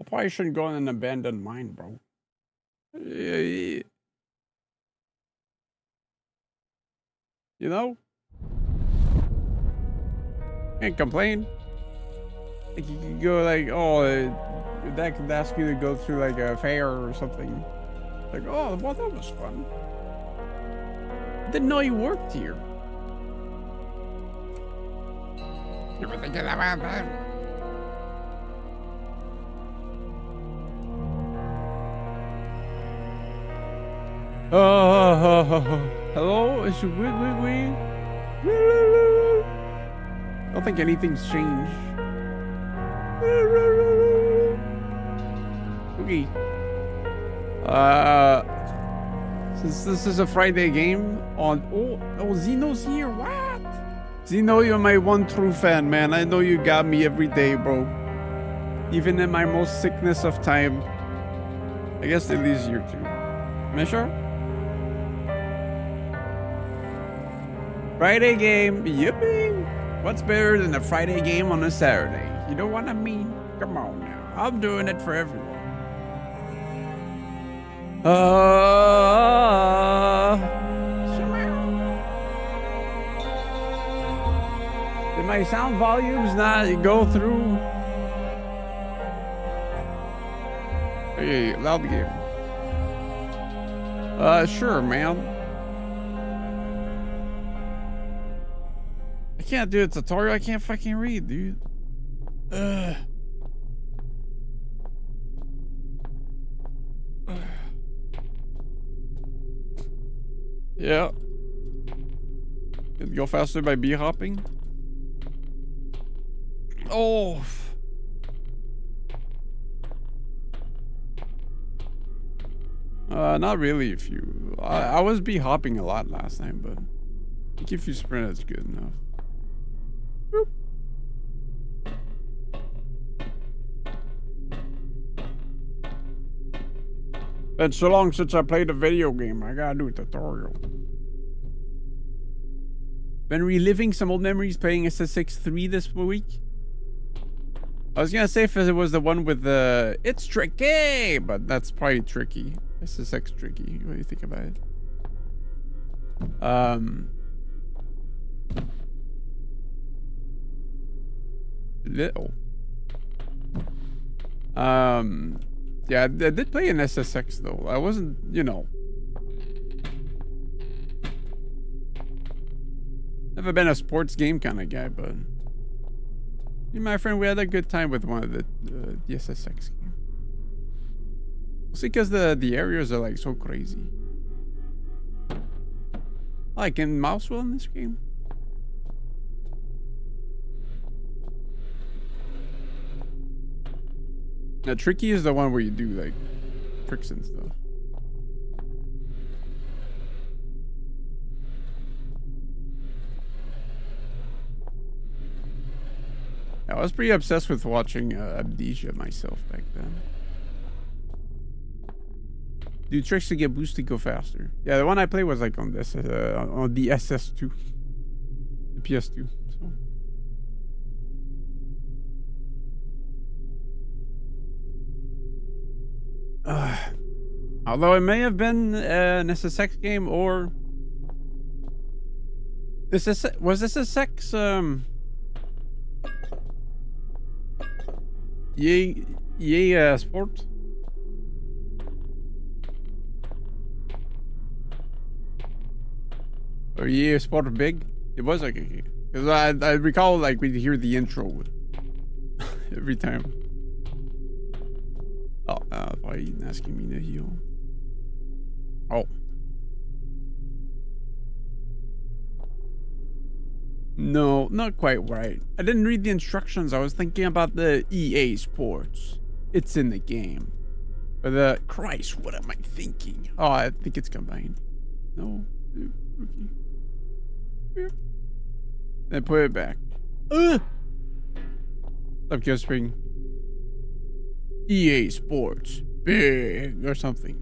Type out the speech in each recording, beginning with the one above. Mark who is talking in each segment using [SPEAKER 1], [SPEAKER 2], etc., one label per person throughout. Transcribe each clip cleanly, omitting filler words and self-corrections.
[SPEAKER 1] probably shouldn't go in an abandoned mine, bro. You know? Can't complain. Like you could go like, oh, your dad could ask you to go through like a fair or something. Like, oh, well, that was fun. Didn't know you worked here. You ever thinking about that? Hello? Is it wee? I don't think anything's changed. Okay. Since this is a Friday game on... Oh, Zeno's here. What? Zeno, you're my one true fan, man. I know you got me every day, bro. Even in my most sickness of time. I guess Lily's here too. Misha? Friday game. Yippee! What's better than a Friday game on a Saturday? You know what I mean? Come on now. I'm doing it for everyone. Did my sound volumes not go through? Hey, loud game. Sure, man. I can't do a tutorial. I can't fucking read, dude. Yeah. Can go faster by bee hopping. Oh. Not really. If you, I was bee hopping a lot last time, but I think if you sprint, it's good enough. Boop. Been so long since I played a video game. I gotta do a tutorial. Been reliving some old memories playing SSX 3 this week. I was gonna say if it was the one with the it's tricky, but that's probably tricky. SSX tricky. What do you think about it? Little. Yeah, I did play an SSX though. I wasn't, you know. Never been a sports game kind of guy, but me and my friend, we had a good time with one of the SSX game. Mostly because the areas are like so crazy. Like in Mouseville in this game. Now, tricky is the one where you do like tricks and stuff. I was pretty obsessed with watching Amnesia myself back then. Do tricks to get boosted go faster. Yeah, the one I played was like on this on the SS2, the PS2. So. Although it may have been an SSX game or was SSX EA Sport? Or EA Sport Big? It was like a game. Because I recall like we'd hear the intro every time. Oh, why are you asking me to heal? Oh. No, not quite right. I didn't read the instructions. I was thinking about the EA Sports. It's in the game. But Christ, what am I thinking? Oh, I think it's combined. No. Okay. Yeah. Then put it back. Stop whispering. EA Sports. Big or something.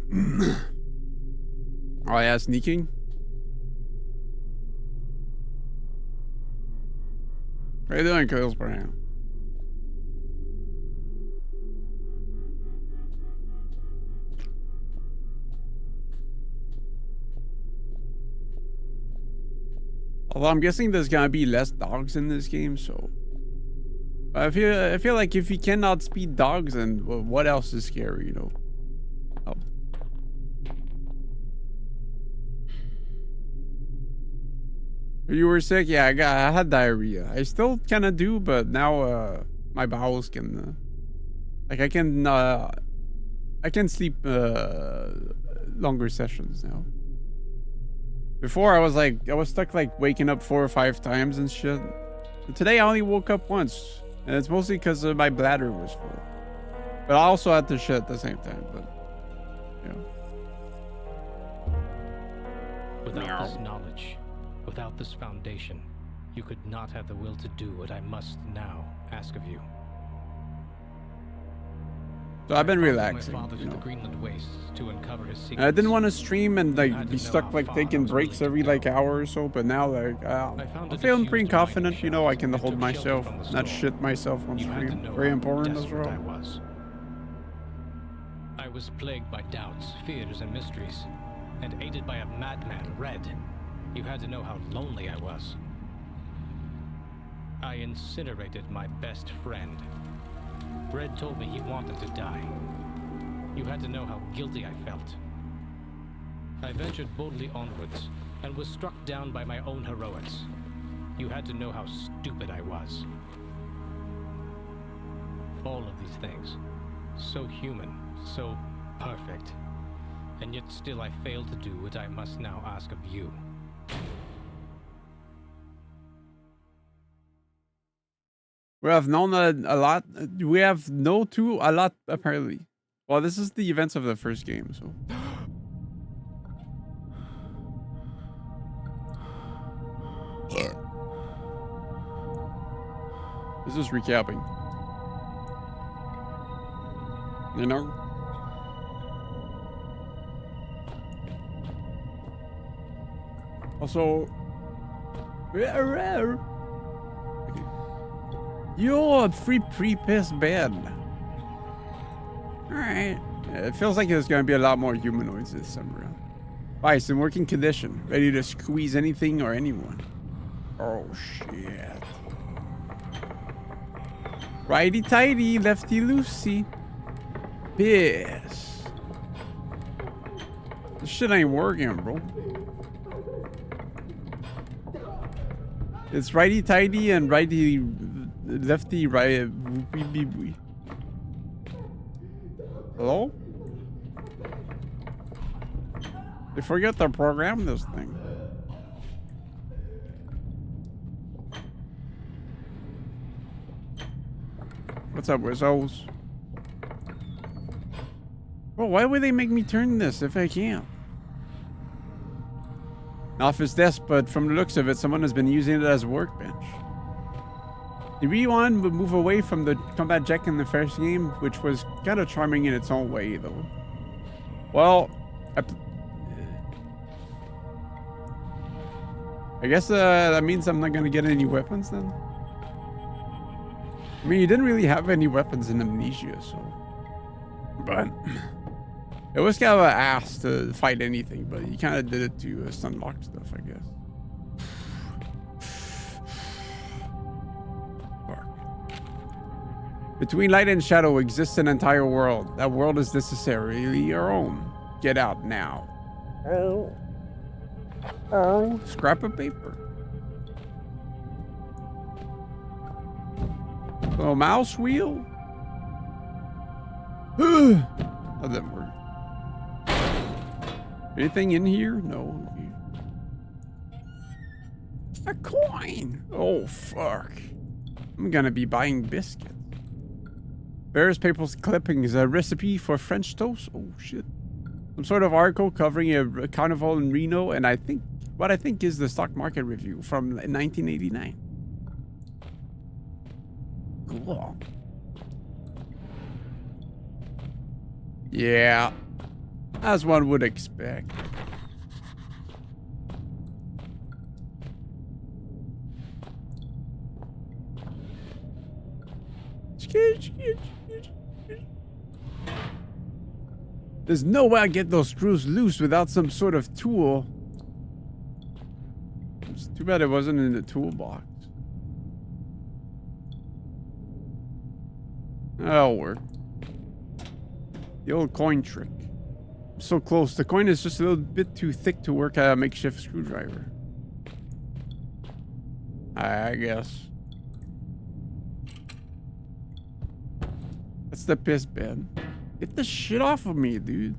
[SPEAKER 1] Oh yeah, sneaking. How you doing, Kills Brown? Although I'm guessing there's gonna be less dogs in this game, so I feel like if you cannot speed dogs, then well, what else is scary, you know? Oh. You were sick? Yeah, I had diarrhea. I still kind of do, but now my bowels can like I can sleep longer sessions now. Before I was stuck like waking up 4 or 5 times and shit. But today I only woke up once, and it's mostly because my bladder was full. But I also had to shit at the same time. But yeah.
[SPEAKER 2] Without this knowledge, without this foundation, you could not have the will to do what I must now ask of you.
[SPEAKER 1] So I've been relaxing.
[SPEAKER 2] My father to the Greenland wastes to uncover his secrets.
[SPEAKER 1] I didn't want to stream and like be stuck like taking breaks every like hour or so, but now like I'm feeling pretty confident. You know, I can hold myself, not shit myself on stream. Very important as well.
[SPEAKER 2] I was plagued by doubts, fears, and mysteries, and aided by a madman, Red. You had to know how lonely I was. I incinerated my best friend. Red told me he wanted to die. You had to know how guilty I felt. I ventured boldly onwards, and was struck down by my own heroics. You had to know how stupid I was. All of these things, so human, so perfect, and yet still I failed to do what I must now ask of you.
[SPEAKER 1] We have known a lot. We have known too a lot apparently. Well, this is the events of the first game, so. This is recapping. You know? Also, you're a free pre-piss bed. Alright. It feels like there's gonna be a lot more humanoids this time around. Vice in working condition, ready to squeeze anything or anyone. Oh shit. Righty tighty, lefty loosey. Piss. This shit ain't working, bro. It's righty tighty and righty lefty right. Hello? They forget to program this thing. What's up, Wizzos? Well, why would they make me turn this if I can't? Office desk, but from the looks of it, someone has been using it as a workbench. The Rewind would move away from the combat jack in the first game, which was kind of charming in its own way, though. Well, I guess that means I'm not gonna get any weapons then. I mean, you didn't really have any weapons in Amnesia, so. But it was kind of an ass to fight anything, but you kind of did it to stun-lock stuff, I guess. Between light and shadow exists an entire world. That world is necessarily your own. Get out now. Oh. Scrap of paper. Oh, mouse wheel? That didn't work. Anything in here? No. A coin! Oh, fuck. I'm gonna be buying biscuits. Various papers clippings, a recipe for French toast. Oh shit. Some sort of article covering a carnival in Reno, and I think what I think is the stock market review from 1989. Cool. Yeah. As one would expect. There's no way I get those screws loose without some sort of tool. There's too Too bad it wasn't in the toolbox. That'll work. The old coin trick. I'm so close. The coin is just a little bit too thick to work at a makeshift screwdriver. I guess. That's the piss bed. Get the shit off of me, dude.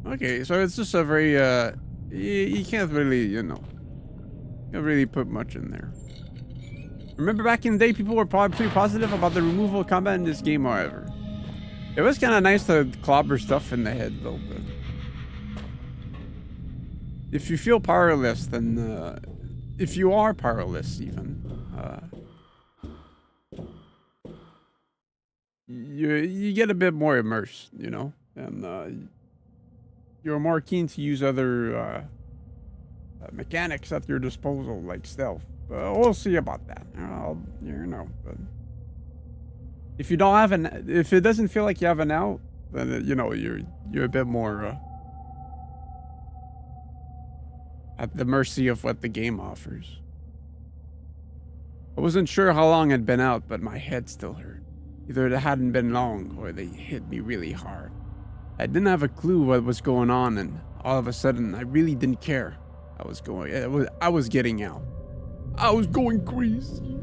[SPEAKER 1] Okay, so it's just a very, you can't really, you know, can't really put much in there. Remember back in the day, people were probably pretty positive about the removal of combat in this game, however. It was kind of nice to clobber stuff in the head, though, but... If you feel powerless, then, if you are powerless, even, you get a bit more immersed, you know? And, you're more keen to use other mechanics at your disposal, like stealth. We'll see about that. You know, but if you don't have if it doesn't feel like you have an out, then you know you're a bit more at the mercy of what the game offers. I wasn't sure how long I'd been out, but my head still hurt. Either it hadn't been long, or they hit me really hard. I didn't have a clue what was going on, and all of a sudden, I really didn't care. I was getting out. I was going crazy.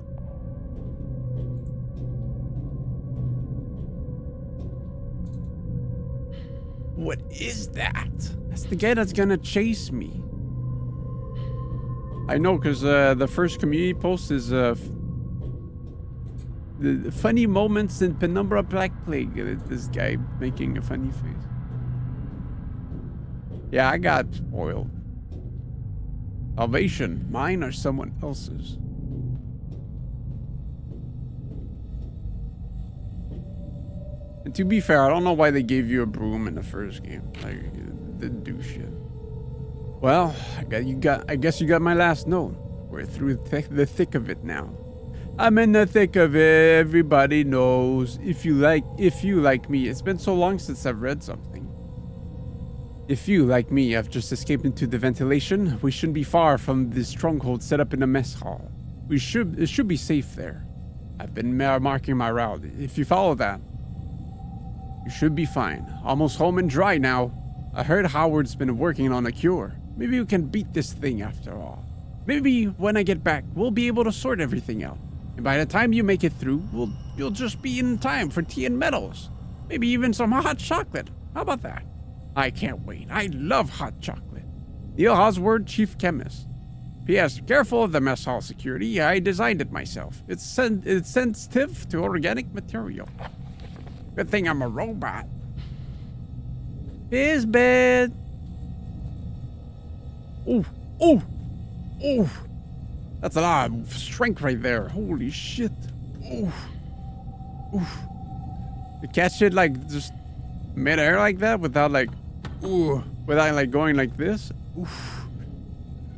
[SPEAKER 1] What is that? That's the guy that's gonna chase me. I know, because the first community post is the funny moments in Penumbra Black Plague. This guy making a funny face. Yeah, I got spoiled. Salvation, mine or someone else's? And to be fair, I don't know why they gave you a broom in the first game. Like, it didn't do shit. Well, I guess you got my last note. We're through the thick of it now. I'm in the thick of it. Everybody knows. If you like me, it's been so long since I've read something. If you, like me, have just escaped into the ventilation, we shouldn't be far from the stronghold set up in the mess hall. It should be safe there. I've been marking my route. If you follow that, you should be fine. Almost home and dry now. I heard Howard's been working on a cure. Maybe we can beat this thing after all. Maybe when I get back, we'll be able to sort everything out. And by the time you make it through, you'll just be in time for tea and medals. Maybe even some hot chocolate. How about that? I can't wait. I love hot chocolate. Neil Oswald, Chief Chemist. P.S. Careful of the mess hall security. I designed it myself. It's sensitive to organic material. Good thing I'm a robot. His bed. Ooh, ooh, ooh. That's a lot of strength right there. Holy shit. Ooh, ooh. The cat shit like just mid-air like that without like, ooh, without like going like this. Oof.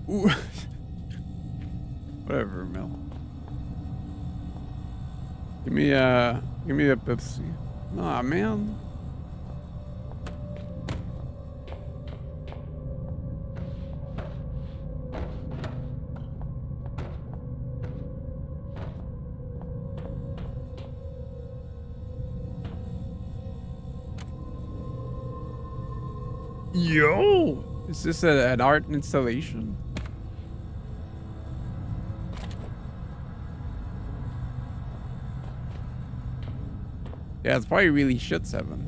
[SPEAKER 1] Ooh. Whatever, Mel. Give me a Pepsi. Aw, man. Yo! Is this an art installation? Yeah, it's probably really shit 7.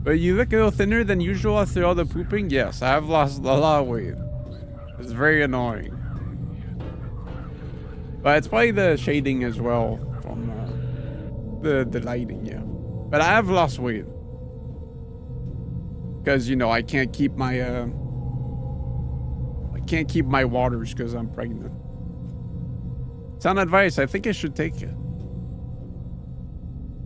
[SPEAKER 1] But you look a little thinner than usual after all the pooping? Yes, I have lost a lot of weight. It's very annoying. But it's probably the shading as well from the lighting, yeah. But I have lost weight. Because, you know, I can't keep my waters because I'm pregnant. Sound advice, I think I should take it.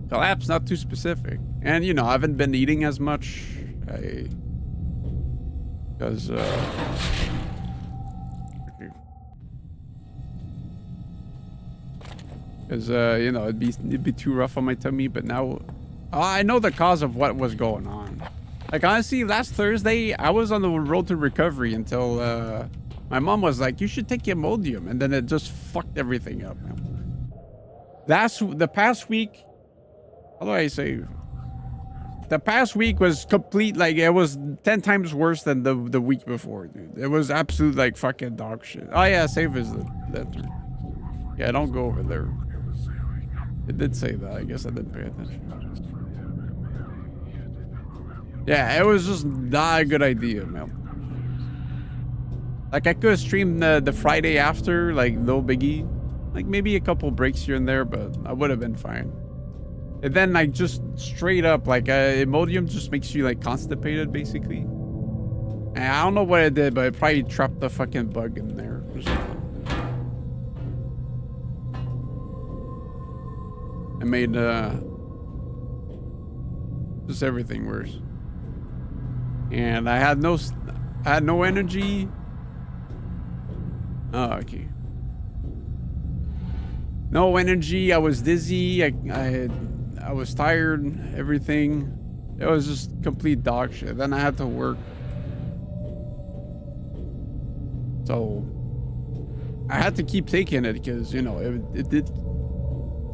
[SPEAKER 1] Collapse, not too specific. And, you know, I haven't been eating as much. Because, Because, you know, it'd be too rough on my tummy. But now, I know the cause of what was going on. Like, honestly, last Thursday, I was on the road to recovery until my mom was like, you should take Imodium. And then it just fucked everything up, man. The past week, how do I say? The past week was complete, like, it was 10 times worse than the week before, dude. It was absolute, like, fucking dog shit. Oh, yeah, save is the letter. Yeah, don't go over there. It did say that. I guess I didn't pay attention. Yeah, it was just not a good idea, man. Like, I could have streamed the Friday after, like, no biggie. Like, maybe a couple breaks here and there, but I would have been fine. And then, like, just straight up, like, Imodium just makes you, like, constipated, basically. And I don't know what it did, but it probably trapped the fucking bug in there or something. It made, just everything worse. And I had no energy. Oh, okay. No energy. I was dizzy. I was tired. Everything. It was just complete dog shit. Then I had to work. So I had to keep taking it because, you know, it did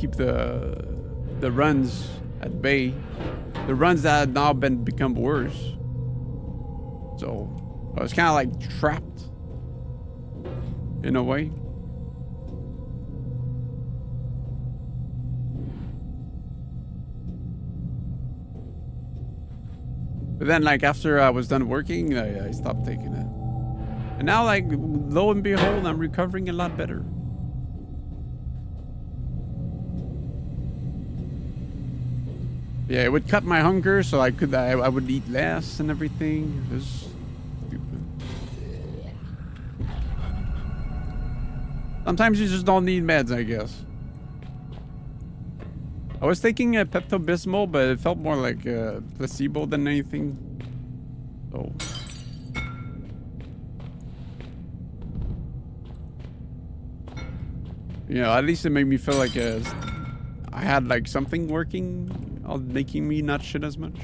[SPEAKER 1] keep the runs at bay. The runs that had now become worse. So I was kind of like trapped in a way. But then, like, after I was done working, I stopped taking it. And now, like, lo and behold, I'm recovering a lot better. Yeah, it would cut my hunger, so I would eat less and everything. It was stupid. Sometimes you just don't need meds, I guess. I was taking a Pepto-Bismol, but it felt more like a placebo than anything. So. You know, at least it made me feel like I had like something working on making me not shit as much.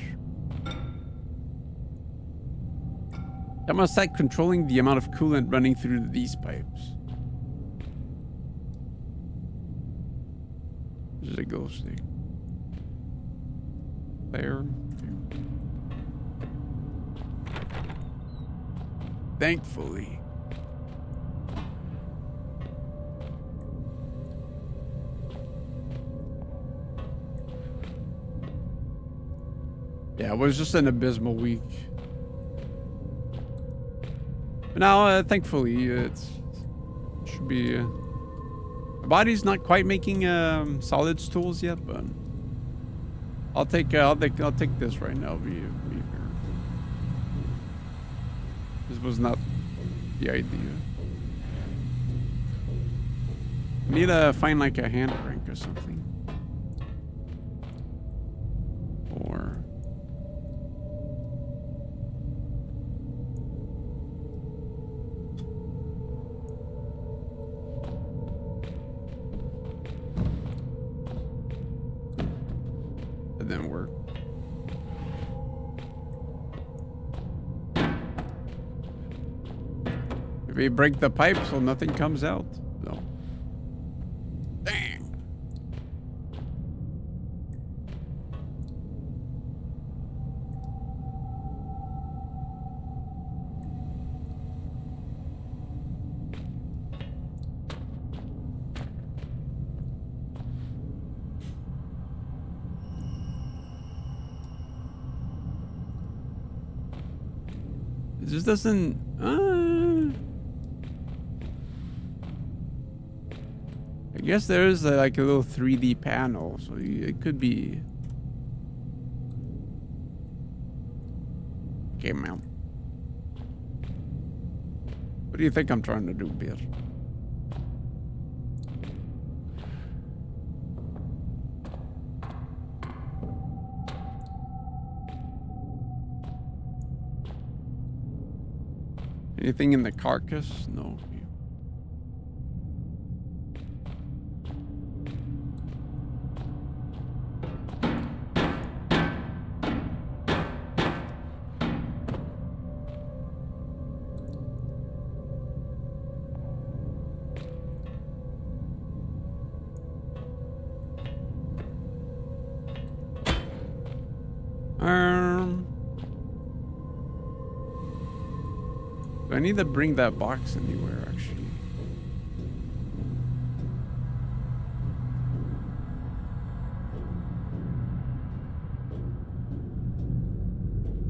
[SPEAKER 1] I'm gonna start controlling the amount of coolant running through these pipes. There's a glow stick. There. Thankfully. Yeah, it was just an abysmal week. But now, thankfully, it should be... my body's not quite making solid stools yet, but I'll take this right now. Be fair. This was not the idea. I need to find like a hand crank or something. Or... it didn't work. Maybe break the pipe so nothing comes out. No. Dang. It just doesn't... I guess there is like a little 3D panel, so it could be... Okay, man. What do you think I'm trying to do, bitch? Anything in the carcass? No. I need to bring that box anywhere, actually.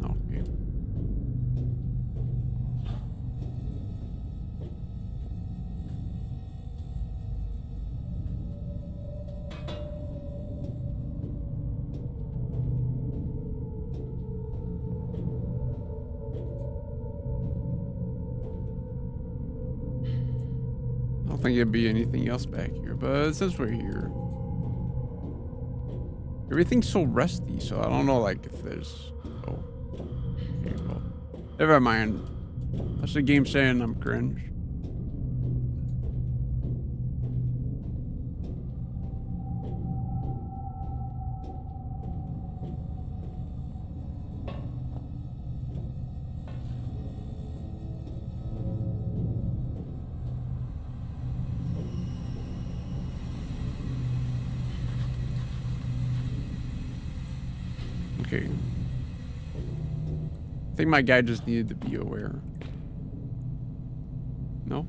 [SPEAKER 1] Okay. I don't think it'd be anything else back here, but it says we're here. Everything's so rusty, so I don't know, like, if there's... Oh. Okay, well. Never mind. That's the game saying I'm cringe. Okay. I think my guy just needed to be aware. No?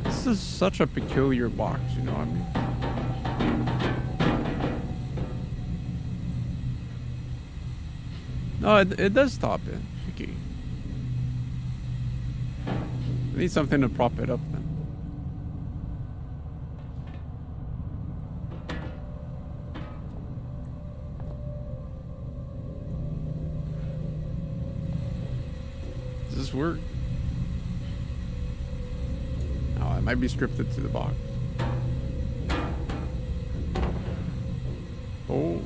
[SPEAKER 1] This is such a peculiar box, you know what I mean? No, it does stop it. Okay. I need something to prop it up then. Does this work? Oh, it might be scripted to the box. Oh.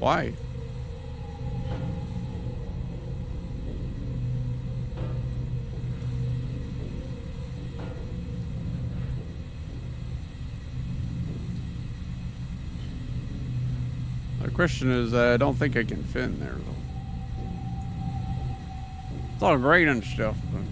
[SPEAKER 1] Why? The question is, I don't think I can fit in there though. It's all great and stuff, but...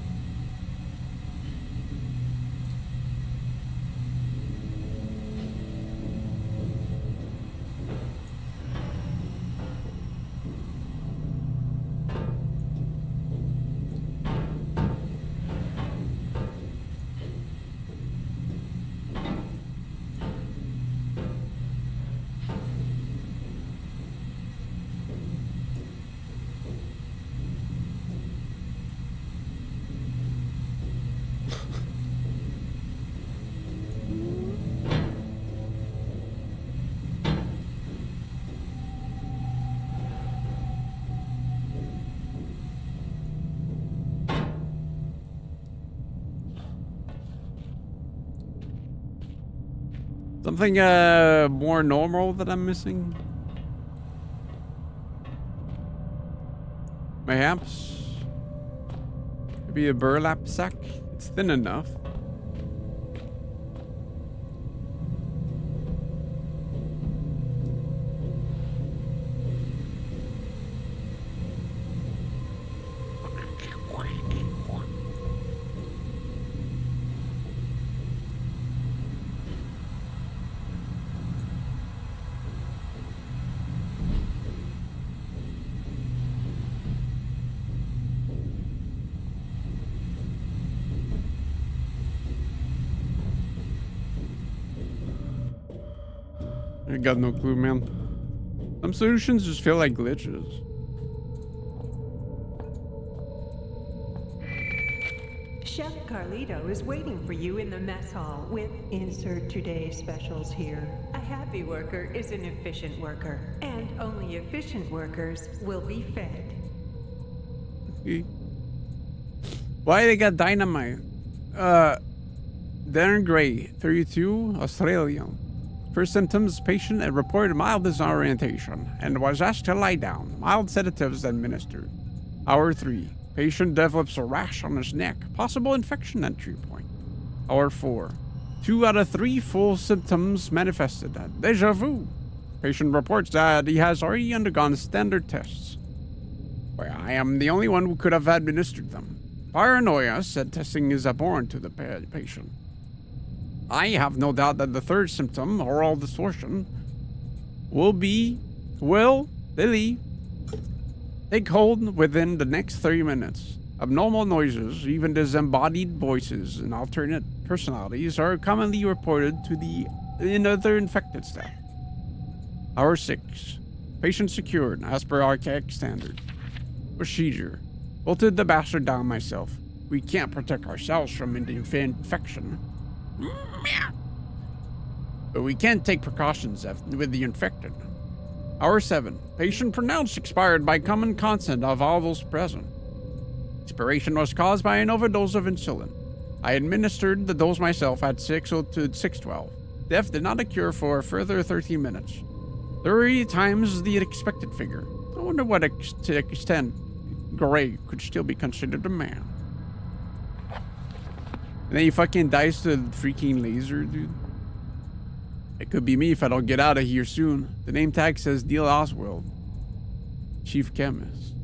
[SPEAKER 1] Something more normal that I'm missing? Perhaps? Maybe a burlap sack? It's thin enough. I got no clue, man. Some solutions just feel like glitches.
[SPEAKER 3] Chef Carlito is waiting for you in the mess hall with insert today's specials here. A happy worker is an efficient worker, and only efficient workers will be fed.
[SPEAKER 1] Okay. Why they got dynamite? Darren Gray, 32, Australian. First symptoms, patient and reported mild disorientation and was asked to lie down. Mild sedatives administered. Hour 3, patient develops a rash on his neck. Possible infection entry point. Hour 4, 2 out of 3 full symptoms manifested. Deja vu. Patient reports that he has already undergone standard tests. Well, I am the only one who could have administered them. Paranoia said testing is abhorrent to the patient. I have no doubt that the third symptom, oral distortion, will take hold within the next 30 minutes. Abnormal noises, even disembodied voices and alternate personalities are commonly reported in other infected staff. Hour 6. Patient secured, as per archaic standard. Procedure. Bolted the bastard down myself. We can't protect ourselves from infection. But we can take precautions with the infected. Hour 7. Patient pronounced expired by common consent of all those present. Expiration was caused by an overdose of insulin. I administered the dose myself at 6:02 to 6:12. Death did not occur for a further 13 minutes. 30 times the expected figure. I wonder what extent Gray could still be considered a man. And then he fucking dies to the freaking laser, dude. It could be me if I don't get out of here soon. The name tag says Neil Oswald, chief chemist.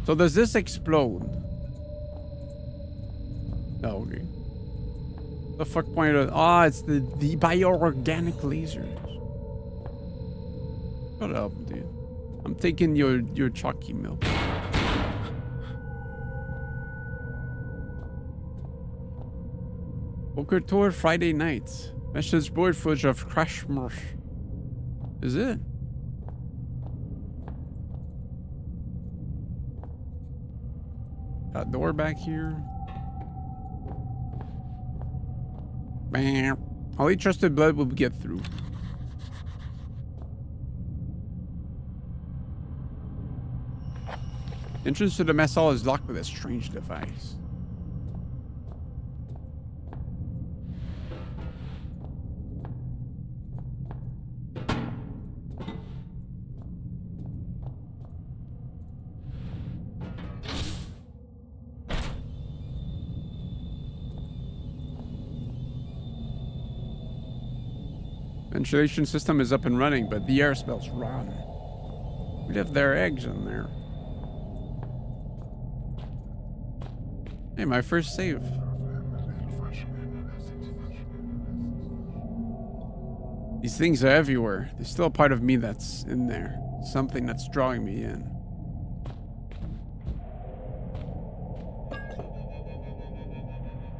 [SPEAKER 1] So does this explode? No, okay. The fuck point of... Ah, it's the bioorganic lasers. Shut up, dude. I'm taking your chalky milk. Poker tour Friday night. Message board footage of Crash Marsh. Is it? Got door back here. Bam. Only trusted blood will get through. Entrance to the mess hall is locked with a strange device. Ventilation system is up and running, but the air smells rotten. We left their eggs in there. Hey, my first save. These things are everywhere. There's still a part of me that's in there. Something that's drawing me in.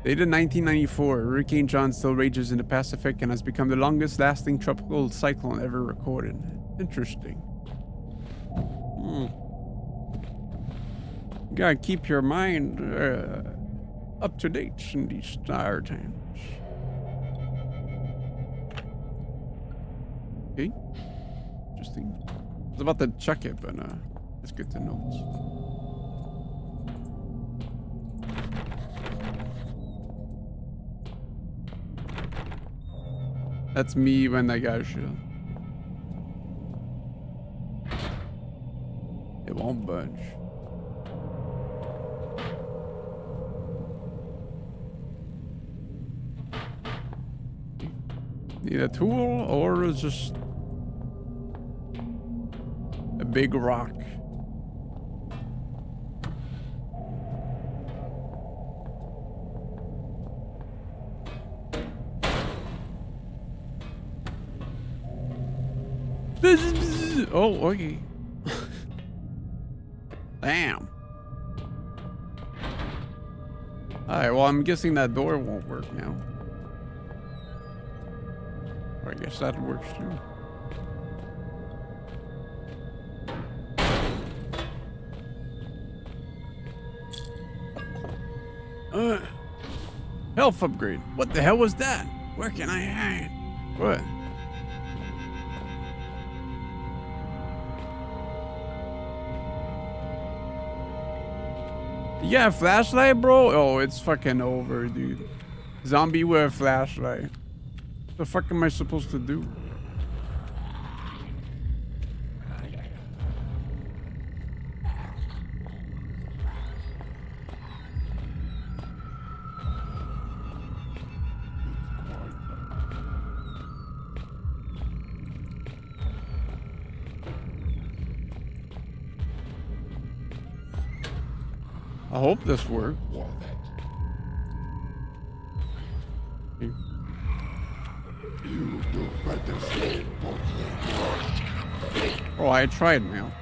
[SPEAKER 1] Dated 1994, Hurricane John still rages in the Pacific and has become the longest lasting tropical cyclone ever recorded. Interesting. You gotta keep your mind up to date in these dire times. Okay. Interesting. I was about to check it, but let's get the notes. That's me when I got shit. It won't budge. Need a tool or just a big rock? Oh, okay. Damn. Alright, well, I'm guessing that door won't work now. Or I guess that works too. Health upgrade. What the hell was that? Where can I hide? What? You got a flashlight, bro? Oh, it's fucking over, dude. Zombie with a flashlight. What the fuck am I supposed to do? I hope this works. Oh, I tried, man.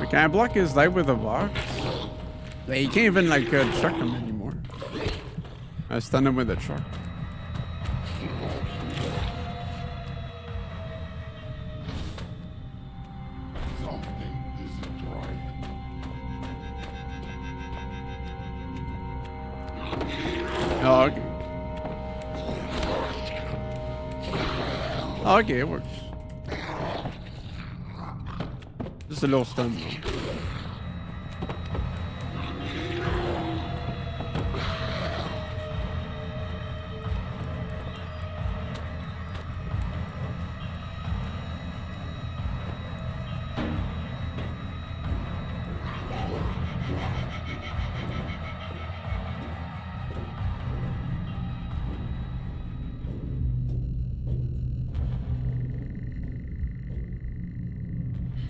[SPEAKER 1] Wait, can I block his light with a box? Yeah, you can't even like chuck him anymore. I stunned him with a truck. Oh, okay. Oh, okay, it works. Just a little stun though.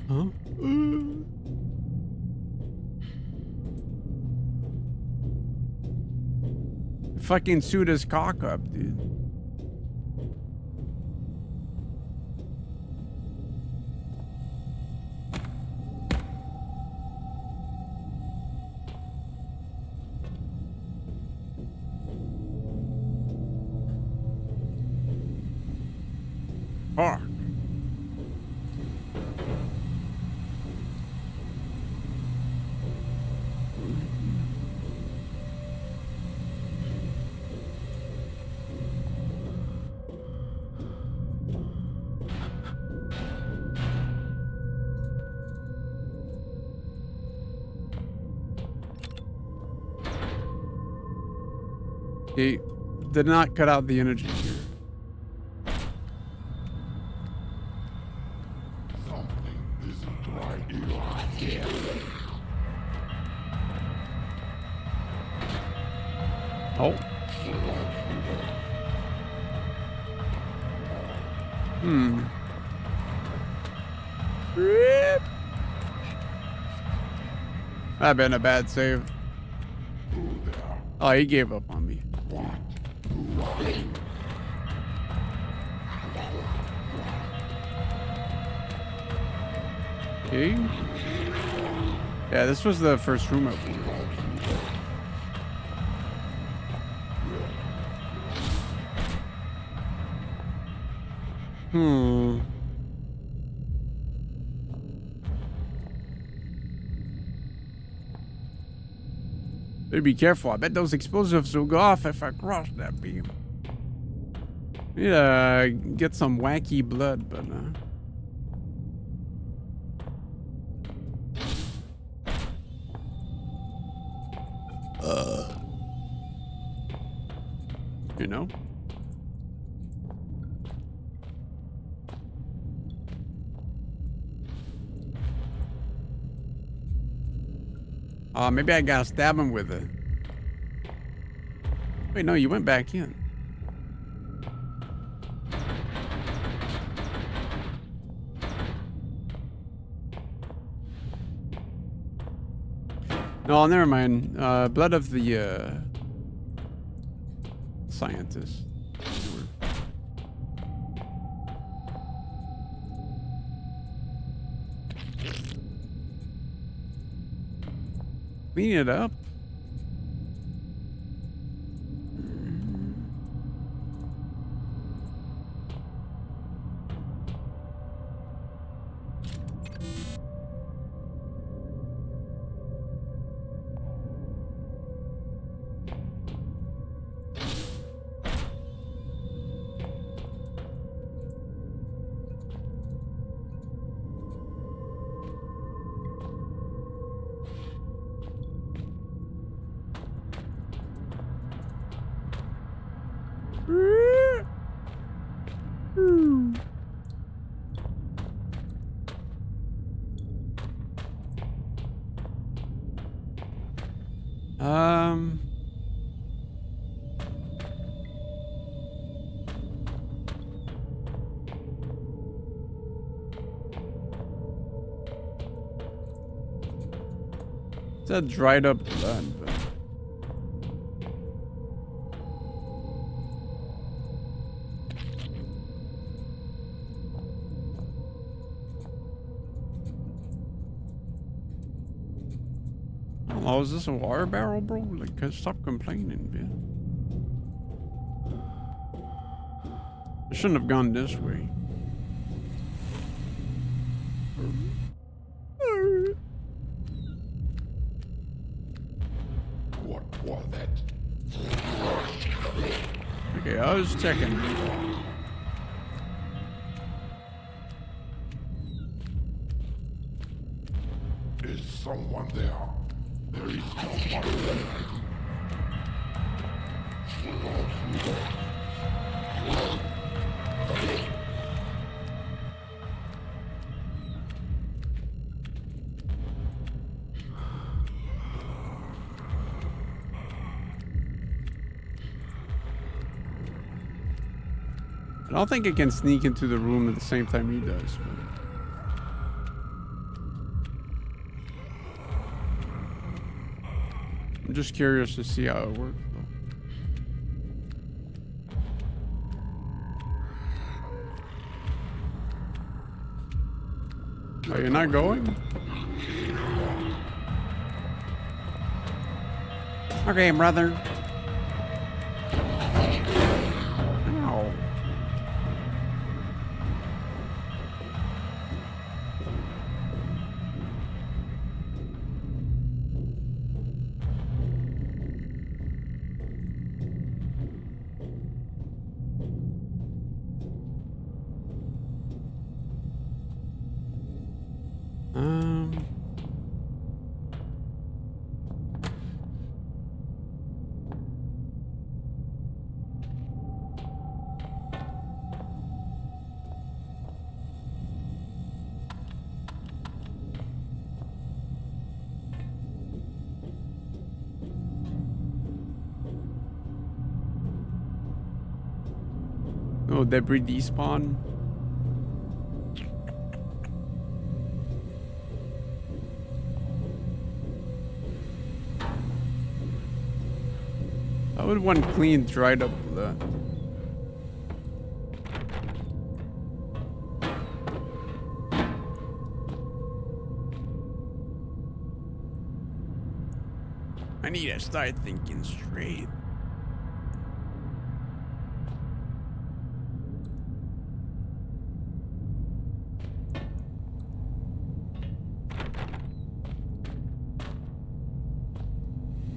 [SPEAKER 1] Huh? Fucking suit his cock up, dude. Fuck. He did not cut out the energy here. Oh. Rip. That'd been a bad save. Oh, he gave up on me. Okay. Yeah, this was the first room I went. Better be careful. I bet those explosives will go off if I cross that beam. Yeah, get some wacky blood, but you know. Maybe I gotta stab him with it. Wait, no, you went back in. No, never mind. Blood of the scientist. Clean it up. Um. It's a dried up blood, but oh, is this a water barrel, bro? Like, stop complaining, man. I shouldn't have gone this way.
[SPEAKER 4] What was that?
[SPEAKER 1] Okay, I was checking.
[SPEAKER 4] Is someone there? There is someone there.
[SPEAKER 1] I don't think I can sneak into the room at the same time he does. But... I'm just curious to see how it works, though. Oh, you're not going? Okay, brother. Ow. Oh, debris despawn. I would want clean, dried up blood. I need to start thinking straight.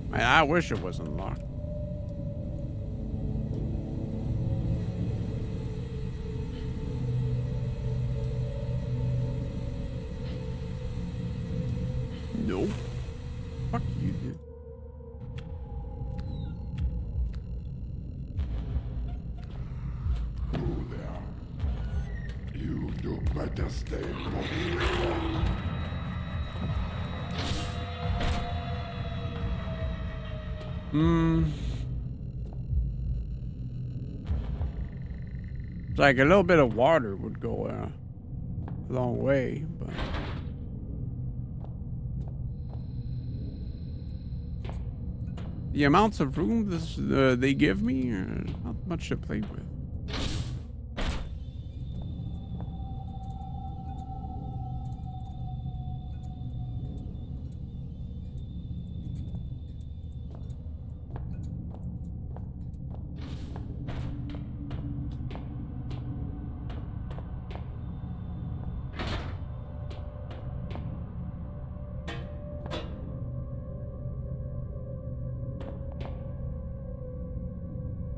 [SPEAKER 1] Man, I wish it wasn't locked. Nope. Fuck you, dude.
[SPEAKER 4] Who there? You do better stay home.
[SPEAKER 1] It's like a little bit of water would go a long way, but the amounts of room they give me are not much to play with.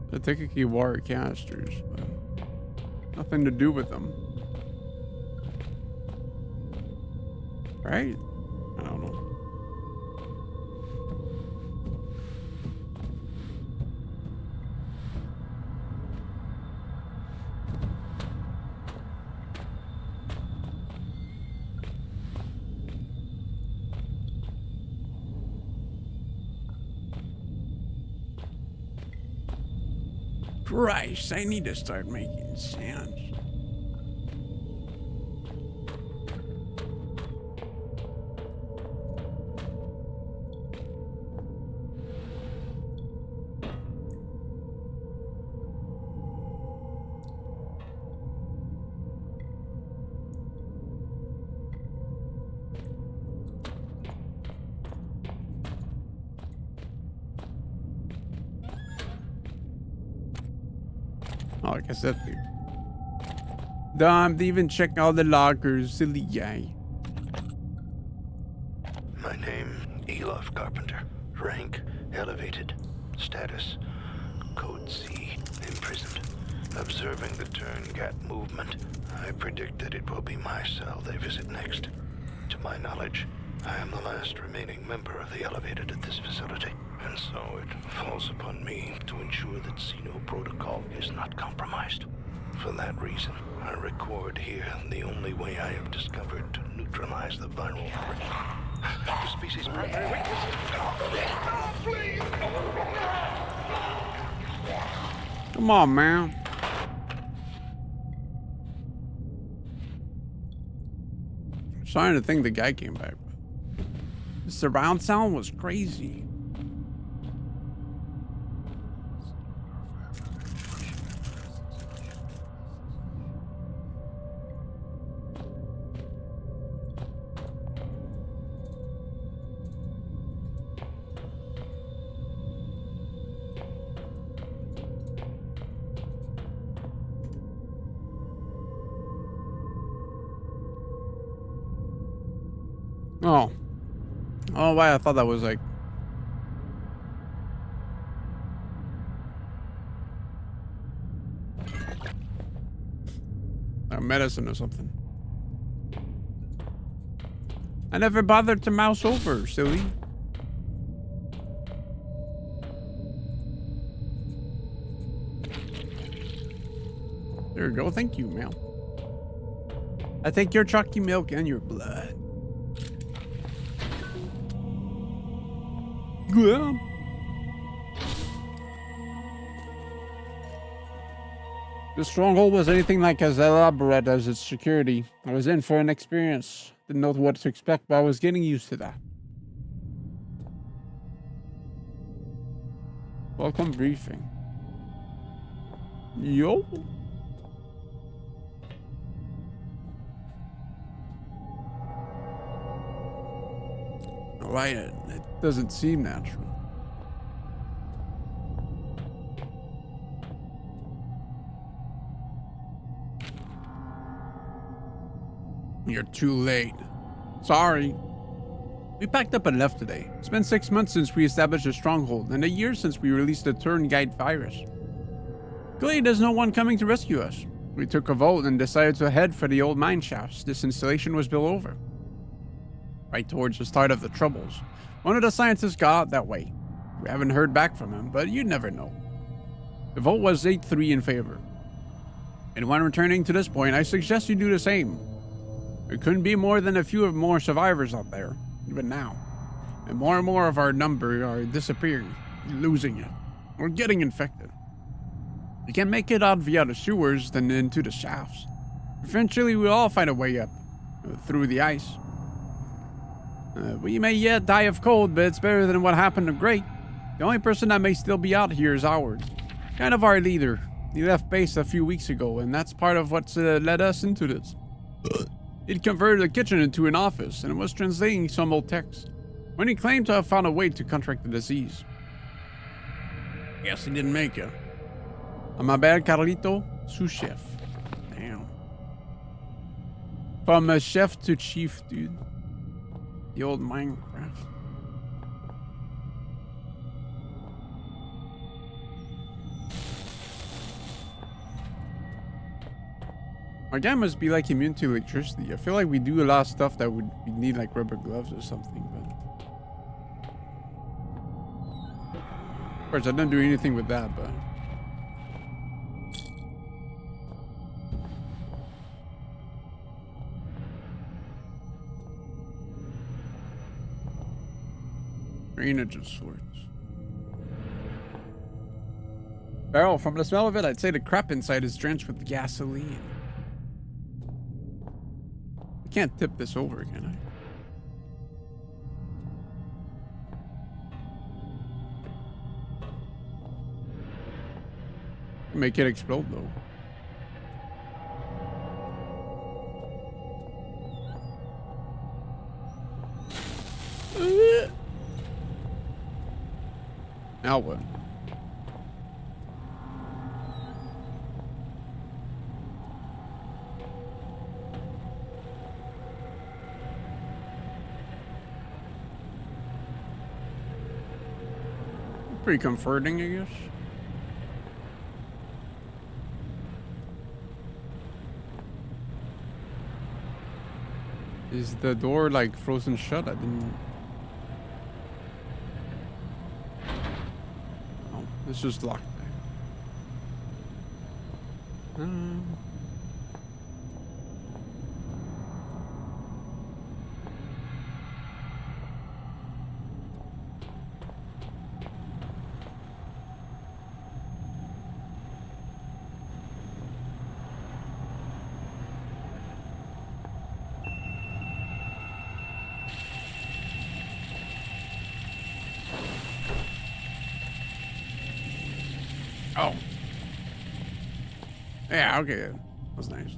[SPEAKER 1] They're technically water canisters, but nothing to do with them. Right? I don't know. Christ, I need to start making sounds. Oh, I guess that's it. Damn, they even check all the lockers, silly guy.
[SPEAKER 5] My name, Elof Carpenter. Rank, elevated. Status, Code C, imprisoned. Observing the Turngat movement, I predict that it will be my cell they visit next. To my knowledge, I am the last remaining member of the elevated at this facility, and so it falls upon me to ensure that Xeno protocol is not compromised. For that reason, I record here the only way I have discovered to neutralize the viral threat. The species' primary weakness. Please!
[SPEAKER 1] Come on, man. I'm starting to think the guy came back. The surround sound was crazy. Oh. Oh, wow, I thought that was like... medicine or something. I never bothered to mouse over, silly. There you go, thank you, ma'am. I take your chalky milk and your blood. Yeah. The stronghold was anything like as elaborate as its security. I was in for an experience. Didn't know what to expect, but I was getting used to that. Welcome briefing. Yo. Right, it doesn't seem natural. You're too late. Sorry. We packed up and left today. It's been 6 months since we established a stronghold, and a year since we released the Turnguide virus. Clearly, there's no one coming to rescue us. We took a vote and decided to head for the old mine shafts this installation was built over. Right towards the start of the Troubles. One of the scientists got out that way. We haven't heard back from him, but you never know. The vote was 8-3 in favor. And when returning to this point, I suggest you do the same. There couldn't be more than a few more survivors out there, even now. And more of our number are disappearing, losing it, or getting infected. You can make it out via the sewers, then into the shafts. Eventually, we'll all find a way up, through the ice. We may yet die of cold, but it's better than what happened to Great. The only person that may still be out here is Howard. Kind of our leader. He left base a few weeks ago, and that's part of what's led us into this. He'd converted the kitchen into an office, and was translating some old text, when he claimed to have found a way to contract the disease. Guess he didn't make it. My bad, Carlito. Sous chef. Damn. From a chef to chief, dude. The old Minecraft. Our guy must be like immune to electricity. I feel like we do a lot of stuff that we need like rubber gloves or something, but of course I don't do anything with that, but drainage of sorts. Barrel, from the smell of it, I'd say the crap inside is drenched with gasoline. I can't tip this over, can I? Make it explode, though. Now what? Pretty comforting, I guess. Is the door like frozen shut? I didn't. Oh, it's just locked. Oh. Yeah, okay. That was nice.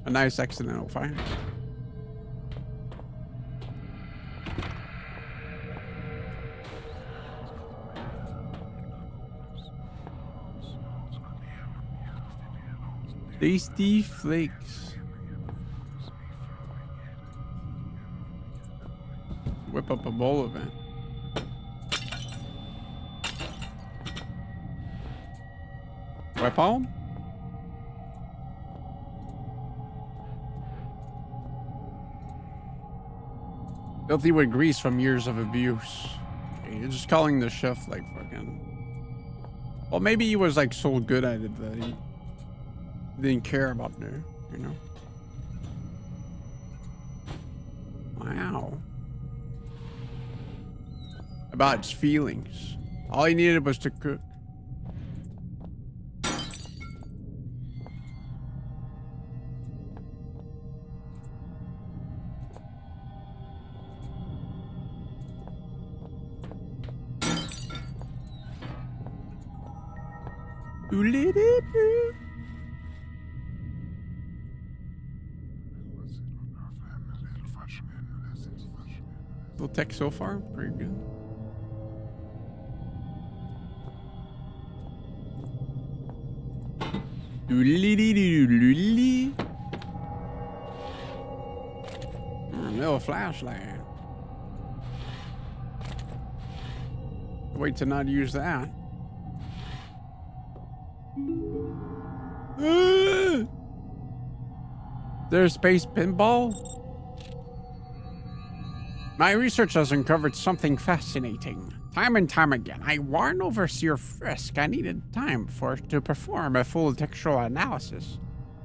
[SPEAKER 1] A nice accidental fire. Tasty flakes. Whip up a bowl of it. Weapon? Filthy with grease from years of abuse. Okay, you're just calling the chef like fucking. Well, maybe he was like so good at it that he didn't care about it, you know? Wow. About his feelings. All he needed was to cook. Little tech so far, pretty good. Little flashlight. Wait to not use that. There's space pinball? My research has uncovered something fascinating. Time and time again, I warned Overseer Frisk I needed time to perform a full textual analysis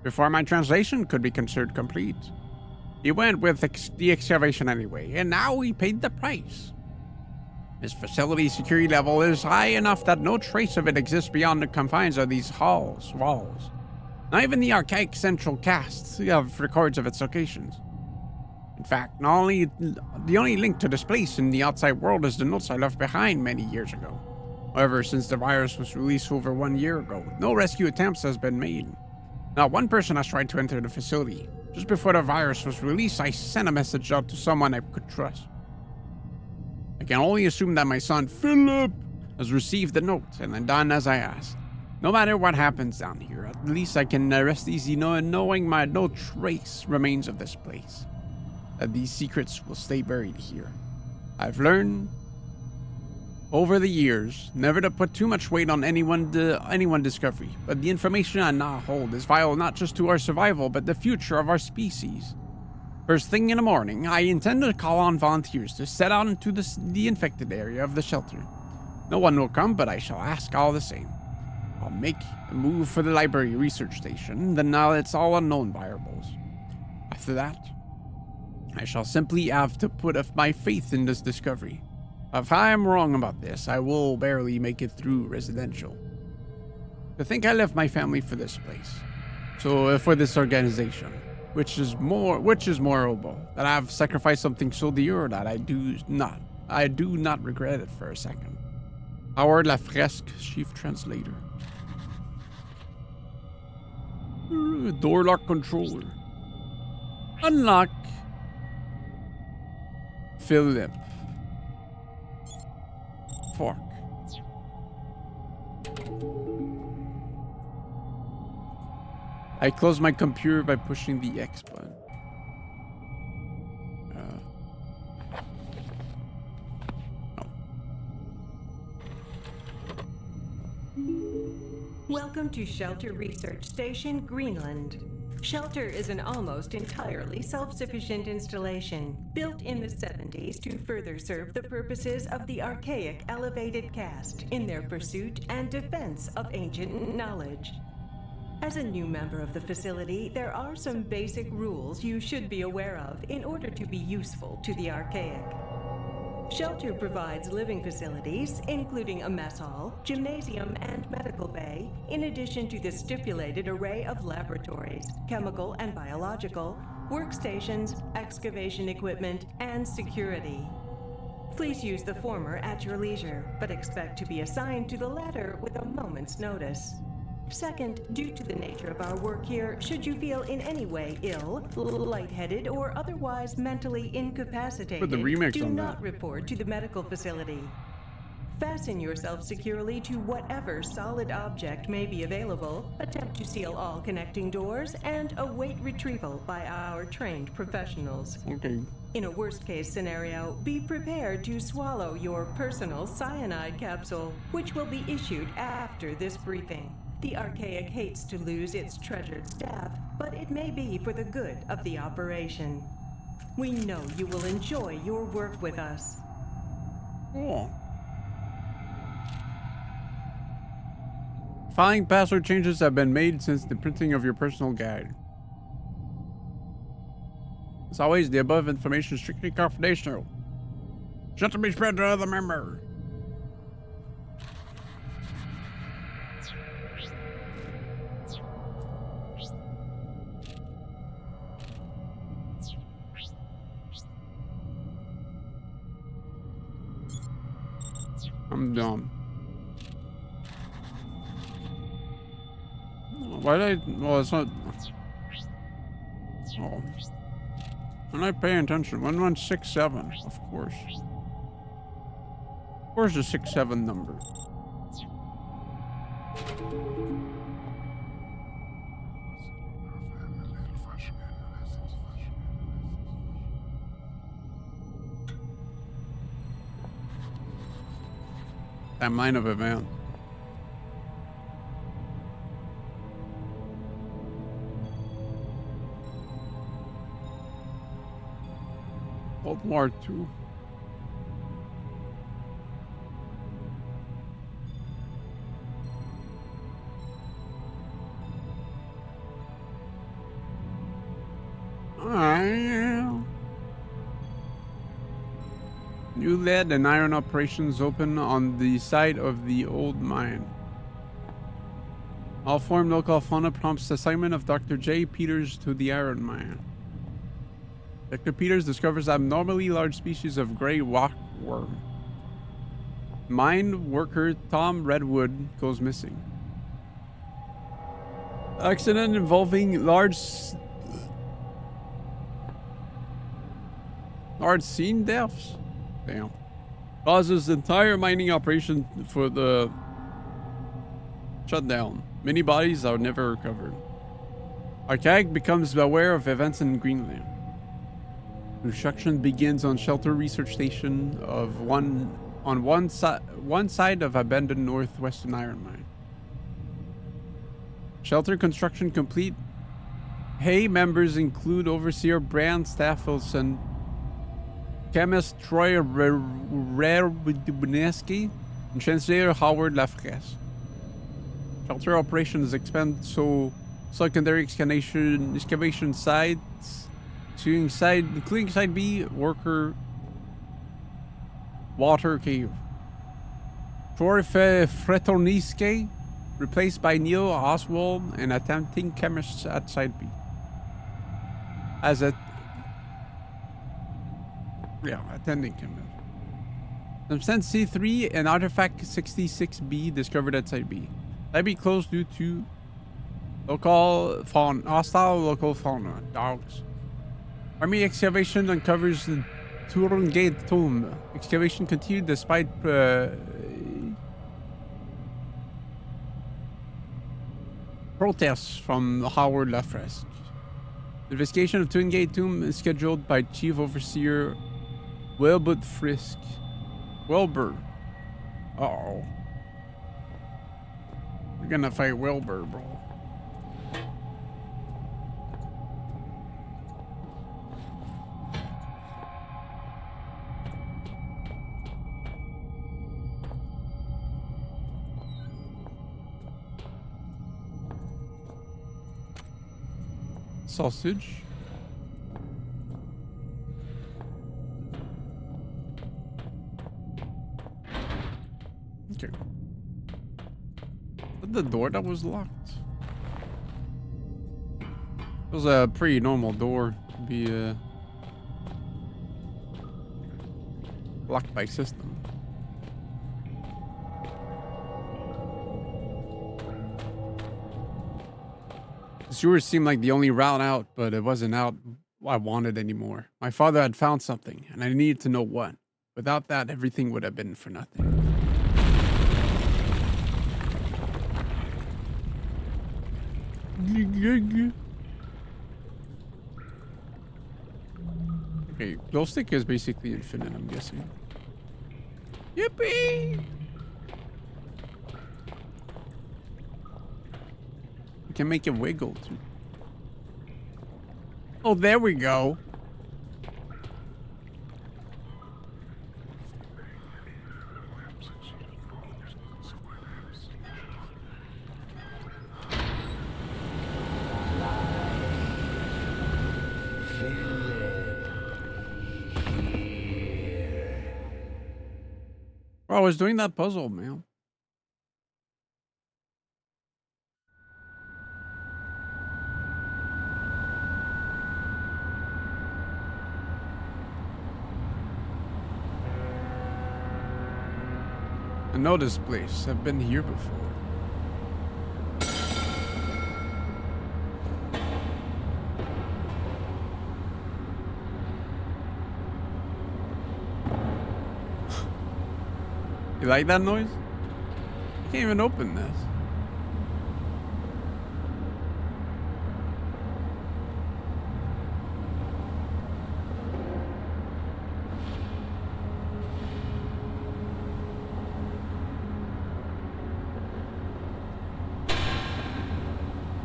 [SPEAKER 1] before my translation could be considered complete. He went with the excavation anyway, and now he paid the price. His facility's security level is high enough that no trace of it exists beyond the confines of these walls. Not even the archaic central casts have records of its locations. In fact, the only link to this place in the outside world is the notes I left behind many years ago. However, since the virus was released over 1 year ago, no rescue attempts has been made. Not one person has tried to enter the facility. Just before the virus was released, I sent a message out to someone I could trust. I can only assume that my son, Philip, has received the note and then done as I asked. No matter what happens down here, at least I can rest easy knowing no trace remains of this place. That these secrets will stay buried here. I've learned over the years never to put too much weight on anyone discovery, but the information I now hold is vital not just to our survival, but the future of our species. First thing in the morning, I intend to call on volunteers to set out into the infected area of the shelter. No one will come, but I shall ask all the same. I'll make a move for the library research station, then now it's all unknown variables. After that, I shall simply have to put my faith in this discovery. If I am wrong about this, I will barely make it through residential. To think I left my family for this place. So for this organization, which is moreover that I've sacrificed something so dear that I do not regret it for a second. Howard Lafresque, chief translator. Door lock controller. Unlock. Philip. Fuck. I close my computer by pushing the X button.
[SPEAKER 3] Welcome to Shelter Research Station, Greenland. Shelter is an almost entirely self-sufficient installation built in the 70s to further serve the purposes of the archaic elevated caste in their pursuit and defense of ancient knowledge. As a new member of the facility, there are some basic rules you should be aware of in order to be useful to the archaic. Shelter provides living facilities, including a mess hall, gymnasium, and medical bay, in addition to the stipulated array of laboratories, chemical and biological, workstations, excavation equipment, and security. Please use the former at your leisure, but expect to be assigned to the latter with a moment's notice. Second, due to the nature of our work here, should you feel in any way ill, lightheaded, or otherwise mentally incapacitated, do not report to the medical facility. Fasten yourself securely to whatever solid object may be available, attempt to seal all connecting doors, and await retrieval by our trained professionals.
[SPEAKER 1] Okay.
[SPEAKER 3] In a worst-case scenario, be prepared to swallow your personal cyanide capsule, which will be issued after this briefing. The Archaic hates to lose its treasured staff, but it may be for the good of the operation. We know you will enjoy your work with us.
[SPEAKER 1] Oh. Following password changes have been made since the printing of your personal guide. As always, the above information is strictly confidential. Not to be spread to other members. I'm dumb. Why did I? Well, it's not. Oh. I'm not paying attention. 1167, of course. Where's the 67 number? Timeline of event. World War II. New lead and iron operations open on the site of the old mine. All formed local fauna prompts assignment of Dr. J. Peters to the iron mine. Dr. Peters discovers abnormally large species of gray rockworm. Mine worker Tom Redwood goes missing. Accident involving large scene deaths. Damn. Causes entire mining operation for the shutdown. Many bodies are never recovered. Archaic becomes aware of events in Greenland. Construction begins on Shelter Research Station on one side of abandoned northwestern iron mine. Shelter construction complete. Hay members include Overseer Brand Staffelson, Chemist Troy Rerbuneski, and Translator Howard Lafresque. Shelter operations expand so secondary excavation sites, including side B, worker water cave. Troy Fretorniske, Replaced by Neil Oswald, an attempting chemist at Site B. As a... Yeah, attending chemist. Substance C3 and artifact 66B discovered at Site B. Site B closed due to local fauna, hostile local fauna, dogs. Army excavation uncovers the Turngate tomb. Excavation continued despite protests from Howard Lafresque. Investigation of Turngate tomb is scheduled by Chief Overseer Wilbur Frisk. Wilbur. Uh-oh. We're gonna fight Wilbur, bro. Sausage. Okay. But the door that was locked. It was a pretty normal door to be blocked by system. The sewers seemed like the only route out, but it wasn't out I wanted anymore. My father had found something, and I needed to know what. Without that, everything would have been for nothing. Okay, glow stick is basically infinite, I'm guessing. Yippee! We can make it wiggle too. Oh, there we go. Bro, I was doing that puzzle, man. I know this place. I've been here before. You like that noise? I can't even open this.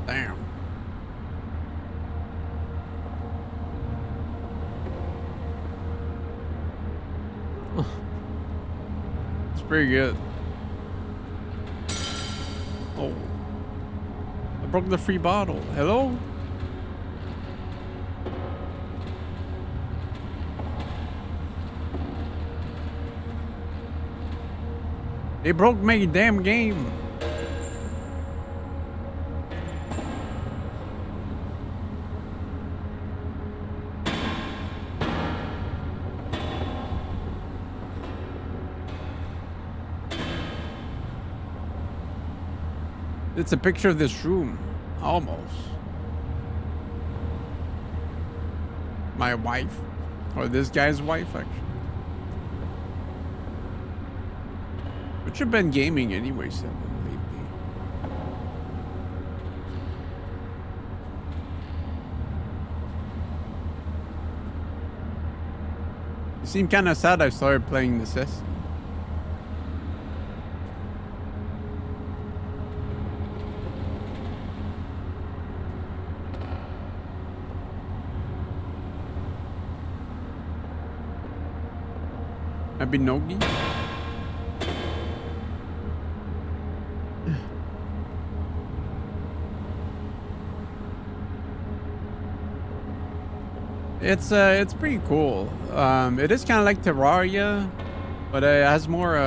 [SPEAKER 1] Damn. It's pretty good. Oh. I broke the free bottle. Hello? They broke my damn game. It's a picture of this room. Almost. My wife. Or this guy's wife, actually. But you've been gaming anyway, Seven, lately. You seem kind of sad I started playing Necessity. Mabinogi? It's pretty cool. It is kind of like Terraria, but it has more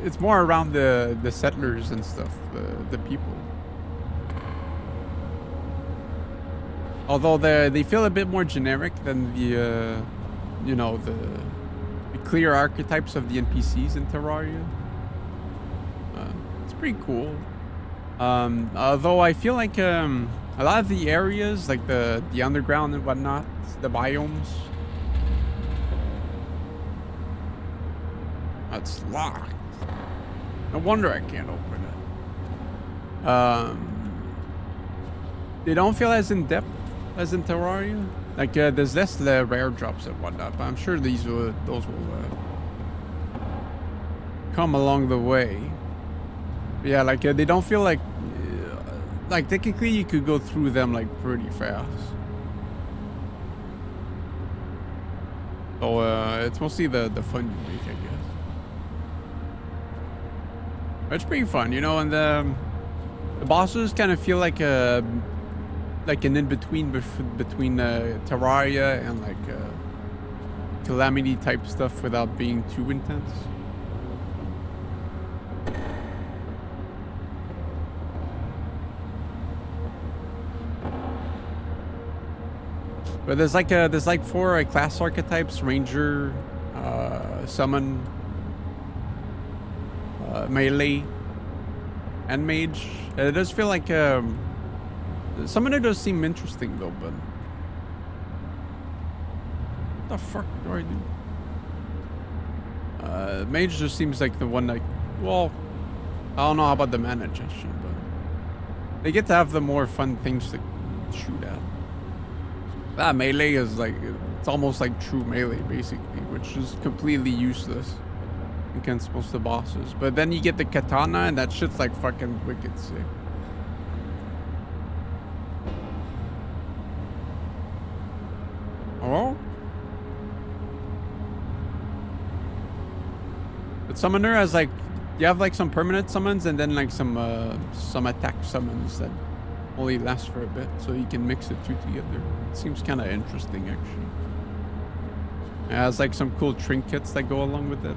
[SPEAKER 1] it's more around the settlers and stuff, the people. Although they feel a bit more generic than the you know, the clear archetypes of the NPCs in Terraria. It's pretty cool. Although I feel like a lot of the areas, like the underground and whatnot, the biomes. That's locked. No wonder I can't open it. They don't feel as in depth as in Terraria. Like there's less rare drops and whatnot, but I'm sure those will come along the way. Yeah, like they don't feel like technically you could go through them like pretty fast. So it's mostly the fun you make, I guess. It's pretty fun, you know, and the bosses kind of feel like an in-between between Terraria and like Calamity type stuff without being too intense. But there's like 4 class archetypes: Ranger, Summon, Melee, and Mage. It does feel like Summoner does seem interesting though, but what the fuck do I do? Mage just seems like the one that, well, I don't know how about the mana gesture, but they get to have the more fun things to shoot at. That melee is like, it's almost like true melee basically, which is completely useless against most of the bosses. But then you get the katana and that shit's like fucking wicked sick. Oh? But Summoner has like, you have like some permanent summons and then like some attack summons that only last for a bit, so you can mix the two together. It seems kind of interesting actually. It has like some cool trinkets that go along with it.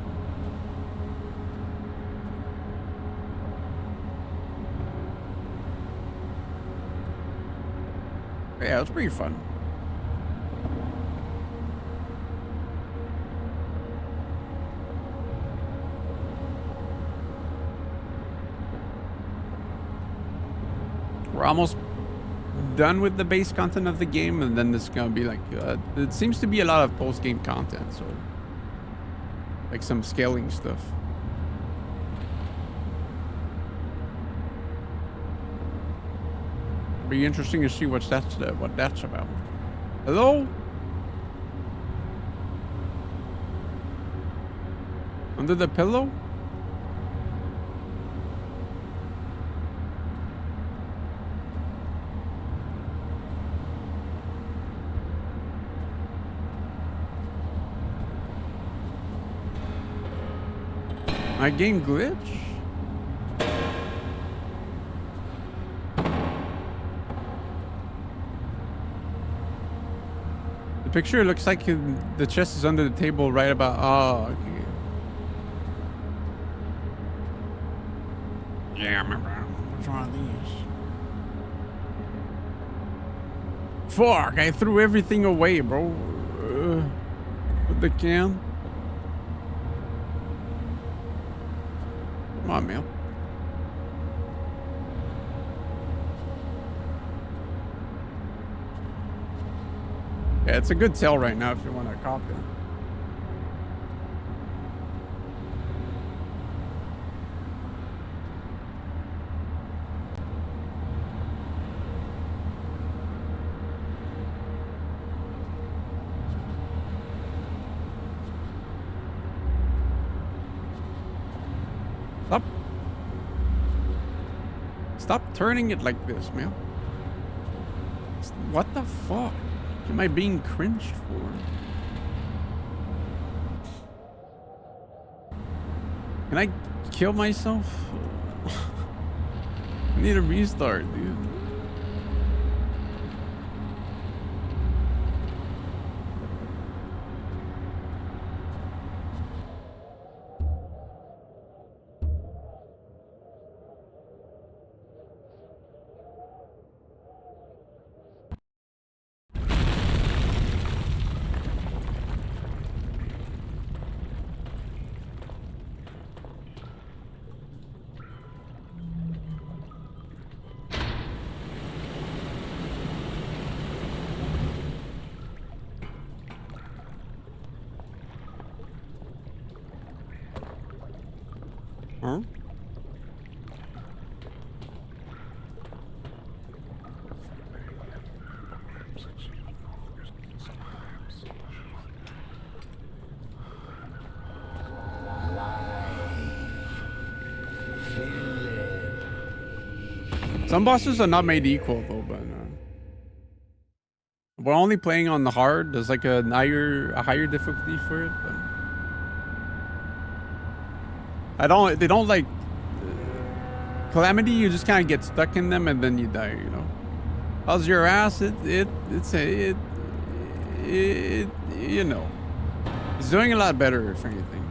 [SPEAKER 1] Yeah, it's pretty fun. We're almost done with the base content of the game, and then there's gonna be like it seems to be a lot of post-game content, so like some scaling stuff. Be interesting to see what that's about. Hello? Under the pillow? My game glitch? The picture looks like the chest is under the table right about... Oh, okay. Yeah, I remember. Which one of these? Fuck, I threw everything away, bro. With the can. Come on, man. Yeah, it's a good sale right now if you want to copy it. Stop turning it like this, man. What the fuck am I being cringed for? Can I kill myself? I need a restart, dude. Some bosses are not made equal though, but we're only playing on the hard. There's like a higher difficulty for it. But they don't like Calamity. You just kind of get stuck in them and then you die. You know, how's your ass? You know, it's doing a lot better if anything.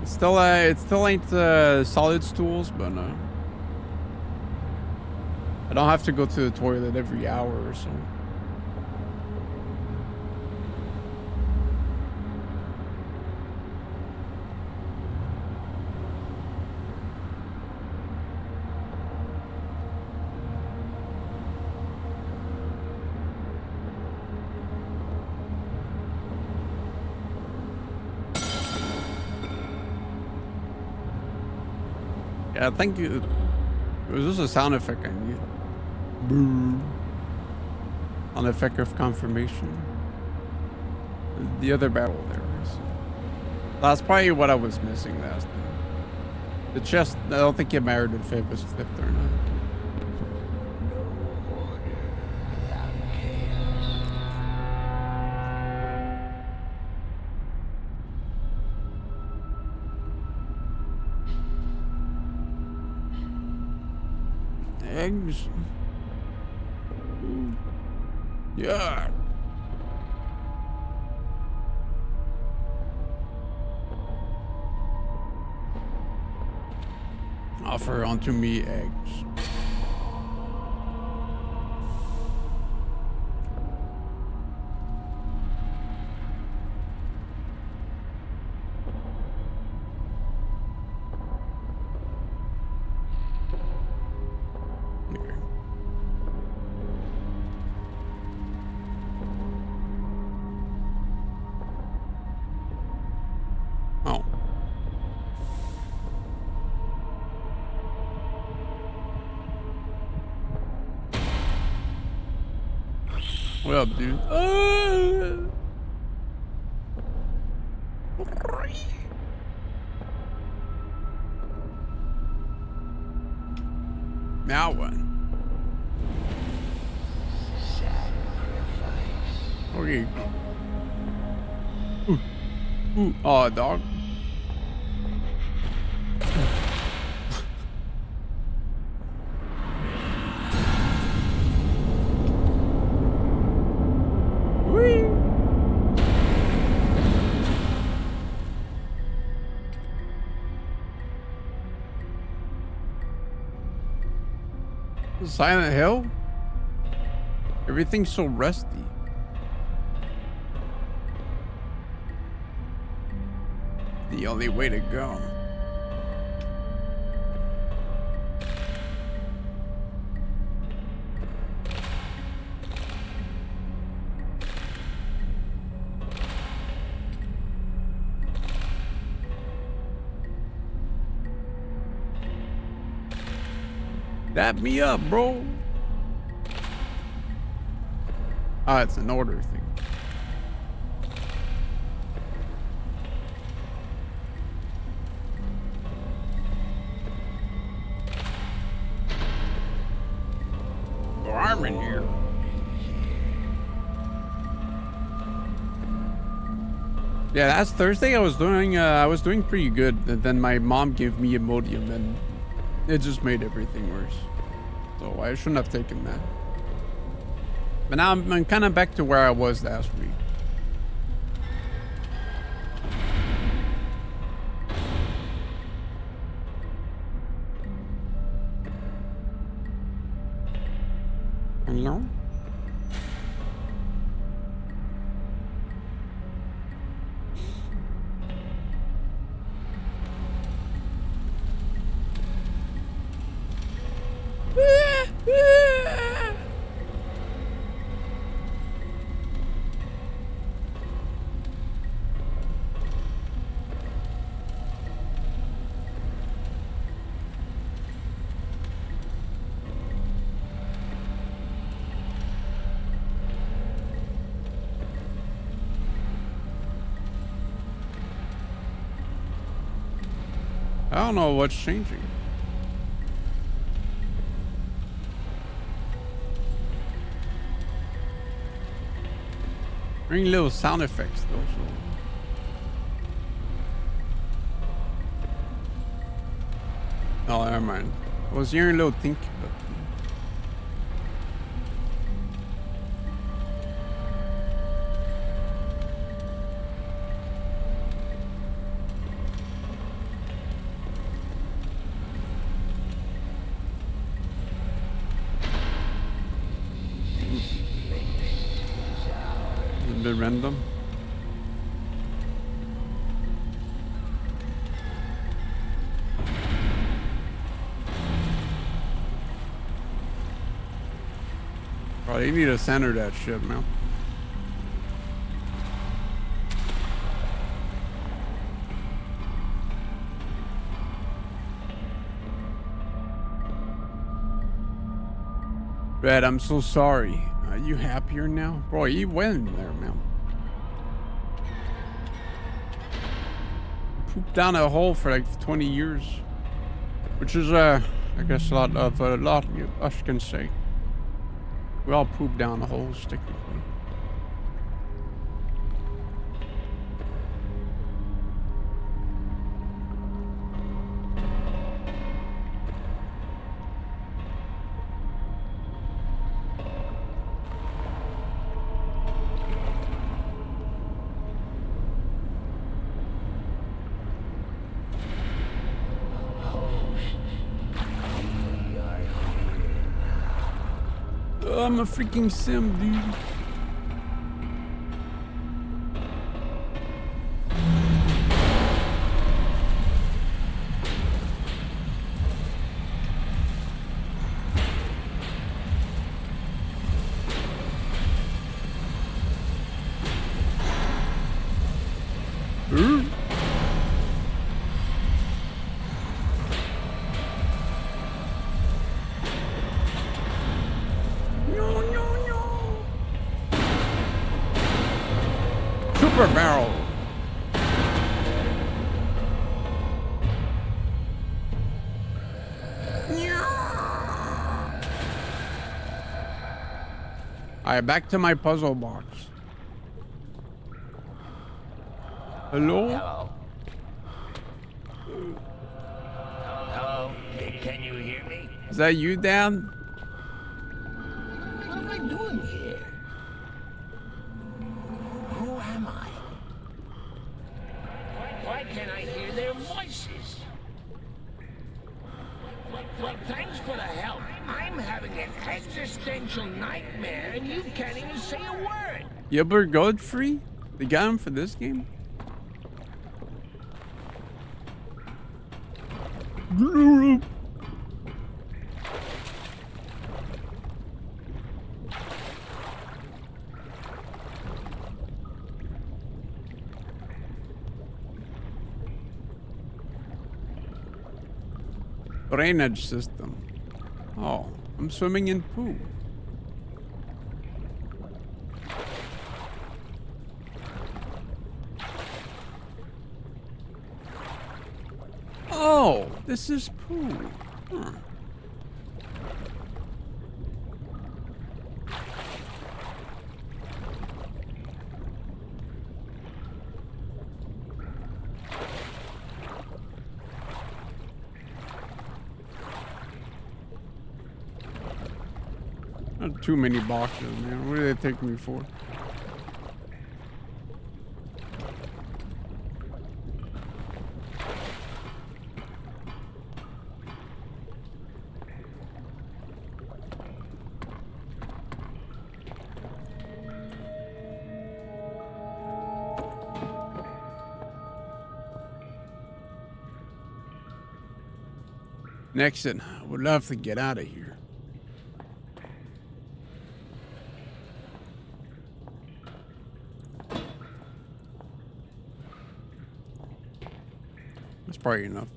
[SPEAKER 1] It still ain't solid stools, but I don't have to go to the toilet every hour or so. Yeah, I think it was just a sound effect I need. Boo. An effect of confirmation. The other battle there is. That's probably what I was missing last time. The chest, I don't think it mattered if it was flipped or not. Eggs. Yeah. Offer unto me eggs. What up, dude? Now what? Okay. Ooh. Oh, dog. Silent Hill? Everything's so rusty. The only way to go. Dap me up, bro. Ah, it's an order thing. Oh, I'm in here. Yeah, that's Thursday. I was doing pretty good. And then my mom gave me Imodium and it just made everything worse. So I shouldn't have taken that. But now I'm kind of back to where I was last week. Hello? I don't know what's changing. Hearing little sound effects though. So. Oh, never mind. I was hearing a little think. But... a bit random. Oh, you need to center that shit, man. Red, I'm so sorry. Are you happier now? Bro, you went in there, man. Pooped down a hole for like 20 years. Which is, I guess a lot us can say. We all poop down the holes, technically. I'm a freaking sim, dude. Super barrel. Alright, back to my puzzle box. Hello?
[SPEAKER 6] Hello. Hello? Can you hear me?
[SPEAKER 1] Is that you, Dan?
[SPEAKER 6] What am I doing here? Who am I? Why can't I hear their voices? Well, thanks for the help. I'm having an existential nightmare and you can't even say a word.
[SPEAKER 1] Gilbert Godfrey? They got him for this game? Drainage system. Oh, I'm swimming in poo. Oh, this is poo. Huh. Not too many boxes, man. What do they take me for? Nixon, I would love to get out of here. That's probably enough.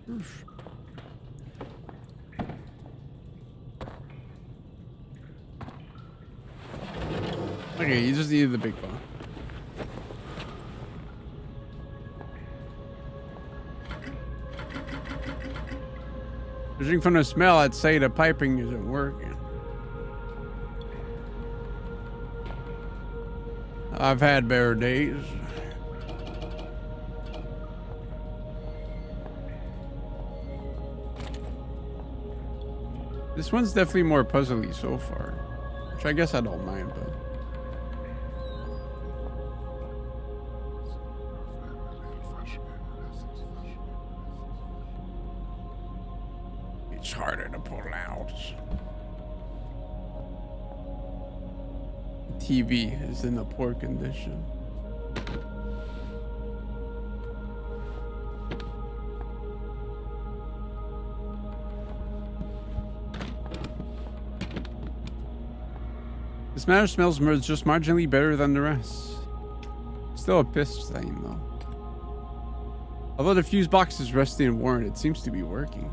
[SPEAKER 1] Oof. Okay, you just needed the big one. Judging from the smell, I'd say the piping isn't working. I've had better days. This one's definitely more puzzly so far, which I guess I don't mind, but it's harder to pull out. The TV is in a poor condition. This matter smells just marginally better than the rest. Still a piss stain though. Although the fuse box is rusty and worn, it seems to be working.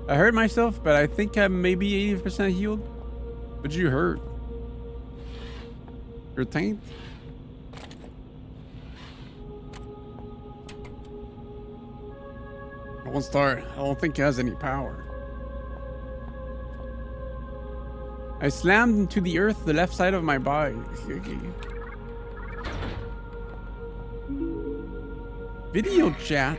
[SPEAKER 1] I hurt myself, but I think I'm maybe 80% healed. What'd you hurt? Your taint? I won't start. I don't think it has any power. I slammed into the earth the left side of my body. Video chat.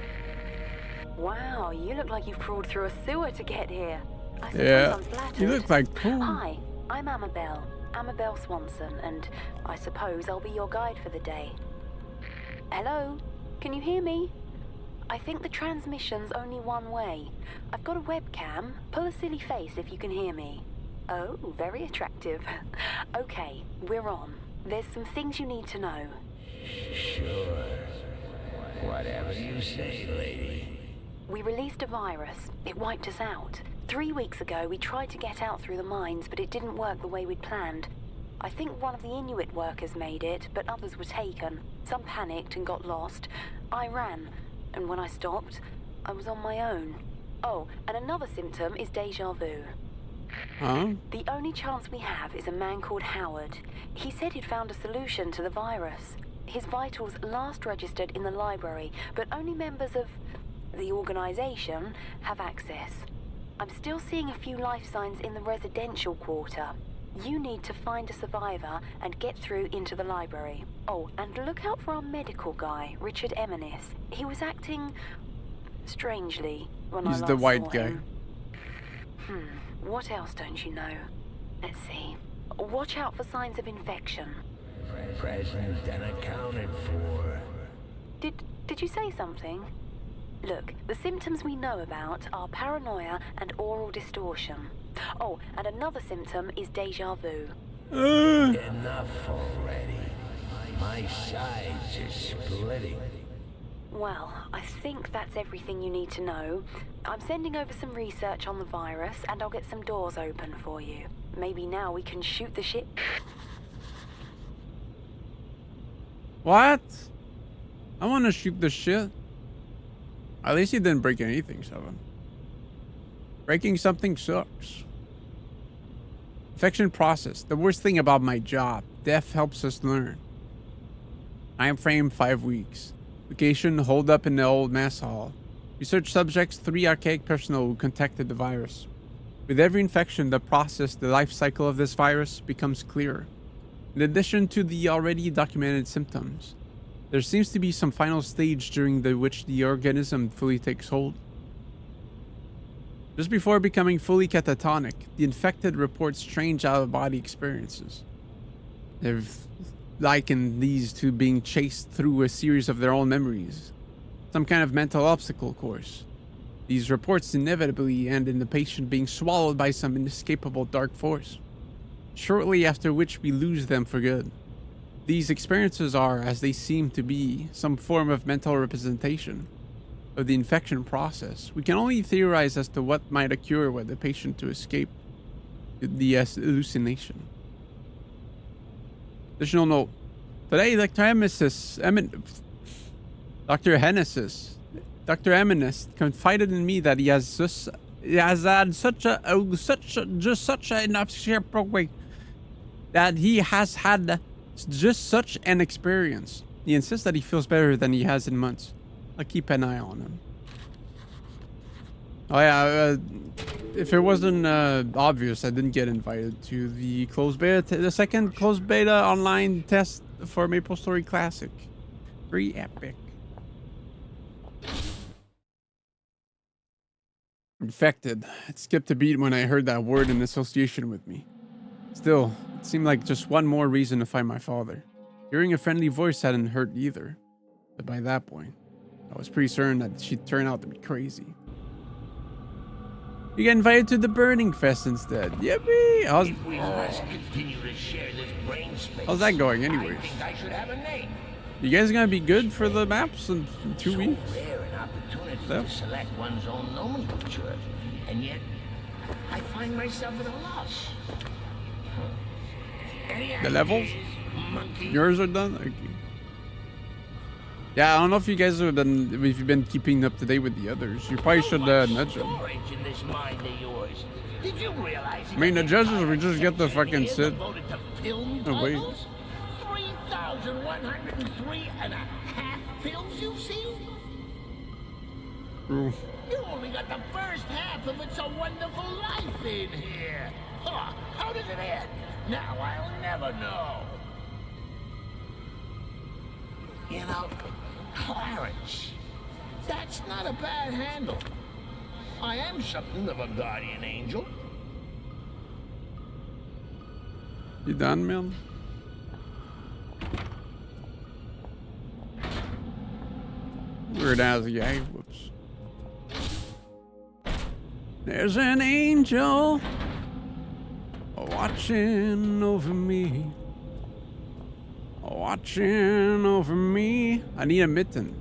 [SPEAKER 7] Wow, you look like you've crawled through a sewer to get here. I suppose
[SPEAKER 1] Yeah,
[SPEAKER 7] I'm flattered.
[SPEAKER 1] you look like poo.
[SPEAKER 7] Hi, I'm Amabel Swanson, and I suppose I'll be your guide for the day. Hello? Can you hear me? I think the transmission's only one way. I've got a webcam. Pull a silly face if you can hear me. Oh, very attractive. Okay, we're on. There's some things you need to know.
[SPEAKER 6] Sure. Whatever you say, lady.
[SPEAKER 7] We released a virus. It wiped us out. 3 weeks ago, we tried to get out through the mines, but it didn't work the way we'd planned. I think one of the Inuit workers made it, but others were taken. Some panicked and got lost. I ran, and when I stopped, I was on my own. Oh, and another symptom is deja vu.
[SPEAKER 1] Huh?
[SPEAKER 7] The only chance we have is a man called Howard. He said he'd found a solution to the virus. His vitals last registered in the library, but only members of the organization have access. I'm still seeing a few life signs in the residential quarter. You need to find a survivor and get through into the library. Oh, and look out for our medical guy, Richard Eminis. He was acting strangely when I last saw him.
[SPEAKER 1] He's the white guy.
[SPEAKER 7] What else don't you know? Let's see. Watch out for signs of infection.
[SPEAKER 6] Present and accounted for.
[SPEAKER 7] Did you say something? Look, the symptoms we know about are paranoia and oral distortion. Oh, and another symptom is deja vu.
[SPEAKER 6] Enough already. My sides are splitting.
[SPEAKER 7] Well, I think that's everything you need to know. I'm sending over some research on the virus, and I'll get some doors open for you. Maybe now we can shoot the shit.
[SPEAKER 1] What? I want to shoot the shit. At least he didn't break anything, Seven. Breaking something sucks. Infection process. The worst thing about my job. Death helps us learn. Time frame 5 weeks. Location hold up in the old mess hall. Research subjects 3 archaic personnel who contacted the virus. With every infection, the life cycle of this virus becomes clearer. In addition to the already documented symptoms, there seems to be some final stage during which the organism fully takes hold. Just before becoming fully catatonic, the infected report strange out-of-body experiences. They've likened these to being chased through a series of their own memories, some kind of mental obstacle course. These reports inevitably end in the patient being swallowed by some inescapable dark force, shortly after which we lose them for good. These experiences are, as they seem to be, some form of mental representation of the infection process. We can only theorize as to what might occur with the patient to escape the hallucination. Additional note. Today, Dr. Eminis confided in me that he has had such an that he has had just such an experience. He insists that he feels better than he has in months. I'll keep an eye on him. Oh yeah, if it wasn't obvious, I didn't get invited to the closed beta, the second closed beta online test for MapleStory Classic. Very epic. Infected. It skipped a beat when I heard that word in association with me. Still, it seemed like just one more reason to find my father. Hearing a friendly voice hadn't hurt either. But by that point, I was pretty certain that she'd turn out to be crazy. You get invited to the Burning Fest instead. Yippee!
[SPEAKER 6] If we must continue to share this brain space,
[SPEAKER 1] How's that going anyways?
[SPEAKER 6] I think I should have a name.
[SPEAKER 1] You guys gonna be good for the maps in 2
[SPEAKER 6] So
[SPEAKER 1] weeks?
[SPEAKER 6] rare an opportunity
[SPEAKER 1] Yep.
[SPEAKER 6] to select one's own nomenclature, and yet I find myself at a loss. Any
[SPEAKER 1] The levels?
[SPEAKER 6] ideas, monkey?
[SPEAKER 1] Yours are done? Okay. Yeah, I don't know if you guys have been, if you've been keeping up to date with the others. You probably should nudge them.
[SPEAKER 6] Storage in this mind of yours. Did you realize?
[SPEAKER 1] I mean, the judges would just get the fucking sit.
[SPEAKER 6] Devoted to film
[SPEAKER 1] Oh, wait.
[SPEAKER 6] titles? 3,103 and a half films you've seen?
[SPEAKER 1] True.
[SPEAKER 6] You only got the first half of It's a Wonderful Life in here. Huh, how does it end? Now I'll never know. You know, Clarence, that's not a bad handle. I am something of a guardian angel.
[SPEAKER 1] You done, man? Weird ass guy. Whoops. There's an angel watching over me. Watching over me. I need a mitten.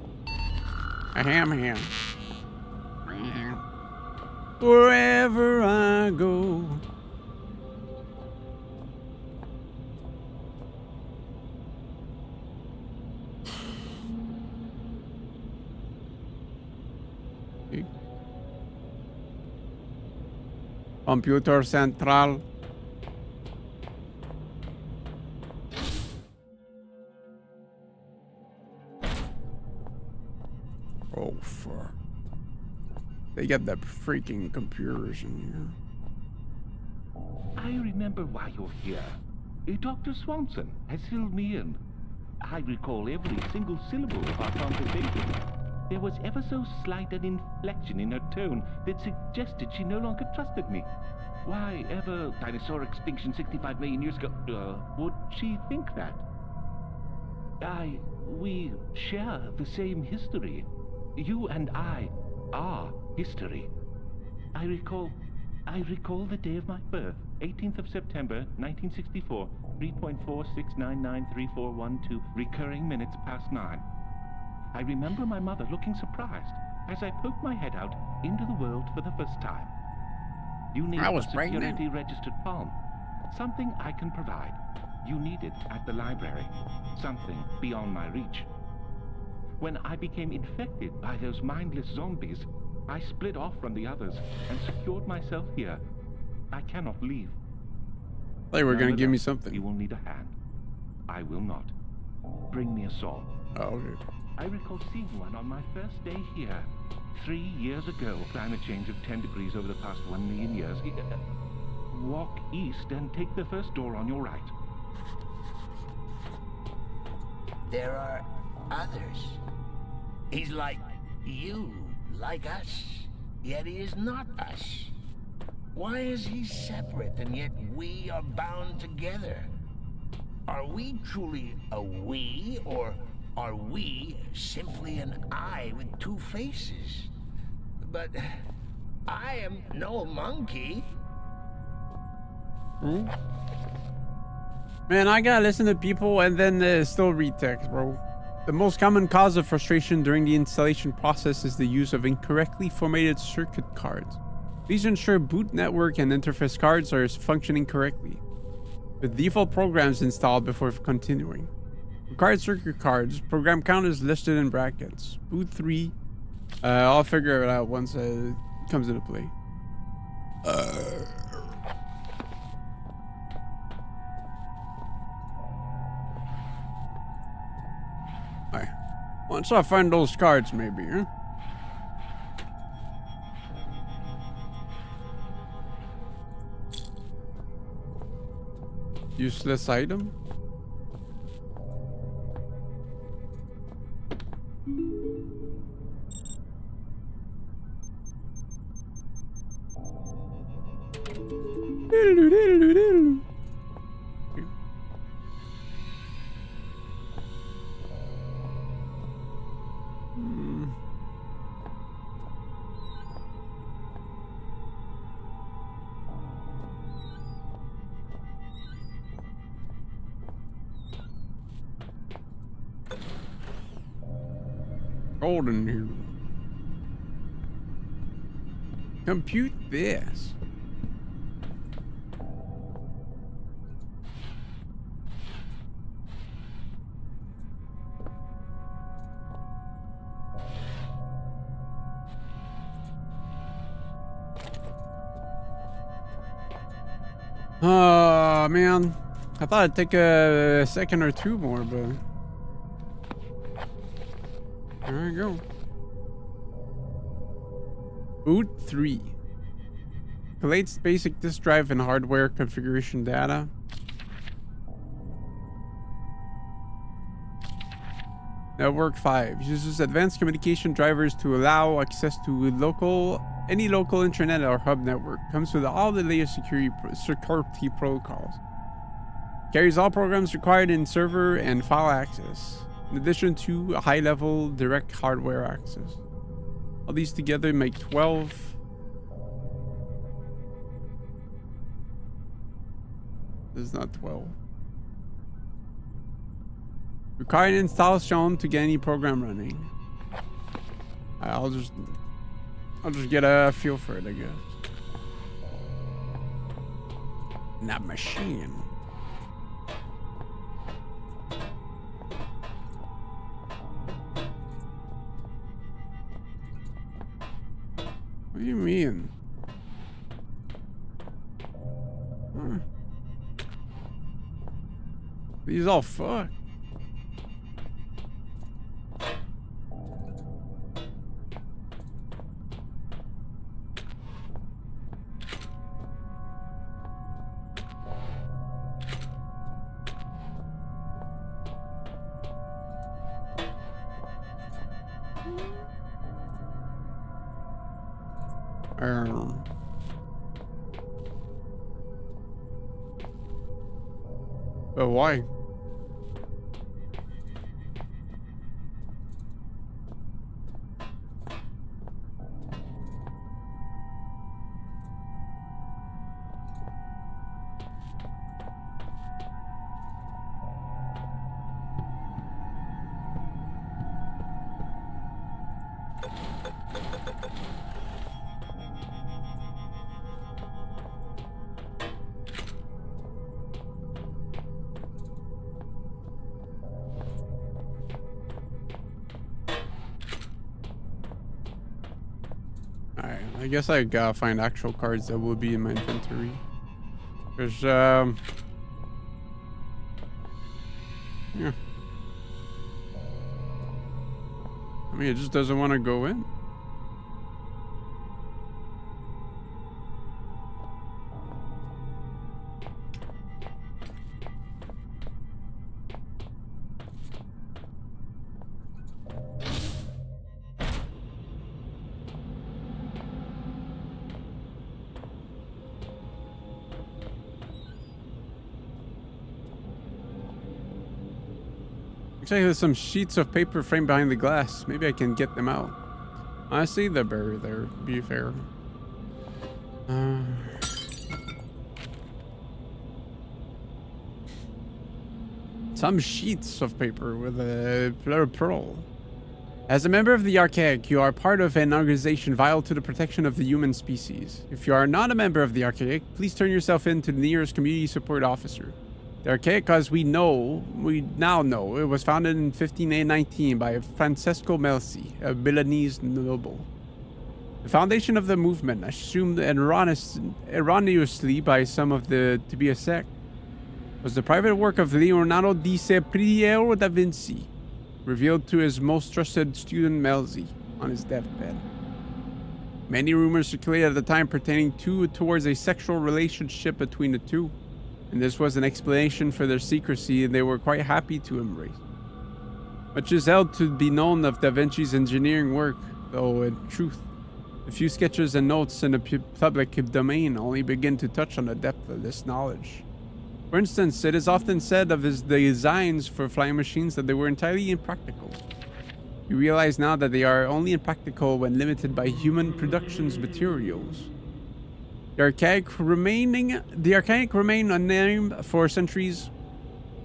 [SPEAKER 1] A ham. Wherever I go. Okay. Computer Central. Oh, fuck. They got the freaking computers in here.
[SPEAKER 8] I remember why you're here. Dr. Swanson has filled me in. I recall every single syllable of our conversation. There was ever so slight an inflection in her tone that suggested she no longer trusted me. Why ever dinosaur extinction 65 million years ago, would she think that? We share the same history. You and I are history. I recall the day of my birth, 18th of September, 1964, 3.46993412, recurring minutes past 9. I remember my mother looking surprised as I poked my head out into the world for the first time. You need a security registered palm. Something I can provide. You need it at the library. Something beyond my reach. When I became infected by those mindless zombies, I split off from the others and secured myself here. I cannot leave.
[SPEAKER 1] They were gonna give me something.
[SPEAKER 8] You will need a hand. I will not. Bring me a saw.
[SPEAKER 1] Oh, okay.
[SPEAKER 8] I recall seeing one on my first day here. 3 years ago. Climate change of 10 degrees over the past 1 million years. Walk east and take the first door on your right.
[SPEAKER 6] There are others. He's like you, like us, yet he is not us. Why is he separate and yet we are bound together? Are we truly a we, or are we simply an I with two faces? But I am no monkey.
[SPEAKER 1] Man, I gotta listen to people and then still read text, bro. The most common cause of frustration during the installation process is the use of incorrectly formatted circuit cards. Please ensure boot network and interface cards are functioning correctly, with default programs installed before continuing. Required circuit cards, program count is listed in brackets. Boot 3. I'll figure it out once it comes into play. Alright. Once I find those cards, maybe, huh? Useless item? Golden here. Compute this. Oh man, I thought it'd take a second or two more, but there we go. Boot 3. Collates basic disk drive and hardware configuration data. Network 5 uses advanced communication drivers to allow access to any local internet or hub network. Comes with all the latest security protocols. Carries all programs required in server and file access, in addition to high-level direct hardware access. All these together make 12. This is not 12. Required install shown to get any program running. I'll just get a feel for it, I guess. That machine. What do you mean? Huh. These all fucked. But why? I guess I gotta find actual cards that will be in my inventory. There's yeah. I mean, it just doesn't want to go in. Looks like there's some sheets of paper framed behind the glass. Maybe I can get them out. Honestly, they're buried there, to be fair. Some sheets of paper with a pearl. As a member of the Archaic, you are part of an organization vital to the protection of the human species. If you are not a member of the Archaic, please turn yourself in to the nearest community support officer. The Archaic, as we now know, it was founded in 1519 by Francesco Melzi, a Milanese noble. The foundation of the movement, assumed erroneously by some to be a sect, was the private work of Leonardo di Cipriano da Vinci. revealed to his most trusted student Melzi on his deathbed. Many rumors circulated at the time pertaining towards a sexual relationship between the two, and this was an explanation for their secrecy they were quite happy to embrace. Much is held to be known of Da Vinci's engineering work, though in truth, the few sketches and notes in the public domain only begin to touch on the depth of this knowledge. For instance, it is often said of his designs for flying machines that they were entirely impractical. We realize now that they are only impractical when limited by human production's materials. The archaic remain unnamed for centuries.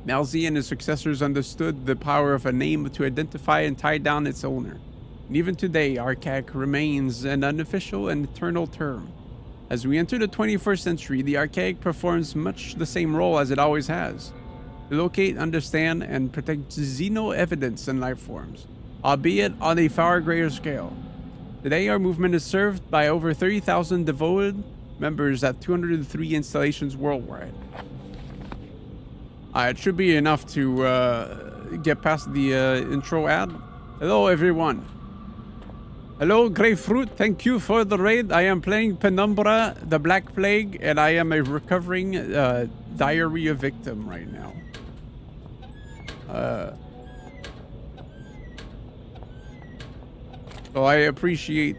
[SPEAKER 1] Melzi and his successors understood the power of a name to identify and tie down its owner. And even today, archaic remains an unofficial and eternal term. As we enter the 21st century, the archaic performs much the same role as it always has. To locate, understand, and protect xeno evidence in life forms, albeit on a far greater scale. Today, our movement is served by over 30,000 devoted members at 203 installations worldwide. It should be enough to get past the intro ad. Hello, everyone. Hello, Grapefruit. Thank you for the raid. I am playing Penumbra, the Black Plague, and I am a recovering diarrhea victim right now. So I appreciate.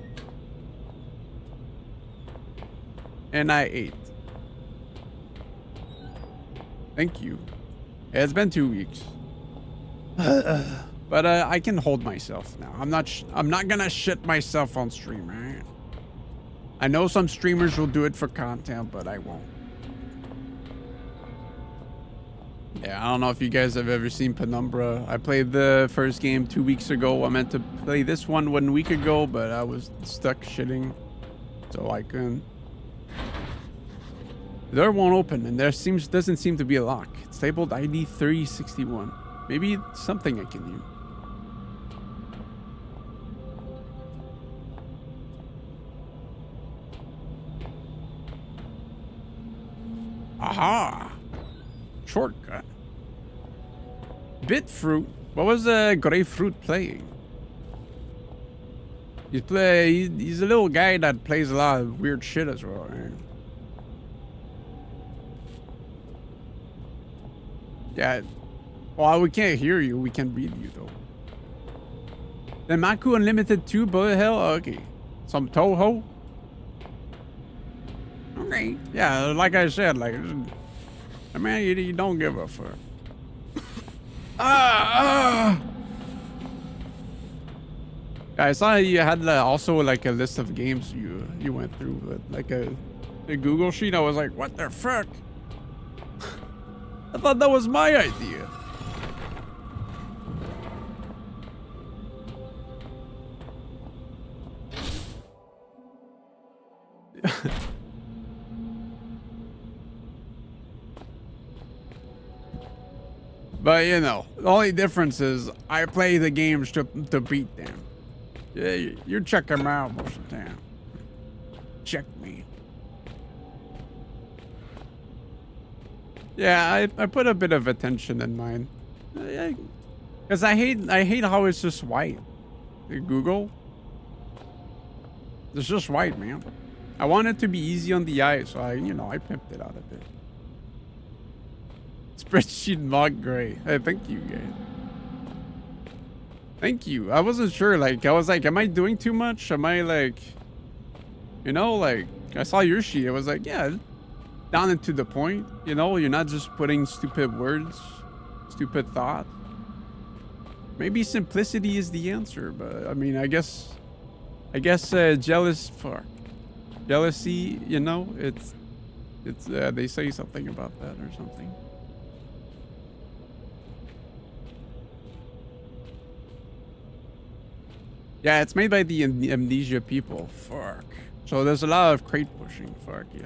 [SPEAKER 1] And I ate. Thank you. It's been 2 weeks. But I can hold myself now. I'm not gonna shit myself on stream, right? I know some streamers will do it for content, but I won't. Yeah, I don't know if you guys have ever seen Penumbra. I played the first game 2 weeks ago. I meant to play this one 1 week ago, but I was stuck shitting, so I couldn't. The door won't open, and there doesn't seem to be a lock. It's labeled ID 361. Maybe it's something I can use. Aha! Shortcut. Bitfruit? What was Grapefruit playing? He's a little guy that plays a lot of weird shit as well, right? Yeah. Well, we can't hear you. We can read you, though. The Maku Unlimited 2 bullet hell? Okay. Some Toho? Okay. Yeah, like I said, like, I mean, you don't give a fuck. I saw you had also like a list of games you went through, but like a Google sheet. I was like, what the fuck? I thought that was my idea. But you know, the only difference is I play the games to beat them. Yeah, you check them out most of the time. Check me. Yeah, I put a bit of attention in mine, because I hate how it's just white. Google, it's just white, man. I want it to be easy on the eye, so I pimped it out a bit. Spreadsheet mod gray. Hey, thank you, guys. Thank you. I wasn't sure. Like, I was like, am I doing too much? Am I like, like, I saw your sheet. I was like, yeah, down and to the point. You know, you're not just putting stupid words, stupid thought. Maybe simplicity is the answer, but I mean, I guess jealousy, it's they say something about that or something. Yeah, it's made by the Amnesia people. Fuck. So there's a lot of crate pushing. Fuck yeah.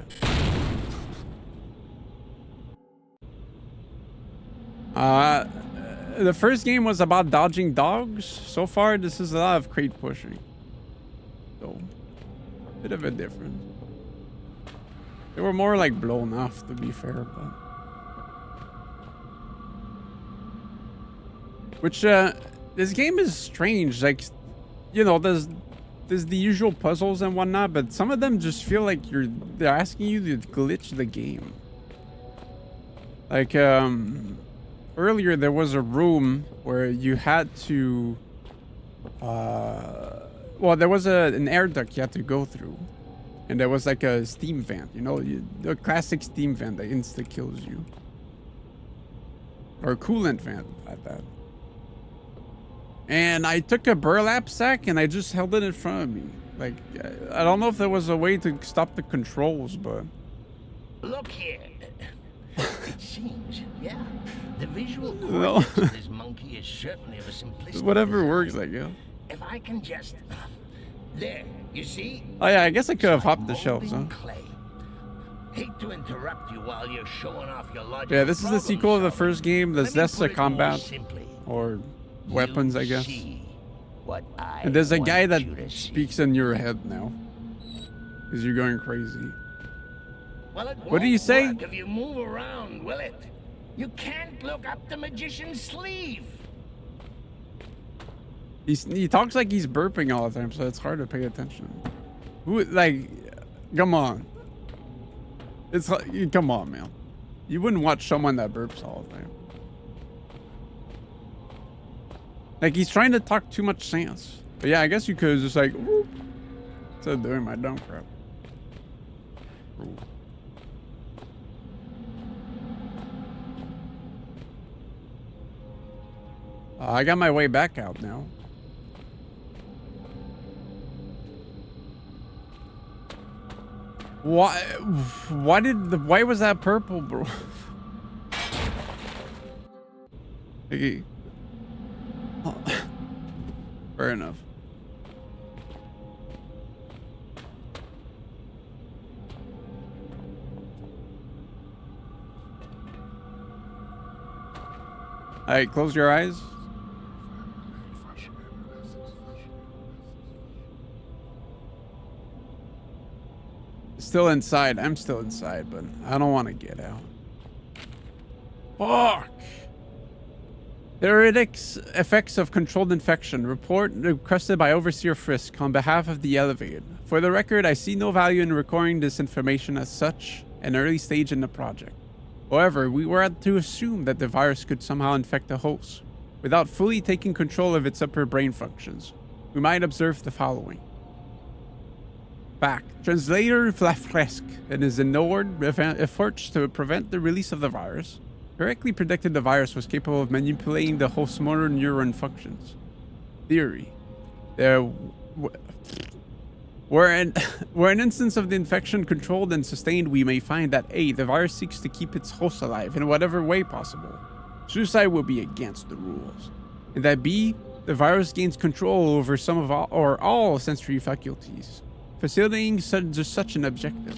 [SPEAKER 1] The first game was about dodging dogs. So far, this is a lot of crate pushing. So, bit of a difference. They were more like blown off, to be fair, but. Which, This game is strange. Like, you know, there's the usual puzzles and whatnot, but some of them just feel like they're asking you to glitch the game. Like, earlier there was a room where you had to, well, there was an air duct you had to go through. And there was like a steam vent, you know, the classic steam vent that insta kills you. Or a coolant vent at that. And I took a burlap sack and I just held it in front of me. Like, I don't know if there was a way to stop the controls, but...
[SPEAKER 6] Look here. It seems, yeah. The visual coordinates of this monkey is certainly of a simplistic
[SPEAKER 1] whatever
[SPEAKER 6] design.
[SPEAKER 1] works, I guess.
[SPEAKER 6] If I can just... There, you see?
[SPEAKER 1] Oh yeah, I guess I could have hopped the shelves, huh?
[SPEAKER 6] Clay. Hate to interrupt you while you're showing off your logic.
[SPEAKER 1] Yeah, this is the sequel of the first game. There's less combat.
[SPEAKER 6] Simply.
[SPEAKER 1] Or weapons, I guess.
[SPEAKER 6] What
[SPEAKER 1] And there's a guy that
[SPEAKER 6] you to see.
[SPEAKER 1] speaks in your head now. Because you're going crazy.
[SPEAKER 6] Well, it
[SPEAKER 1] What do you
[SPEAKER 6] won't
[SPEAKER 1] say?
[SPEAKER 6] work if you move around, will it? You can't look up the magician's sleeve.
[SPEAKER 1] He talks like he's burping all the time, so it's hard to pay attention. Who, like, come on. It's like, come on, man. You wouldn't watch someone that burps all the time. Like, he's trying to talk too much sense. But yeah, I guess you could just like, whoop, instead of doing my dumb crap. Ooh. I got my way back out now. Why was that purple, bro? Okay. Oh. Fair enough. Alright, close your eyes. Still inside. I'm still inside, but I don't want to get out. Fuck. Theoretics effects of controlled infection. Report requested by Overseer Frisk on behalf of the Elevated. For the record, I see no value in recording this information as such an early stage in the project. However, we were to assume that the virus could somehow infect the host without fully taking control of its upper brain functions. We might observe the following. Fact. Translator Frisk and his ignored efforts to prevent the release of the virus correctly predicted the virus was capable of manipulating the host's motor neuron functions. Theory. There were an instance of the infection controlled and sustained, we may find that A, the virus seeks to keep its host alive in whatever way possible. Suicide will be against the rules. And that B, the virus gains control over some of all sensory faculties, facilitating such an objective.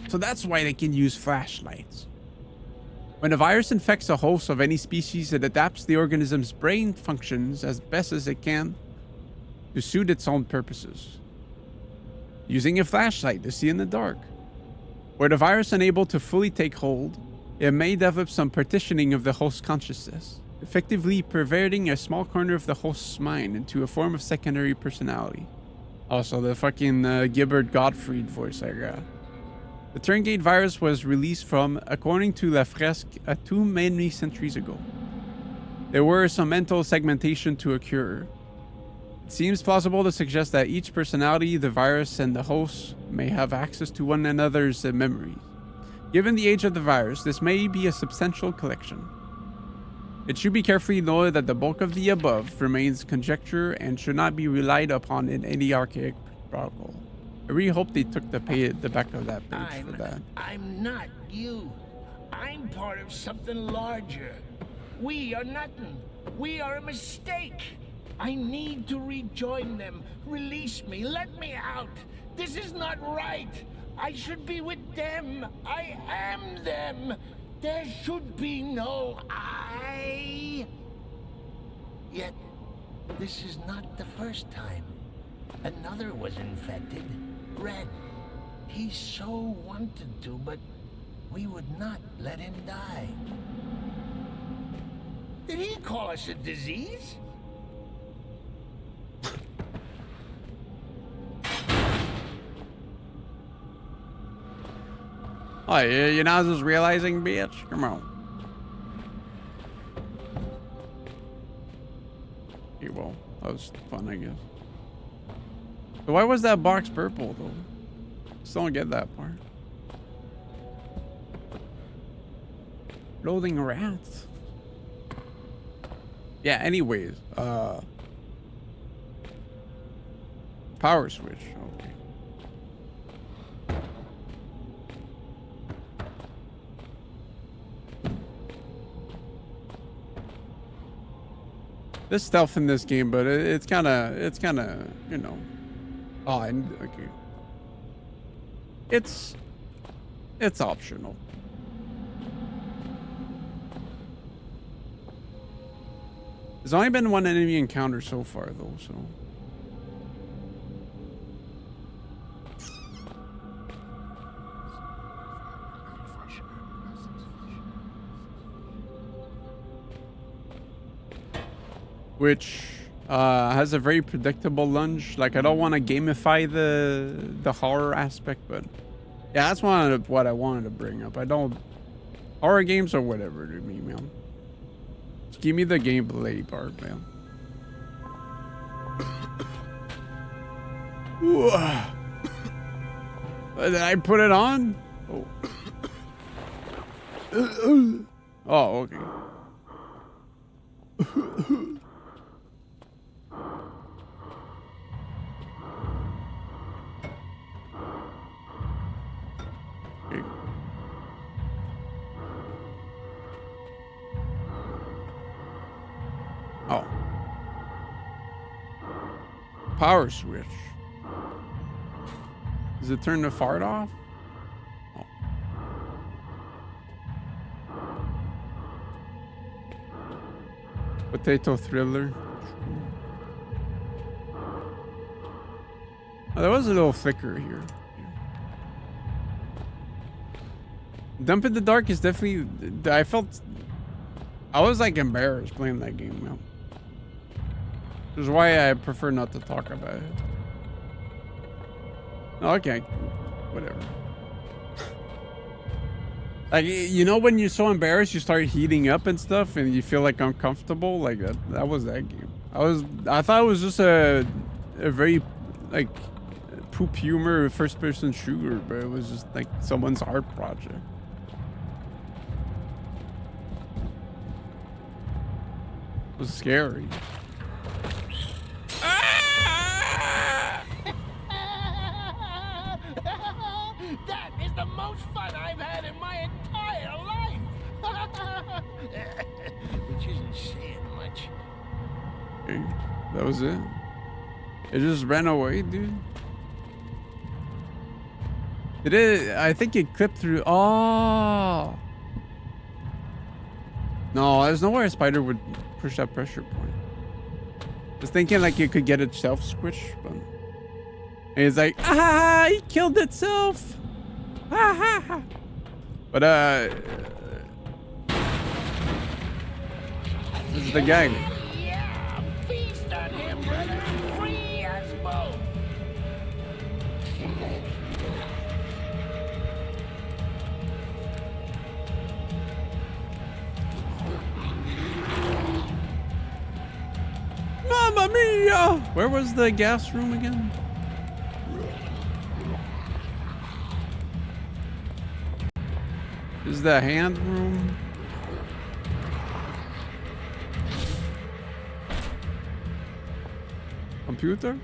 [SPEAKER 1] So that's why they can use flashlights. When a virus infects a host of any species, it adapts the organism's brain functions as best as it can to suit its own purposes. Using a flashlight to see in the dark. Were the virus unable to fully take hold, it may develop some partitioning of the host's consciousness, effectively perverting a small corner of the host's mind into a form of secondary personality. Also, the fucking Gilbert Gottfried voice I got. The Turngate virus was released from, according to La Fresque, too many centuries ago. There were some mental segmentation to occur. It seems plausible to suggest that each personality, the virus, and the host may have access to one another's memories. Given the age of the virus, this may be a substantial collection. It should be carefully noted that the bulk of the above remains conjecture and should not be relied upon in any archaic protocol. I really hope they took the back of that page for that.
[SPEAKER 6] I'm not you. I'm part of something larger. We are nothing. We are a mistake. I need to rejoin them. Release me. Let me out. This is not right. I should be with them. I am them. There should be no I. Yet, this is not the first time. Another was infected. Red. He so wanted to, but we would not let him die. Did he call us a disease?
[SPEAKER 1] Oh, you're not just realizing, bitch? Come on. Okay, well, that was fun, I guess. So why was that box purple, though? Still don't get that part. Loading rats. Yeah, anyways. Power switch. Okay. There's stealth in this game, but it's kind of, you know. Oh, and okay. It's optional. There's only been one enemy encounter so far, though, so. Which has a very predictable lunge. Like, I don't want to gamify the horror aspect, but yeah, that's what I wanted to bring up. I don't horror games or whatever to me, man. Just give me the gameplay part, man. Did I put it on? Oh, oh, okay. Oh. Power switch. Does it turn the fart off? Oh. Potato thriller. Oh, there was a little flicker here. Dump in the Dark is definitely... I was like embarrassed playing that game, man. Which is why I prefer not to talk about it. Okay, whatever. Like, you know when you're so embarrassed you start heating up and stuff and you feel like uncomfortable? Like that was that game. I thought it was just a very like poop humor first person shooter, but it was just like someone's art project. It was scary.
[SPEAKER 6] That is the most fun I've had in my entire life. Which isn't saying much.
[SPEAKER 1] Okay, that was it. It just ran away, dude. I think it clipped through. Oh. No, there's nowhere a spider would push that pressure point. I was thinking like it could get itself squished, but and it's like, ah, he killed itself. Ah, ha, ha. But this is the gang.
[SPEAKER 6] Yeah, feast on him, brother. Free us both.
[SPEAKER 1] Mamma mia! Where was the gas room again? This is the hand room. Computer?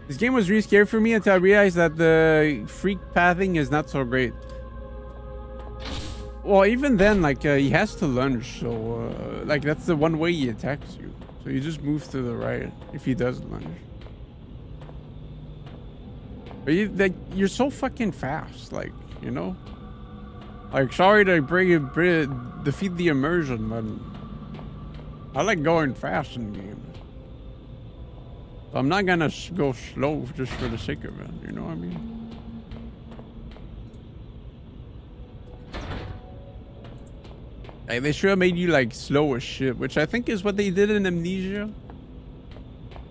[SPEAKER 1] This game was really scary for me until I realized that the freak pathing is not so great. Well, even then, like, he has to lunge, so, like, that's the one way he attacks you. So you just move to the right if he does lunge. But you're so fucking fast, like, you know? Like, sorry to defeat the immersion, but I like going fast in games. So I'm not gonna go slow just for the sake of it, you know what I mean? Like, they should have made you like slow as shit, which I think is what they did in Amnesia.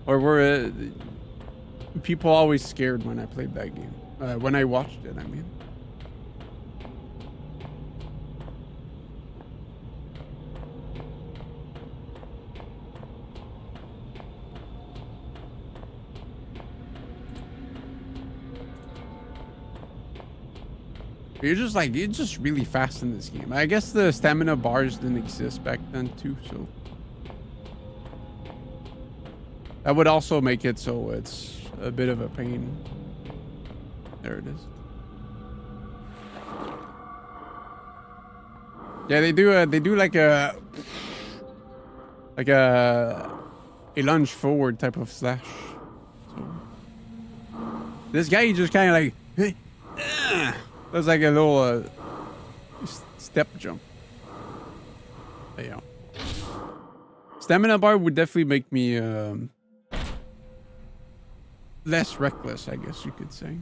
[SPEAKER 1] Or were people always scared when I played that game? When I watched it, I mean. You're just really fast in this game. I guess the stamina bars didn't exist back then too, so that would also make it so it's a bit of a pain. There it is. Yeah, they do like a lunge forward type of slash. So this guy, he just kind of like does like a little step jump. There you go. Stamina bar would definitely make me less reckless, I guess you could say.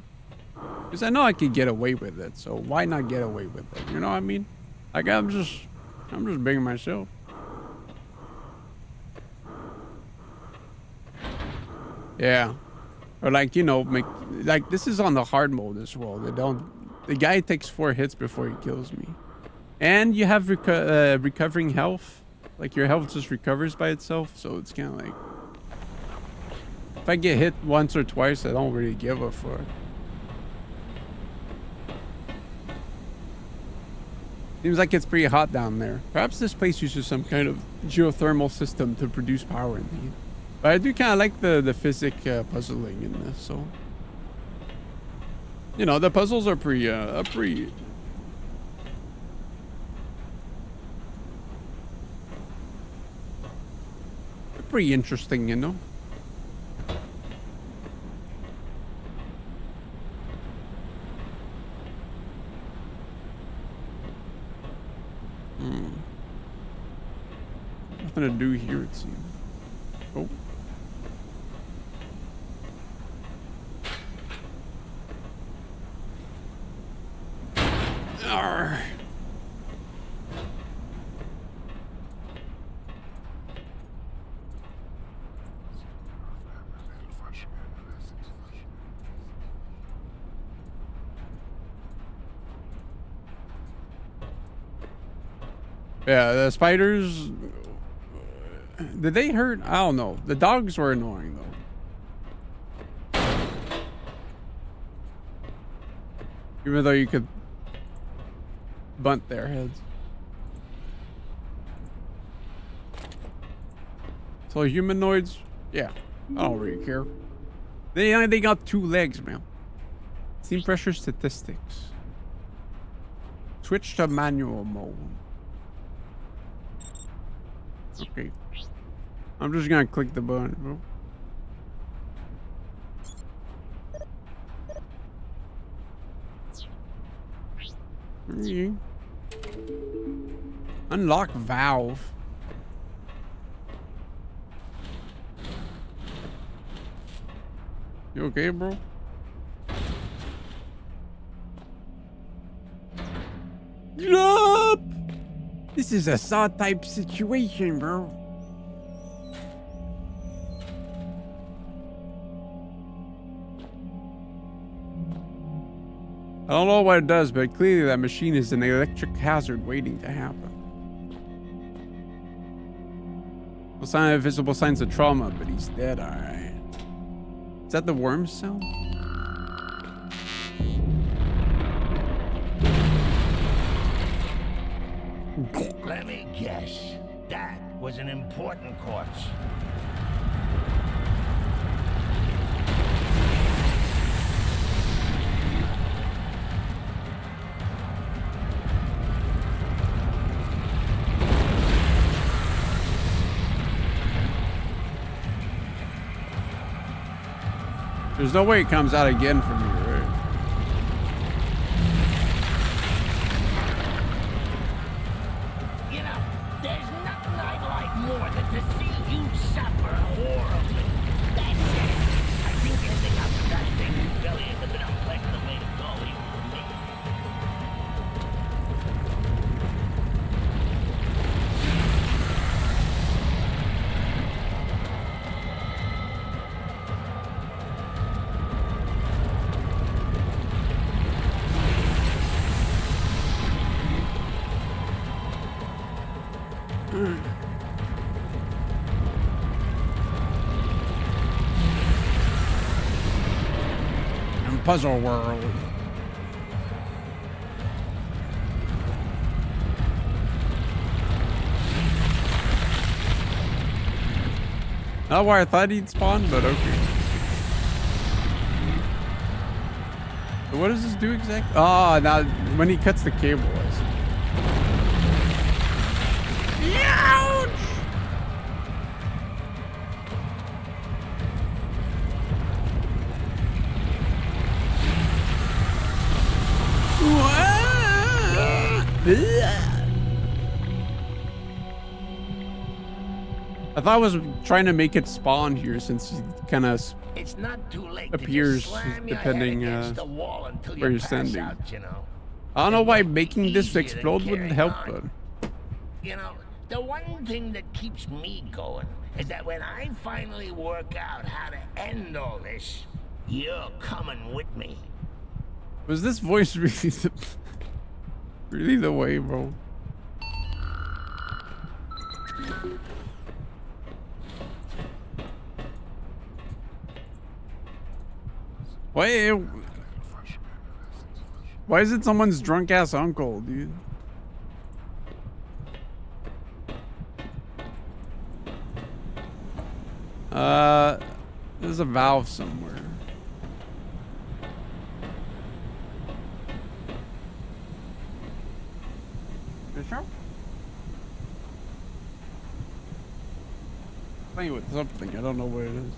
[SPEAKER 1] Because I know I could get away with it, so why not get away with it? You know what I mean? Like I'm just being myself. Yeah. Or like, you know, like this is on the hard mode as well. The guy takes 4 hits before he kills me. And you have recovering health. Like your health just recovers by itself, so it's kind of like if I get hit once or twice, I don't really give a fuck. Seems like it's pretty hot down there. Perhaps this place uses some kind of geothermal system to produce power in the heat. But I do kind of like the physics puzzling in this, so you know the puzzles are pretty interesting, you know. Nothing to do here, it seems. Oh. Arr. Yeah, the spiders, did they hurt? I don't know. The dogs were annoying though. Even though you could bunt their heads. So humanoids, yeah, I don't really care. They got 2 legs, man. Steam pressure statistics. Switch to manual mode. Okay. I'm just gonna click the button, bro. Unlock valve. You okay, bro? Get up! This is a Saw type situation, bro. I don't know what it does, but clearly that machine is an electric hazard waiting to happen. No sign of visible signs of trauma, but he's dead, alright. Is that the worm cell?
[SPEAKER 6] Let me guess. That was an important corpse.
[SPEAKER 1] There's no way it comes out again from here, right?
[SPEAKER 6] You know, there's nothing I'd like more than to see you suffer horribly. That's it. I think ending up with that thing in belly is a bit unpleasant the way to go, even for me.
[SPEAKER 1] Puzzle world. Not where I thought he'd spawn, but okay. So what does this do exactly? Oh, now when he cuts the cable, I see. Ouch! I thought I was trying to make it spawn here since he kind of
[SPEAKER 6] It's not too late
[SPEAKER 1] appears
[SPEAKER 6] to just slam your
[SPEAKER 1] depending
[SPEAKER 6] head against the wall until
[SPEAKER 1] where
[SPEAKER 6] you
[SPEAKER 1] you're
[SPEAKER 6] pass
[SPEAKER 1] standing.
[SPEAKER 6] out, you know.
[SPEAKER 1] I don't know
[SPEAKER 6] It
[SPEAKER 1] why
[SPEAKER 6] might be
[SPEAKER 1] making this
[SPEAKER 6] easier than
[SPEAKER 1] explode wouldn't
[SPEAKER 6] carrying
[SPEAKER 1] help,
[SPEAKER 6] on.
[SPEAKER 1] but
[SPEAKER 6] You know, the one thing that keeps me going is that when I finally work out how to end all this, you're coming with me.
[SPEAKER 1] was this voice really the way, bro? Why is it someone's drunk ass uncle, dude? There's a valve somewhere. Playing with something, I don't know what it is.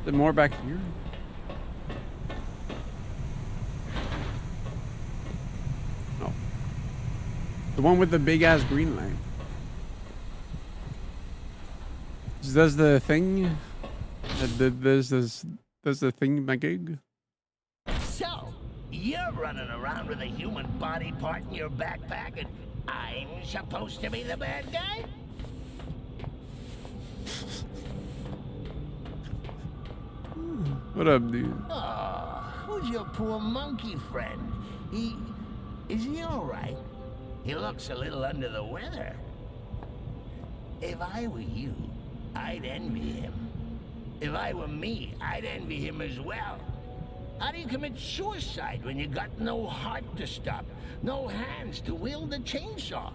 [SPEAKER 1] Is there more back here? No. The one with the big ass green light. Does the thing? Does the thing my gig?
[SPEAKER 6] So, you're running around with a human body part in your backpack and I'm supposed to be the bad guy?
[SPEAKER 1] What up, dude?
[SPEAKER 6] Oh, who's your poor monkey friend? Is he alright? He looks a little under the weather. If I were you, I'd envy him. If I were me, I'd envy him as well. How do you commit suicide when you got no heart to stop, no hands to wield the chainsaw?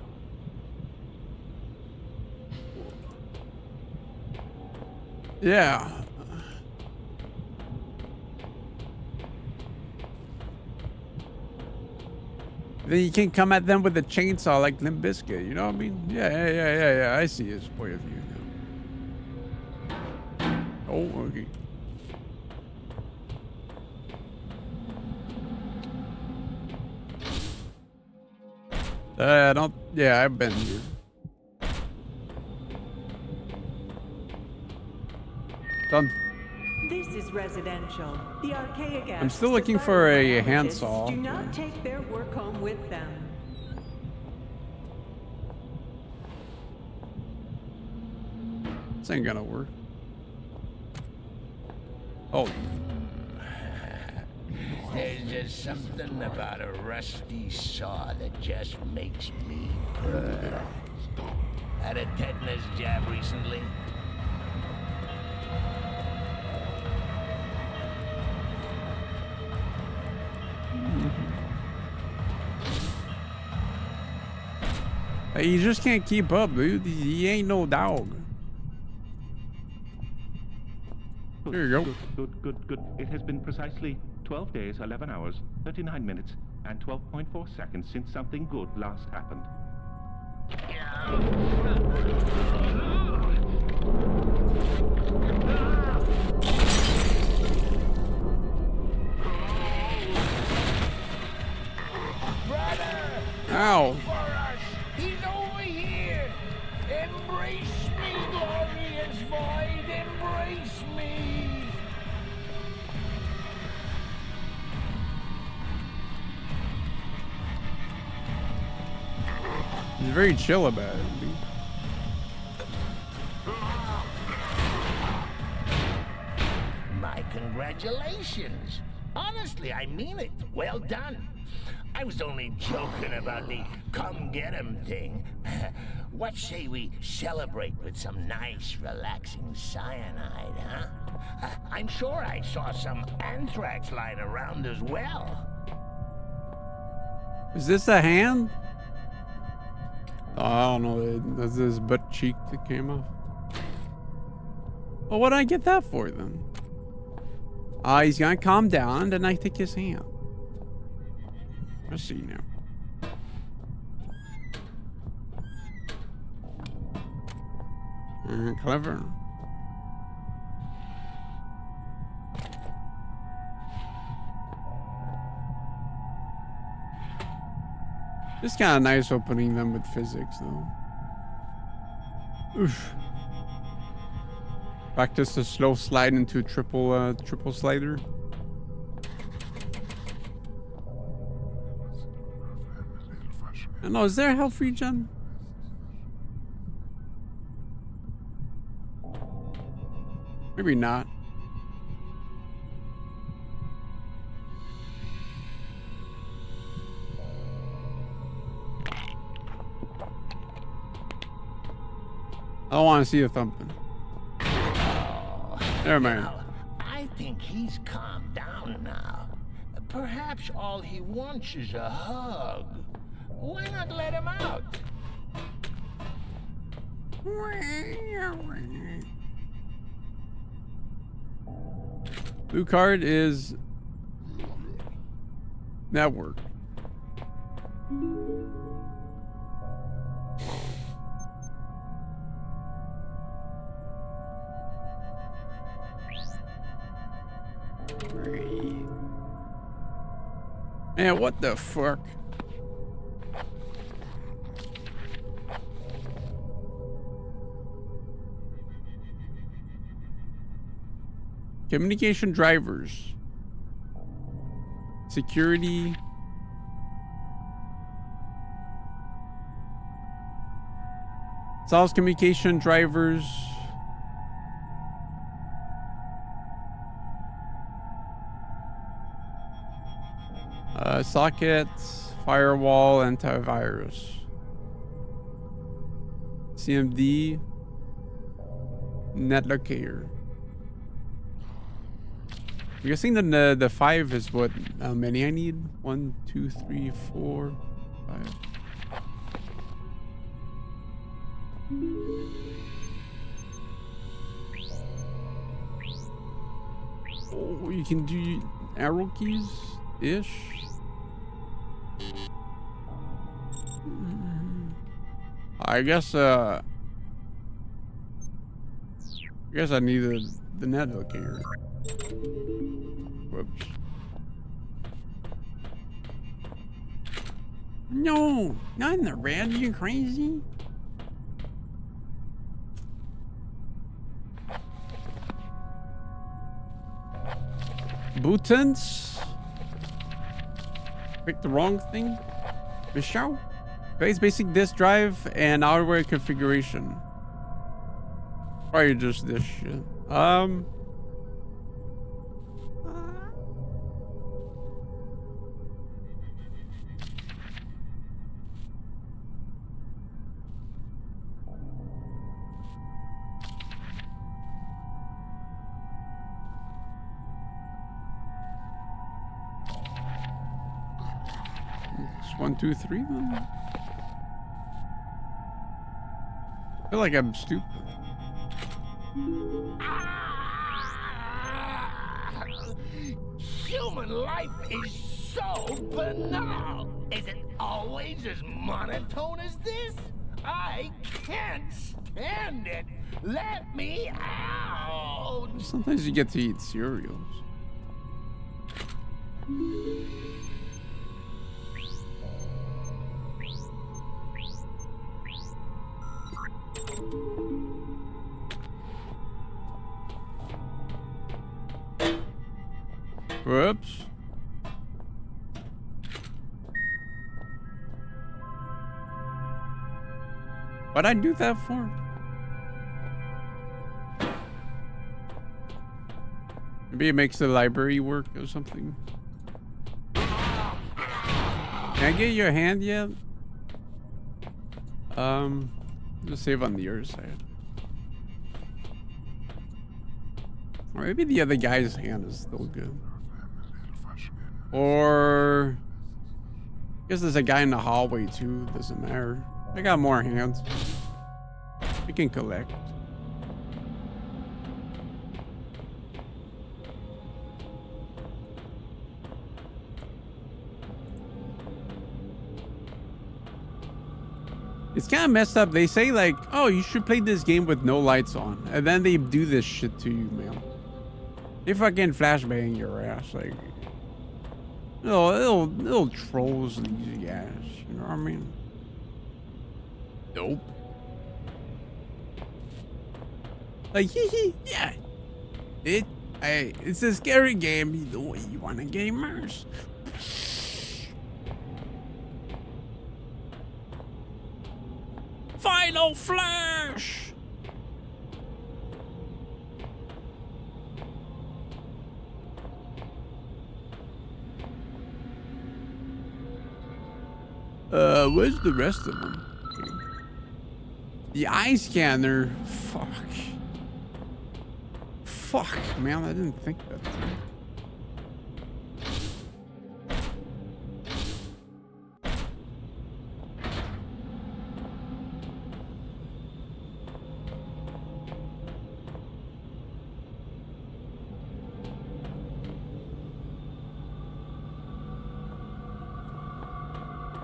[SPEAKER 1] Yeah. Then you can come at them with a chainsaw like Limp Bizkit, you know what I mean? Yeah. I see his point of view now. Oh, okay. I've been here. Done.
[SPEAKER 3] This is residential. The archaic
[SPEAKER 1] I'm still looking for a handsaw.
[SPEAKER 3] Do not take their work home with them.
[SPEAKER 1] This ain't gonna work. Oh.
[SPEAKER 6] There's just something about a rusty saw that just makes me purr. Had a tetanus jab recently.
[SPEAKER 1] Hey, you just can't keep up, dude. He ain't no dog. There you go.
[SPEAKER 8] Good. It has been precisely 12 days, 11 hours, 39 minutes, and 12.4 seconds since something good last happened.
[SPEAKER 6] Brother!
[SPEAKER 1] Ow.
[SPEAKER 6] For us! He's over here! Embrace me, glorious void! Embrace me!
[SPEAKER 1] He's very chill about it, dude.
[SPEAKER 6] My congratulations. Honestly, I mean it. Well done. I was only joking about the come get 'em thing. What say we celebrate with some nice, relaxing cyanide, huh? I'm sure I saw some anthrax lying around as well.
[SPEAKER 1] Is this a hand? I don't know. That's his butt cheek that came off. Well, what did I get that for then? He's gonna calm down, and then I take his hand. Let's see now. Clever. It's kind of nice opening them with physics, though. Oof. Practice the slow slide into triple slider. I don't know, is there a health regen? Maybe not. I don't want to see the thumping. Never mind.
[SPEAKER 6] Now, I think he's calmed down now. Perhaps all he wants is a hug. Why not let him out?
[SPEAKER 1] Blue card is network. Man, what the fuck? Communication drivers. Security. Solves communication drivers. Sockets, firewall, antivirus. CMD, netlocator. I'm guessing the 5 is what how many I need? 1, 2, 3, 4, 5. Oh, you can do arrow keys ish. I guess I needed the net locator. Whoops. No, not in the red. You crazy? Buttons. Pick the wrong thing. Michelle. Base basic disk drive and hardware configuration. Probably just this shit. It's 1, 2, 3 then. I feel like I'm stupid.
[SPEAKER 6] Human life is so banal. Is it always as monotone as this? I can't stand it. Let me out.
[SPEAKER 1] Sometimes you get to eat cereals. Whoops. What'd I do that for? Maybe it makes the library work or something. Can I get your hand yet? Just save on the other side. Or maybe the other guy's hand is still good. Or I guess there's a guy in the hallway too. Doesn't matter. I got more hands. We can collect. It's kind of messed up. They say like, oh, you should play this game with no lights on. And then they do this shit to you, man. They fucking flashbang your ass. Like, little trolls, these guys. You know what I mean? Nope. Like, yeah. It's a scary game. The way you want to gamers. Final flash. Where's the rest of them? The eye scanner. Fuck, man, I didn't think that.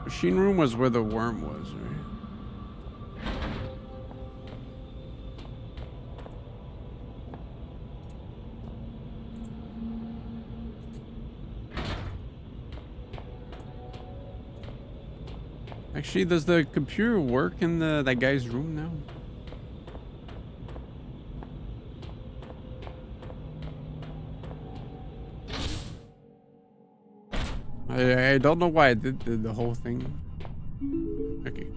[SPEAKER 1] Machine room was where the worm was, right? Actually, does the computer work in that guy's room now? I don't know why I did the whole thing. Okay.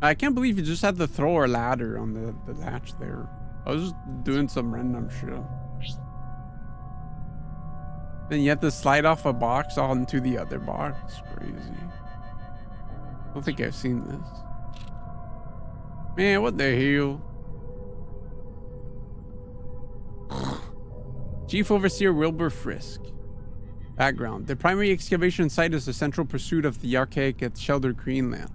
[SPEAKER 1] I can't believe you just had to throw a ladder on the latch there. I was just doing some random shit. Then you have to slide off a box onto the other box. Crazy. I don't think I've seen this. Man, what the hell? Chief Overseer Wilbur Frisk. Background. The primary excavation site is the central pursuit of the archaic at Shelter Greenland.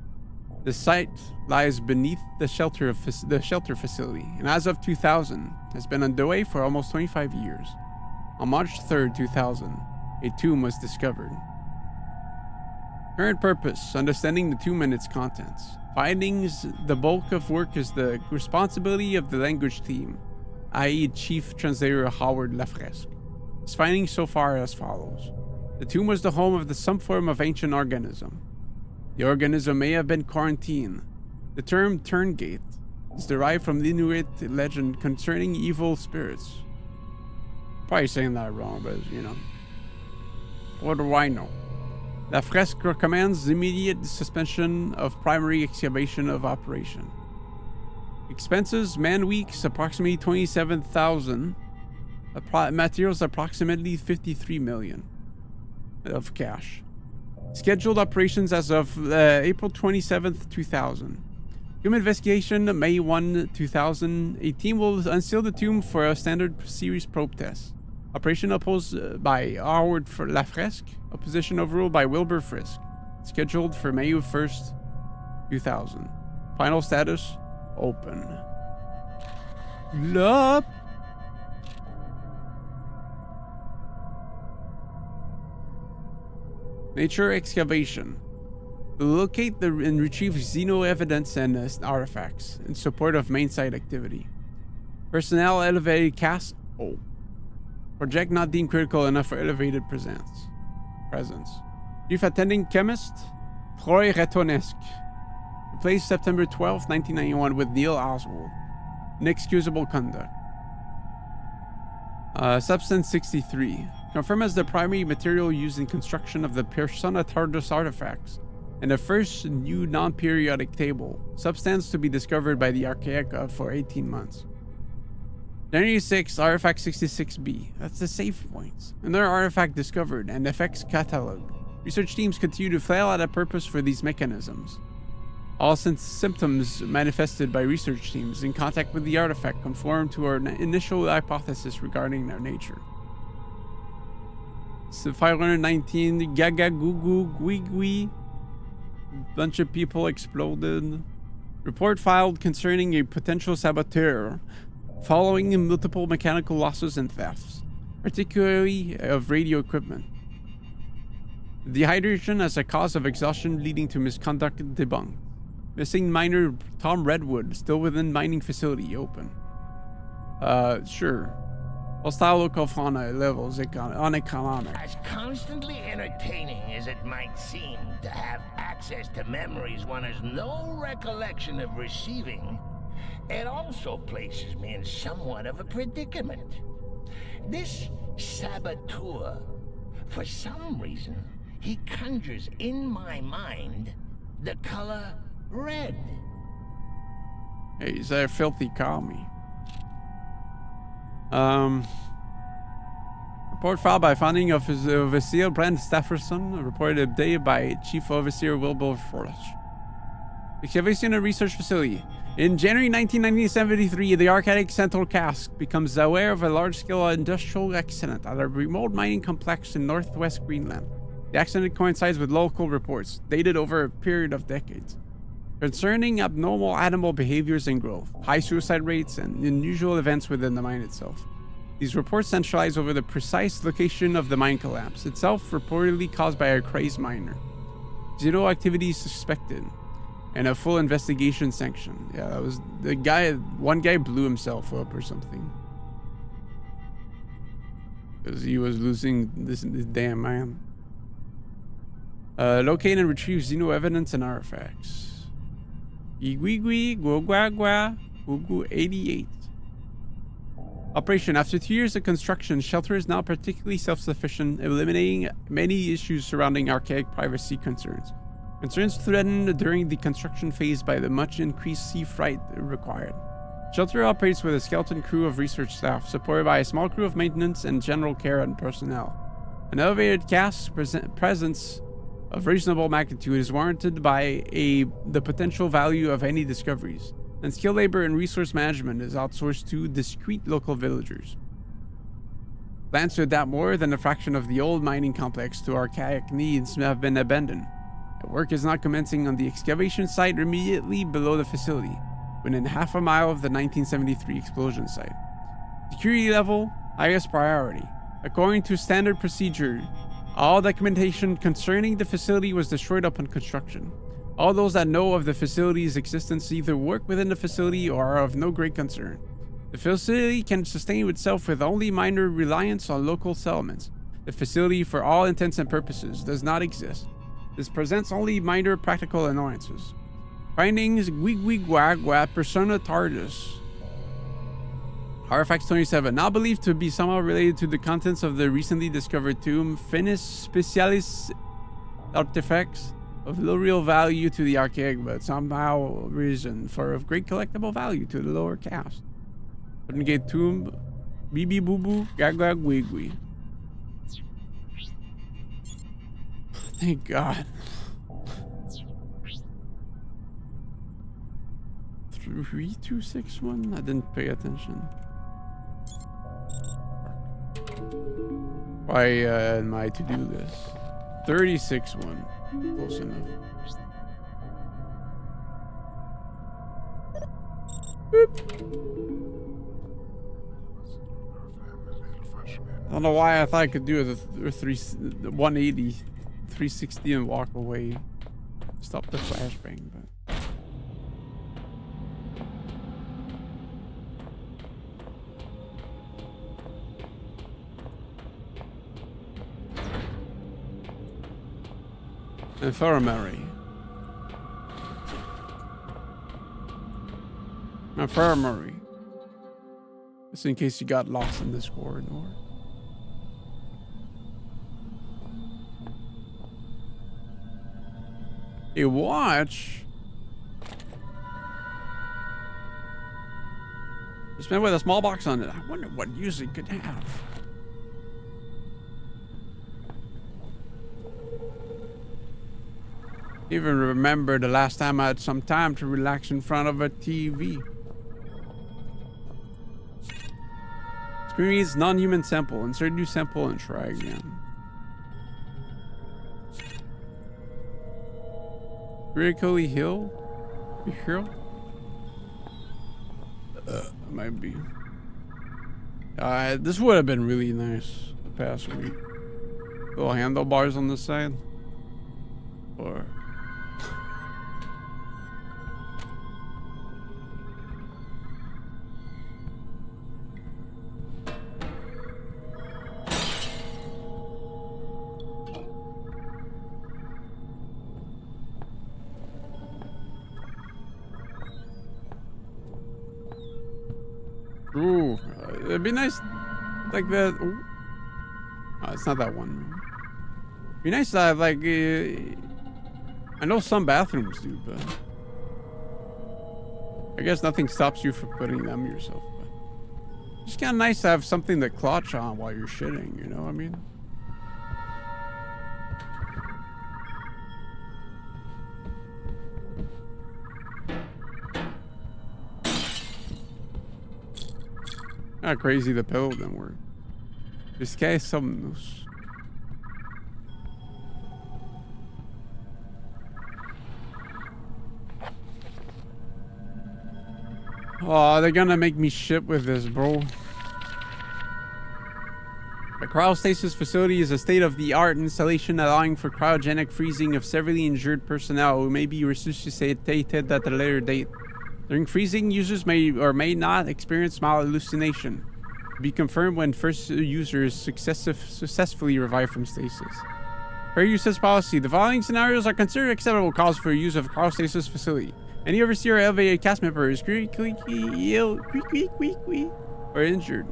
[SPEAKER 1] The site lies beneath the shelter facility, and as of 2000, has been underway for almost 25 years. On March 3rd, 2000, a tomb was discovered. Current purpose, understanding the tomb and its contents. Findings, the bulk of work is the responsibility of the language team, i.e. Chief Translator Howard Lafresque. His findings so far are as follows. The tomb was the home of some form of ancient organism. The organism may have been quarantined. The term Turngate is derived from the Inuit legend concerning evil spirits. Probably saying that wrong, but you know. What do I know? Lafresque recommends the immediate suspension of primary excavation of operation. Expenses, man weeks, approximately 27,000. Materials, approximately 53 million of cash. Scheduled operations as of April 27th, 2000. Tomb investigation, May 1, 2018 will unseal the tomb for a standard series probe test. Operation opposed by Howard Lafresque. Opposition overruled by Wilbur Frisk. Scheduled for May 1st, 2000. Final status, open. Lup. Nature excavation. Locate and retrieve xeno evidence and artifacts in support of main site activity. Personnel elevated cast. Oh. Project not deemed critical enough for elevated presence. Chief attending chemist Troy Retonesque. Replaced September 12, 1991 with Neil Oswald. Inexcusable conduct. Substance 63. Confirmed as the primary material used in construction of the Persona TARDIS artifacts and the first new non-periodic table. Substance to be discovered by the Archaic for 18 months. January 6, Artifact 66B. That's the save points. Another artifact discovered and effects catalog. Research teams continue to flesh out a purpose for these mechanisms. All symptoms manifested by research teams in contact with the artifact conform to our initial hypothesis regarding their nature. 519 gaga goo goo gui gui. Bunch of people exploded. Report filed concerning a potential saboteur following multiple mechanical losses and thefts, particularly of radio equipment. Dehydration as a cause of exhaustion leading to misconduct debunked. Missing miner Tom Redwood still within mining facility open. Sure. Hostile local fauna levels uneconomic.
[SPEAKER 6] As constantly entertaining as it might seem to have access to memories one has no recollection of receiving, it also places me in somewhat of a predicament. This saboteur, for some reason, he conjures in my mind the color red.
[SPEAKER 1] Hey, he's a filthy commie. Report filed by founding Overseer Brent Stafferson, reported today by Chief Overseer Wilbur Forrest. Excavation and Research Facility. In January 1973, the Arctic Central Cask becomes aware of a large-scale industrial accident at a remote mining complex in northwest Greenland. The accident coincides with local reports, dated over a period of decades, concerning abnormal animal behaviors and growth, high suicide rates, and unusual events within the mine itself. These reports centralize over the precise location of the mine collapse, itself reportedly caused by a crazed miner. Zero activity suspected, and a full investigation sanctioned. Yeah, that was the guy. One guy blew himself up or something because he was losing this damn man. Locate and retrieve xeno evidence and artifacts. Igwigwi Gwagwagwa Ugu 88. Operation. After 2 years of construction, Shelter is now particularly self-sufficient, eliminating many issues surrounding archaic privacy concerns. Concerns threatened during the construction phase by the much increased sea freight required. Shelter operates with a skeleton crew of research staff, supported by a small crew of maintenance and general care and personnel. An elevated cask presence of reasonable magnitude is warranted by the potential value of any discoveries, and skilled labor and resource management is outsourced to discreet local villagers. Plans to adapt more than a fraction of the old mining complex to archaic needs have been abandoned. Work is not commencing on the excavation site immediately below the facility, within half a mile of the 1973 explosion site. Security level, highest priority. According to standard procedure, all documentation concerning the facility was destroyed upon construction. All those that know of the facility's existence either work within the facility or are of no great concern. The facility can sustain itself with only minor reliance on local settlements. The facility, for all intents and purposes, does not exist. This presents only minor practical annoyances. Findings: Gwigwigwagwa Persona Tardis. Artifacts 27, now believed to be somehow related to the contents of the recently discovered tomb. Finis Specialis artifacts of little real value to the archaic, but somehow risen for of great collectible value to the lower caste. Gate tomb, Bibi Boo Boo, Gagwa Gwigwi. Thank God. 3261? I didn't pay attention. Why am I to do this? 36-1. Close enough. Boop. I don't know why I thought I could do the 180, 360 and walk away. Stop the flashbang, but. Infirmary. Infirmary. Just in case you got lost in this corridor. A watch? It's made with a small box on it. I wonder what use it could have. Even remember the last time I had some time to relax in front of a TV. Screen reads non-human sample. Insert new sample and try again. Critically ill? Might be. This would have been really nice the past week. Little handlebars on the side. Or... Ooh, it'd be nice, like that. Oh, it's not that one. It'd be nice to have, like, I know some bathrooms do, but I guess nothing stops you from putting them yourself. But it's kind of nice to have something to clutch on while you're shitting, you know what I mean? Not crazy the pillow didn't work. This guy is something else. Oh, they're gonna make me shit with this, bro. The cryostasis facility is a state-of-the-art installation allowing for cryogenic freezing of severely injured personnel who may be resuscitated at a later date. During freezing, users may or may not experience mild hallucination. To be confirmed when first users successfully revive from stasis. Per usage policy, the following scenarios are considered acceptable cause for use of cryostasis facility. Any overseer or elevated cast member is critically ill or injured.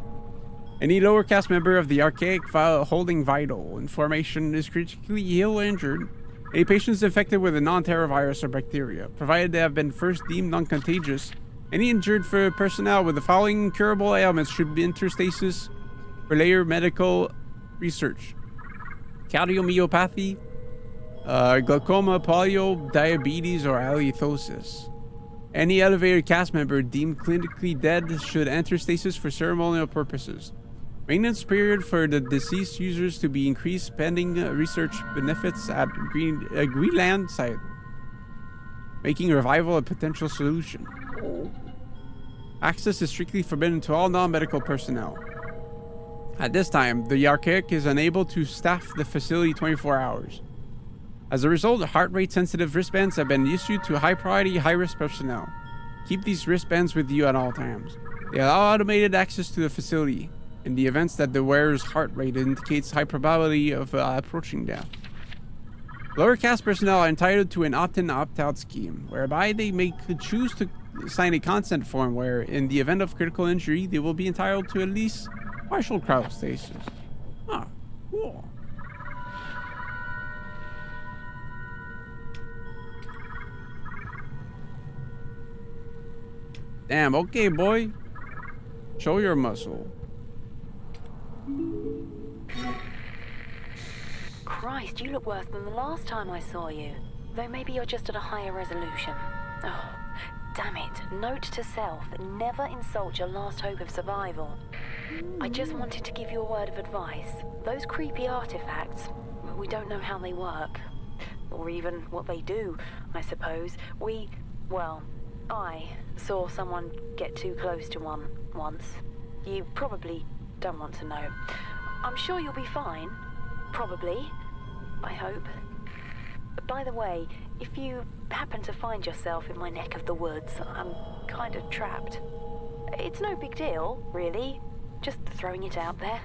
[SPEAKER 1] Any lower cast member of the archaic holding vital information is critically ill or injured. Any patients infected with a non-terror virus or bacteria, provided they have been first deemed non-contagious. Any injured personnel with the following incurable ailments should be interstasis for later medical research. Cardiomyopathy, glaucoma, polio, diabetes, or halitosis. Any elevated cast member deemed clinically dead should enter stasis for ceremonial purposes. Maintenance period for the deceased users to be increased pending research benefits at Greenland site, making revival a potential solution. Access is strictly forbidden to all non-medical personnel. At this time, the Archaic is unable to staff the facility 24 hours. As a result, heart rate sensitive wristbands have been issued to high priority, high risk personnel. Keep these wristbands with you at all times. They allow automated access to the facility in the events that the wearer's heart rate indicates high probability of approaching death. Lower caste personnel are entitled to an opt-in, opt-out scheme, whereby they may choose to sign a consent form where, in the event of critical injury, they will be entitled to at least partial cryostasis. Ah, cool. Damn, okay, boy. Show your muscle.
[SPEAKER 7] Christ, you look worse than the last time I saw you. Though maybe you're just at a higher resolution. Oh, damn it. Note to self, never insult your last hope of survival. I just wanted to give you a word of advice. Those creepy artifacts, we don't know how they work. Or even what they do, I suppose. I saw someone get too close to one once. You probably don't want to know. I'm sure you'll be fine. Probably. I hope. By the way, if you happen to find yourself in my neck of the woods, I'm kind of trapped. It's no big deal, really. Just throwing it out there.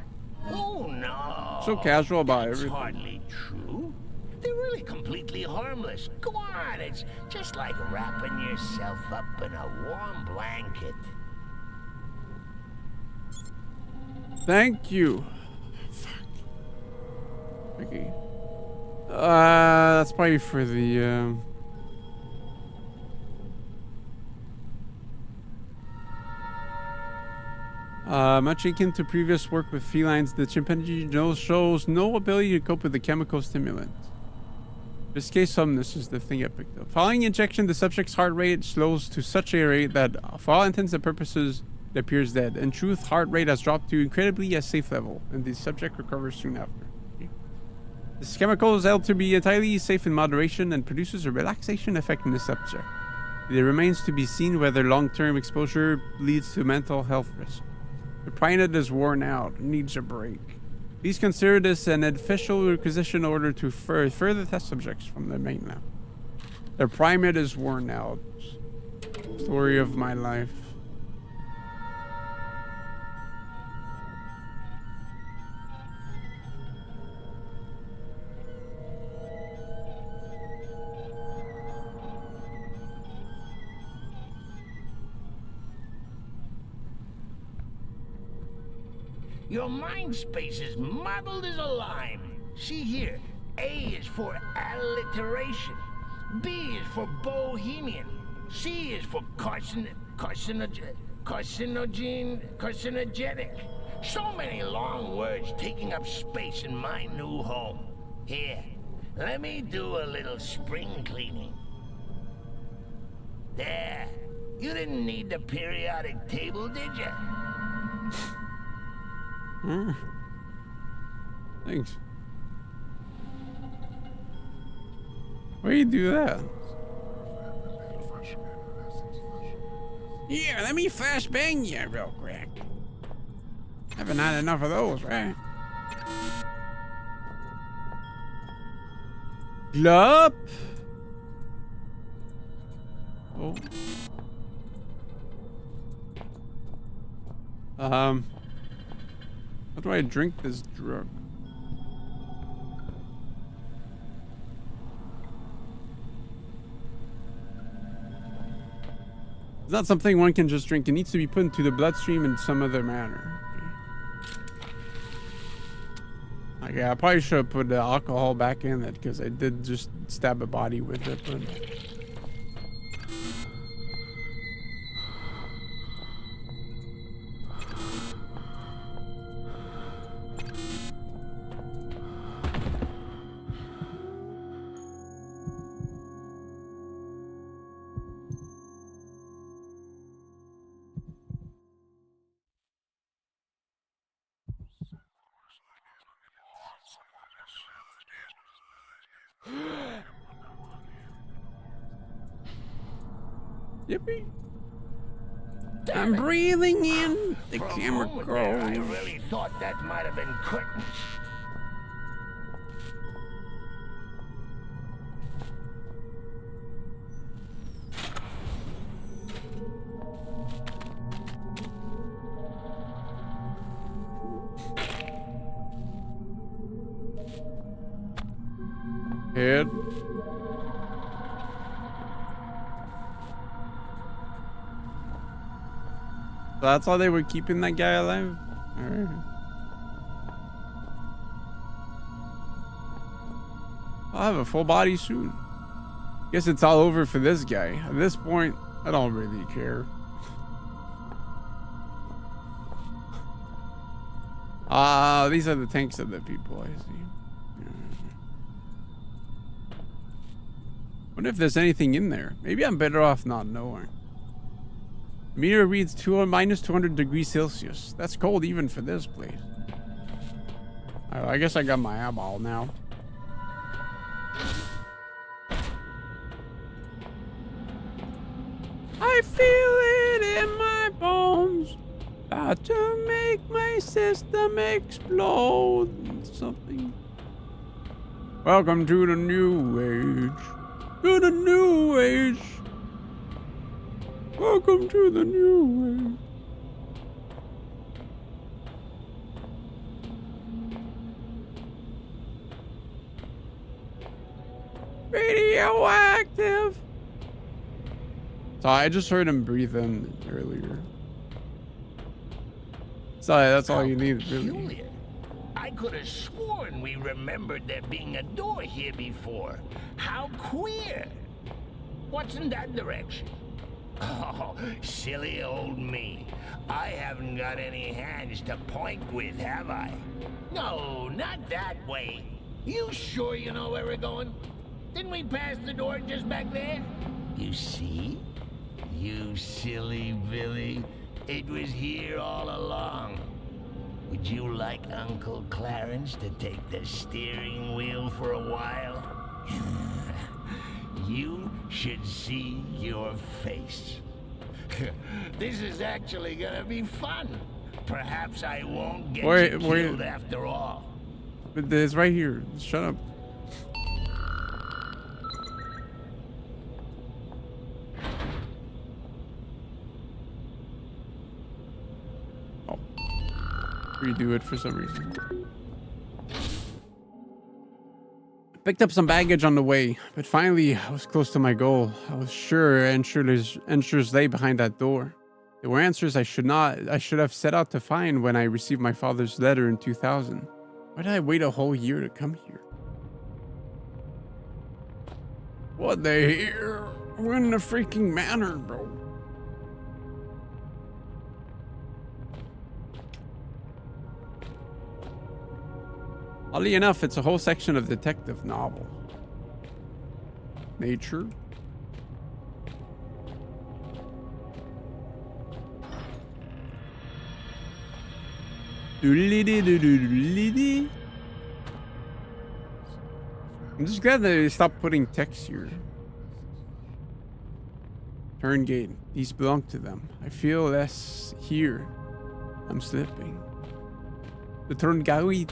[SPEAKER 6] Oh, no.
[SPEAKER 1] So casual about
[SPEAKER 6] That's
[SPEAKER 1] everything.
[SPEAKER 6] hardly true. They're really completely harmless. Go on, it's just like wrapping yourself up in a warm blanket.
[SPEAKER 1] Thank you. Fuck. Okay. That's probably for the, much akin to previous work with felines, the chimpanzee shows no ability to cope with the chemical stimulant. In this case, this is the thing I picked up. Following injection, the subject's heart rate slows to such a rate that, for all intents and purposes, it appears dead. In truth, heart rate has dropped to incredibly a safe level, and the subject recovers soon after. Okay. This chemical is held to be entirely safe in moderation and produces a relaxation effect in the subject. It remains to be seen whether long-term exposure leads to mental health risk. The primate is worn out, needs a break. Please consider this an official requisition order to further test subjects from the mainland. The primate is worn out. Story of my life.
[SPEAKER 6] Your mind space is muddled as a lime. See here, A is for alliteration. B is for bohemian. C is for carcinogenic. So many long words taking up space in my new home. Here, let me do a little spring cleaning. There. You didn't need the periodic table, did you?
[SPEAKER 1] Thanks. Why do you do that? Here, let me flash bang you real quick. Haven't had enough of those, right? Glop. Oh. How do I drink this drug? It's not something one can just drink. It needs to be put into the bloodstream in some other manner. Okay, I probably should have put the alcohol back in it because I did just stab a body with it. But... Yippee. I'm breathing in the chemicals.
[SPEAKER 6] I really thought that might have been curtains.
[SPEAKER 1] Head. So that's how they were keeping that guy alive? Alright. I'll have a full body soon. Guess it's all over for this guy. At this point, I don't really care. Ah, these are the tanks of the people, I see. Wonder if there's anything in there. Maybe I'm better off not knowing. Meter reads minus 200 degrees Celsius. That's cold even for this place. I guess I got my eyeball now. I feel it in my bones. About to make my system explode. Something. Welcome to the new age. To the new age. Welcome to the new age. Radioactive. So I just heard him breathe in earlier. Sorry, that's all you need, really.
[SPEAKER 6] I could have sworn we remembered there being a door here before. How queer. What's in that direction? Oh, silly old me. I haven't got any hands to point with, have I? No, not that way. You sure you know where we're going? Didn't we pass the door just back there? You see? You silly Billy. It was here all along. Would you like Uncle Clarence to take the steering wheel for a while? You should see your face. This is actually gonna be fun. Perhaps I won't get you killed after all.
[SPEAKER 1] But it's right here. Shut up. Oh. Redo it for some reason. Picked up some baggage on the way, but finally I was close to my goal. I was sure answers lay behind that door. There were answers I should have set out to find when I received my father's letter in 2000. Why did I wait a whole year to come here? What the hell? We're in the freaking manor, bro. Oddly enough, it's a whole section of detective novel. Nature. I'm just glad that they stopped putting text here. Turn gate. These belong to them. I feel less here. I'm slipping. The turn gate.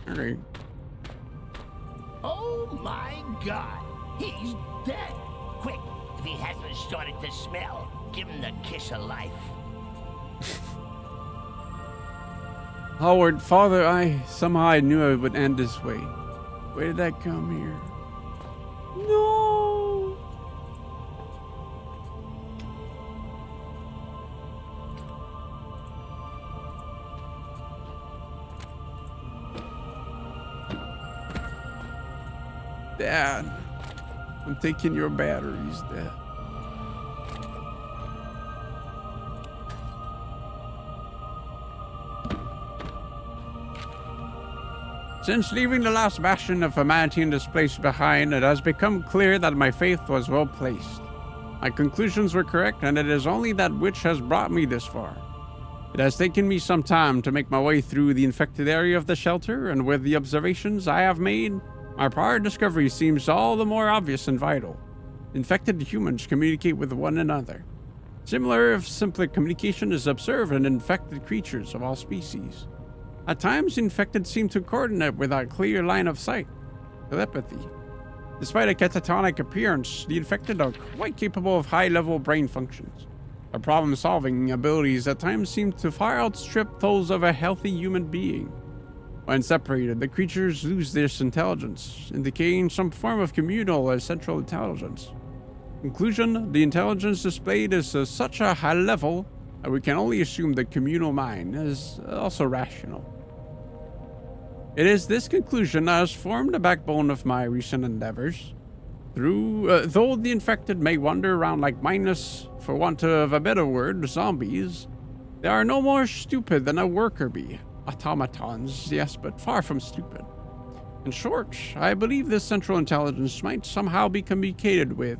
[SPEAKER 1] Alright.
[SPEAKER 6] Oh my God! He's dead! Quick, if he hasn't started to smell, give him the kiss of life.
[SPEAKER 1] Howard, father, somehow I knew it would end this way. Where did that come here? No! Dad, I'm taking your batteries, Dad. Since leaving the last bastion of humanity in this place behind, it has become clear that my faith was well placed. My conclusions were correct, and it is only that which has brought me this far. It has taken me some time to make my way through the infected area of the shelter, and with the observations I have made, my prior discovery seems all the more obvious and vital. Infected humans communicate with one another. Similar, if simpler, communication is observed in infected creatures of all species. At times, the infected seem to coordinate without a clear line of sight. Telepathy. Despite a catatonic appearance, the infected are quite capable of high-level brain functions. Their problem-solving abilities at times seem to far outstrip those of a healthy human being. When separated, the creatures lose this intelligence, indicating some form of communal or central intelligence. Conclusion, the intelligence displayed is of such a high level that we can only assume the communal mind is also rational. It is this conclusion that has formed the backbone of my recent endeavors. Though the infected may wander around like mindless, for want of a better word, zombies, they are no more stupid than a worker bee. Automatons, yes, but far from stupid. In short, I believe this central intelligence might somehow be communicated with,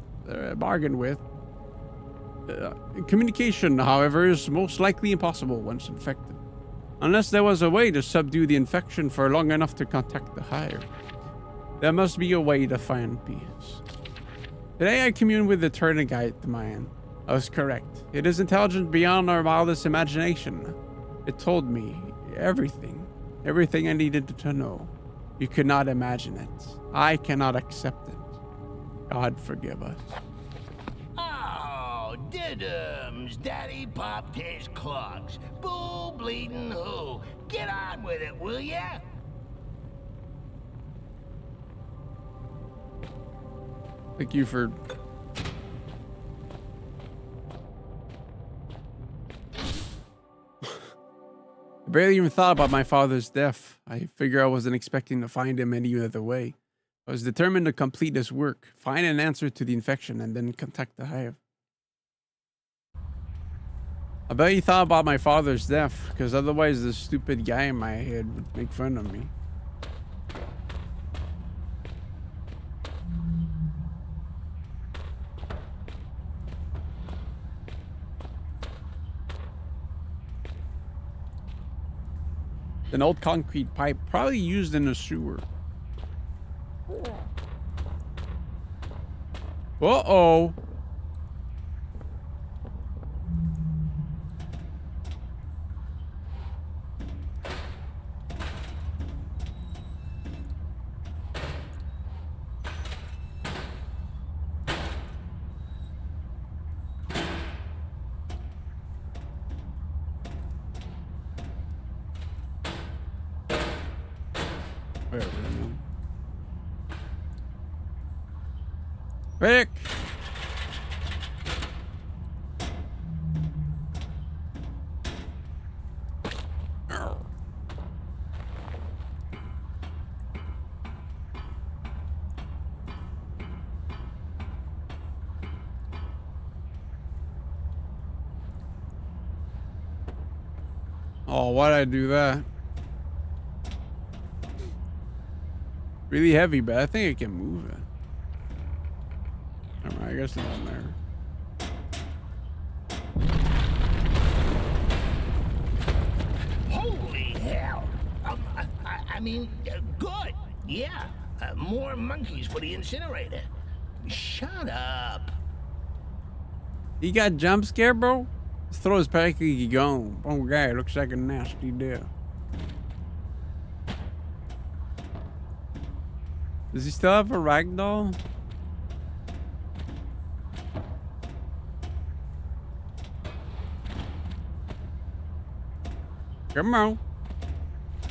[SPEAKER 1] bargained with. Communication, however, is most likely impossible once infected, unless there was a way to subdue the infection for long enough to contact the hive. There must be a way to find peace. Today I commune with the Turnigite man. I was correct. It is intelligent beyond our wildest imagination. It told me everything I needed to know. You could not imagine it. I cannot accept it. God forgive us.
[SPEAKER 6] Oh, diddums. Daddy popped his clogs. Bull bleeding who? Get on with it, will ya?
[SPEAKER 1] Thank you for... I barely even thought about my father's death. I figure I wasn't expecting to find him any other way. I was determined to complete this work, find an answer to the infection, and then contact the hive. I bet he thought about my father's death, because otherwise this stupid guy in my head would make fun of me. An old concrete pipe, probably used in a sewer. Uh-oh. Rick! Oh, why'd I do that? Really heavy, but I think I can move it. Alright, I guess it's on there.
[SPEAKER 6] Holy hell! I mean, good. Yeah, more monkeys for the incinerator. Shut up.
[SPEAKER 1] He got jump scared, bro? His throat is practically gone. Oh, guy, looks like a nasty death. Does he still have a ragdoll? Come on.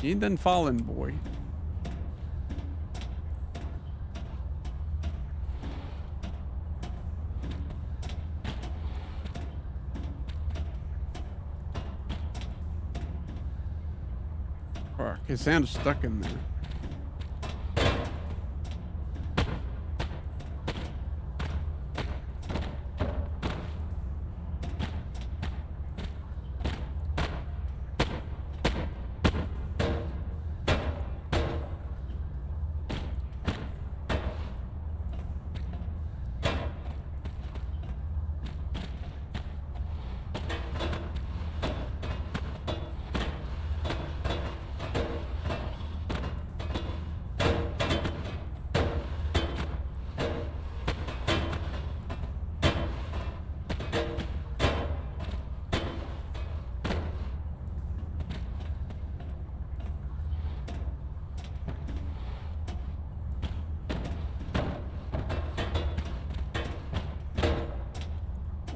[SPEAKER 1] He ain't done falling, boy. Fuck, his hand is stuck in there.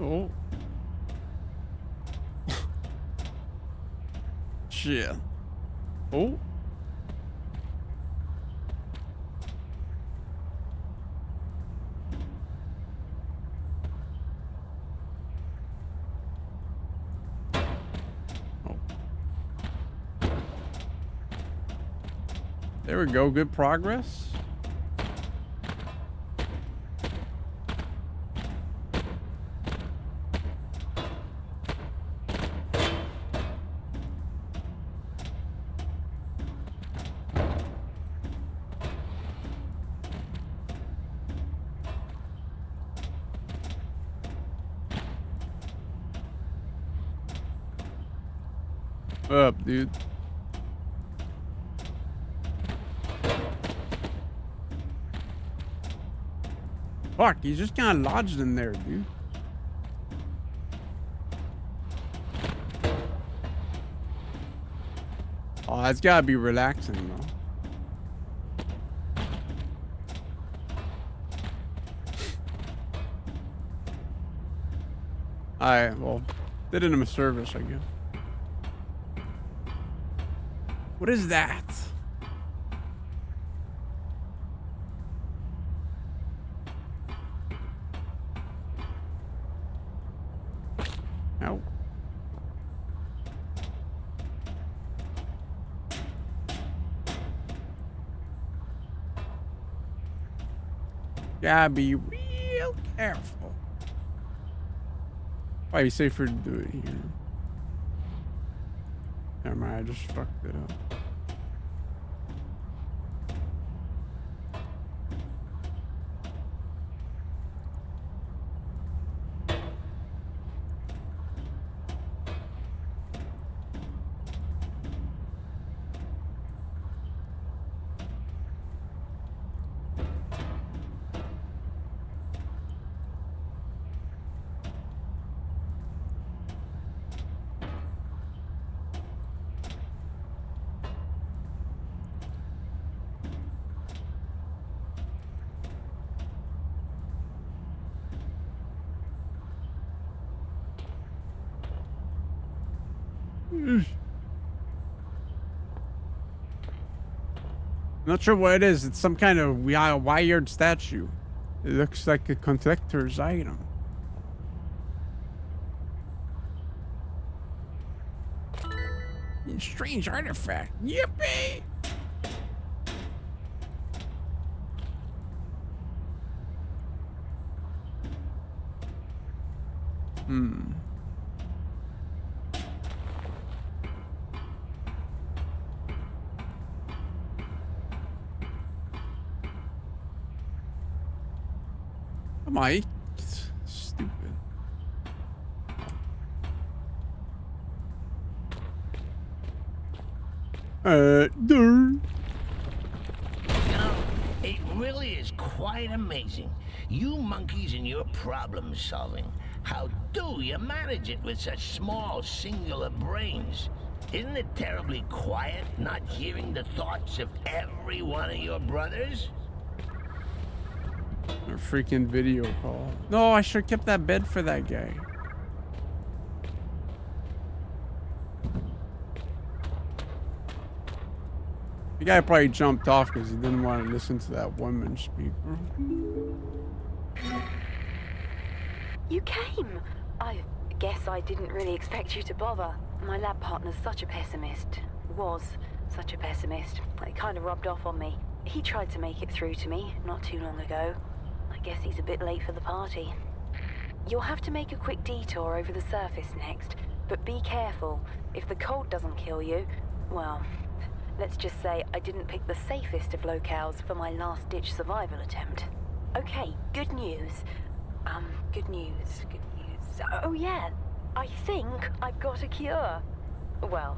[SPEAKER 1] Oh. Shit. Oh. Oh. There we go. Good progress. Up, dude. Fuck, he's just kind of lodged in there, dude. Oh, that's gotta be relaxing, though. Alright, well, did him a service, I guess. What is that? Ow. Gotta be real careful. Probably safer to do it here. Never mind, I just fucked it up. Not sure what it is. It's some kind of wired statue. It looks like a collector's item. Strange artifact. Yippee! Am I stupid? Dude.
[SPEAKER 6] It really is quite amazing. You monkeys and your problem solving. How do you manage it with such small, singular brains? Isn't it terribly quiet, not hearing the thoughts of every one of your brothers?
[SPEAKER 1] A freaking video call. No, I should have kept that bed for that guy. The guy probably jumped off because he didn't want to listen to that woman speaker.
[SPEAKER 7] You came! I guess I didn't really expect you to bother. My lab partner's such a pessimist. Was such a pessimist. It kind of rubbed off on me. He tried to make it through to me not too long ago. I guess he's a bit late for the party. You'll have to make a quick detour over the surface next, but be careful. If the cold doesn't kill you, well, let's just say I didn't pick the safest of locales for my last-ditch survival attempt. Okay, good news. Good news. Oh yeah, I think I've got a cure. Well,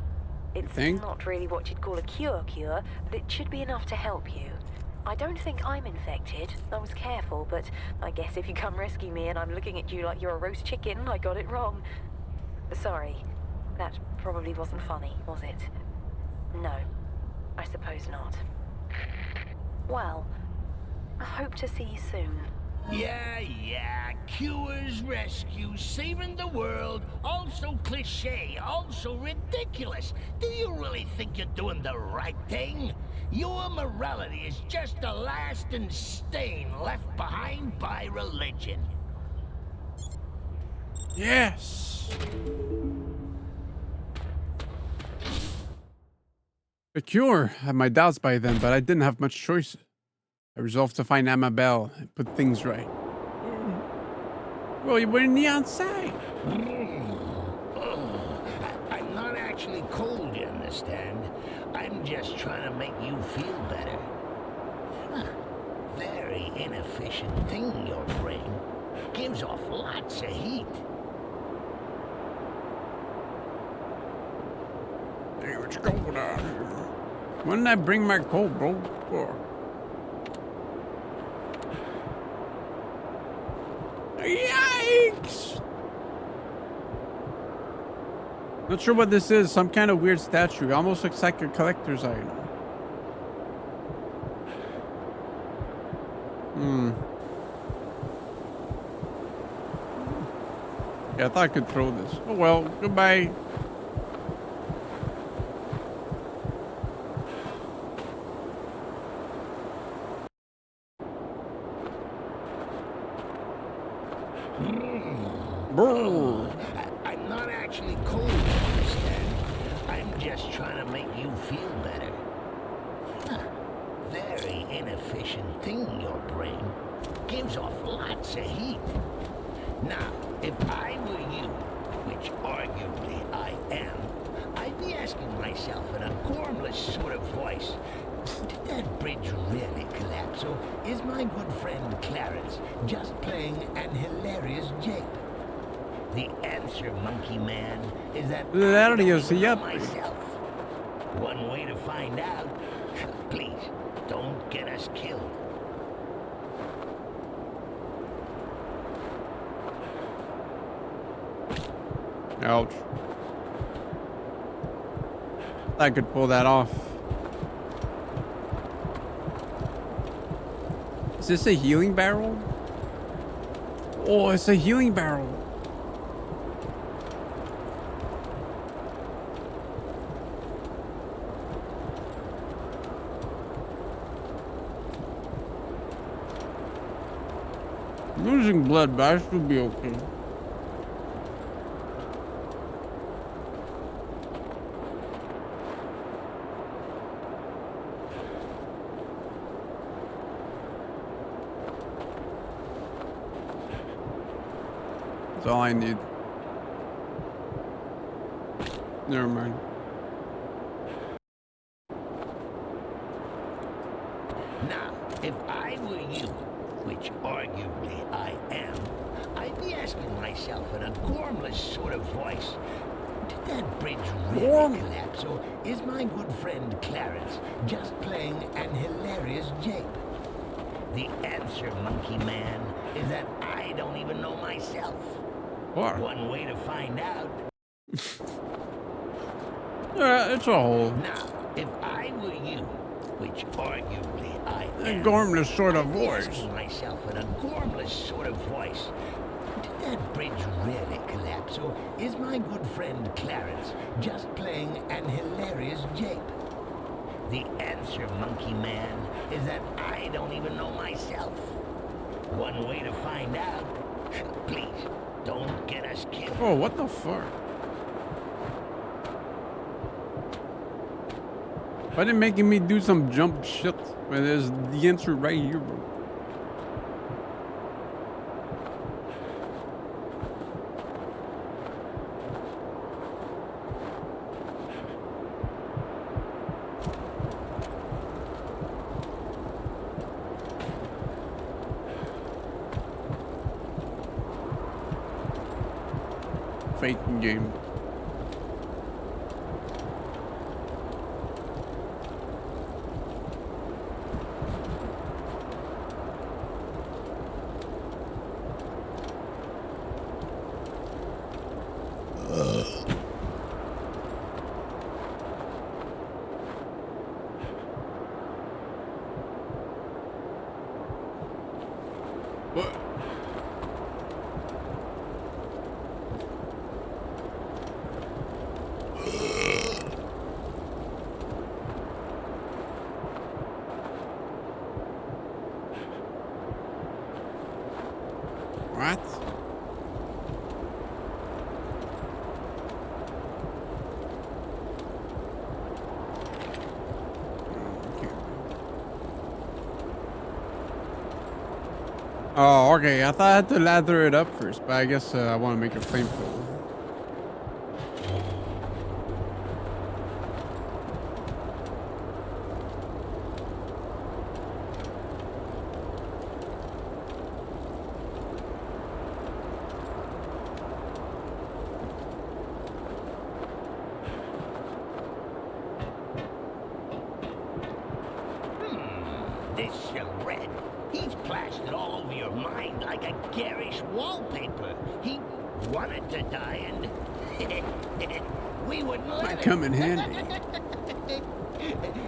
[SPEAKER 7] it's not really what you'd call a cure, but it should be enough to help you. I don't think I'm infected. I was careful, but I guess if you come rescue me and I'm looking at you like you're a roast chicken, I got it wrong. Sorry, that probably wasn't funny, was it? No, I suppose not. Well, I hope to see you soon.
[SPEAKER 6] Yeah, cures, rescues, saving the world, also cliche, also ridiculous. Do you really think you're doing the right thing? Your morality is just a lasting stain left behind by religion.
[SPEAKER 1] Yes! The cure. I had my doubts by then, but I didn't have much choice. I resolved to find Amabel and put things right. Well, you were in the outside.
[SPEAKER 6] I'm not actually cold, you understand? I'm just trying to make you feel better. Very inefficient thing, your brain. Gives off lots of heat.
[SPEAKER 1] Hey, what's going on here? Why didn't I bring my coat, bro? Yikes! Not sure what this is. Some kind of weird statue. Almost looks like a collector's item. Yeah, I thought I could throw this. Oh well, goodbye.
[SPEAKER 6] I'm not actually cold, understand? I'm just trying to make you feel better. Very inefficient thing, your brain. Gives off lots of heat. Now, if I were you, which arguably I am, I'd be asking myself in a gormless sort of voice, did that bridge really collapse, or is my good friend Clarence just playing an hilarious jape? The answer, monkey man, is that I don't know myself. One way to find out. Please, don't get us killed.
[SPEAKER 1] Ouch. I could pull that off. Is this a healing barrel? Oh, it's a healing barrel. losing blood, but I should be okay. That's all I need. Never mind.
[SPEAKER 6] Now, if I were you, which arguably I am, I'd be asking myself in a gormless sort of voice, did that bridge really collapse, or is my good friend Clarence just playing an hilarious jape? The answer, Monkey Man, is that I don't even know myself.
[SPEAKER 1] What?
[SPEAKER 6] One way to find out.
[SPEAKER 1] It's a hole.
[SPEAKER 6] Now, if I were you, which arguably I
[SPEAKER 1] A
[SPEAKER 6] am,
[SPEAKER 1] gormless sort of
[SPEAKER 6] I'd be
[SPEAKER 1] voice.
[SPEAKER 6] asking myself in a gormless sort of voice, did that bridge really collapse, or is my good friend Clarence just playing an hilarious jape? The answer, Monkey Man, is that I don't even know myself. One way to find out. Please, don't get us killed.
[SPEAKER 1] Oh, what the fuck? Why they making me do some jump shit when there's the answer right here, bro? Faking game. What? What? Oh, okay. I thought I had to lather it up first, but I guess I want to make a flamethrower.
[SPEAKER 6] This charade, he's plastered all over your mind like a garish wallpaper. He wanted to die and we wouldn't let
[SPEAKER 1] Might
[SPEAKER 6] him.
[SPEAKER 1] come in handy.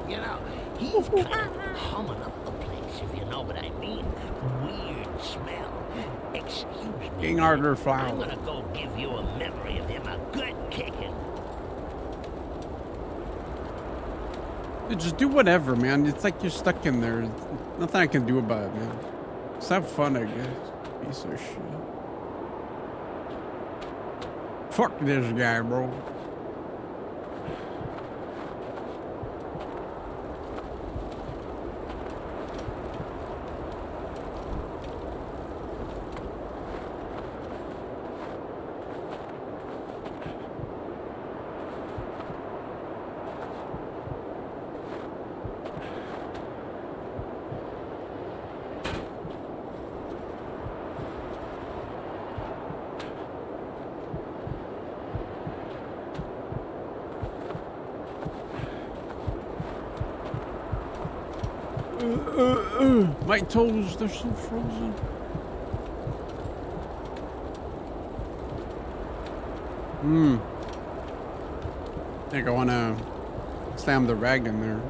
[SPEAKER 6] You know, he's kind of humming up the place, if you know what I mean. Weird smell. Excuse me.
[SPEAKER 1] King Arthur
[SPEAKER 6] I'm
[SPEAKER 1] flower.
[SPEAKER 6] gonna go give you a memory of him a good kicking.
[SPEAKER 1] Dude, just do whatever, man. It's like you're stuck in there. Nothing I can do about it, man. Just have fun, I guess. Piece of shit. Fuck this guy, bro. My toes, they're so frozen. I think I want to slam the rag in there.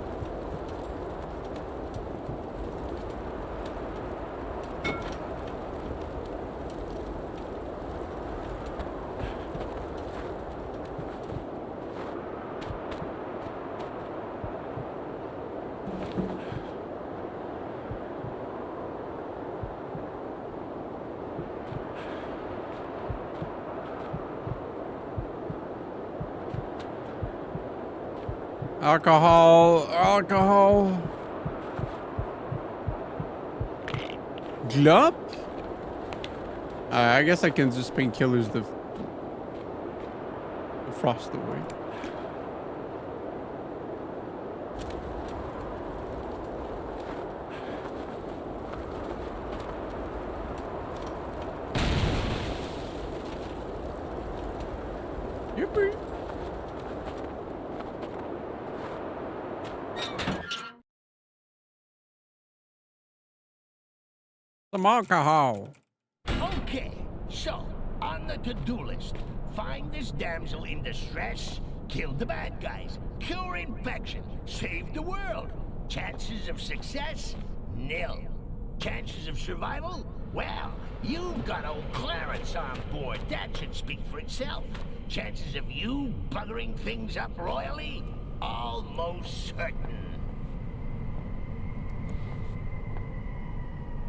[SPEAKER 1] Alcohol. Alcohol. Glop? I guess I can just painkillers the frost away. Yippee. Some alcohol.
[SPEAKER 6] Okay, so, on the to-do list, find this damsel in distress, kill the bad guys, cure infection, save the world. Chances of success? Nil. Chances of survival? Well, you've got old Clarence on board. That should speak for itself. Chances of you buggering things up royally? Almost certain.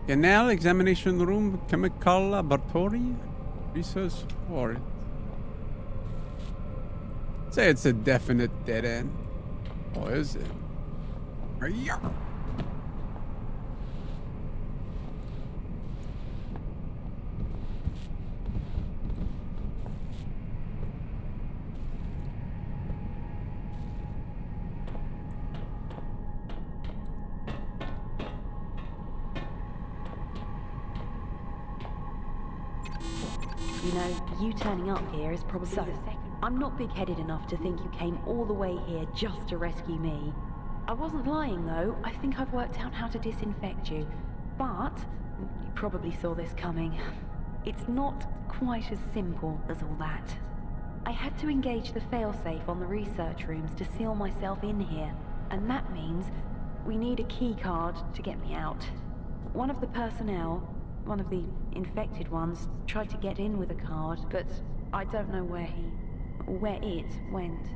[SPEAKER 1] Canal examination room, chemical laboratory, research support. Say it's a definite dead end. Or is it? Yeah.
[SPEAKER 7] You know, you turning up here is probably the second. I'm not big-headed enough to think you came all the way here just to rescue me. I wasn't lying, though. I think I've worked out how to disinfect you. But you probably saw this coming. It's not quite as simple as all that. I had to engage the failsafe on the research rooms to seal myself in here, and that means we need a key card to get me out. One of the personnel, one of the infected ones, tried to get in with a card, but I don't know where it went.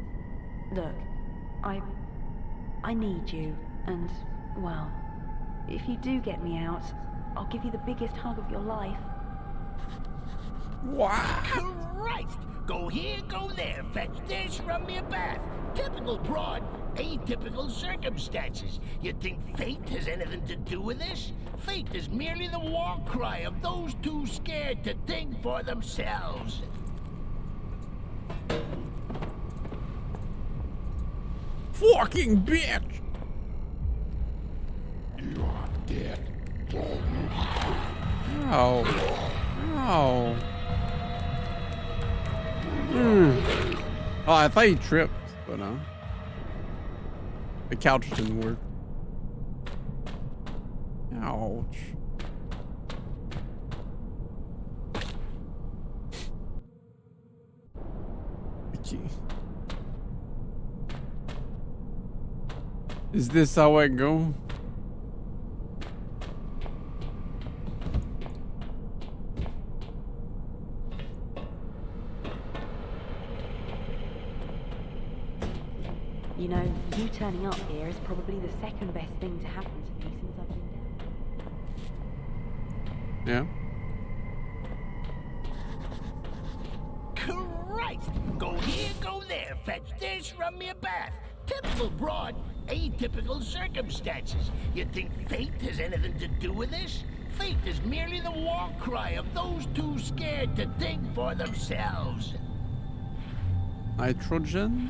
[SPEAKER 7] Look, I need you, and, well, if you do get me out, I'll give you the biggest hug of your life.
[SPEAKER 1] Wow.
[SPEAKER 6] Christ! Go here, go there, fetch this, run me a bath. Typical broad, atypical circumstances. You think fate has anything to do with this? Fate is merely the war cry of those too scared to think for themselves.
[SPEAKER 1] Fucking bitch!
[SPEAKER 4] You are dead.
[SPEAKER 1] Oh. Oh. Oh, I thought he tripped, but the couch didn't work. Ouch. Okay. Is this how I go?
[SPEAKER 7] You know, you turning up here is probably the second best thing to happen to me since I've been down.
[SPEAKER 1] Yeah.
[SPEAKER 6] Christ! Go here, go there, fetch this, run me a bath. Typical broad, atypical circumstances. You think fate has anything to do with this? Fate is merely the war cry of those too scared to think for themselves.
[SPEAKER 1] Nitrogen?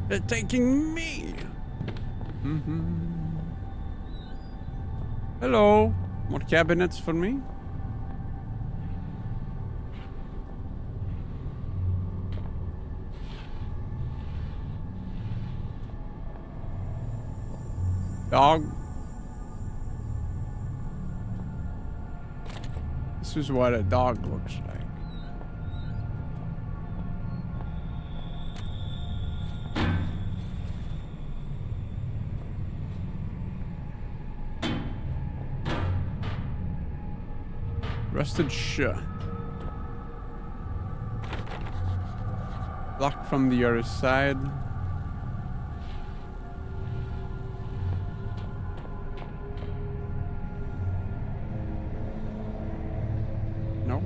[SPEAKER 1] They're taking me. Hello. More cabinets for me? Dog. This is what a dog looks like. Rusted shut. Locked from the other side. No.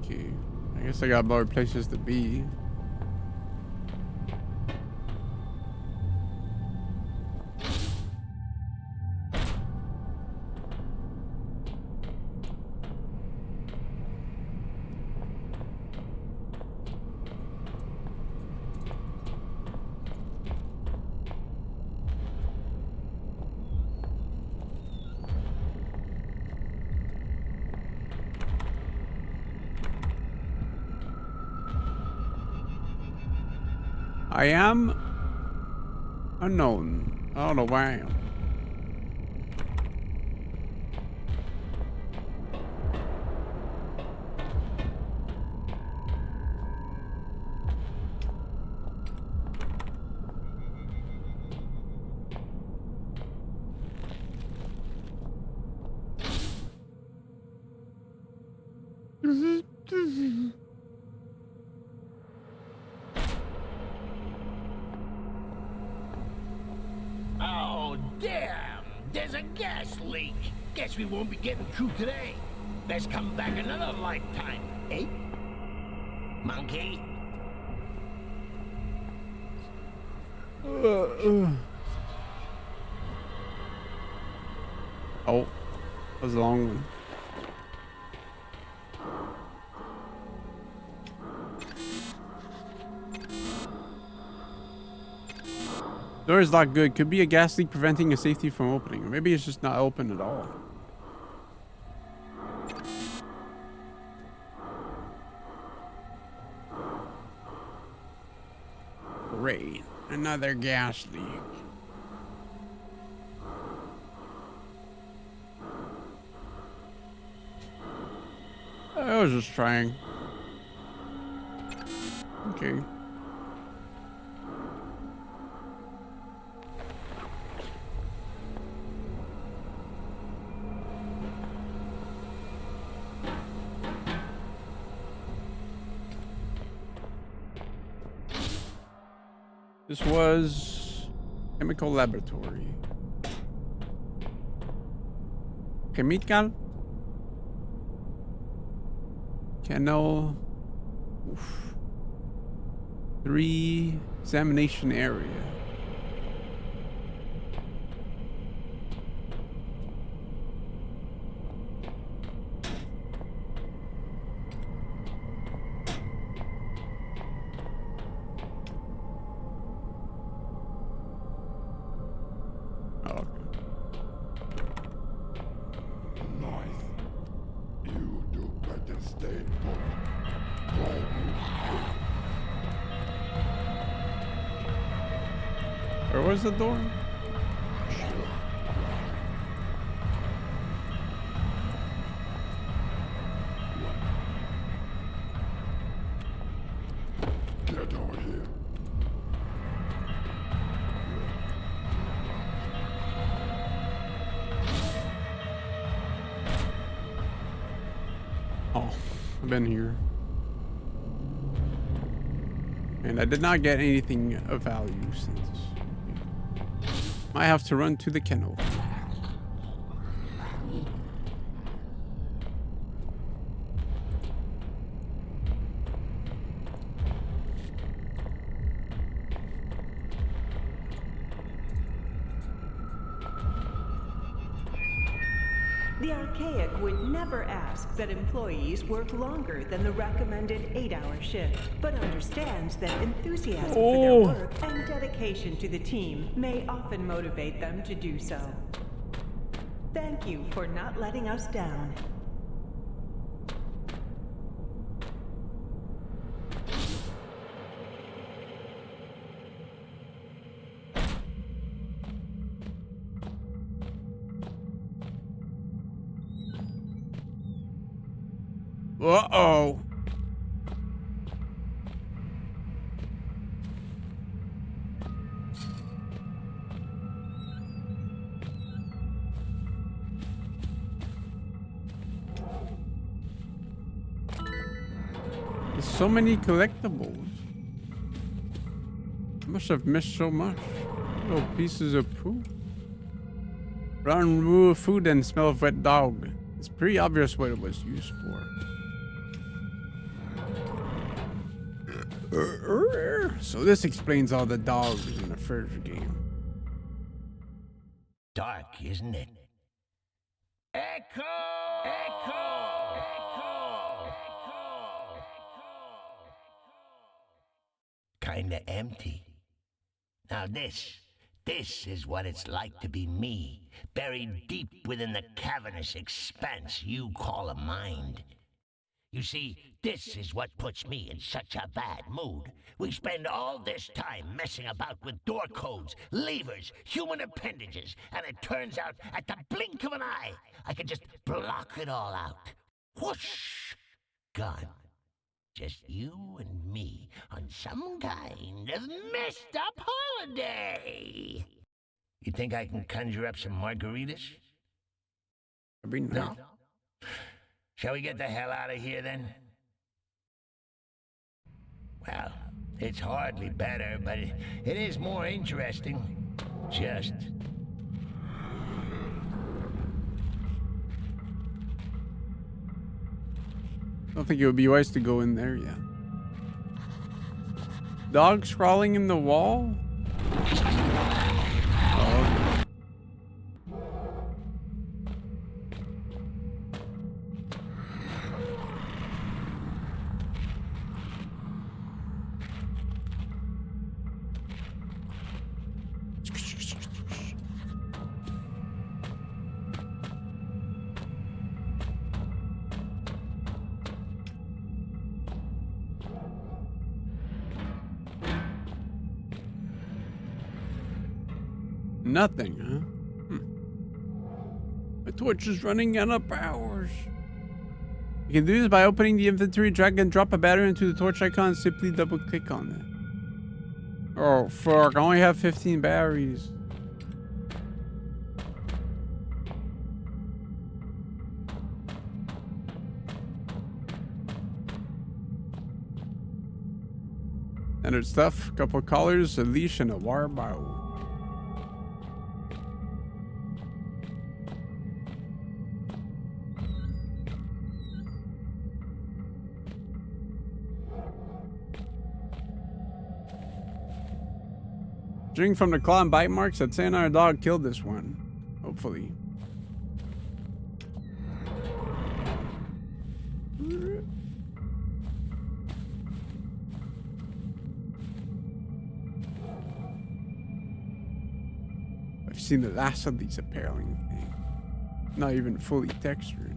[SPEAKER 1] Okay. I guess I got more places to be. I am unknown. I don't know where I am.
[SPEAKER 6] Oh, damn! There's a gas leak. Guess we won't be getting through today. Let's come back another lifetime, eh? Monkey?
[SPEAKER 1] Oh, that was a long one. Door is locked good. Could be a gas leak preventing a safety from opening. Or maybe it's just not open at all. Great. Another gas leak. I was just trying. Okay. This was chemical laboratory. Chemical? Kennel. Oof. 3 examination area. Where was the door?
[SPEAKER 4] Get over here.
[SPEAKER 1] Oh, I've been here. And I did not get anything of value since. I have to run to the kennel.
[SPEAKER 3] The Archaic would never ask that employees work longer than the recommended 8-hour shift, but understands that enthusiasm for their work and dedication to the team may often motivate them to do so. Thank you for not letting us down.
[SPEAKER 1] Uh-oh. There's so many collectibles. I must have missed so much. Little pieces of poop. Brown remove food and smell of wet dog. It's pretty obvious what it was used for. So this explains all the dogs in the first game.
[SPEAKER 6] Dark, isn't it? Echo! Echo! Echo! Kinda empty. Now this is what it's like to be me, buried deep within the cavernous expanse you call a mind. You see, this is what puts me in such a bad mood. We spend all this time messing about with door codes, levers, human appendages, and it turns out at the blink of an eye, I can just block it all out. Whoosh! Gone. Just you and me on some kind of messed up holiday. You think I can conjure up some margaritas?
[SPEAKER 1] That'd be nice.
[SPEAKER 6] No? Shall we get the hell out of here, then? Well, it's hardly better, but it is more interesting. Just...
[SPEAKER 1] I don't think it would be wise to go in there yet. Dogs crawling in the wall? Oh. Nothing, huh? My torch is running out of powers. You can do this by opening the inventory, drag and drop a battery into the torch icon, and simply double click on it. Oh fuck, I only have 15 batteries. Standard stuff, a couple collars, a leash, and a wire bow. Judging from the claw and bite marks, I'd say our dog killed this one. Hopefully. I've seen the last of these apparently things. Not even fully textured.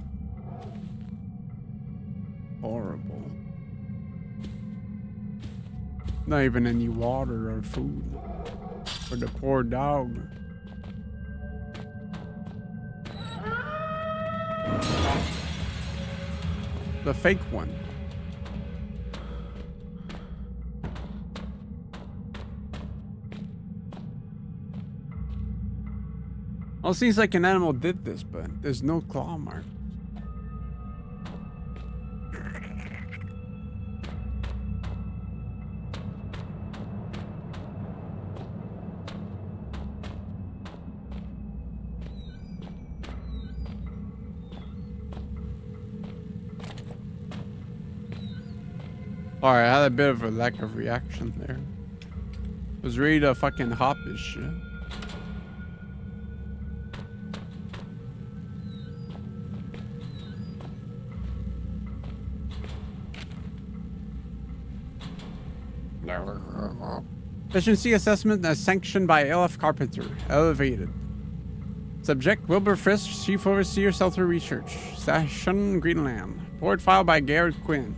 [SPEAKER 1] Horrible. Not even any water or food. For the poor dog. The fake one. Well, it seems like an animal did this, but there's no claw mark. Alright, I had a bit of a lack of reaction there. I was ready to fucking hop this shit. Efficiency assessment as sanctioned by LF Carpenter. Elevated. Subject Wilbur Frisk, Chief Overseer, Shelter Research, Station, Greenland. Report filed by Garrett Quinn.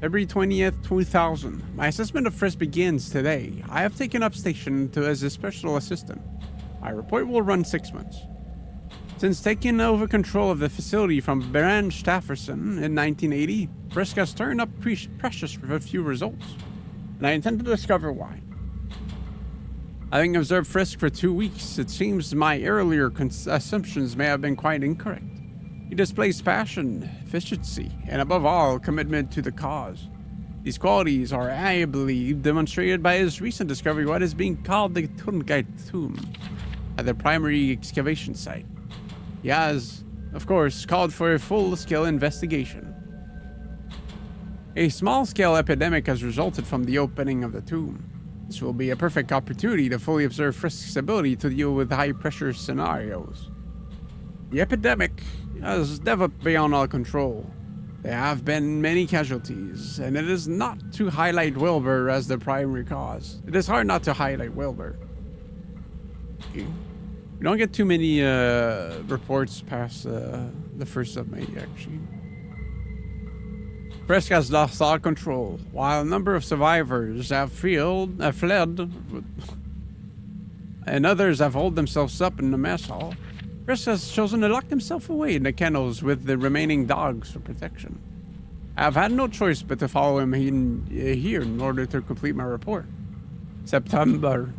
[SPEAKER 1] February 20th, 2000. My assessment of Frisk begins today. I have taken up station as a special assistant. My report will run 6 months. Since taking over control of the facility from Baron Stafferson in 1980, Frisk has turned up precious with a few results, and I intend to discover why. Having observed Frisk for 2 weeks, it seems my earlier assumptions may have been quite incorrect. He displays passion, efficiency, and above all, commitment to the cause. These qualities are, I believe, demonstrated by his recent discovery of what is being called the Tungite Tomb at the primary excavation site. He has, of course, called for a full-scale investigation. A small-scale epidemic has resulted from the opening of the tomb. This will be a perfect opportunity to fully observe Frisk's ability to deal with high-pressure scenarios. The epidemic has developed beyond all control. There have been many casualties, and it is not to highlight Wilbur as the primary cause. It is hard not to highlight Wilbur. Okay. We don't get too many reports past the 1st of May, actually. Frisk has lost all control, while a number of survivors have fled, and others have holed themselves up in the mess hall. Frisk has chosen to lock himself away in the kennels with the remaining dogs for protection. I have had no choice but to follow him here in order to complete my report. September.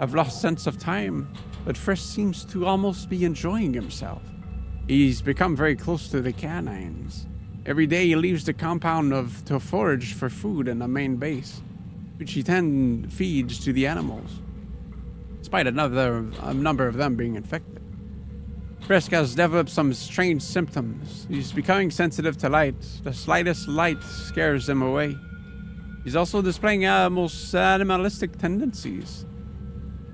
[SPEAKER 1] I've lost sense of time, but Frisk seems to almost be enjoying himself. He's become very close to the canines. Every day he leaves the compound to forage for food in the main base, which he then feeds to the animals, despite a number of them being infected. Frisk has developed some strange symptoms. He's becoming sensitive to light. The slightest light scares him away. He's also displaying most animalistic tendencies,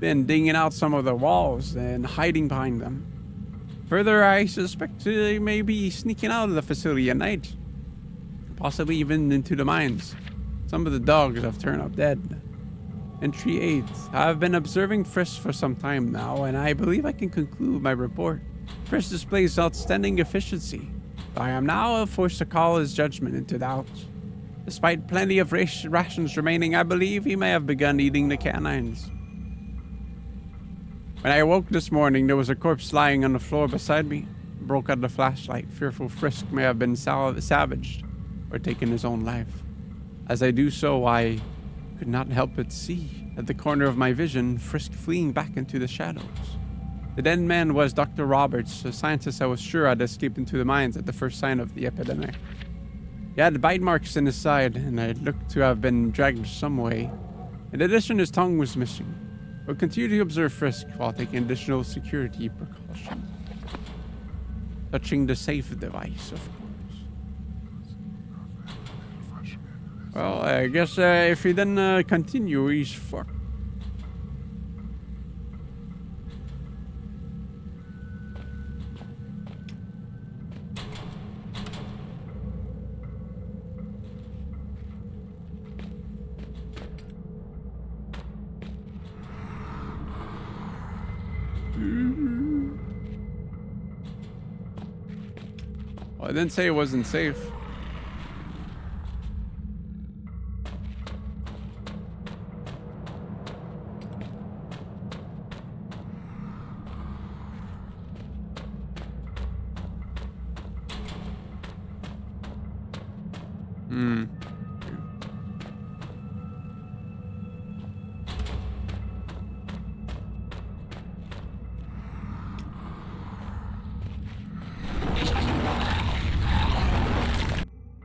[SPEAKER 1] been digging out some of the walls and hiding behind them. Further, I suspect he may be sneaking out of the facility at night, possibly even into the mines. Some of the dogs have turned up dead. Entry 8. I've been observing Frisk for some time now, and I believe I can conclude my report. Frisk displays outstanding efficiency. I am now forced to call his judgment into doubt. Despite plenty of rations remaining, I believe he may have begun eating the canines. When I awoke this morning, there was a corpse lying on the floor beside me. I broke out the flashlight. Fearful Frisk may have been savaged or taken his own life. As I do so, I could not help but see, at the corner of my vision, Frisk fleeing back into the shadows. The dead man was Dr. Roberts, a scientist I was sure had escaped into the mines at the first sign of the epidemic. He had bite marks in his side, and I looked to have been dragged some way. In addition, his tongue was missing. We'll continue to observe Frisk while taking additional security precautions. Touching the safe device, of course. Well, I guess if he didn't continue, he's fucked. Well, I didn't say it wasn't safe.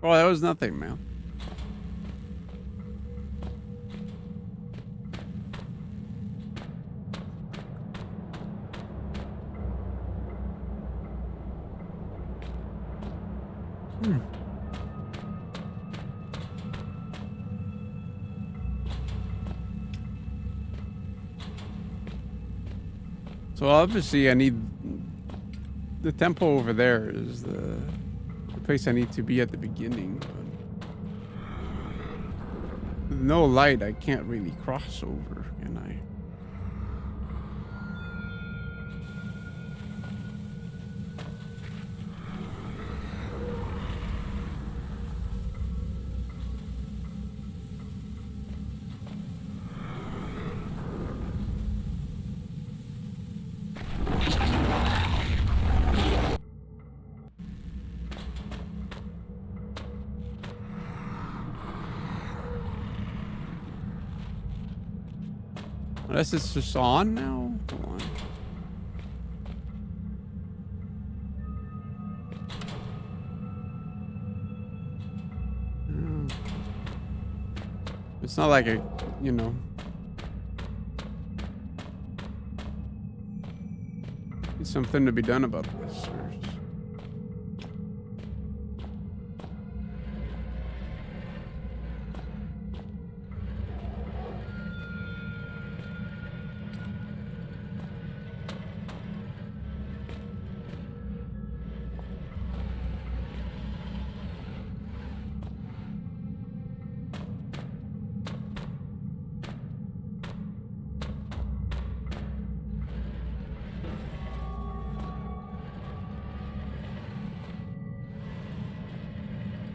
[SPEAKER 1] Oh, that was nothing, man. So obviously I need the temple over there is the place I need to be at the beginning. With no light, I can't really cross over, can I? Unless it's just on now. Hold on. It's not like a, you know. There's something to be done about this.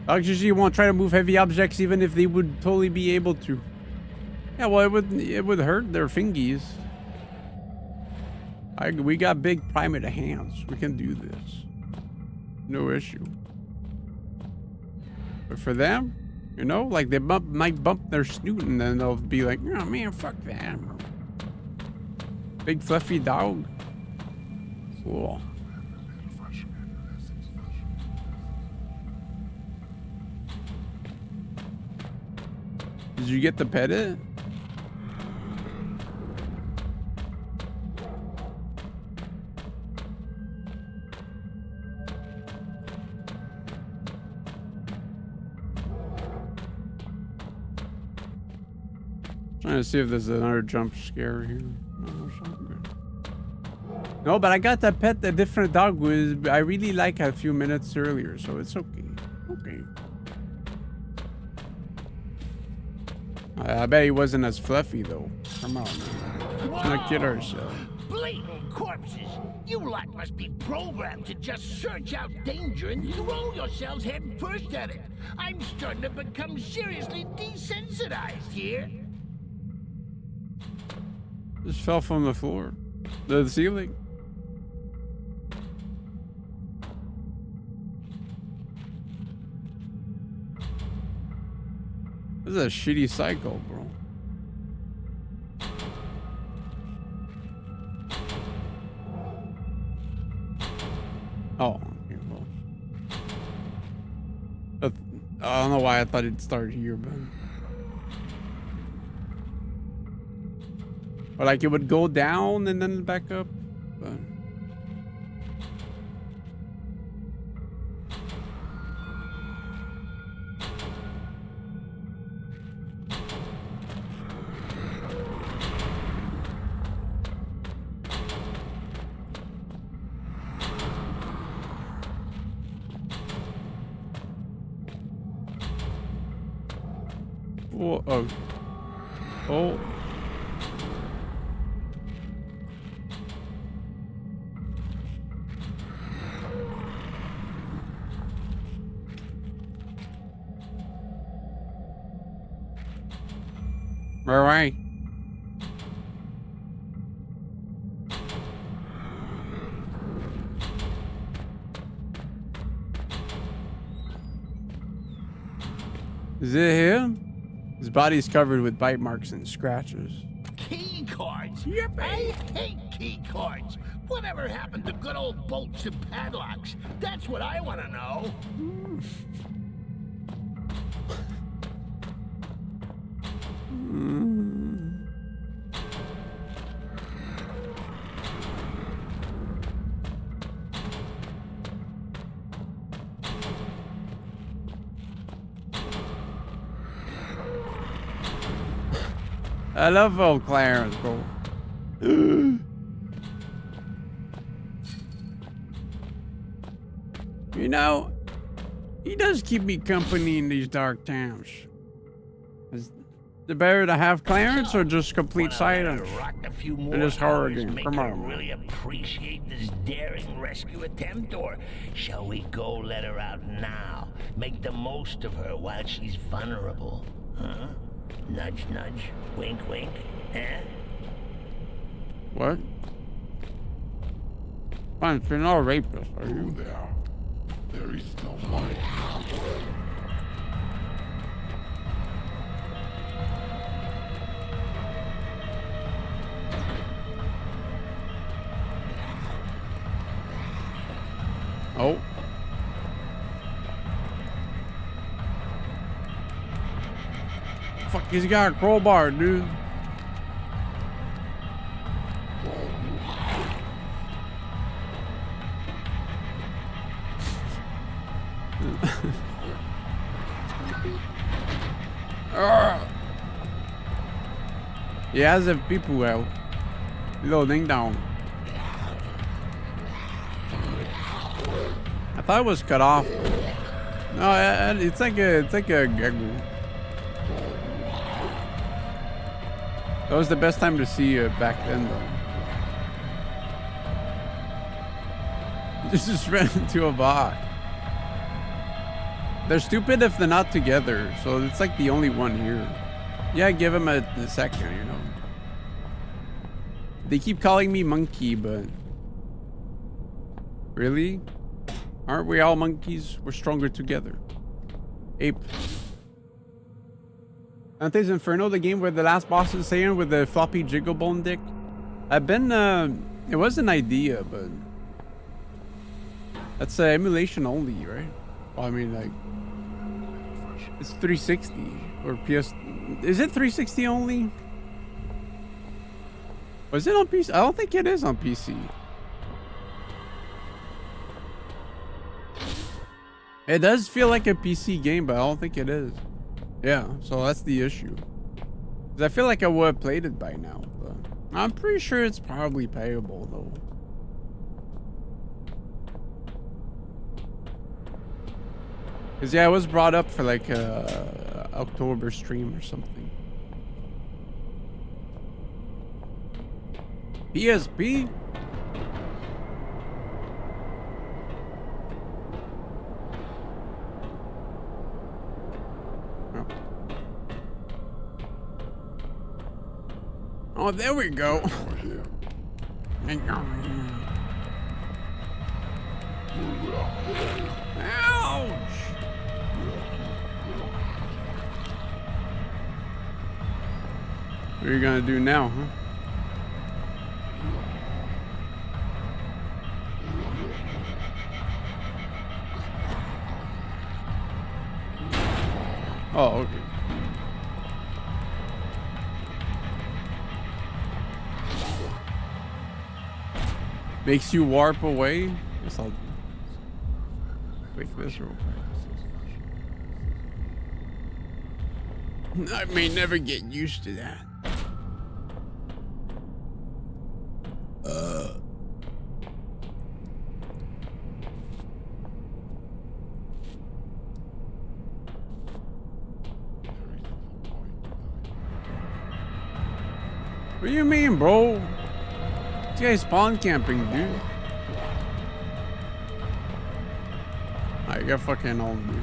[SPEAKER 1] Dogs usually won't try to move heavy objects even if they would totally be able to. Yeah, well, it would hurt their fingies. We got big primate hands. We can do this. No issue. But for them, you know, like they might bump their snoot and then they'll be like, oh man, fuck that. Big fluffy dog. Cool. Did you get to pet it? Trying to see if there's another jump scare here. No, but I got to pet the different dog with I really like a few minutes earlier, so it's okay. Okay. I bet he wasn't as fluffy though. Come on, man. Let's not kid ourselves.
[SPEAKER 6] Bleeding corpses! You lot must be programmed to just search out danger and throw yourselves head first at it. I'm starting to become seriously desensitized here.
[SPEAKER 1] Just fell from the floor. The ceiling. This is a shitty cycle, bro. Oh, okay, well. I don't know why I thought it'd start here, but like it would go down and then back up. But oh. Oh. All right. Is it him? His body's covered with bite marks and scratches.
[SPEAKER 6] Key cards? Yep. I hate key cards. Whatever happened to good old bolts and padlocks? That's what I want to know.
[SPEAKER 1] I love old Clarence, bro. You know, he does keep me company in these dark times. Is it better to have Clarence or just complete silence in this horror game? Come on.
[SPEAKER 6] Really appreciate this daring rescue attempt, or shall we go let her out now? Make the most of her while she's vulnerable, huh? Nudge, nudge, wink, wink, eh?
[SPEAKER 1] What? Fine, you're not a rapist, are you?
[SPEAKER 4] There is no light.
[SPEAKER 1] Oh. Fuck, he's got a crowbar, dude. He has a people out. Little ding dong. I thought it was cut off. No, it's like a gaggle. That was the best time to see it back then, though. Just ran into a box. They're stupid if they're not together, so it's like the only one here. Yeah, give him a second, you know. They keep calling me monkey, but really? Aren't we all monkeys? We're stronger together. Ape. Dante's Inferno, the game where the last boss is saying with the floppy jiggle bone dick. I've been, it was an idea, but that's emulation only, right? Well, I mean, like, it's 360 or PS. Is it 360 only? Was it on PC? I don't think it is on PC. It does feel like a PC game, but I don't think it is. Yeah, so that's the issue. 'Cause I feel like I would have played it by now, but I'm pretty sure it's probably payable though. Cause yeah, it was brought up for like October stream or something. PSP? Oh, there we go. Ouch! What are you gonna do now, huh? Oh, okay. Makes you warp away? Guess I'll click this real quick. I may never get used to that. What do you mean, bro? This guy's spawn camping, dude. I got fucking old, dude.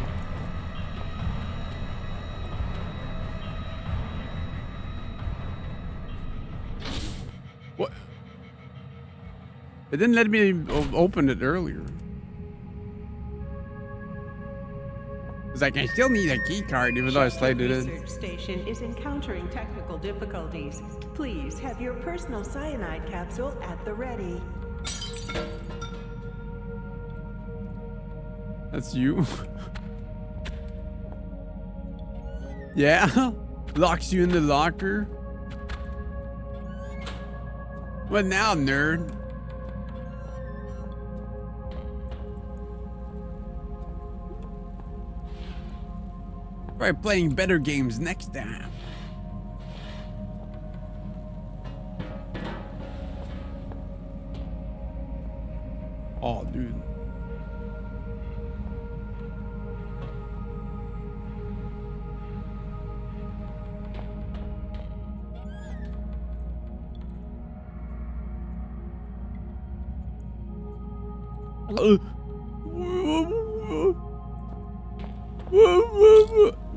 [SPEAKER 1] What? It didn't let me open it earlier. It's like, I still need a key card even though I slid it in.
[SPEAKER 3] The research station is encountering technical difficulties. Please have your personal cyanide capsule at the ready.
[SPEAKER 1] That's you? Yeah? Locks you in the locker? What now, nerd? Try playing better games next time. Oh, dude.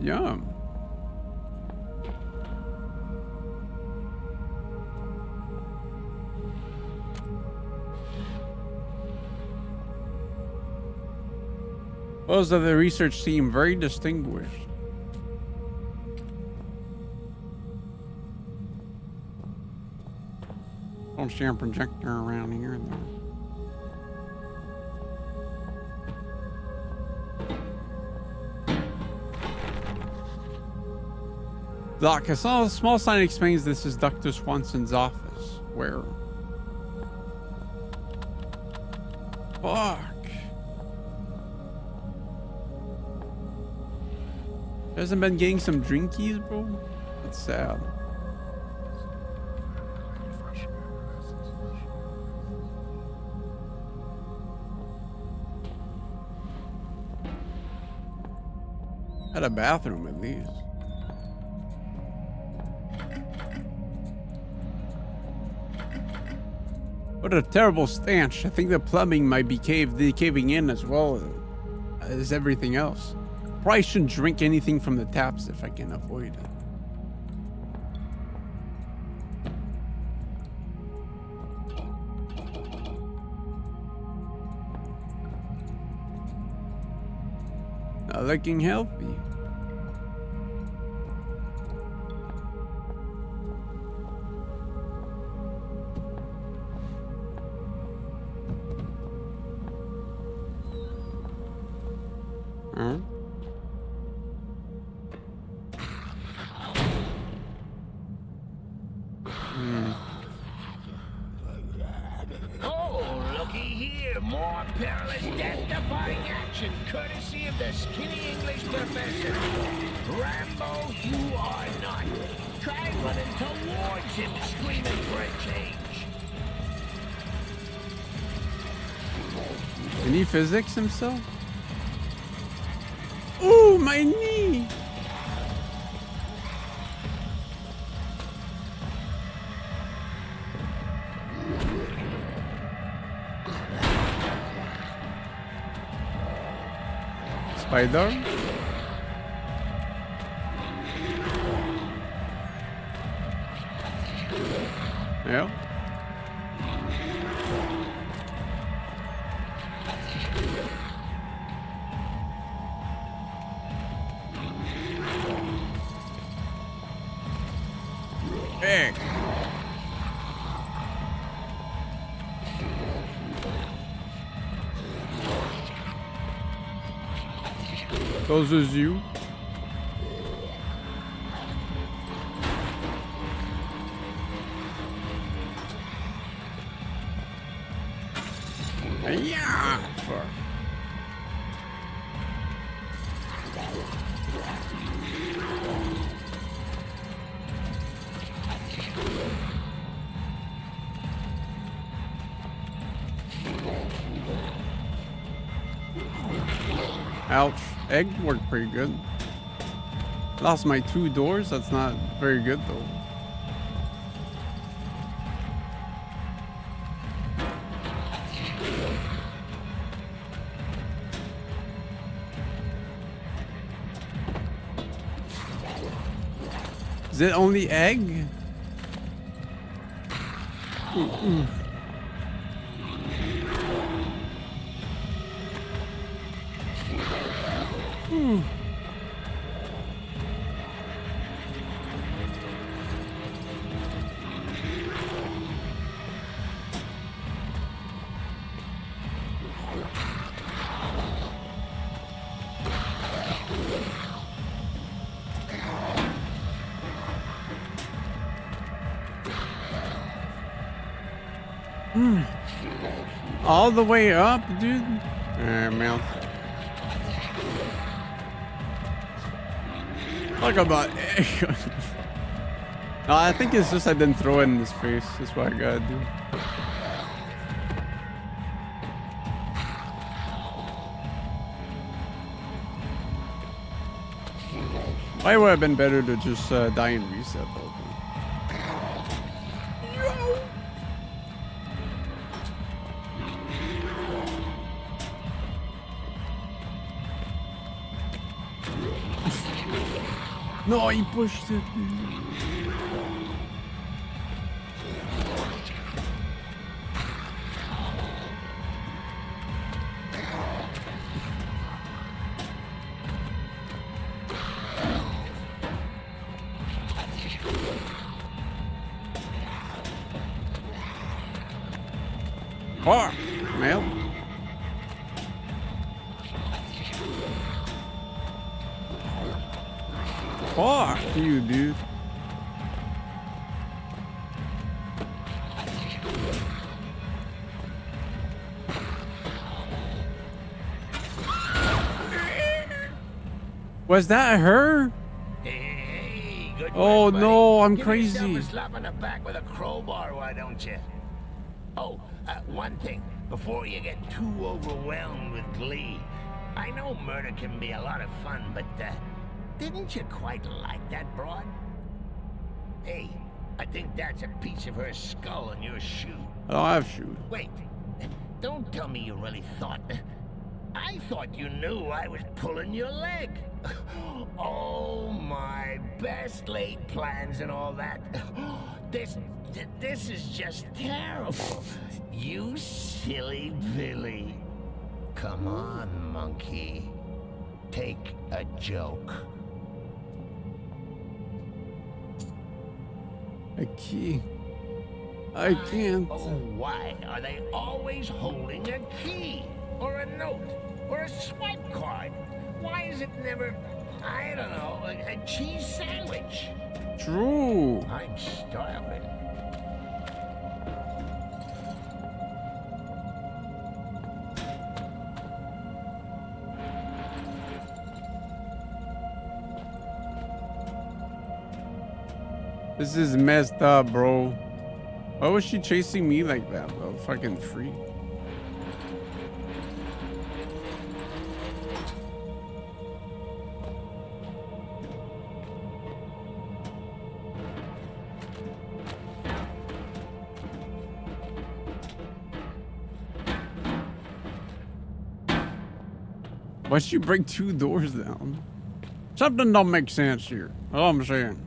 [SPEAKER 1] Yum. Those of the research team very distinguished. Don't see a projector around here though. Doc, I saw a small sign explains this is Dr. Swanson's office. Where? Fuck. Hasn't been getting some drinkies, bro? That's sad. Had a bathroom at least. What a terrible stench. I think the plumbing might be caving in as well as everything else. Probably shouldn't drink anything from the taps if I can avoid it. Not looking healthy. Huh?
[SPEAKER 6] Oh, looky here. More perilous death-defying action, courtesy of the skinny English professor. Rambo, you are not. Try running towards him, screaming for a change.
[SPEAKER 1] Can he physics himself? Ooh, my knee! Spider? Yeah. Hey. Those is you. Yeah. Fuck. Ouch. Egg worked pretty good. Lost my 2 doors. That's not very good though. Is it only egg? Ooh. All the way up, dude. Man. Talk about egg. No, I think it's just I didn't throw it in his face. That's what I gotta do. Probably would have been better to just die and reset though. No, he pushed it. Oh, man. Fuck you, dude. Was that her?
[SPEAKER 6] Hey, good
[SPEAKER 1] Oh
[SPEAKER 6] work, buddy.
[SPEAKER 1] no, I'm
[SPEAKER 6] Give
[SPEAKER 1] crazy.
[SPEAKER 6] yourself a slap on the back with a crowbar, why don't you? Oh, one thing, before you get too overwhelmed with glee. I know murder can be a lot of fun, but didn't you quite like that broad? Hey, I think that's a piece of her skull on your shoe.
[SPEAKER 1] I don't have shoes.
[SPEAKER 6] Wait, don't tell me you really thought... I thought you knew I was pulling your leg. Oh, my best laid plans and all that. This is just terrible. You silly Billy. Come on, monkey. Take a joke.
[SPEAKER 1] A key. I can't.
[SPEAKER 6] Oh, why are they always holding a key? Or a note? Or a swipe card? Why is it never, I don't know, a cheese sandwich?
[SPEAKER 1] True.
[SPEAKER 6] I'm starving.
[SPEAKER 1] This is messed up, bro. Why was she chasing me like that, bro? Fucking freak. Why'd she break 2 doors down? Something don't make sense here. All I'm saying.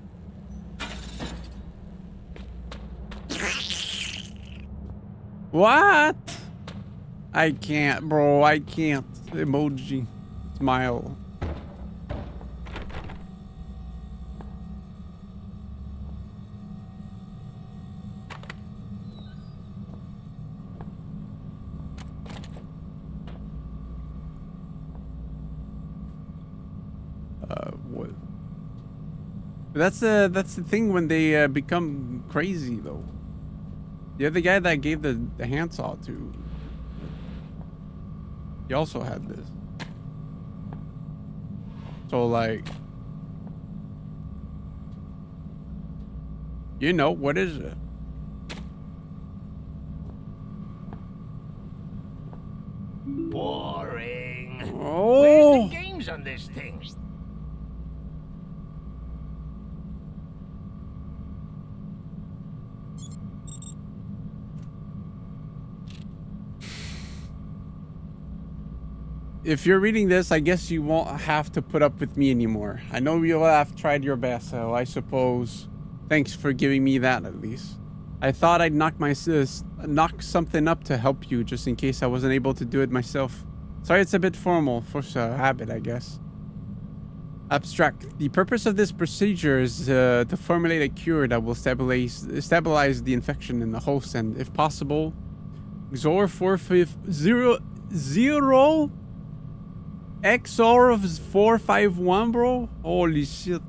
[SPEAKER 1] What? I can't, bro. I can't. Emoji. Smile. What? That's the thing when they become crazy, though. The other guy that I gave the handsaw to, he also had this. So, like, you know, what is it?
[SPEAKER 6] Boring.
[SPEAKER 1] Oh.
[SPEAKER 6] Where's the games on this thing?
[SPEAKER 1] If you're reading this, I guess you won't have to put up with me anymore. I know you'll have tried your best, so I suppose. Thanks for giving me that, at least. I thought I'd knock something up to help you, just in case I wasn't able to do it myself. Sorry, it's a bit formal, force a habit, I guess. Abstract. The purpose of this procedure is to formulate a cure that will stabilize the infection in the host, and, if possible, XOR 450 XOR of 451, bro. Holy shit.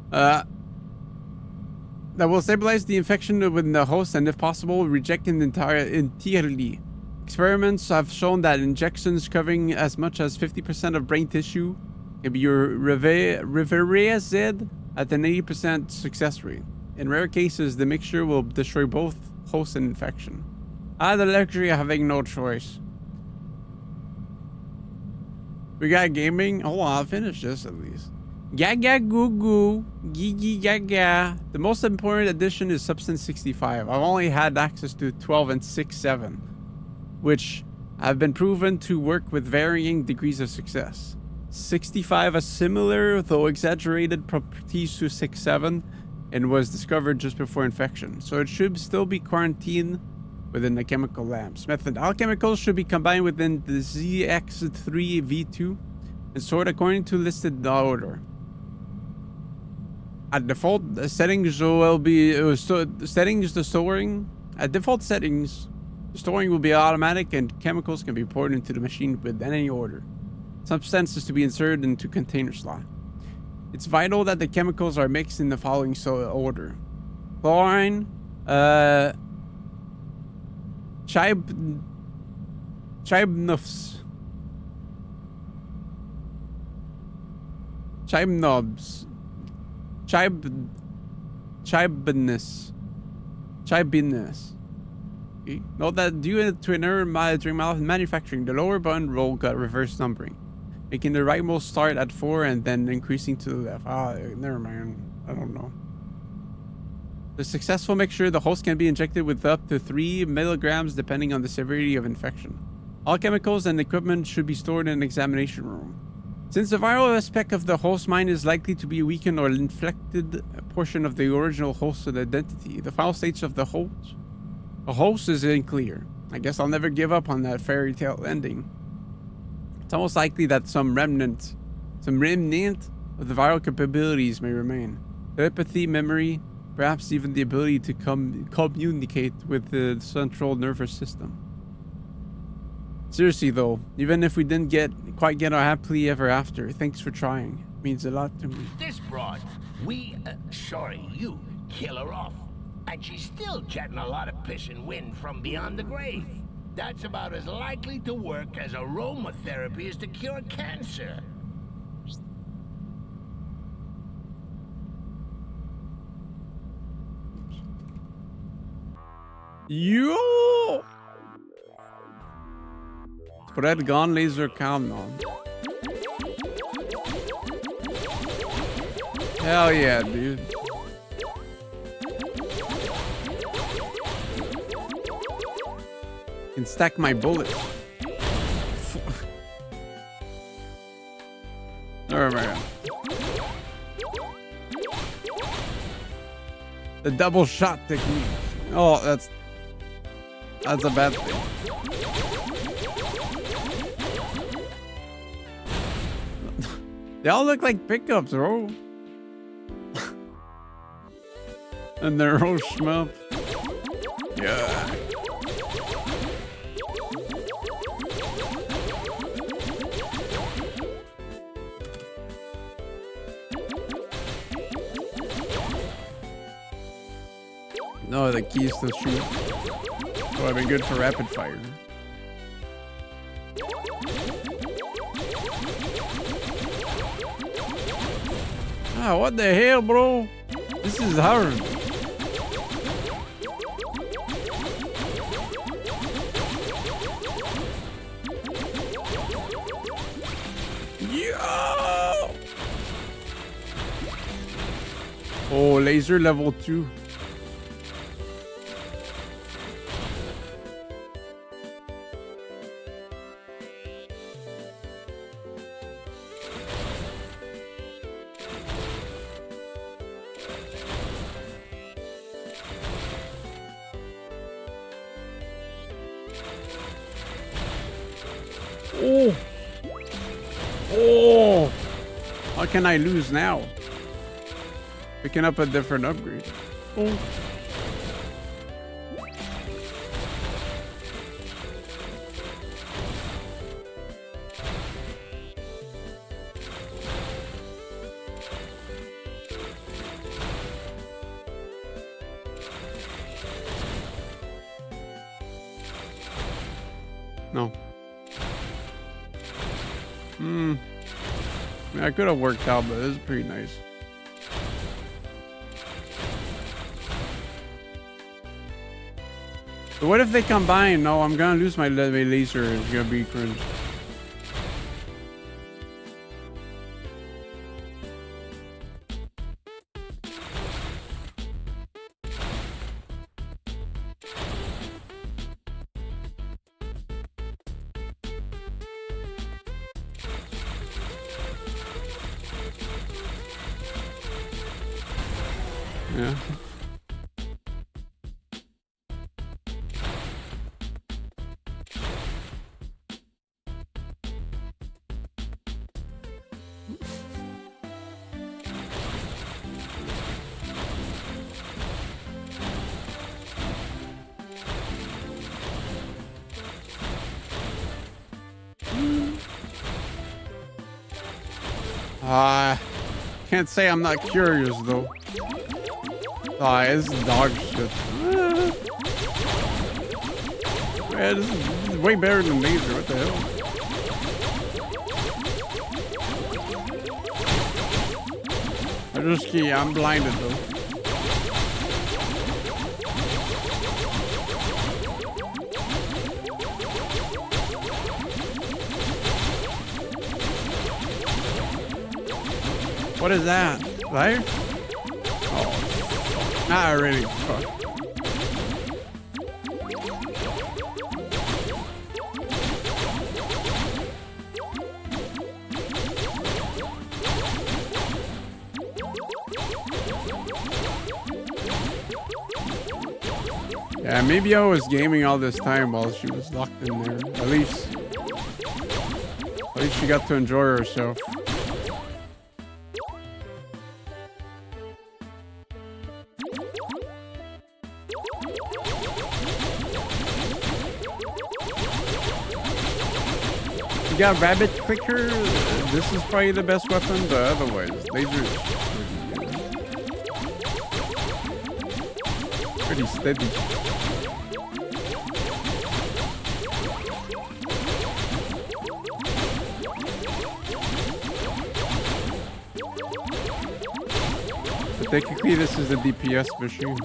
[SPEAKER 1] That will stabilize the infection within the host and, if possible, reject it entirely. Experiments have shown that injections covering as much as 50% of brain tissue can be reversed at an 80% success rate. In rare cases, the mixture will destroy both host and infection. I had the luxury of having no choice. We got gaming. Hold on, I'll finish this at least. Gaga goo goo. Gigi gaga. The most important addition is Substance 65. I've only had access to 12 and 6.7, which have been proven to work with varying degrees of success. 65 has similar, though exaggerated, properties to 6.7 and was discovered just before infection, so it should still be quarantined within the chemical lamps. Method: all chemicals should be combined within the ZX3V2 and stored according to listed order. At default, the settings will be At default settings, the storing will be automatic and chemicals can be poured into the machine with any order. substances to be inserted into container slot. It's vital that the chemicals are mixed in the following order: chlorine, chibnobs, chibinus. Okay. Note that due to an error during manufacturing, the lower button roll got reverse numbering, making the rightmost start at 4 and then increasing to the left. Never mind. I don't know. The successful mixture, the host can be injected with up to 3 milligrams depending on the severity of infection. All chemicals and equipment should be stored in an examination room. Since the viral aspect of the host mind is likely to be a weakened or infected portion of the original host's identity, the final states of the host is unclear. I guess I'll never give up on that fairy tale ending. It's almost likely that some remnant of the viral capabilities may remain. Telepathy, memory, perhaps even the ability to communicate with the central nervous system. Seriously though, even if we didn't quite get our happily ever after, thanks for trying. It means a lot to me.
[SPEAKER 6] This broad, you kill her off. And she's still getting a lot of piss and wind from beyond the grave. That's about as likely to work as aromatherapy is to cure cancer.
[SPEAKER 1] Yo! Spread gun laser cam on. Hell yeah, dude. Can stack my bullets. Oh my god. The double shot technique. Oh, that's a bad thing. They all look like pickups, bro. And they're all shmup. Yeah. No, the keys to shoot. Oh, I've been good for rapid fire. Ah, what the hell, bro? This is hard. Yo! Oh, laser level 2. Oh! Oh! How can I lose now? Picking up a different upgrade. Oh. No. I could have worked out, but this is pretty nice. But what if they combine? No, I'm gonna lose my laser. It's gonna be cringe. Yeah. Can't say I'm not curious though. It's dog shit. Yeah, this is way better than Laser. What the hell? I'm blinded though. What is that? Life? Oh, not really. Fuck. Yeah, maybe I was gaming all this time while she was locked in there. At least she got to enjoy herself. You got rabbit clicker. This is probably the best weapon, but otherwise, laser pretty steady. But technically, this is a DPS machine.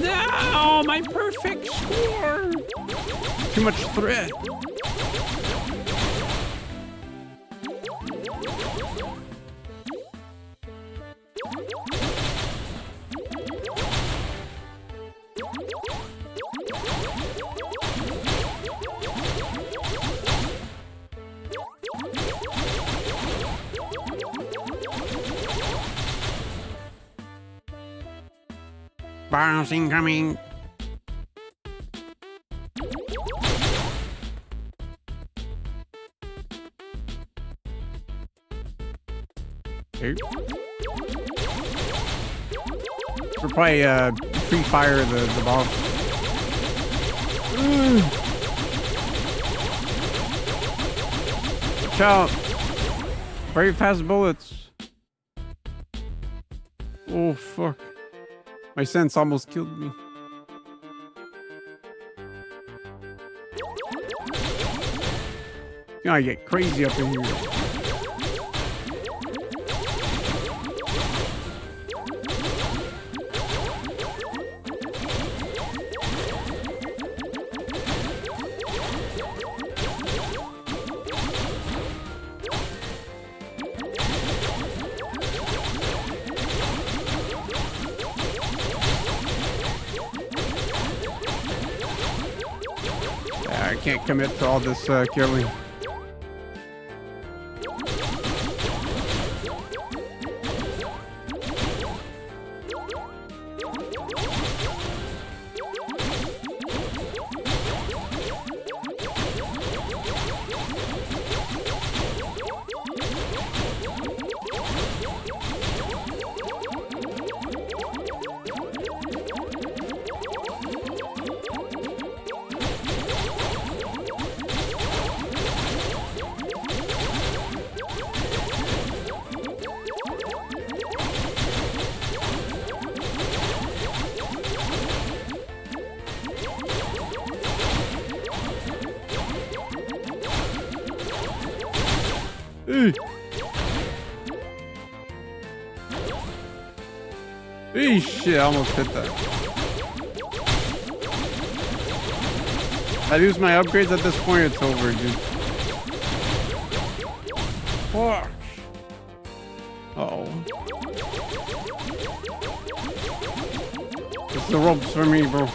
[SPEAKER 1] No, my perfect score. Too much threat. Bombs incoming. Okay. We're probably free fire the boss. Watch out. Very fast bullets. Oh fuck. My sense almost killed me. You know, I get crazy up in here. I can't commit to all this killing. Shit, I almost hit that. I use my upgrades at this point, it's over, dude. Fuck. Uh-oh. It's the ropes for me, bro.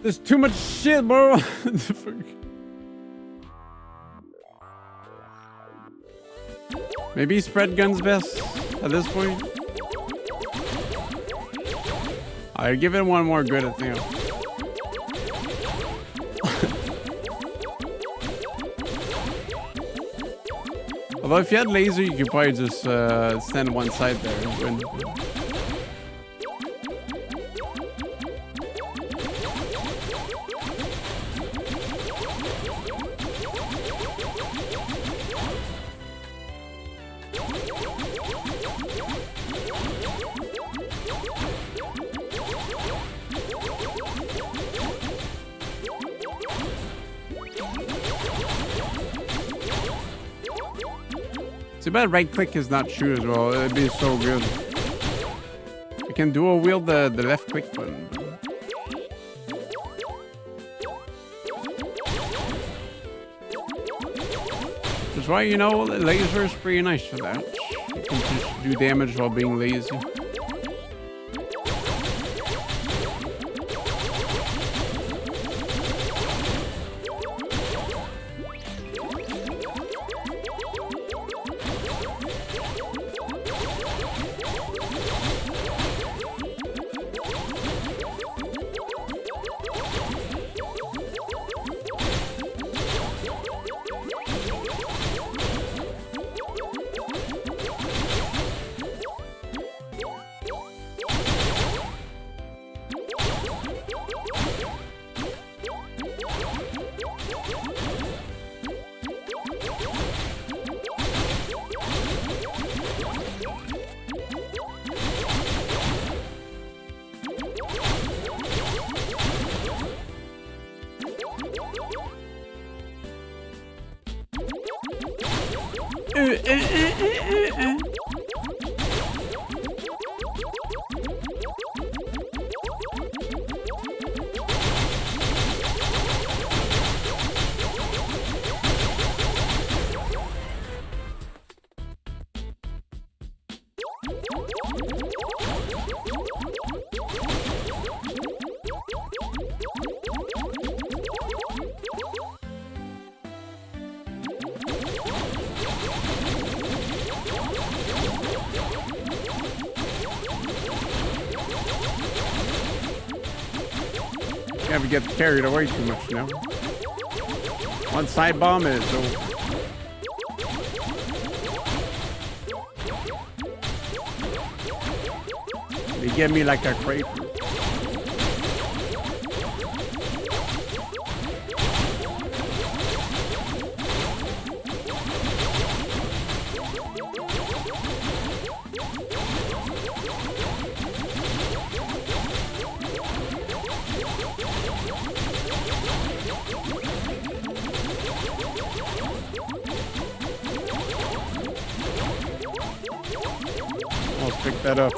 [SPEAKER 1] There's too much shit, bro. Maybe spread guns best at this point. I'll give it one more good attempt. Although if you had laser, you could probably just stand on one side there and win. Too bad right click is not true as well. It'd be so good. You can dual wield the left click button. That's why, you know, laser is pretty nice for that. You can just do damage while being lazy. Never get carried away too much, you know. One side bomb is over. They get me like a crepe. Pick that up.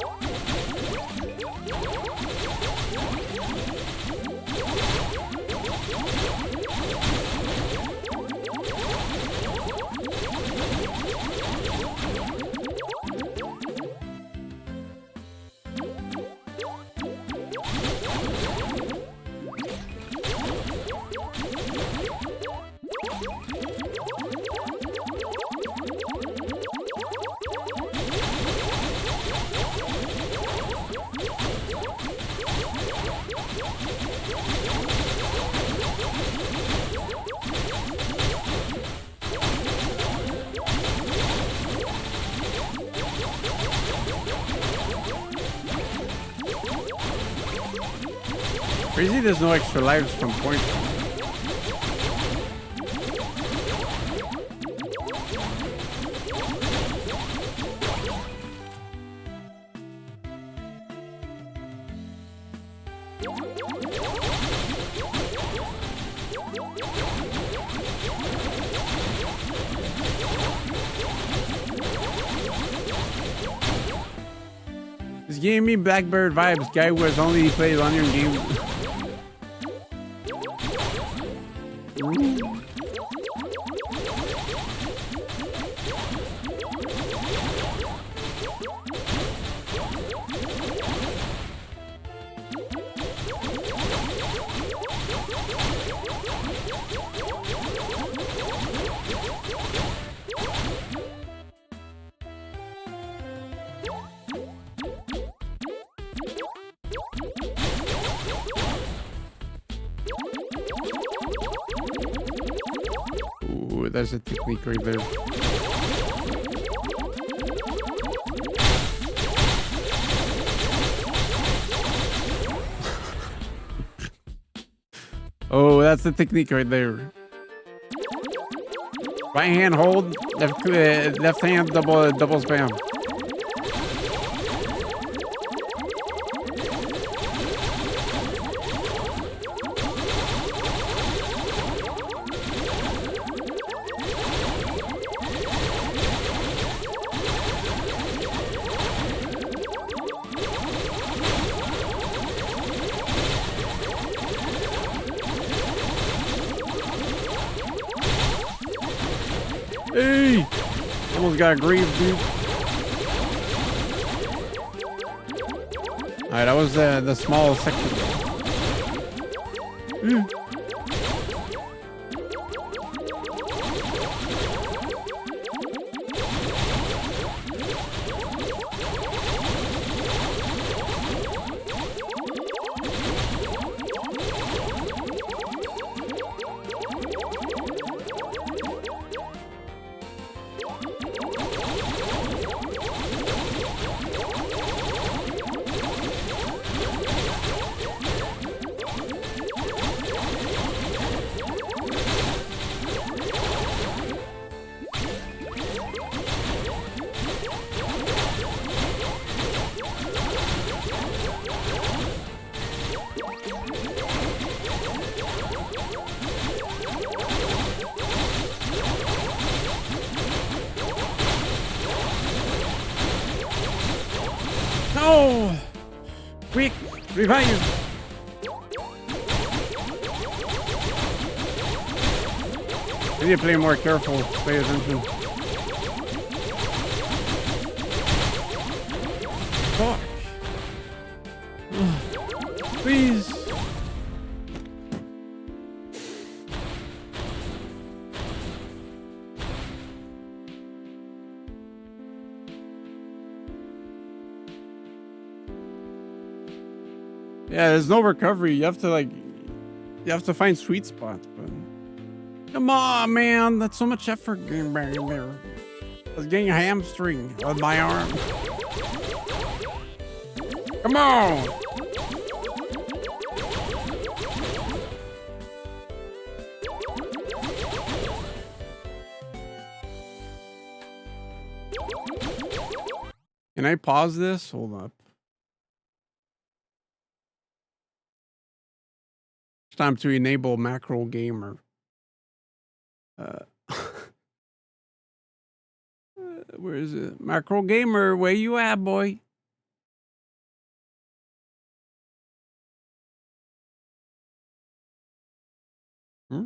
[SPEAKER 1] Crazy there's no extra lives from points. This gave me Blackbird vibes. Guy who has only played on your game. Ooh, there's a technique right there. that's the technique right there. Right hand hold, left hand double spam. Hey! Almost got grieved, dude. Alright, that was the small section. No! Quick! Revive! I need to play more careful. Pay attention. Fuck. Please. Yeah, there's no recovery. You have to find sweet spots, but come on, man. That's so much effort getting back in there. I was getting a hamstring on my arm. Come on. Can I pause this? Hold up. It's time to enable macro gamer. Where is it? Macro gamer, where you at, boy? Hmm?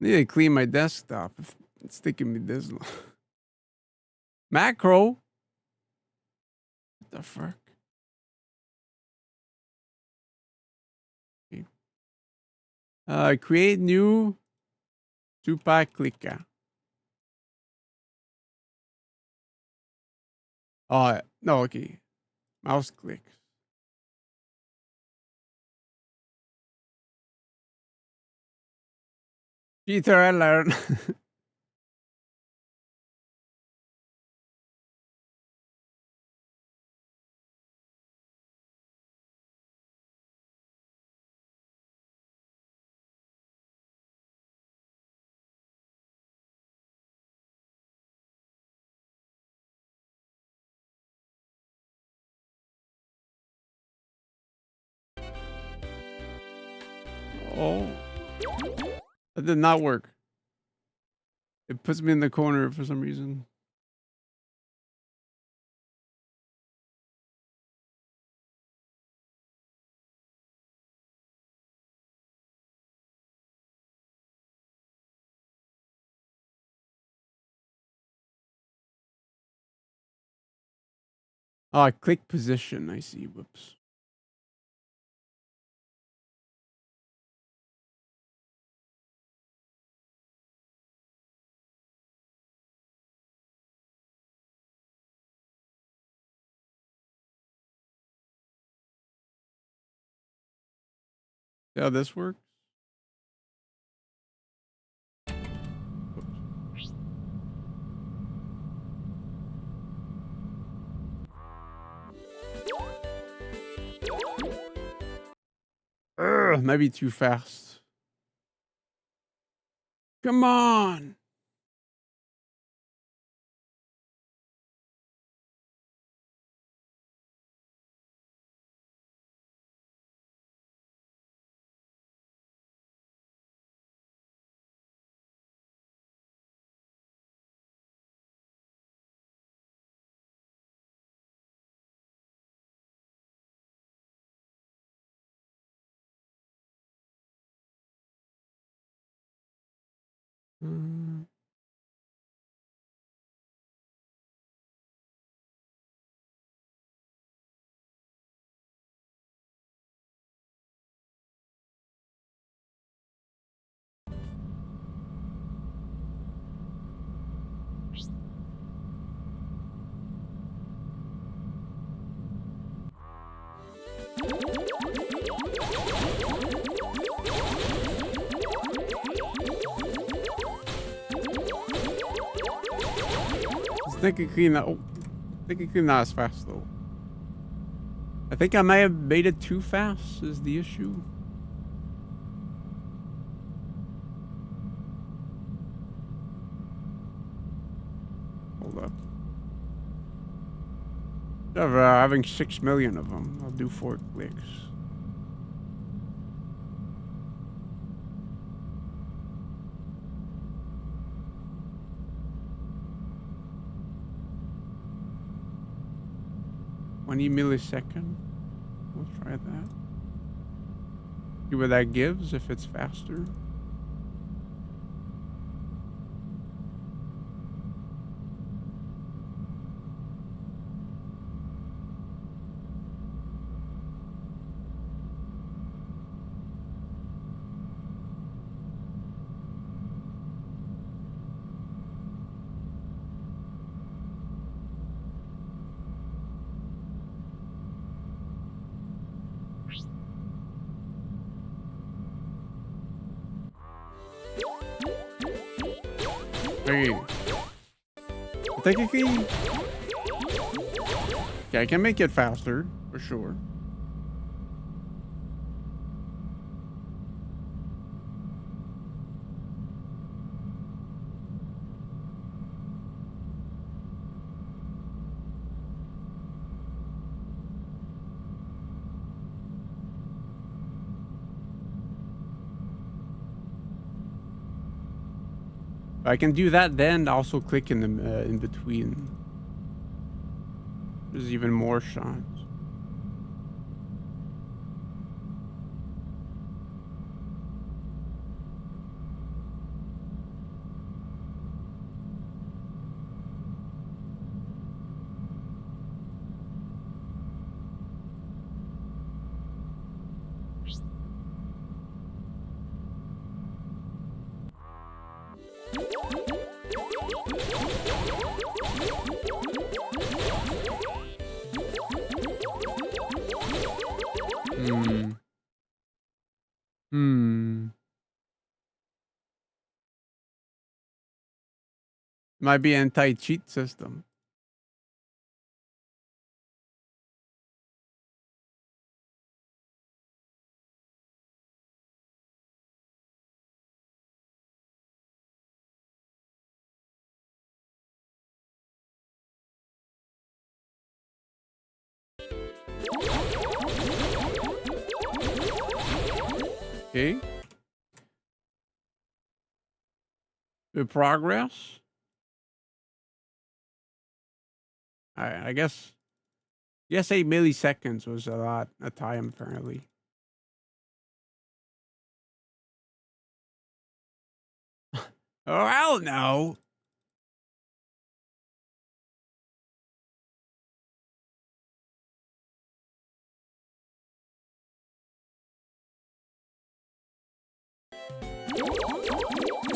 [SPEAKER 1] I need to clean my desktop. If it's taking me this long. Macro? What the fuck? Okay. Create new super clicker. Oh, no, okay. Mouse clicks. Peter, I learned. Oh. That did not work. It puts me in the corner for some reason. Ah, click position. I see. Whoops. See how this works? Whoops. Maybe too fast. Come on. Mm. It's technically not. Oh, technically not as fast though. I think I may have made it too fast. Is the issue? Hold up. Instead of having 6 million of them, I'll do 4 clicks. $20 millisecond. We'll try that. See what that gives if it's faster. Okay. Technically, yeah, I can make it faster for sure. I can do that, then also click in the in between. There's even more shots. Might be an anti-cheat system. Okay. The progress. I guess. Yes, 8 milliseconds was a lot of time apparently. Oh hell no!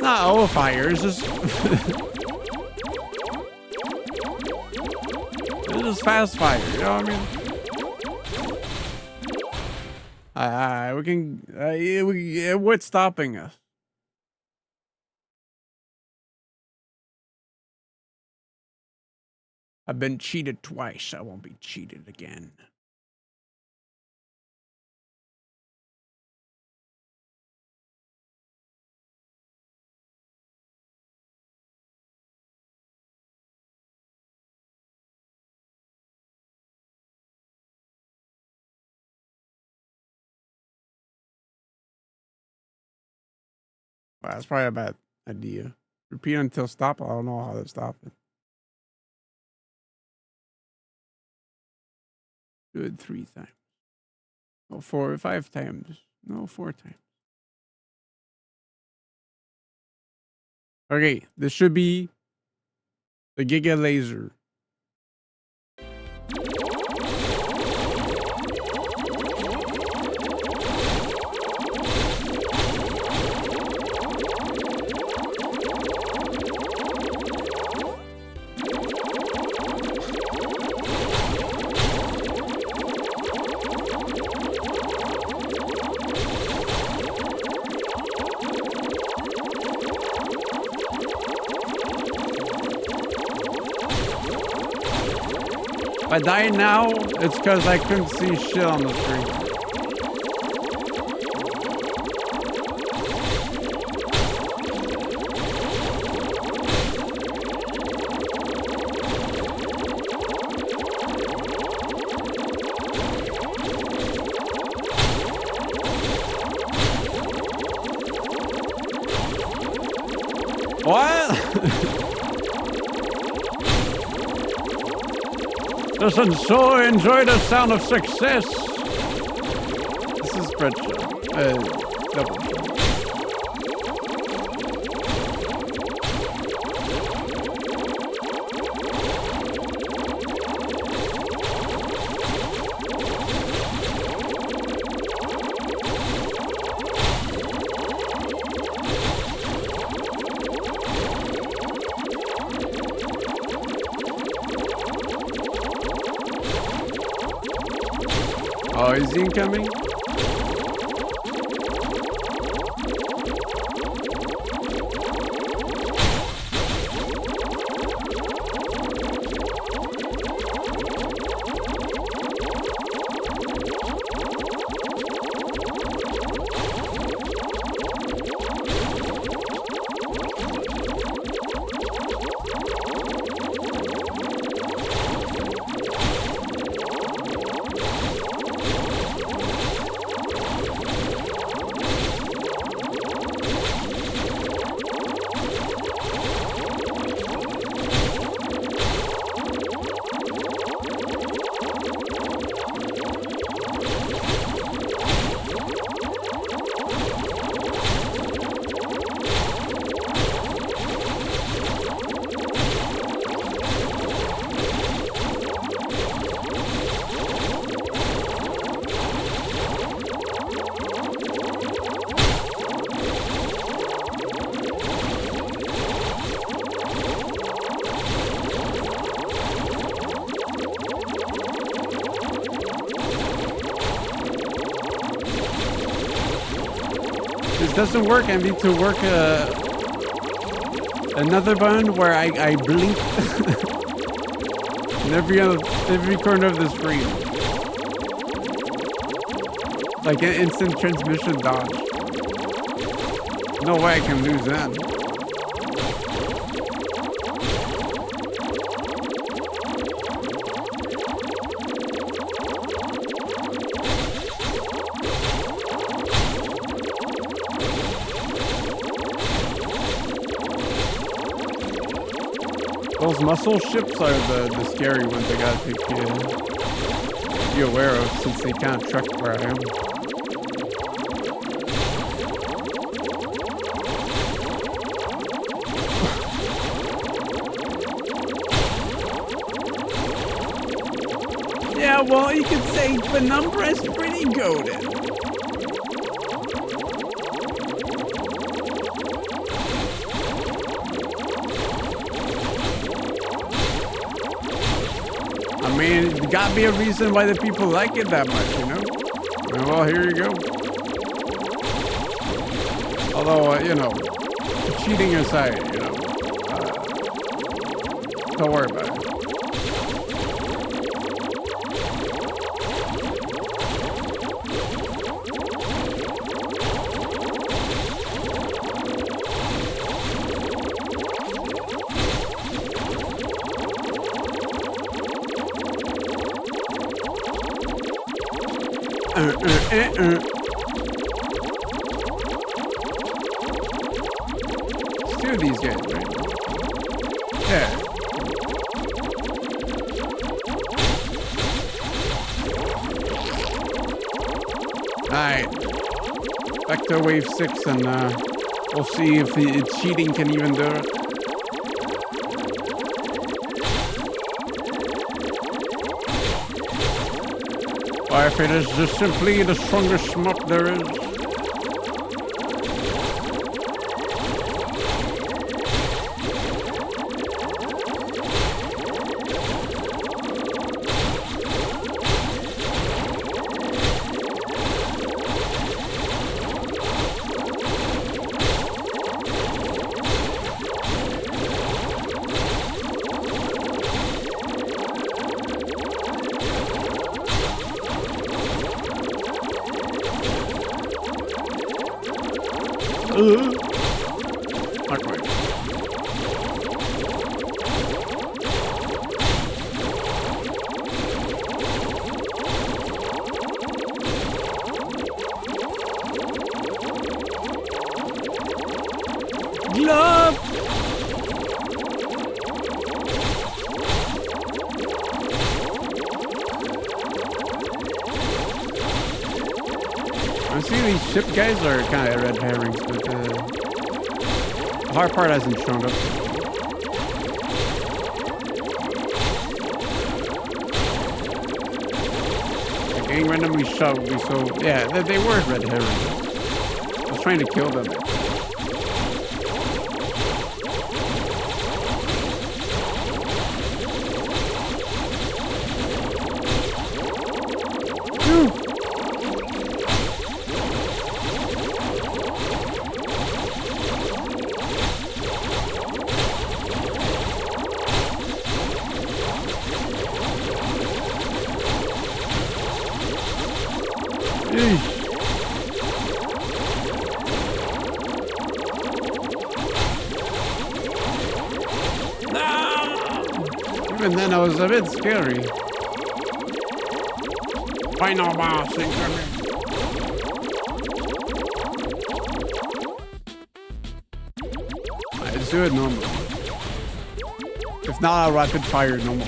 [SPEAKER 1] Not all fires. Just it's just fast fire. You know what I mean? We can. What's stopping us? I've been cheated twice. I won't be cheated again. Well, that's probably a bad idea. Repeat until stop. I don't know how to stop it. Do it 3 times. No, 4 or 5 times. No, 4 times. Okay, this should be the Giga Laser. If I die now, it's because I couldn't see shit on the screen. What? Doesn't so enjoy the sound of success. This is spreadsheet. Double shot. Oh, is he incoming? This doesn't work. I need to work another button where I blink in every corner of the screen. Like an instant transmission dodge. No way I can lose that. Those muscle ships are the scary ones I gotta be aware of, since they kind of truck where I am. Yeah, well, you could say Penumbra is pretty goated. I mean, there gotta be a reason why the people like it that much, you know? Well, here you go. Although, you know, cheating aside, you know, don't worry about it. back to wave 6 and we'll see if it's cheating can even do it. Or if it is just simply the strongest schmuck there is. Not quite. Glove! I see these ship guys are kind of red herrings, but the hard part hasn't shown up. Like getting randomly shot would be so... Yeah, they were red herrings. I was trying to kill them. Even then, I was a bit scary. Final boss incoming. Let's do it normal. If not, I'll rapid fire normal.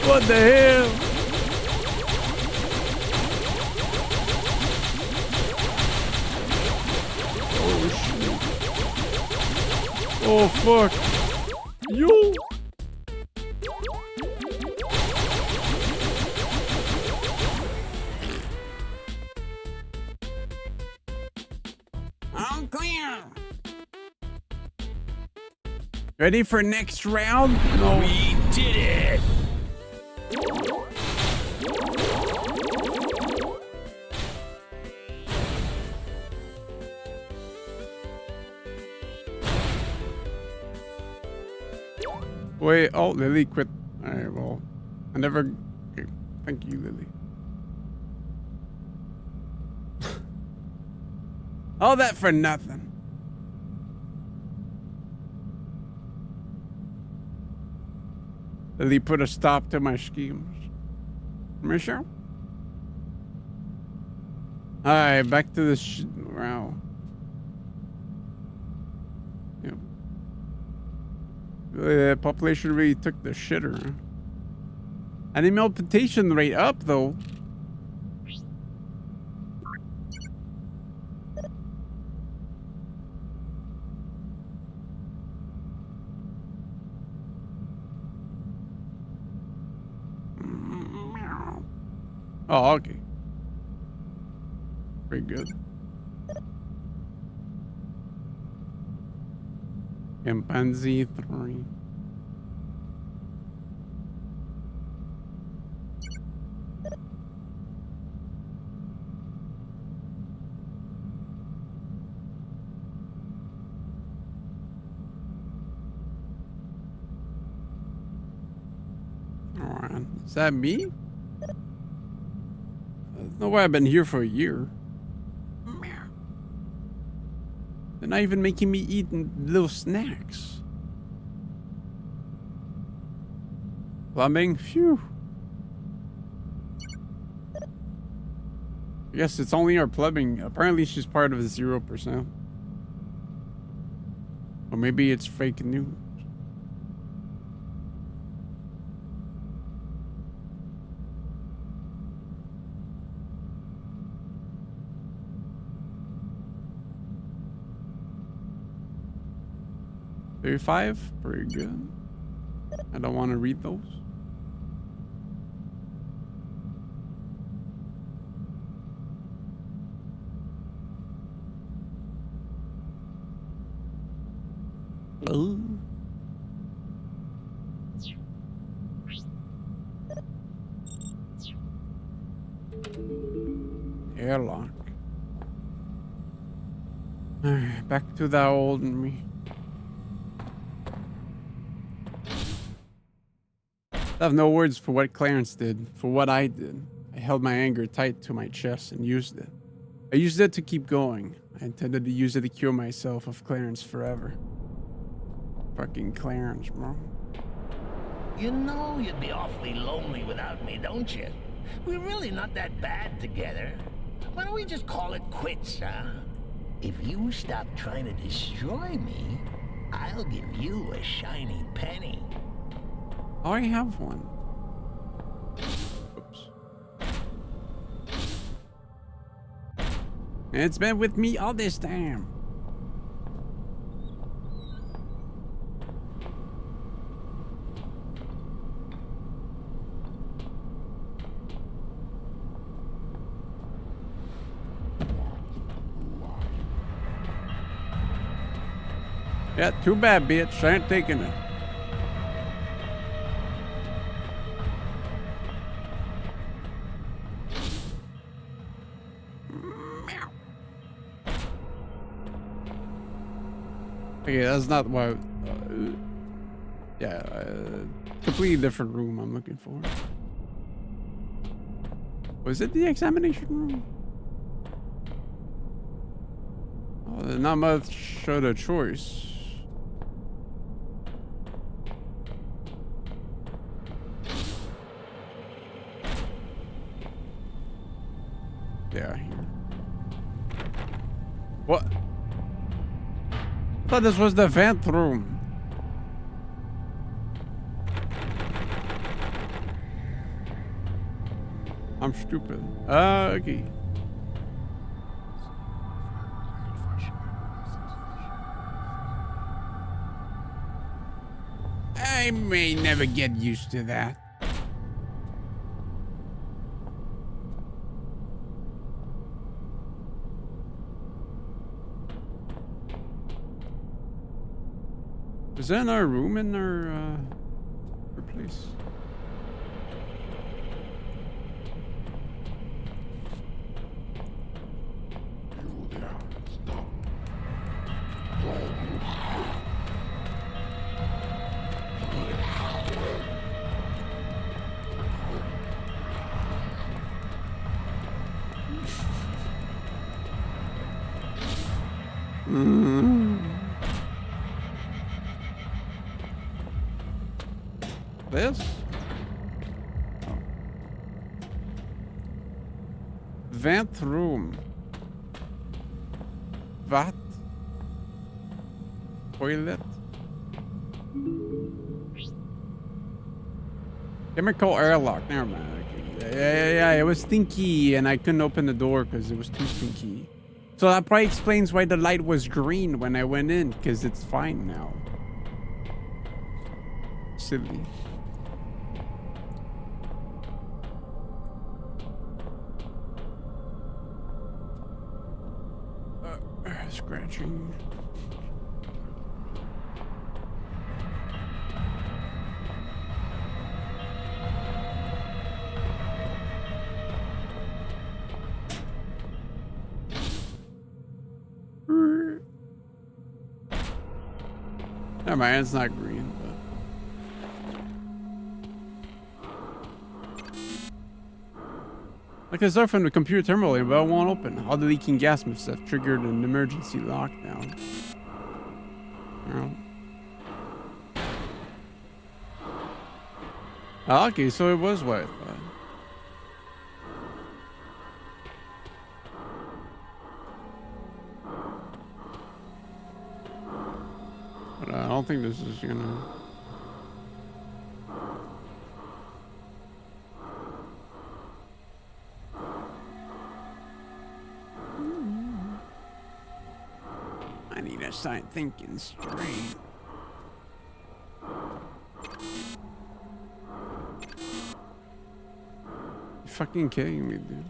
[SPEAKER 1] What the hell? Oh shit. Oh fuck. Yo! All clear. Ready for next round? No.
[SPEAKER 6] We did it!
[SPEAKER 1] Wait, oh, Lily quit. Alright, well, I never... Okay, thank you, Lily. All that for nothing. Lily put a stop to my schemes. Michelle? Alright, back to the wow. Yep. The population really took the shitter. Huh? Animal mutation rate up though. Oh, okay. Very good. Chimpanzee 3. Alright, is that me? There's no way I've been here for a year. They're not even making me eat little snacks. Plumbing? Phew. I guess it's only our plumbing. Apparently she's part of the 0%. Or maybe it's fake news. 35, pretty good. I don't want to read those. Oh. Airlock. Back to the old me. I have no words for what Clarence did, for what I did. I held my anger tight to my chest and used it. I used it to keep going. I intended to use it to cure myself of Clarence forever. Fucking Clarence, bro.
[SPEAKER 6] You know you'd be awfully lonely without me, don't you? We're really not that bad together. Why don't we just call it quits, huh? If you stop trying to destroy me, I'll give you a shiny penny.
[SPEAKER 1] Oh, I have one. Oops. It's been with me all this time. Yeah, too bad, bitch. I ain't taking it. Okay, that's not what. Completely different room I'm looking for. Was it the examination room? Oh, there's not much of a choice. Yeah, here. What? I thought this was the vent room. I'm stupid. Okay. I may never get used to that. Is that our room in our place?
[SPEAKER 4] You there, stop.
[SPEAKER 1] This? Oh. Vent room. What? Toilet? Chemical airlock. Never mind. Okay. Yeah. It was stinky and I couldn't open the door because it was too stinky. So that probably explains why the light was green when I went in, because it's fine now. Silly. Scratching. Never mind, it's not green, but like I start from the computer terminal, but it won't open. All the leaking gas must have triggered an emergency lockdown. Oh, okay, so it was what I thought. But I don't think this is gonna. I need to start thinking straight. You fucking kidding me, dude?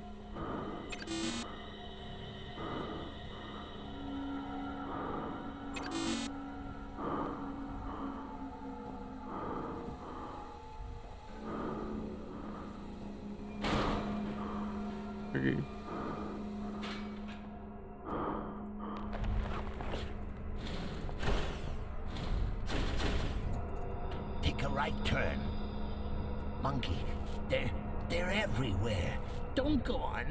[SPEAKER 1] Okay.
[SPEAKER 6] Take a right turn. Monkey, they're everywhere. Don't go on.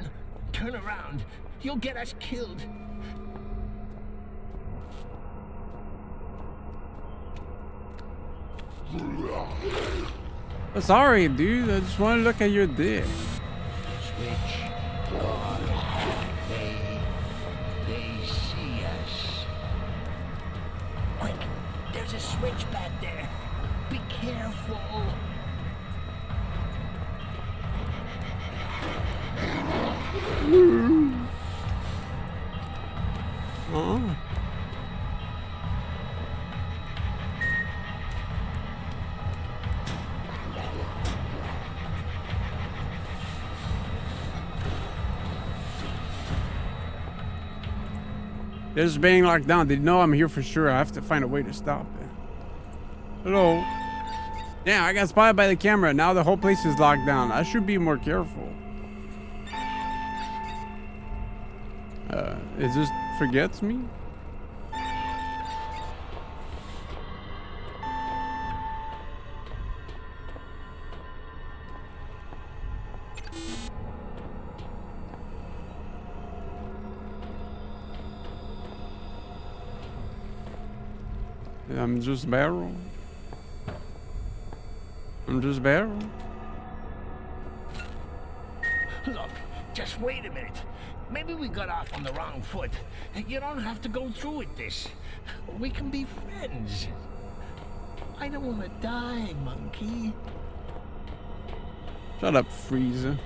[SPEAKER 6] Turn around. You'll get us killed.
[SPEAKER 1] Sorry, dude. I just want to look at your dick.
[SPEAKER 6] Switch guard. They see us. Quick, there's a switch back there. Be careful.
[SPEAKER 1] Oh. They're just being locked down. They know I'm here for sure. I have to find a way to stop it. Hello. Yeah, I got spotted by the camera. Now the whole place is locked down. I should be more careful. It just forgets me? I'm just barrel. I'm just barrel.
[SPEAKER 6] Look, just wait a minute. Maybe we got off on the wrong foot. You don't have to go through with this. We can be friends. I don't want to die, monkey.
[SPEAKER 1] Shut up, Frieza.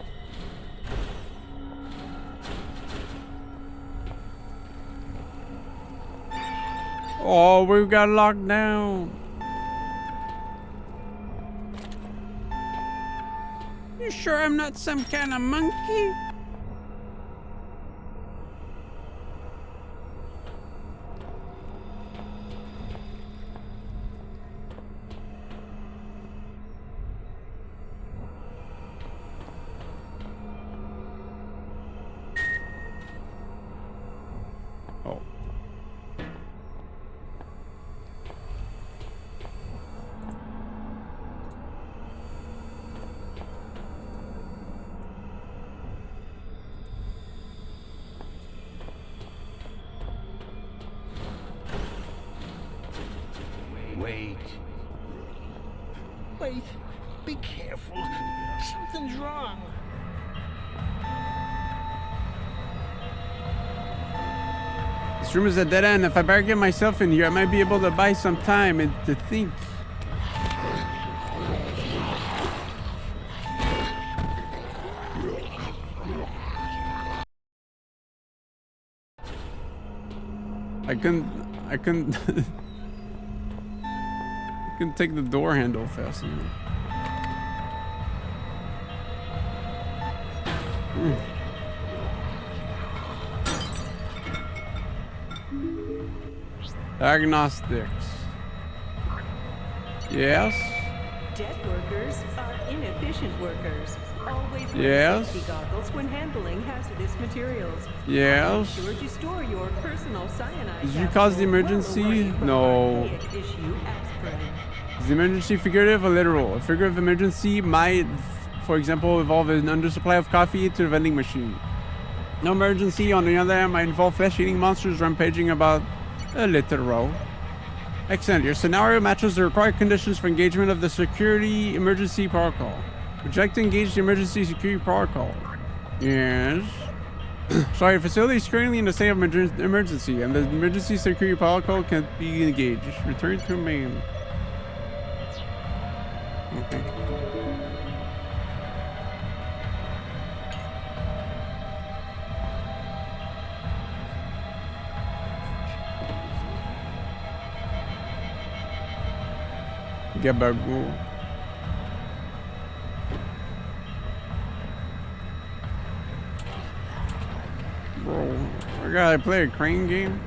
[SPEAKER 1] Oh, we got locked down. You sure I'm not some kind of monkey? Oh.
[SPEAKER 6] Wait, be careful. Something's wrong.
[SPEAKER 1] This room is a dead end. If I barricade myself in here, I might be able to buy some time and to think. I couldn't I couldn't take the door handle fast enough. Diagnostics. Yes.
[SPEAKER 3] Dead workers are inefficient workers. Always wear
[SPEAKER 1] Yes.
[SPEAKER 3] safety goggles when handling hazardous materials.
[SPEAKER 1] Yes.
[SPEAKER 3] Be sure to store your personal cyanide.
[SPEAKER 1] Did you cause the
[SPEAKER 3] capsule
[SPEAKER 1] emergency?
[SPEAKER 3] well away from
[SPEAKER 1] No.
[SPEAKER 3] archaic issue aspirin.
[SPEAKER 1] Is the emergency figurative or literal? A figure of emergency might, for example, involve an undersupply of coffee to a vending machine. No emergency, on the other hand, might involve flesh-eating monsters rampaging about a literal. Excellent. Your scenario matches the required conditions for engagement of the security emergency protocol. Would you like to engage the emergency security protocol? Yes. Sorry, facility is currently in a state of emergency, and the emergency security protocol can't be engaged. Return to main. Okay. Gabagool. Bro, I gotta play a crane game.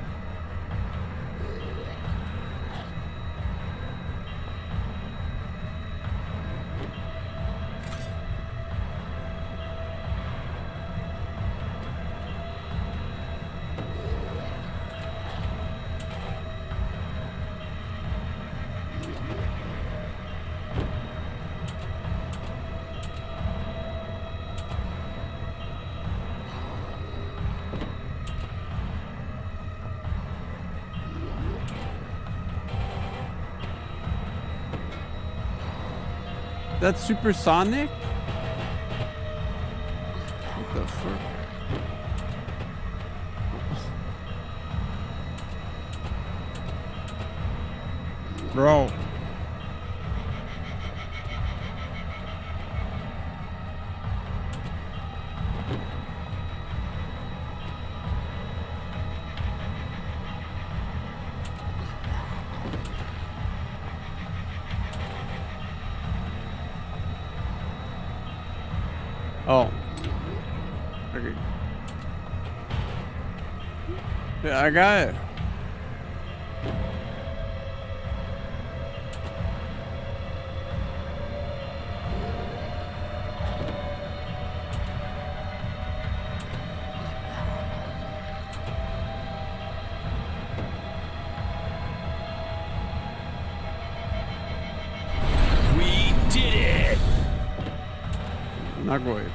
[SPEAKER 1] That's supersonic? What the fuck? Bro. Oh. Okay. Yeah, I got it.
[SPEAKER 6] We did it!
[SPEAKER 1] Not going.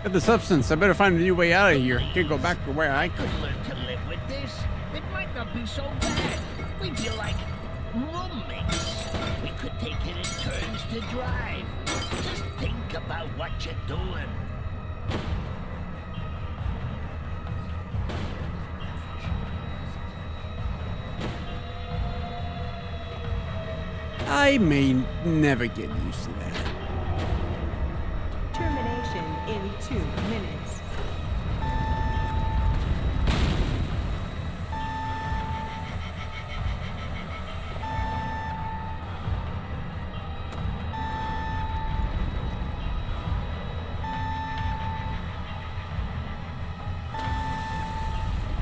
[SPEAKER 1] Get the substance. I better find a new way out of here. Can't go back to where I
[SPEAKER 6] Could learn to live with this. It might not be so bad. We'd be like roommates. We could take it in turns to drive. Just think about what you're doing.
[SPEAKER 1] I may never get used to that.
[SPEAKER 3] Termination in 2 minutes.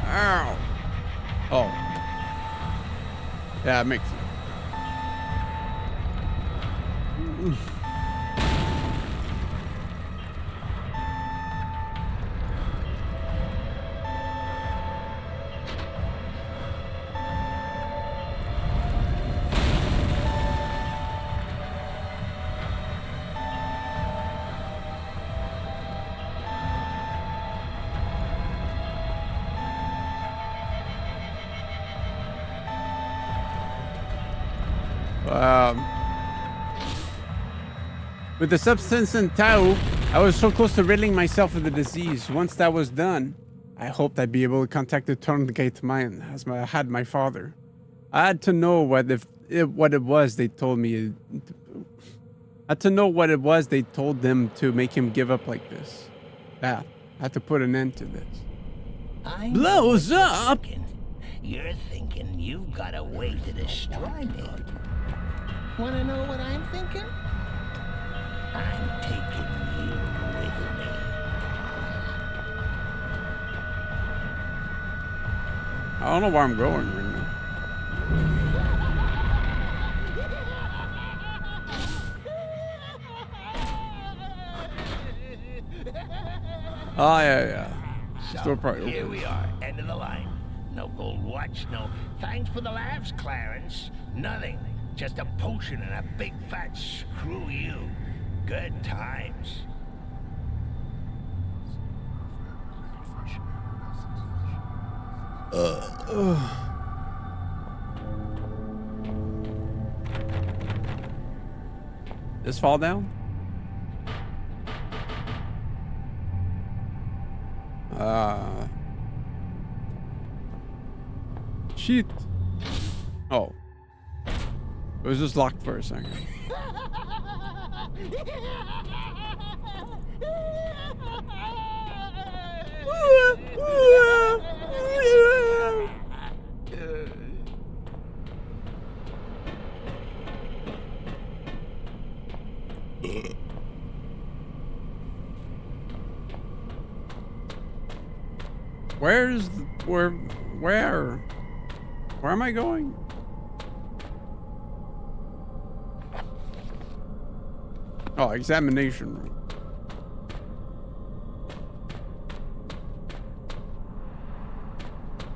[SPEAKER 1] Ow. Oh. Yeah, it makes sense. With the substance in Tau, I was so close to ridding myself of the disease. Once that was done, I hoped I'd be able to contact the Turngate Mine as I had my father. I had to know what it was they told me. I had to know what it was they told them to make him give up like this. Yeah, I had to put an end to this. Blows up!
[SPEAKER 6] You're thinking you've got a way to destroy me. Wanna know what I'm thinking? I'm taking you with me.
[SPEAKER 1] I don't know where I'm going right now. Oh, yeah.
[SPEAKER 6] So, here we are, end of the line. No gold watch, no thanks for the laughs, Clarence. Nothing. Just a potion and a big fat screw you. Good times.
[SPEAKER 1] This fall down? Shit. Oh. It was just locked for a second. Where am I going? Oh, examination room.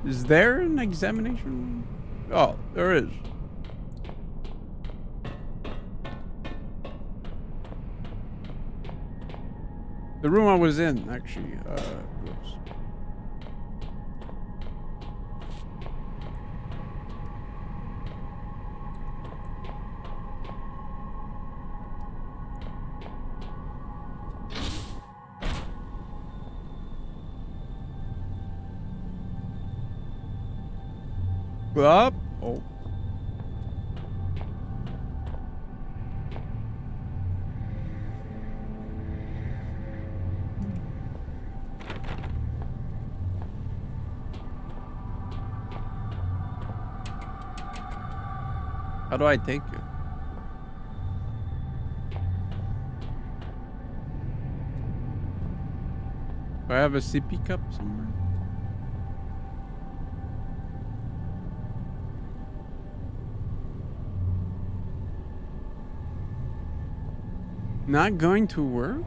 [SPEAKER 1] Is there an examination room? Oh, there is. The room I was in, actually. Oops. Up. Oh. How do I take it? Do I have a sippy cup somewhere? Not going to work?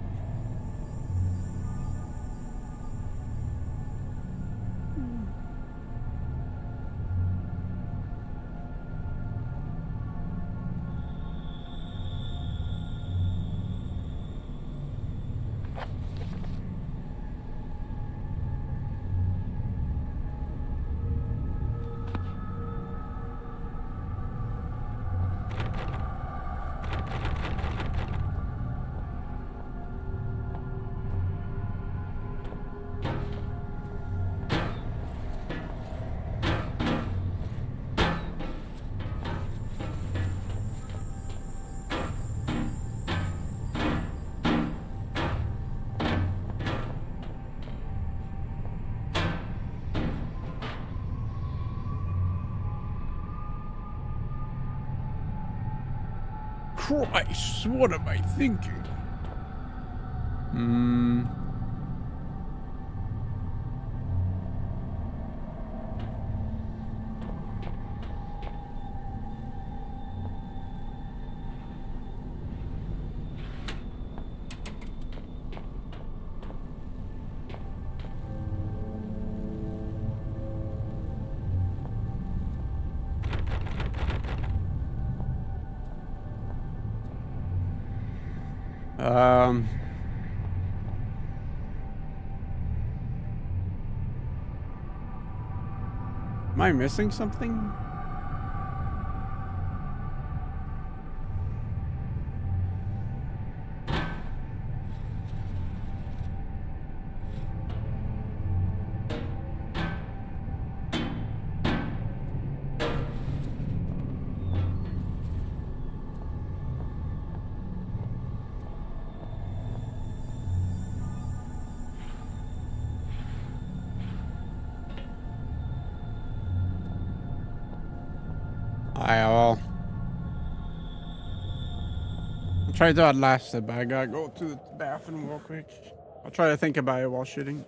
[SPEAKER 1] Christ, what am I thinking? Am I missing something? Well, I'll try to outlast it, but I gotta go to the bathroom real quick. I'll try to think about it while shitting.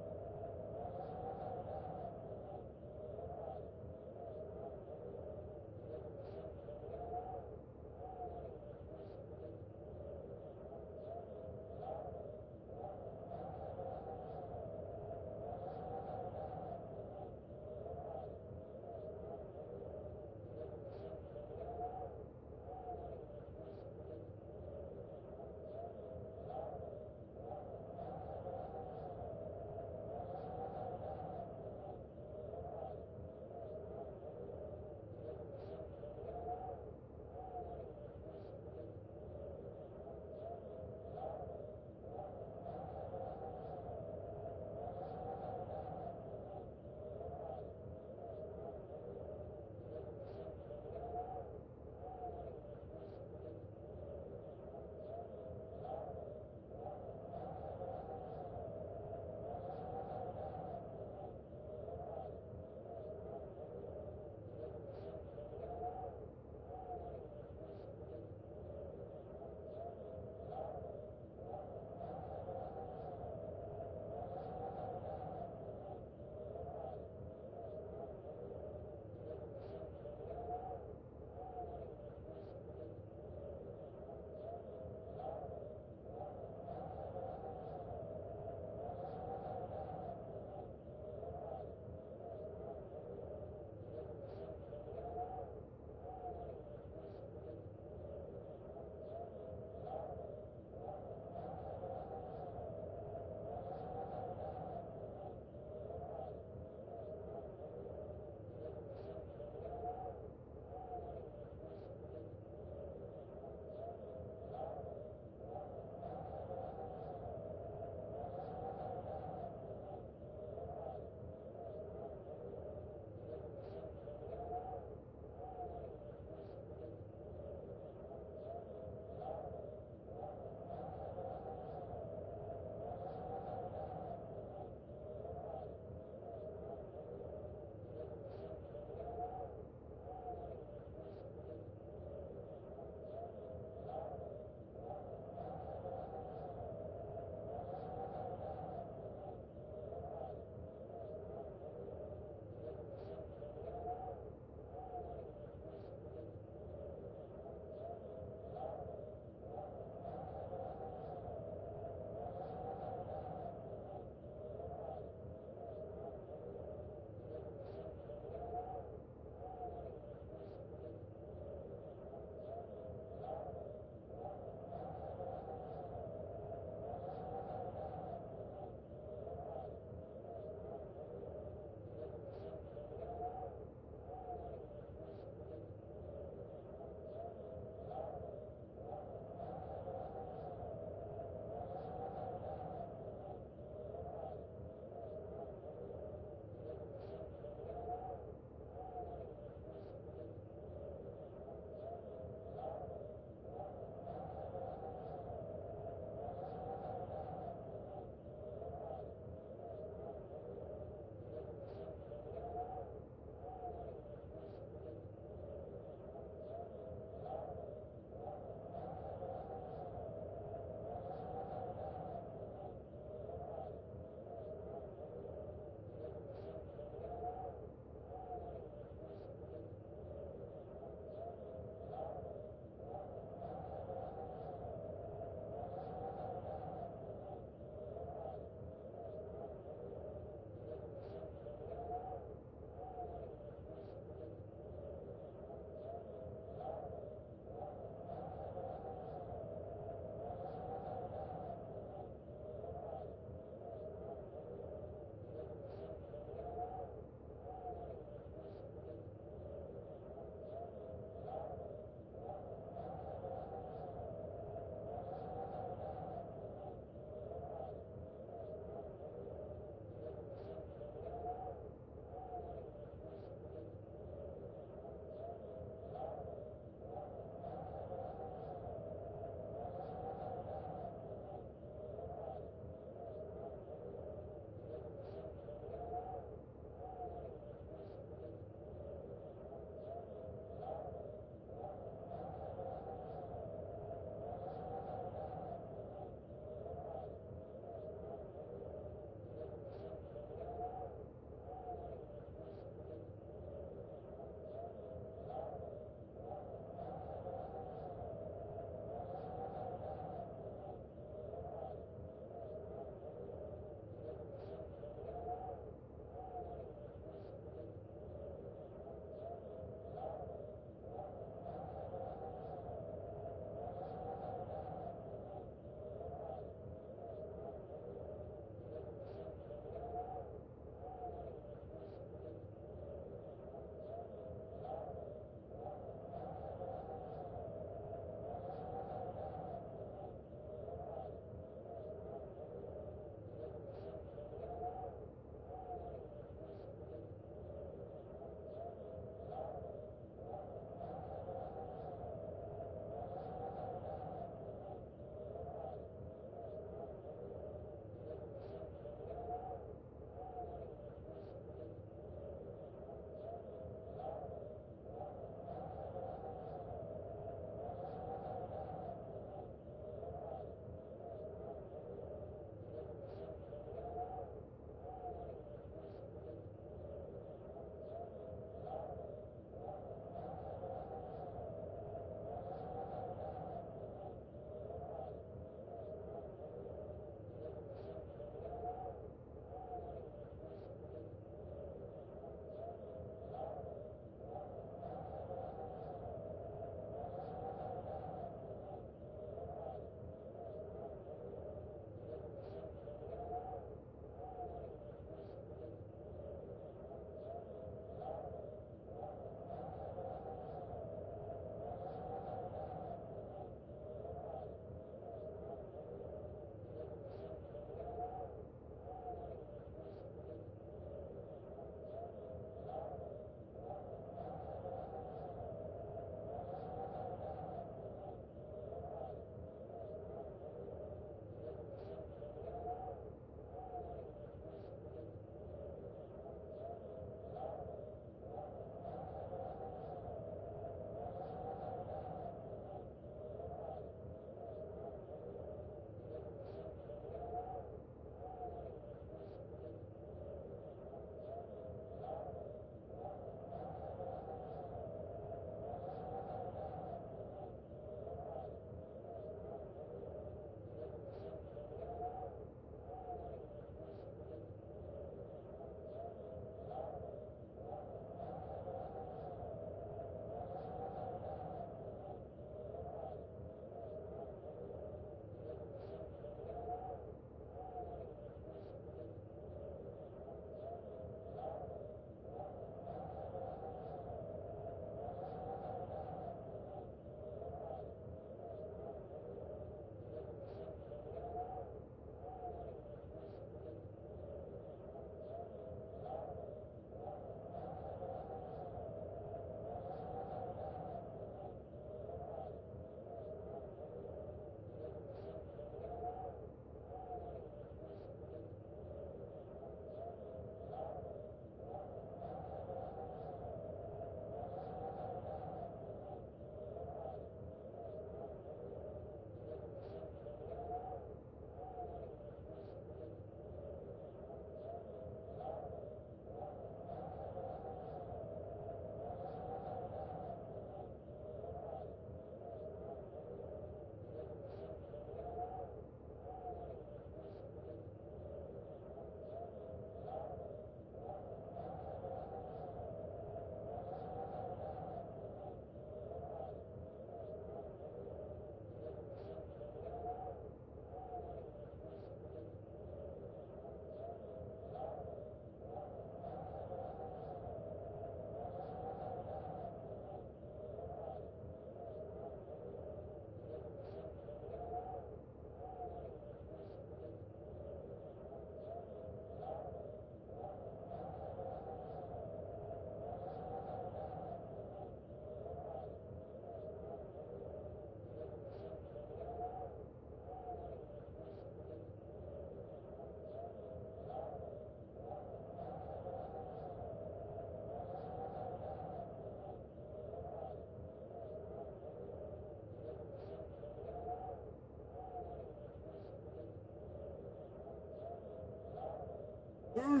[SPEAKER 1] Oh.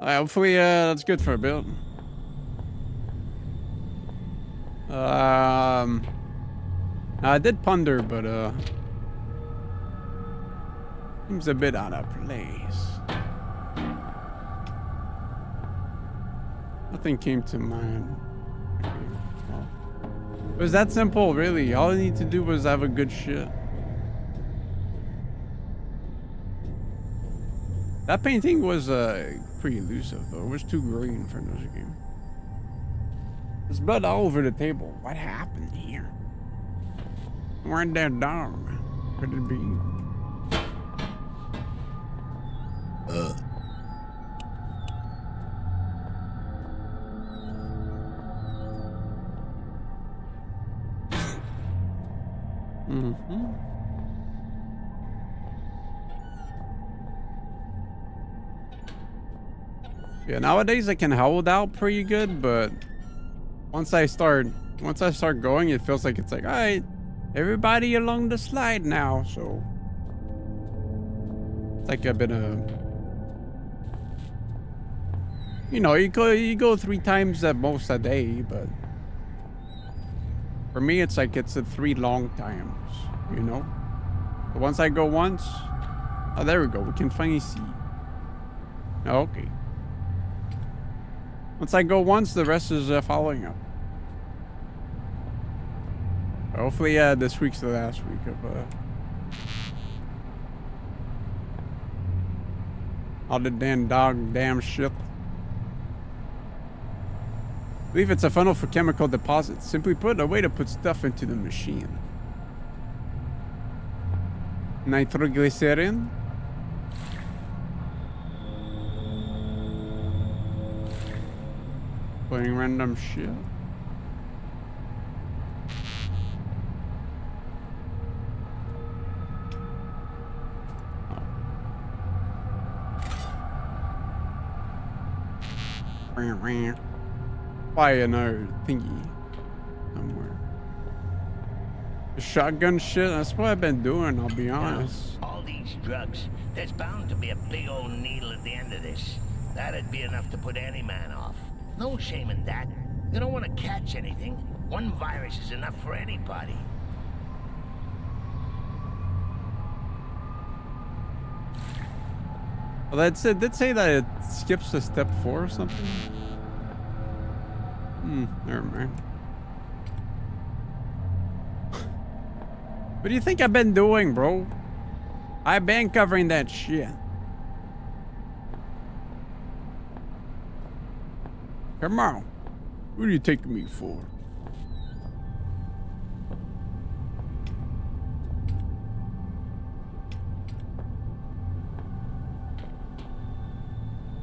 [SPEAKER 1] Hopefully, that's good for a bit. I did ponder, but seems a bit out of place. Nothing came to mind. Okay, well, it was that simple, really. All I need to do was have a good shit. That painting was pretty elusive, though. It was too green for this game. There's blood all over the table. What happened here? Where'd that dog? Could it be? Mm-hmm. Yeah, nowadays I can hold out pretty good, but once I start going, it feels like it's like, all right, everybody along the slide now. So it's like I've been you know, you go 3 times at most a day, but for me it's like it's 3 long times, you know. But once I go once, oh, there we go. We can finally see. Okay. Once I go once, the rest is following up. Hopefully, this week's the last week of all the damn shit. I believe it's a funnel for chemical deposits. Simply put, a way to put stuff into the machine. Nitroglycerin. Putting random shit. Buy another thingy somewhere. The shotgun shit, that's what I've been doing, I'll be honest.
[SPEAKER 6] All these drugs, there's bound to be a big old needle at the end of this. That'd be enough to put any man off. No shame in that. You don't want to catch anything. One virus is enough for anybody.
[SPEAKER 1] Well, that said, did say that it skips to step 4 or something? Never mind. What do you think I've been doing, bro? I've been covering that shit. Come on. What are you taking me for?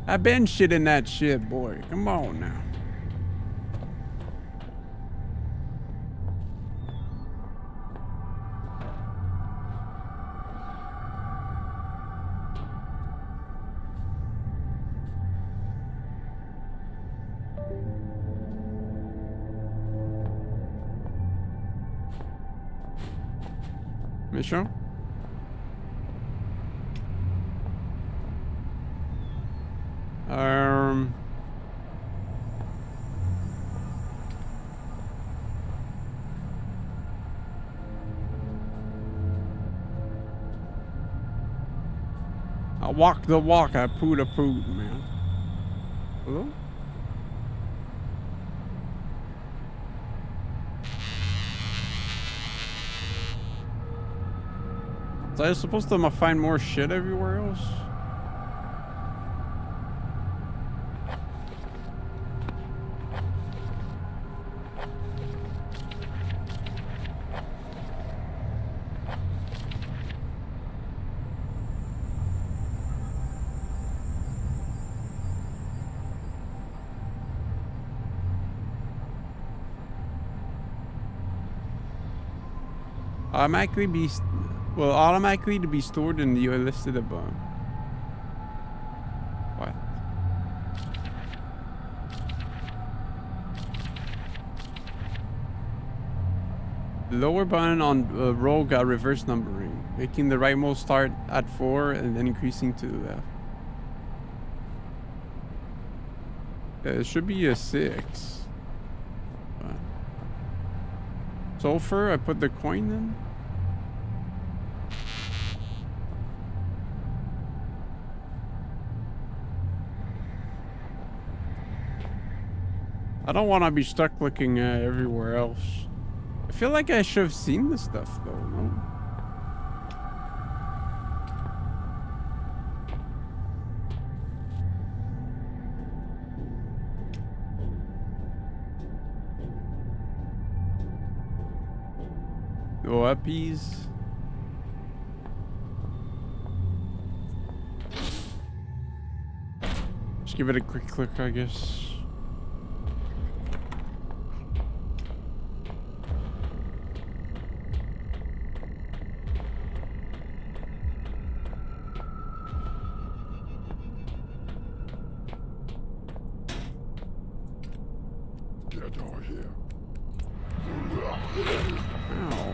[SPEAKER 1] I've been shitting that shit, boy. Come on now. Mission? I walk the walk, I poo the poo, man. Hello? So I was supposed to find more shit everywhere else? Automatically to be stored in the listed above. What? Lower button on roll got reverse numbering, making the rightmost start at 4 and then increasing to the left. Yeah, it should be a 6. Sulfur, I put the coin in. I don't want to be stuck looking everywhere else. I feel like I should have seen this stuff though, no? No uppies. Just give it a quick click, I guess.
[SPEAKER 4] Get over here.
[SPEAKER 1] Ow.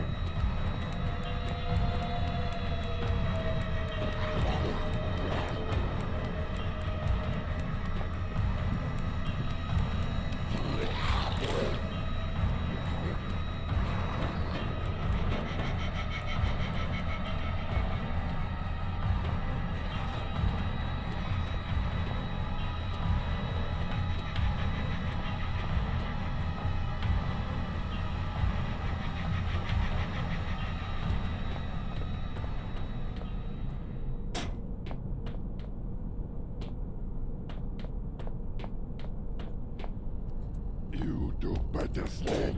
[SPEAKER 4] You do better sleep.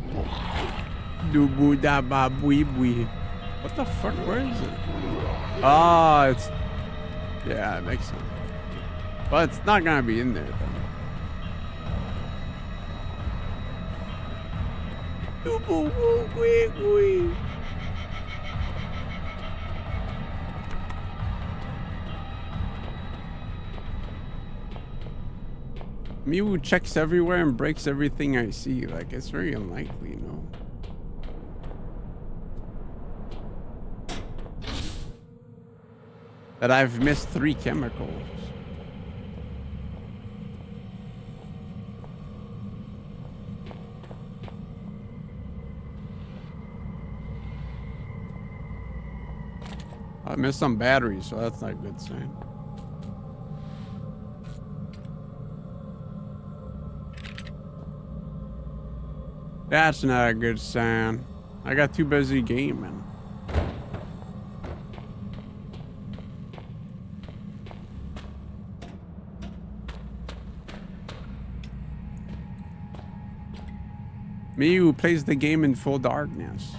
[SPEAKER 1] What the fuck? Where is it? Ah, it's... Yeah, it makes sense. But it's not gonna be in there then. Mew checks everywhere and breaks everything I see. Like, it's very unlikely, no? That I've missed 3 chemicals. I missed some batteries, so that's not a good sign. That's not a good sign. I got too busy gaming. Me who plays the game in full darkness.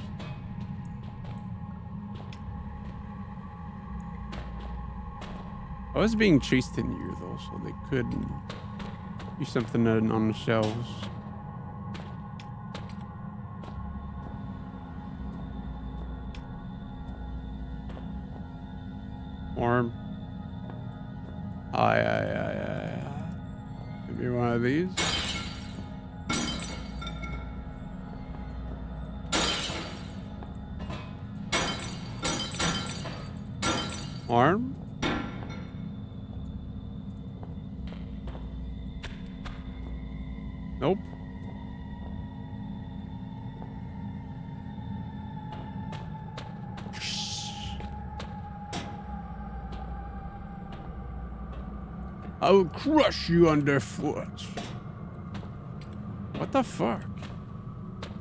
[SPEAKER 1] I was being chased in here though, so they could do something on the shelves. Arm. Aye. Maybe one of these. Arm. Nope. I will crush you underfoot. What the fuck?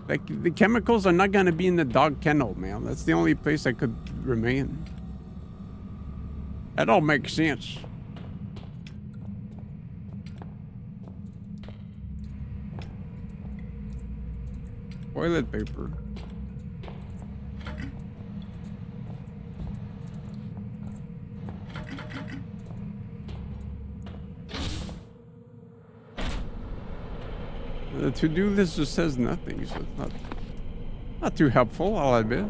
[SPEAKER 1] Like, the chemicals are not gonna be in the dog kennel, man. That's the only place I could remain. That all makes sense. Toilet paper. The to-do list just says nothing, so it's not too helpful, I'll admit.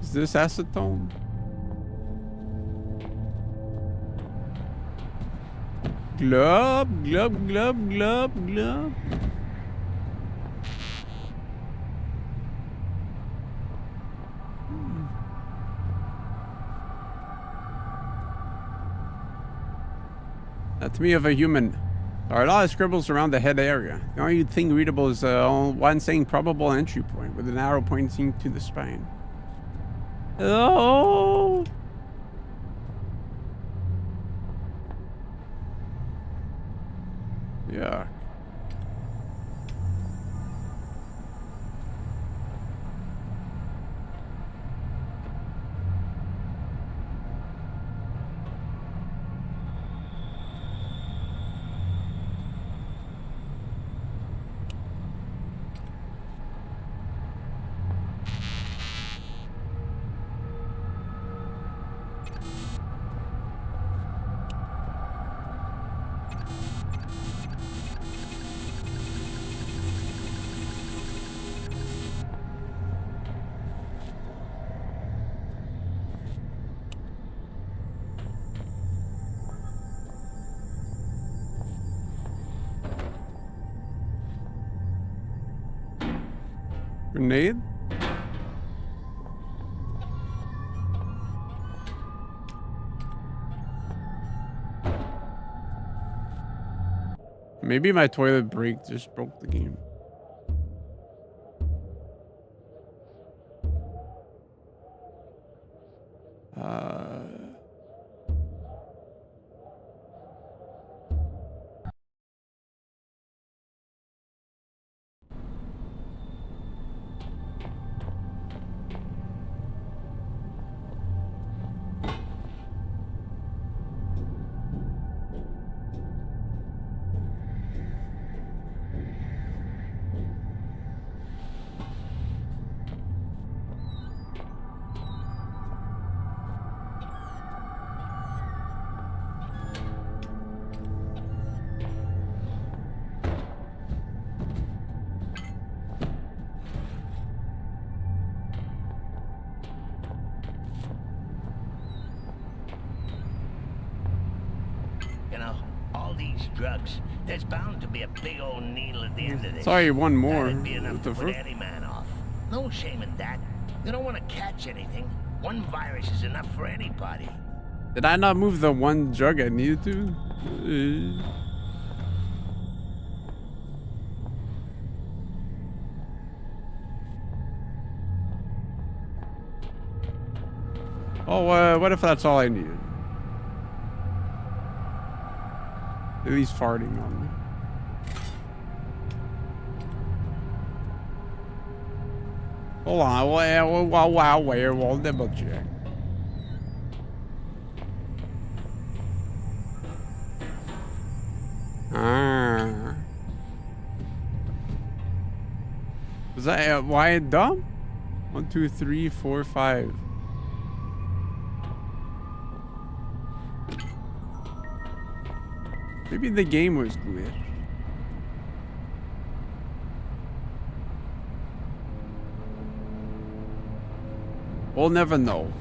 [SPEAKER 1] Is this acetone? Glub, glub, glub, glub, glub. To me of a human. There are a lot of scribbles around the head area. The only thing readable is one saying probable entry point with an arrow pointing to the spine. Oh! Yeah. Grenade? Maybe my toilet break just broke the game.
[SPEAKER 6] Drugs. There's bound to be a big old needle at the end of this.
[SPEAKER 1] Sorry, one more.
[SPEAKER 6] That'd be enough to put any man off. No shame in that. You don't want to catch anything. One virus is enough for anybody.
[SPEAKER 1] Did I not move the one drug I needed to? Oh, what if that's all I needed? At least farting on me. Hold on, we'll double check. Was that why dumb? 1, 2, 3, 4, 5. Maybe the game was glitched. We'll never know.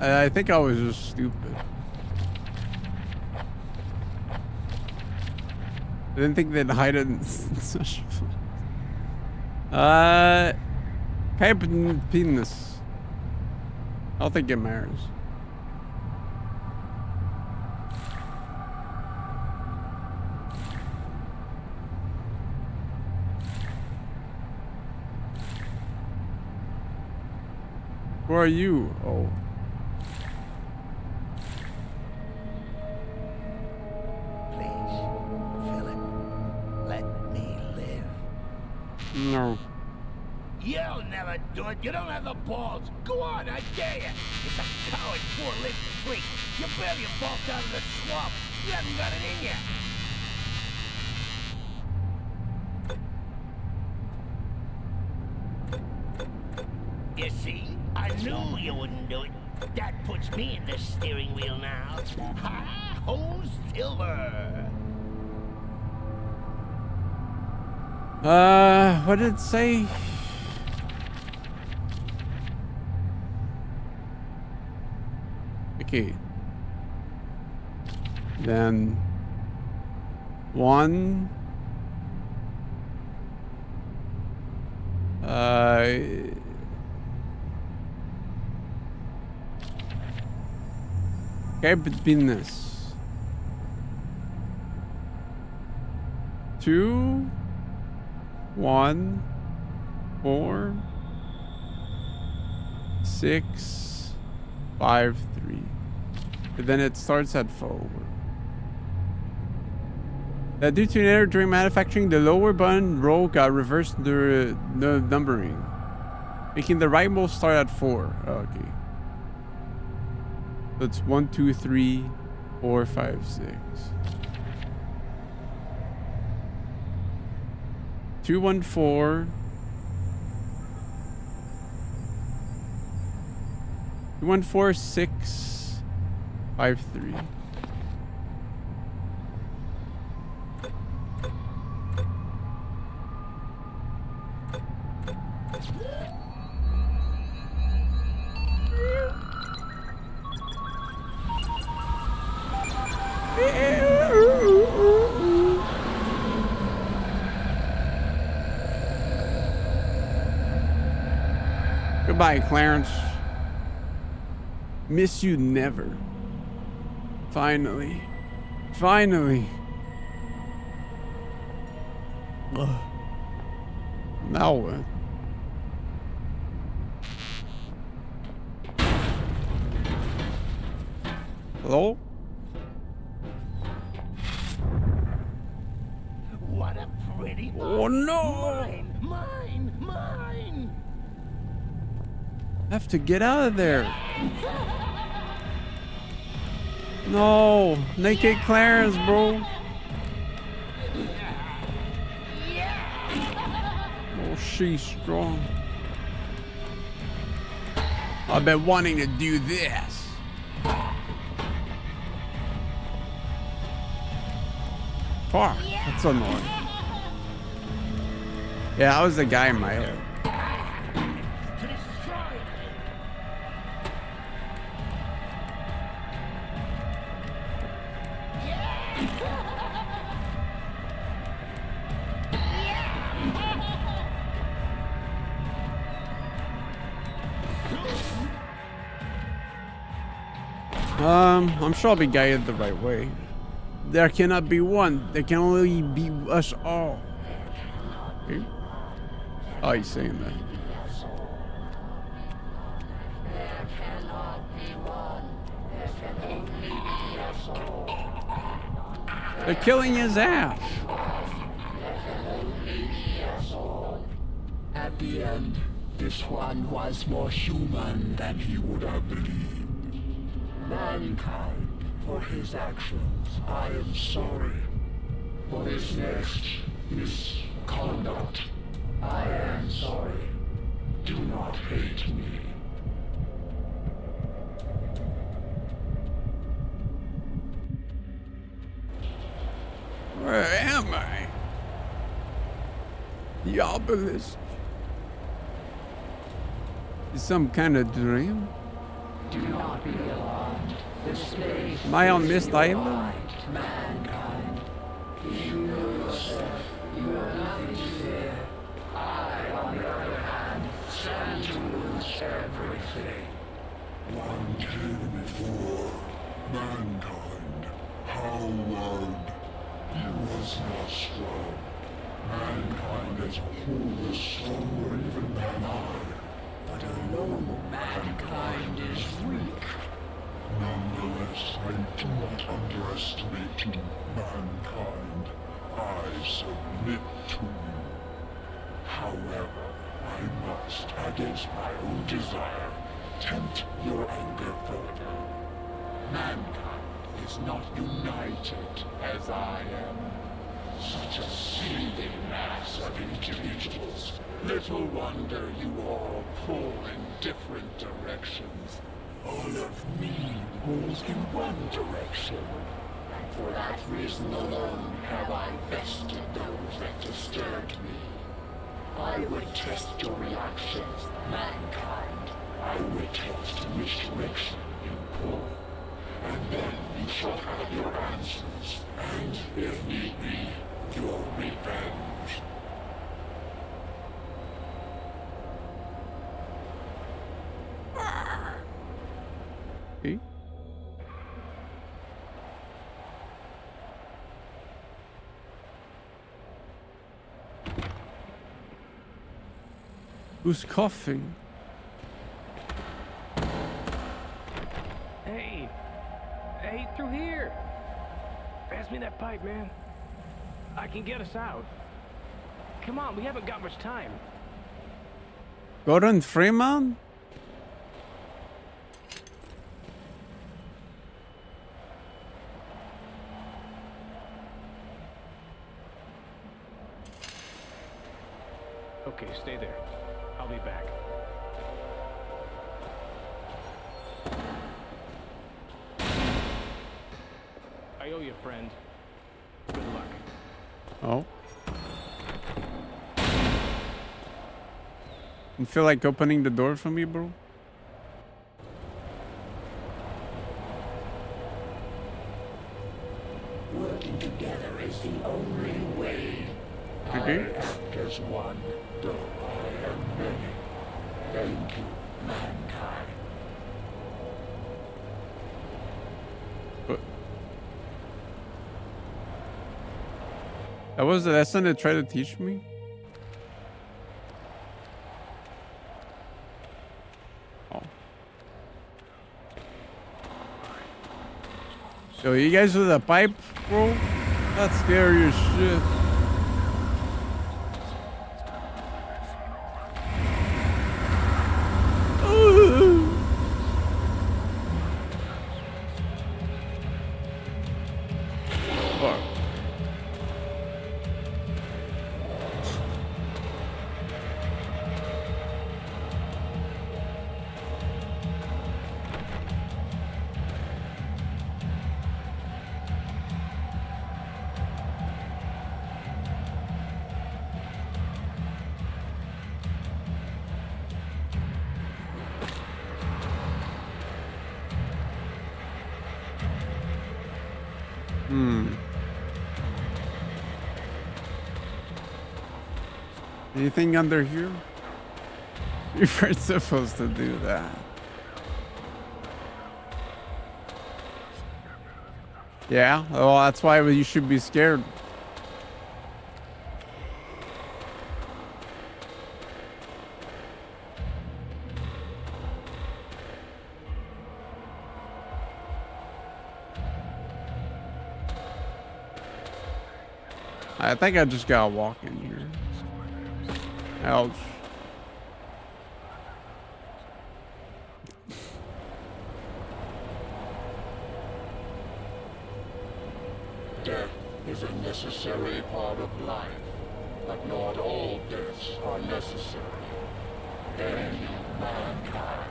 [SPEAKER 1] I think I was just stupid. I didn't think they'd hide it in such a penis. I don't think it matters. Who are you? Oh.
[SPEAKER 6] Please, Philip, let me live.
[SPEAKER 1] No.
[SPEAKER 6] You'll never do it. You don't have the balls. Go on, I dare you. It's a coward, four-limbed freak. You barely evolved out of the swamp. You haven't got it in you. You see, I knew you wouldn't do it. That puts me in the steering wheel now. Ha-ho, Silver!
[SPEAKER 1] What did it say? Okay. Then 1. Okay, between this 2, 1, 4, 6, 5, 3. But then it starts at 4. That due to an error during manufacturing, the lower button row got reversed the numbering, making the right most start at 4. Okay. So it's 1, 2, 3, 4, 5, 6. 2, 1, 4. 2, 1, 4, 6, 5, 3. Goodbye, Clarence. Miss you never. Finally. Finally. Ugh. Now what? Hello?
[SPEAKER 6] What a pretty boy.
[SPEAKER 1] Oh no!
[SPEAKER 6] Mine!
[SPEAKER 1] I have to get out of there. No, naked Clarence, bro. Oh, she's strong. I've been wanting to do this. Fuck, that's annoying. Yeah, I was the guy in my head. I'm sure I'll be guided the right way. There cannot be one. There can only be us all. Okay. Oh, he's saying that. They're killing his ass.
[SPEAKER 4] At the end, this one was more human than he would have believed. Mankind, for his actions, I am sorry. For this next misconduct, I am sorry. Do not hate me.
[SPEAKER 1] Where am I? The obelisk. Is some kind of dream?
[SPEAKER 9] Do not be alarmed. The space
[SPEAKER 1] Am I on Mist Island?
[SPEAKER 9] mankind. If you know yourself, you have nothing to fear. I, on the other hand, stand to lose everything.
[SPEAKER 4] One came before mankind. Howard. He was not strong. Mankind as a whole is stronger even than I.
[SPEAKER 9] But alone, mankind is weak.
[SPEAKER 4] Nonetheless, I do not underestimate you, mankind. I submit to you. However, I must, against my own desire, tempt your anger further. Mankind is not united as I am. Such a seething mass of individuals. Little wonder you all pull in different directions. All of me pulls in one direction. And for that reason alone have I bested those that disturbed me. I would test your reactions, mankind. I would test which direction you pull. and then you shall have your answers, and, if need be, your revenge.
[SPEAKER 1] Okay. Who's coughing?
[SPEAKER 2] Hey! Hey, through here! Pass me that pipe, man. I can get us out. Come on, we haven't got much time.
[SPEAKER 1] Gordon Freeman?
[SPEAKER 2] Okay, stay there. I'll be back. I owe you, friend. Good luck.
[SPEAKER 1] Oh. You feel like opening the door for me, bro?
[SPEAKER 9] Working together is the only way.
[SPEAKER 1] Okay.
[SPEAKER 4] I act as one, though I am many. Thank you, mankind.
[SPEAKER 1] But that was the lesson they tried to teach me? Oh. So you guys with a pipe, bro? That's scary as shit. Anything under here? You weren't supposed to do that. Yeah? Oh, that's why you should be scared. I think I just gotta walk in here. Ouch.
[SPEAKER 4] Death is a necessary part of life, but not all deaths are necessary. Thank you, mankind.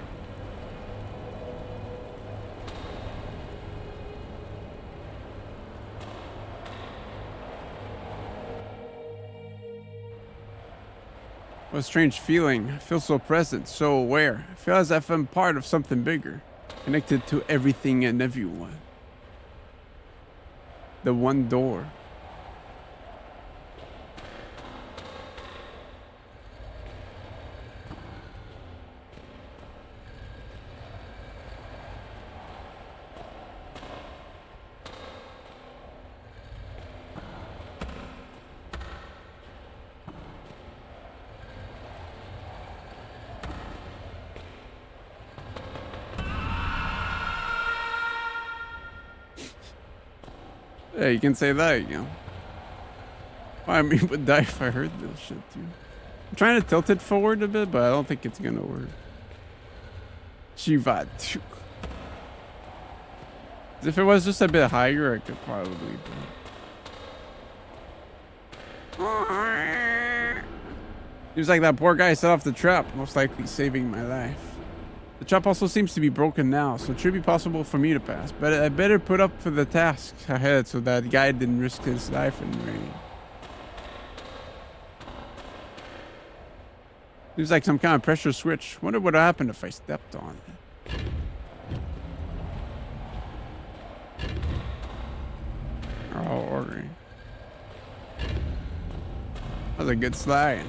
[SPEAKER 1] What a strange feeling. I feel so present, so aware. I feel as if I'm part of something bigger, connected to everything and everyone. The one door. Yeah, you can say that again. I mean, would die if I heard this shit too. I'm trying to tilt it forward a bit, but I don't think it's gonna work. Shiva too. If it was just a bit higher, I could probably do it. Seems like that poor guy set off the trap, most likely saving my life. The trap also seems to be broken now, so it should be possible for me to pass. But I better put up for the task ahead so that guy didn't risk his life in the rain. Seems like some kind of pressure switch. Wonder what happened if I stepped on it. Oh, okay. That was a good slide.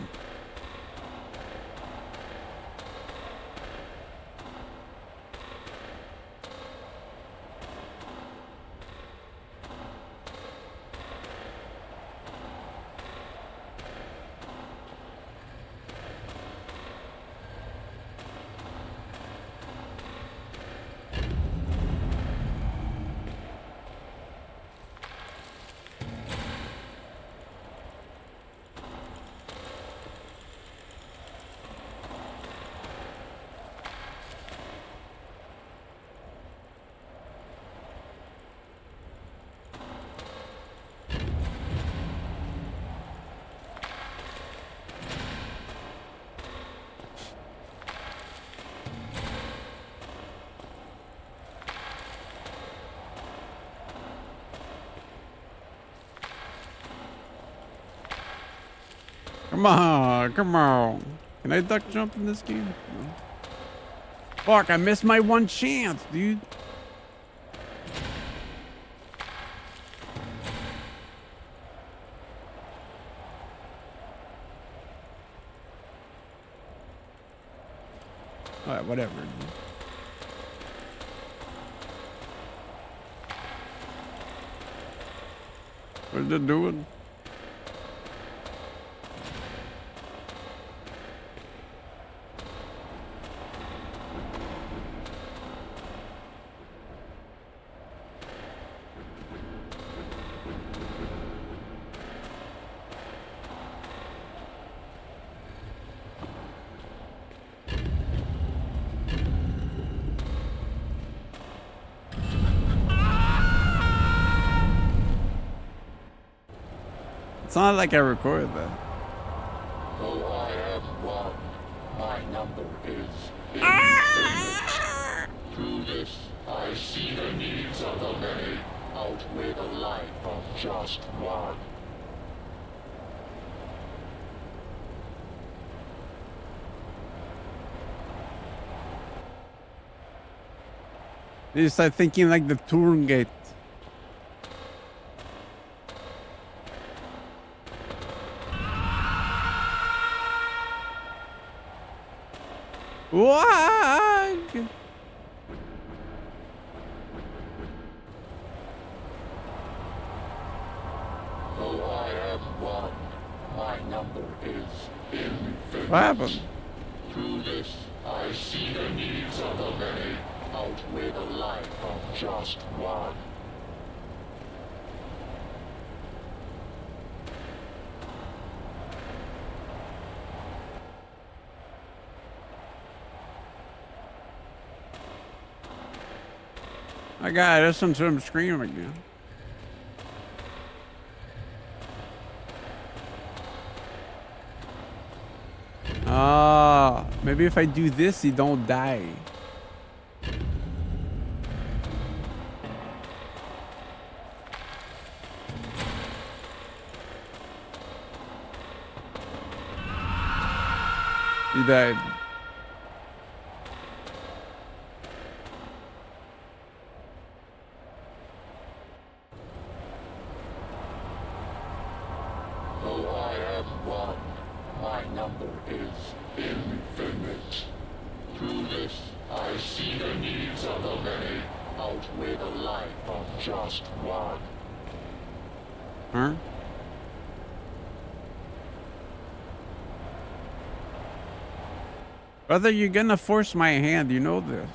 [SPEAKER 1] Come on, come on. Can I duck jump in this game? No. Fuck, I missed my one chance, dude. Alright, whatever. What's it doing? It's not like I recorded that.
[SPEAKER 4] Though I have one, my number is infinite. Through this, I see the needs of the many outweigh the life of just one.
[SPEAKER 1] They start thinking like the Turing Gate. What?
[SPEAKER 4] Though I have one, my number is infinite.
[SPEAKER 1] What happened?
[SPEAKER 4] Through this, I see the needs of the many outweigh the life of just one.
[SPEAKER 1] I gotta listen to him scream again. Ah, maybe if I do this, he don't die. He died.
[SPEAKER 4] Though I have one, my number is infinite. Through this, I see the needs of the many outweigh the life of just one.
[SPEAKER 1] Huh? Brother, you're gonna force my hand, you know this.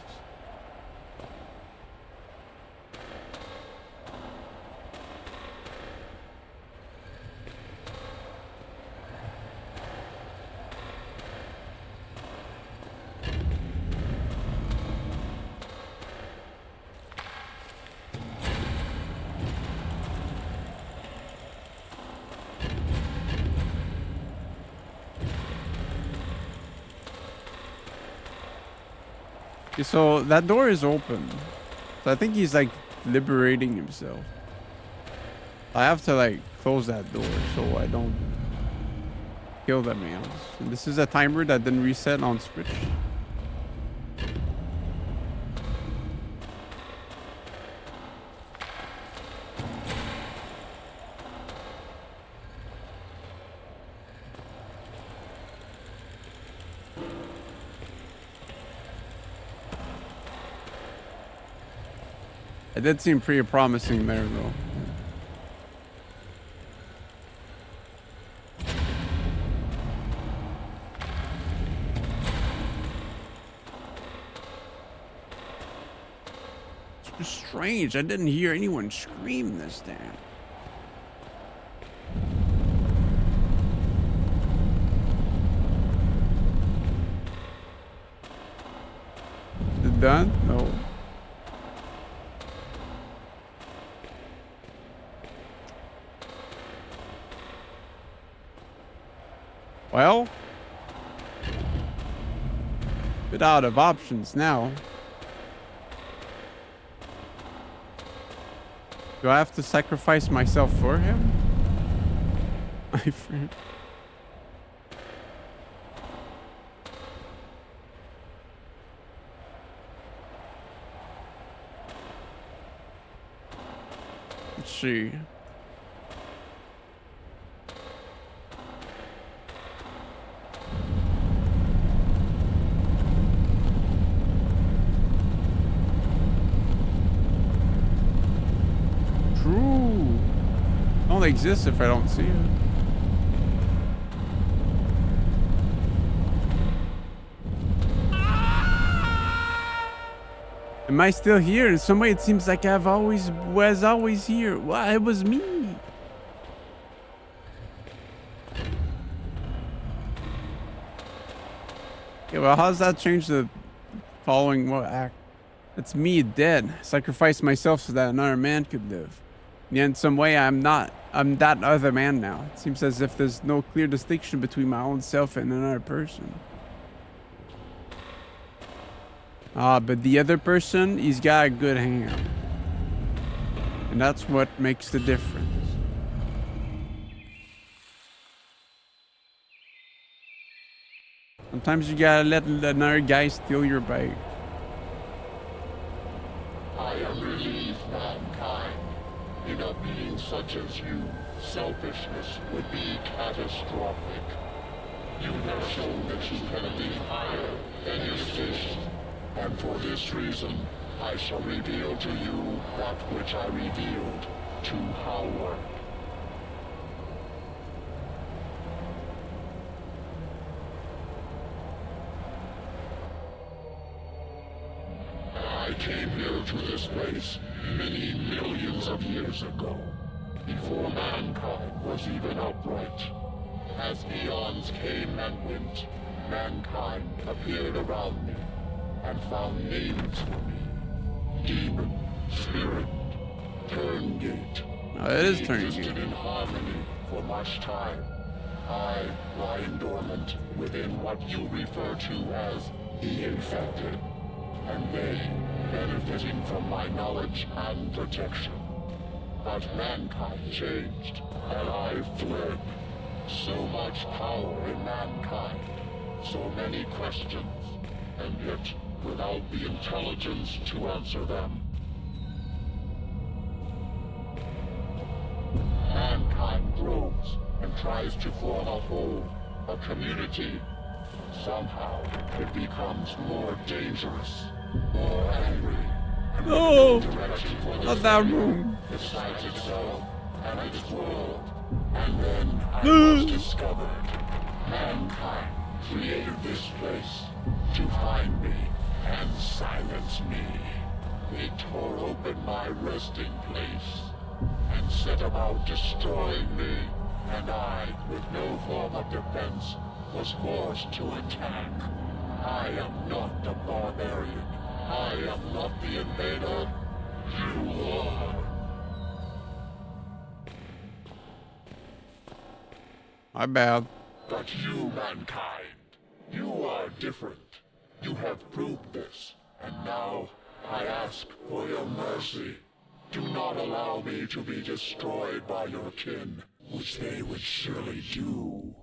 [SPEAKER 1] So that door is open. So I think he's like liberating himself. I have to like close that door so I don't kill that man. And this is a timer that didn't reset on Switch. It did seem pretty promising there, though. It's strange. I didn't hear anyone scream this time. Is it done? No. Well, bit out of options now. Do I have to sacrifice myself for him? My friend. Let's see. True. It only exists if I don't see it. Am I still here? In some way, it seems like I was always here. Well, it was me. Yeah, well, how does that change the following what act? It's me dead. Sacrifice myself so that another man could live. Yeah, in some way, I'm that other man now. It seems as if there's no clear distinction between my own self and another person. But the other person, he's got a good hand. And that's what makes the difference. Sometimes you gotta let another guy steal your bike.
[SPEAKER 4] I am relieved, mankind. In a being such as you, selfishness would be catastrophic. You have shown that you can leap higher than your station. And for this reason, I shall reveal to you that which I revealed to Howard. I came here to this place many millions of years ago, before mankind was even upright. As eons came and went, mankind appeared around me and found names for me. Demon, spirit, Turngate.
[SPEAKER 1] Oh, it is
[SPEAKER 4] We
[SPEAKER 1] Turngate.
[SPEAKER 4] existed in harmony for much time. I lying dormant within what you refer to as the infected, and they benefiting from my knowledge and protection. But mankind changed, and I fled. So much power in mankind, so many questions, and yet without the intelligence to answer them. Mankind grows and tries to form a whole, a community. Somehow, it becomes more dangerous, more angry, and
[SPEAKER 1] No,
[SPEAKER 4] with no direction for
[SPEAKER 1] not
[SPEAKER 4] this
[SPEAKER 1] that
[SPEAKER 4] area,
[SPEAKER 1] room.
[SPEAKER 4] besides itself and its world. And then I was discovered. Mankind created this place to find me and silence me. They tore open my resting place and set about destroying me, and I, with no form of defense, was forced to attack. I am not the barbarian. I am not the invader. You are.
[SPEAKER 1] My bad.
[SPEAKER 4] But you, mankind, you are different. You have proved this, and now I ask for your mercy. Do not allow me to be destroyed by your kin, which they would surely do.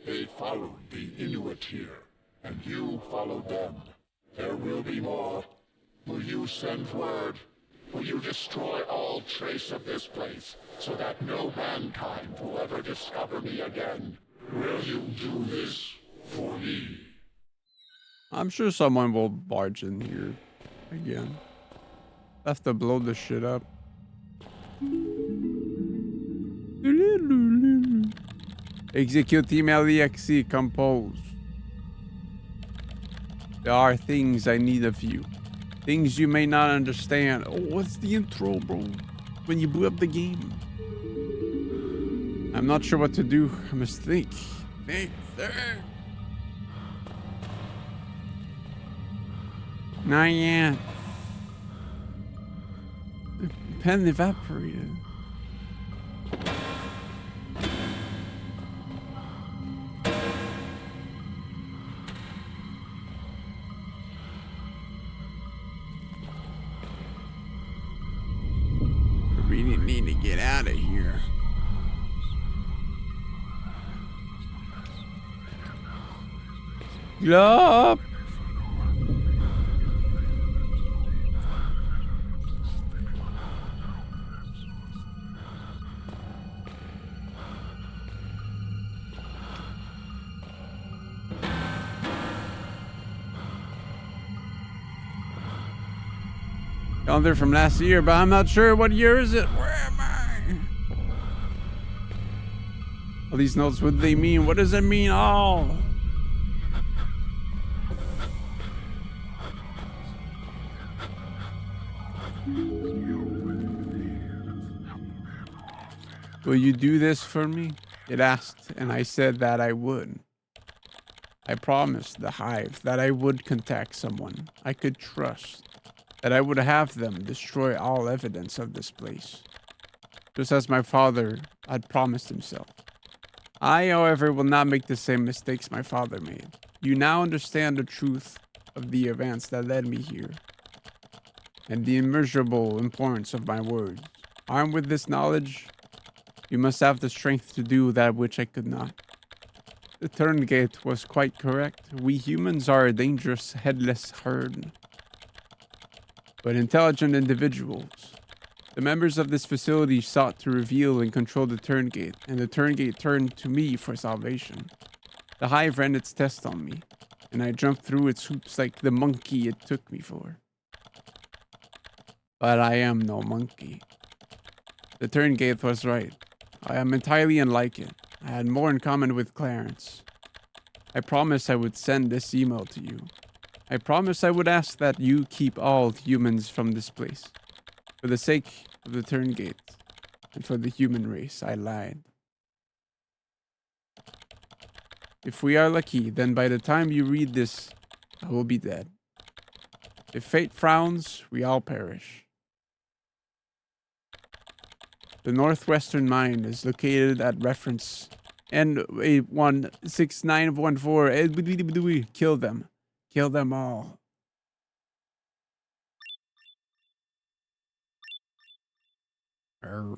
[SPEAKER 4] They followed the Inuit here, and you followed them. There will be more. Will you send word? Will you destroy all trace of this place, so that no mankind will ever discover me again? Will you do this for me?
[SPEAKER 1] I'm sure someone will barge in here again. I have to blow this shit up. Execute email exe compose. There are things I need of you. Things you may not understand. Oh, what's the intro, bro? When you boot up the game. I'm not sure what to do. I must think. Think. Not yet. The pen evaporated. We really need to get out of here. Yup. Calendar from last year, but I'm not sure what year is it. Where am I? All these notes, what do they mean? What does it mean? Oh. Will you do this for me? It asked, and I said that I would. I promised the Hive that I would contact someone I could trust, that I would have them destroy all evidence of this place, just as my father had promised himself. I, however, will not make the same mistakes my father made. You now understand the truth of the events that led me here, and the immeasurable importance of my words. Armed with this knowledge, you must have the strength to do that which I could not. The Turngate was quite correct. We humans are a dangerous, headless herd, but intelligent individuals. The members of this facility sought to reveal and control the Turngate, and the Turngate turned to me for salvation. The Hive ran its test on me, and I jumped through its hoops like the monkey it took me for. But I am no monkey. The Turngate was right. I am entirely unlike it. I had more in common with Clarence. I promised I would send this email to you. I promised I would ask that you keep all humans from this place. For the sake of the Turngate, and for the human race, I lied. If we are lucky, then by the time you read this, I will be dead. If fate frowns, we all perish. The northwestern mine is located at reference N16914. Kill them. Kill them all. Arr.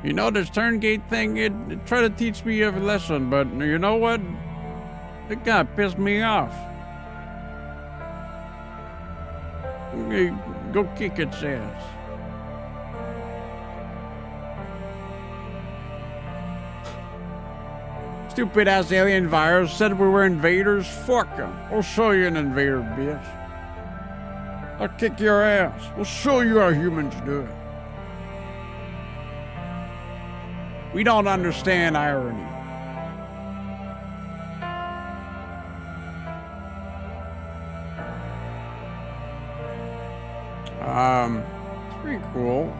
[SPEAKER 1] You know, this Turngate thing, it tried to teach me a lesson, but you know what? It kind of pissed me off. Go kick its ass. Stupid ass alien virus said we were invaders. Fuck them. I'll show you an invader, bitch. I'll kick your ass. We'll show you how humans do it. We don't understand irony. It's pretty cool.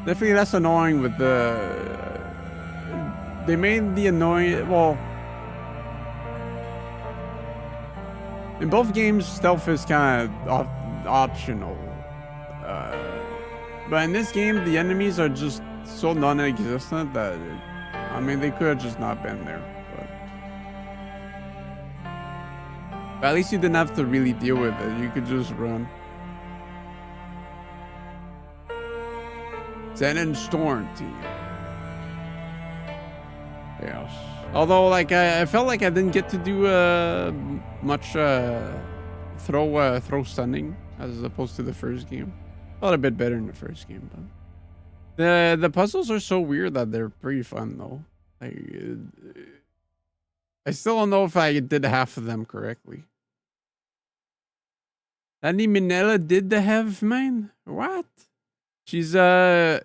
[SPEAKER 1] Definitely less annoying with the... They made the annoying... Well... In both games, stealth is kind of optional. But in this game, the enemies are just so non-existent that... I mean, they could have just not been there. But at least you didn't have to really deal with it. You could just run. Zen and Storm team. Yes. Although, like, I felt like I didn't get to do much throw stunning as opposed to the first game. A little bit better in the first game, but the puzzles are so weird that they're pretty fun though. I still don't know if I did half of them correctly. Danny Minella did the have man? What? She's the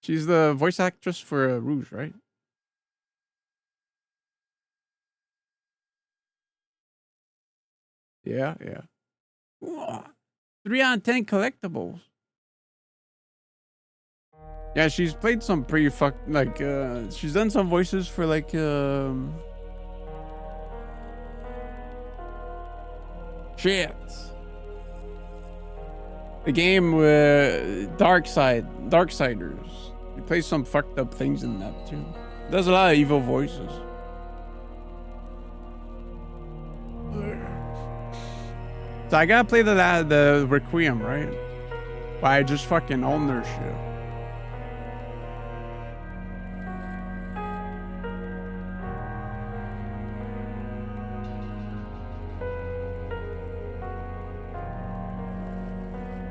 [SPEAKER 1] voice actress for Rouge, right? Yeah, yeah. Ooh, 3 out of 10 collectibles. Yeah, she's played some pretty she's done some voices for like shit. The game Darksiders. He plays some fucked up things in that too. Does a lot of evil voices. So I gotta play the Requiem, right? But I just fucking own their shit.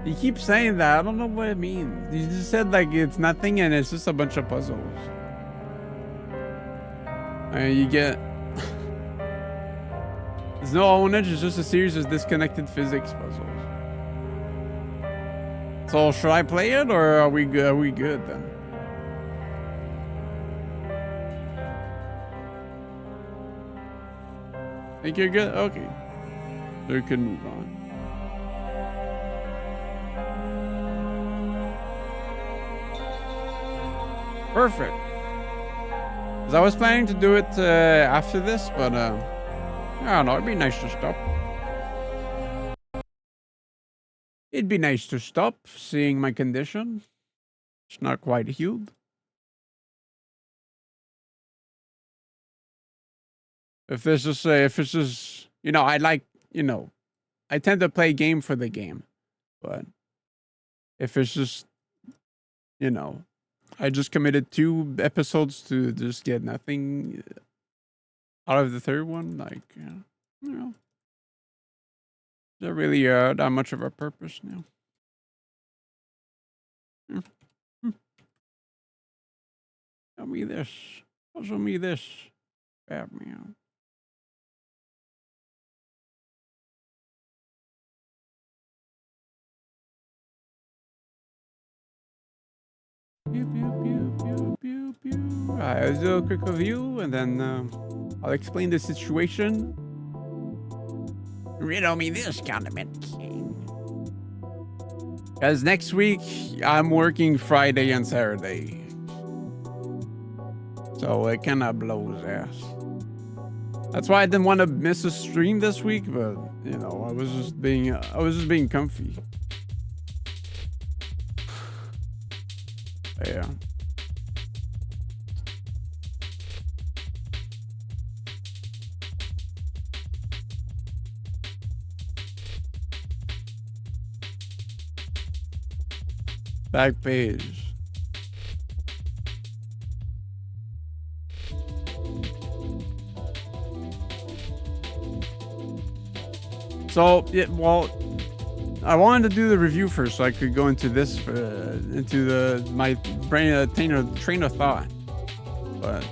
[SPEAKER 1] You keep saying that. I don't know what it means. You just said like it's nothing and it's just a bunch of puzzles. You get... There's no ownage, it's just a series of disconnected physics puzzles. So should I play it or are we good? Are we good then? Think you're good? Okay. So we can move on. Perfect. Because I was planning to do it after this, but I don't know. It'd be nice to stop. It'd be nice to stop, seeing my condition. It's not quite healed. If it's just, you know, I like, you know, I tend to play game for the game, but if it's just, you know, I just committed 2 episodes to just get nothing out of the third one. Like, you know, not really that much of a purpose now. Show me this. Show me this. Batman. Pew, pew, pew, pew, pew, pew. Alright, let's do a quick review and then I'll explain the situation. Riddle me this, Condiment King. Because next week, I'm working Friday and Saturday. So it kind of blows ass. That's why I didn't want to miss a stream this week, but, you know, I was just being comfy. Yeah. Back page. So, yeah, well, I wanted to do the review first so I could go into this, my brain train of thought. But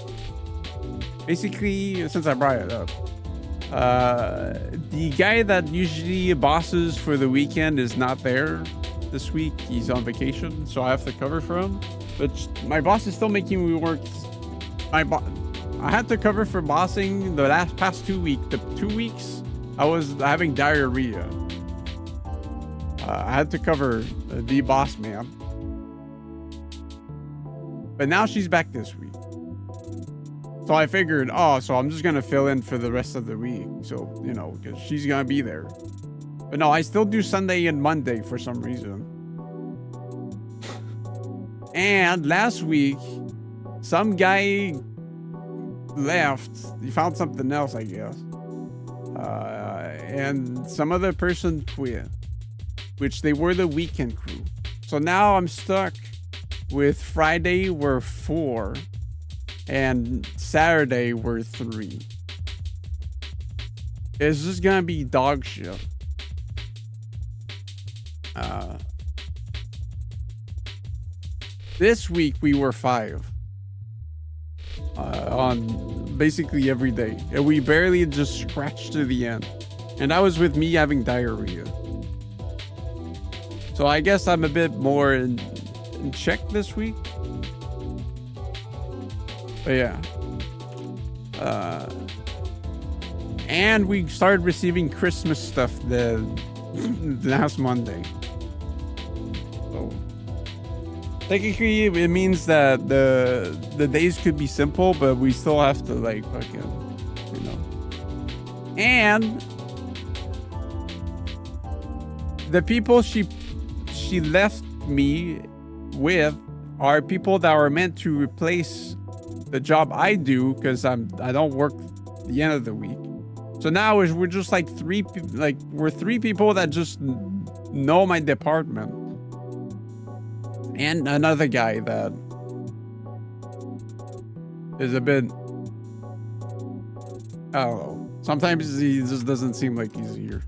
[SPEAKER 1] basically, since I brought it up, the guy that usually bosses for the weekend is not there this week. He's on vacation, so I have to cover for him. But my boss is still making me work. I had to cover for bossing the past 2 weeks. The 2 weeks I was having diarrhea. I had to cover the boss man. But now she's back this week. So I figured, so I'm just going to fill in for the rest of the week. So, you know, because she's going to be there. But no, I still do Sunday and Monday for some reason. And last week, some guy left. He found something else, I guess. And some other person quit. Which they were the weekend crew. So now I'm stuck with Friday were 4 And Saturday were 3. It's just gonna be dog shit. This week we were 5. On basically every day. And we barely just scratched to the end. And that was with me having diarrhea. So I guess I'm a bit more in check this week. But yeah. And we started receiving Christmas stuff the last Monday. So technically it means that the days could be simple, but we still have to like fucking, you know. And the people she left me with are people that are meant to replace the job I do, because I don't work the end of the week. So now we're just like we're 3 people that just know my department, and another guy that is a bit, I don't know. Sometimes he just doesn't seem like he's here.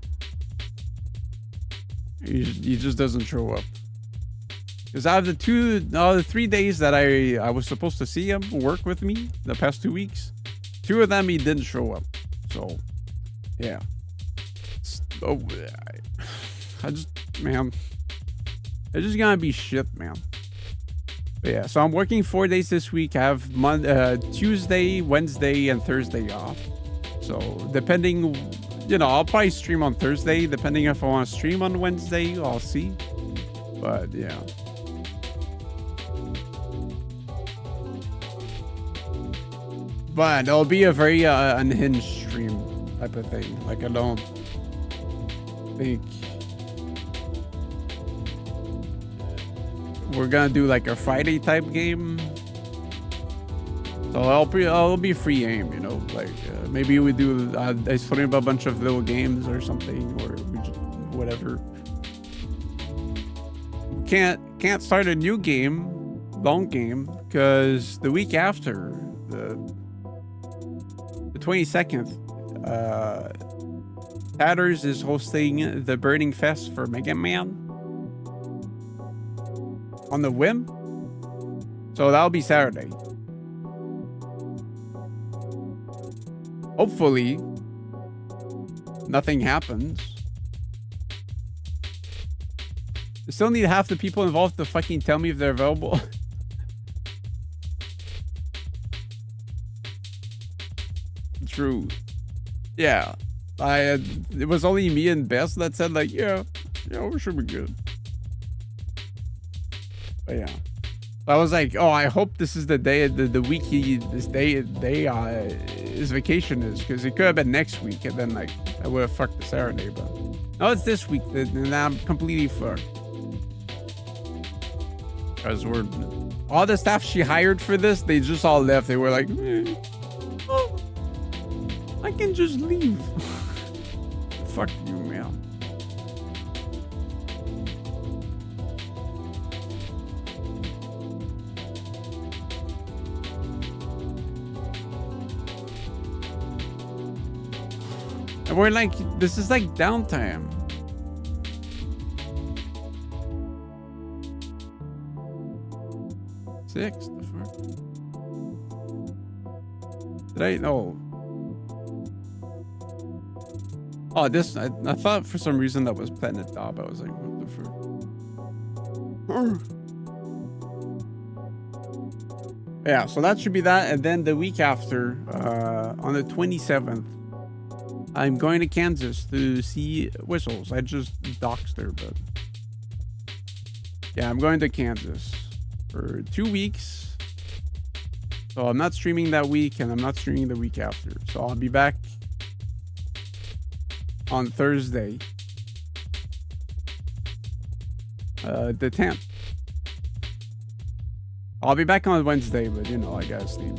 [SPEAKER 1] He just doesn't show up. Because out of the 3 days that I was supposed to see him work with me the past 2 weeks, 2 of them he didn't show up. So, yeah. So, man, it's just gonna be shit, man. But yeah, so I'm working 4 days this week. I have Tuesday, Wednesday, and Thursday off. So, depending, you know, I'll probably stream on Thursday. Depending if I want to stream on Wednesday, I'll see. But, yeah. But it'll be a very unhinged stream type of thing. Like, I don't think we're gonna do like a Friday type game. So I'll be free aim, you know. Like maybe we do I stream a bunch of little games or something, or we just, whatever. Can't start a new game, long game, because the week after the 22nd, Tatters is hosting the Burning Fest for Mega Man on the whim. So that'll be Saturday. Hopefully, nothing happens. I still need half the people involved to fucking tell me if they're available. True. Yeah. It was only me and Bess that said like, yeah, we should be good. But yeah. I was like, oh, I hope this is the day, the week his vacation is, because it could have been next week, and then like I would have fucked the Saturday, but no, it's this week, and I'm completely fucked. Because all the staff she hired for this, they just all left. They were like, oh, I can just leave. Fuck you, man. And we're like, this is like downtime. Six? The fuck? Did I? No. Oh, this, I thought for some reason that was Planet Dob. I was like, what the fuck? Yeah, so that should be that. And then the week after, on the 27th, I'm going to Kansas to see Whistles. I just doxed her, but yeah, I'm going to Kansas for 2 weeks. So I'm not streaming that week, and I'm not streaming the week after. So I'll be back on Thursday, the 10th. I'll be back on Wednesday, but you know, I gotta sleep.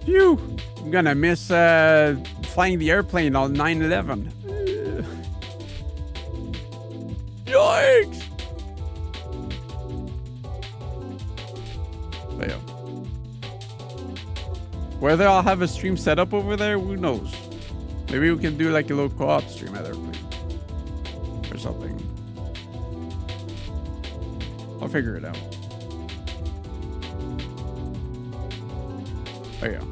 [SPEAKER 1] Phew! I'm gonna miss flying the airplane on 9/11. Yikes! But yeah. Whether I'll have a stream set up over there, who knows? Maybe we can do like a little co-op stream at their place or something. I'll figure it out. Oh yeah.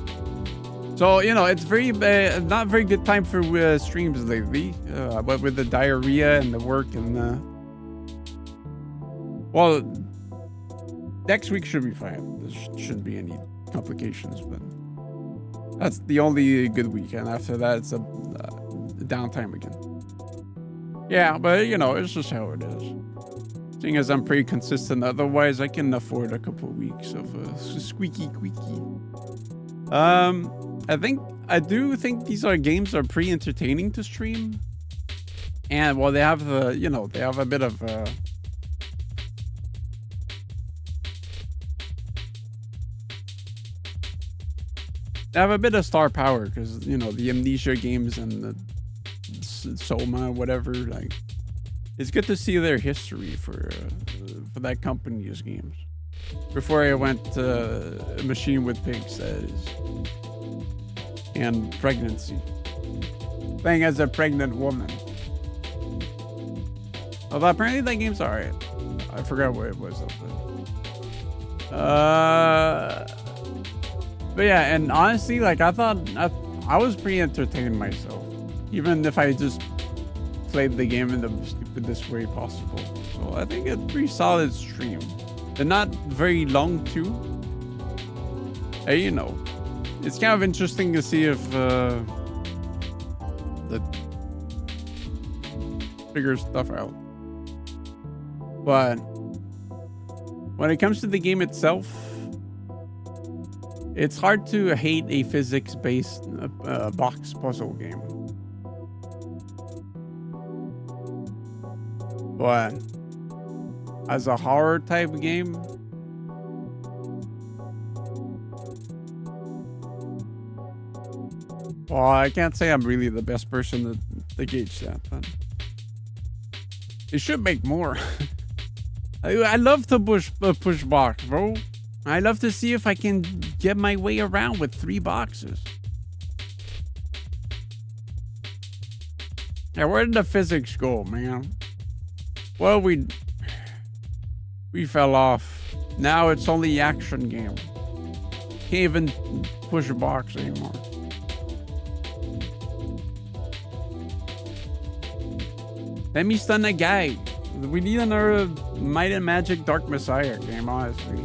[SPEAKER 1] So, you know, it's very not very good time for streams lately. But with the diarrhea and the work and the... Well, next week should be fine. There shouldn't be any complications, but that's the only good week. And after that, it's a downtime again. Yeah, but, you know, it's just how it is. Seeing as I'm pretty consistent, otherwise I can afford a couple of weeks of squeaky queaky. I do think these games are pretty entertaining to stream. And well, they have you know, they have a bit of they have a bit of star power because, you know, the Amnesia games and the Soma, whatever, like, it's good to see their history for that company's games. Before I went to Machine with Pigs, that is. And pregnancy. Playing as a pregnant woman. Although apparently that game's alright. I forgot what it was. But yeah, and honestly, like, I thought I was pretty entertained myself. Even if I just played the game in the stupidest way possible. So I think it's a pretty solid stream. They're not very long too. Hey, you know, it's kind of interesting to see if the figure stuff out. But when it comes to the game itself, it's hard to hate a physics-based box puzzle game. But as a horror type game, well, I can't say I'm really the best person to gauge that, but it should make more. I love to push box, bro. I love to see if I can get my way around with 3 boxes. Yeah, where did the physics go, man? Well, we fell off. Now it's only action game. Can't even push a box anymore. Let me stun a guy. We need another Might and Magic Dark Messiah game, honestly.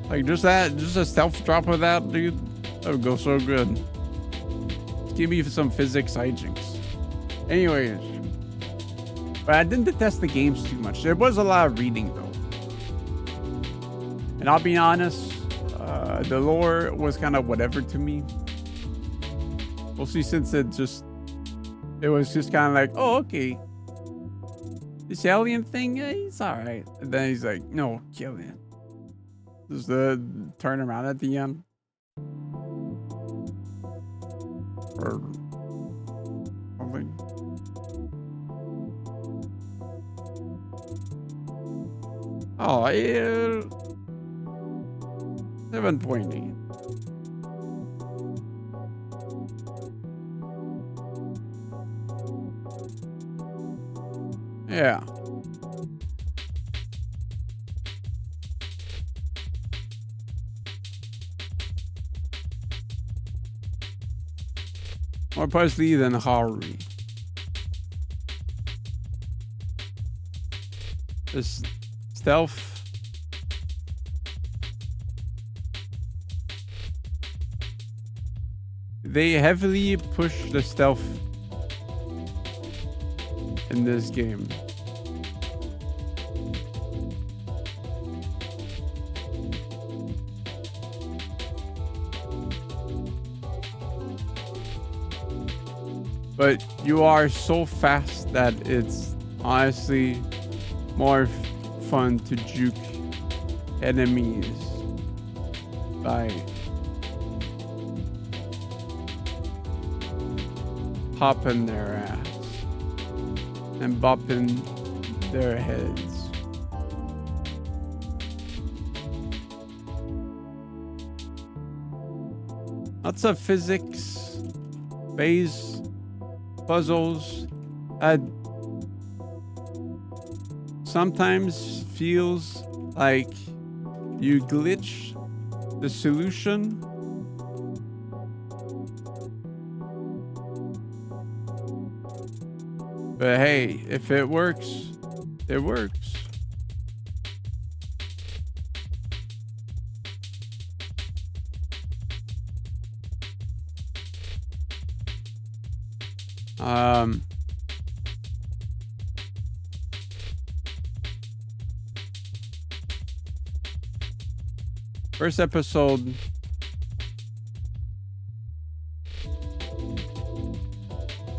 [SPEAKER 1] Like, just a stealth drop of that, dude. That would go so good. Just give me some physics hijinks. Anyways. But I didn't test the games too much. There was a lot of reading, though. And I'll be honest, the lore was kind of whatever to me. Mostly since it was just kind of like, oh, okay. This alien thing, he's all right. And then he's like, no, kill him. Just the turn around at the end. Or something. Oh, yeah. 7.8. Yeah. More puzzly than horror. This stealth. They heavily push the stealth in this game. But you are so fast that it's honestly more fun to juke enemies by popping their ass and bopping their heads. Lots of physics, phase, puzzles. Sometimes feels like you glitch the solution. But hey, if it works, it works. First episode,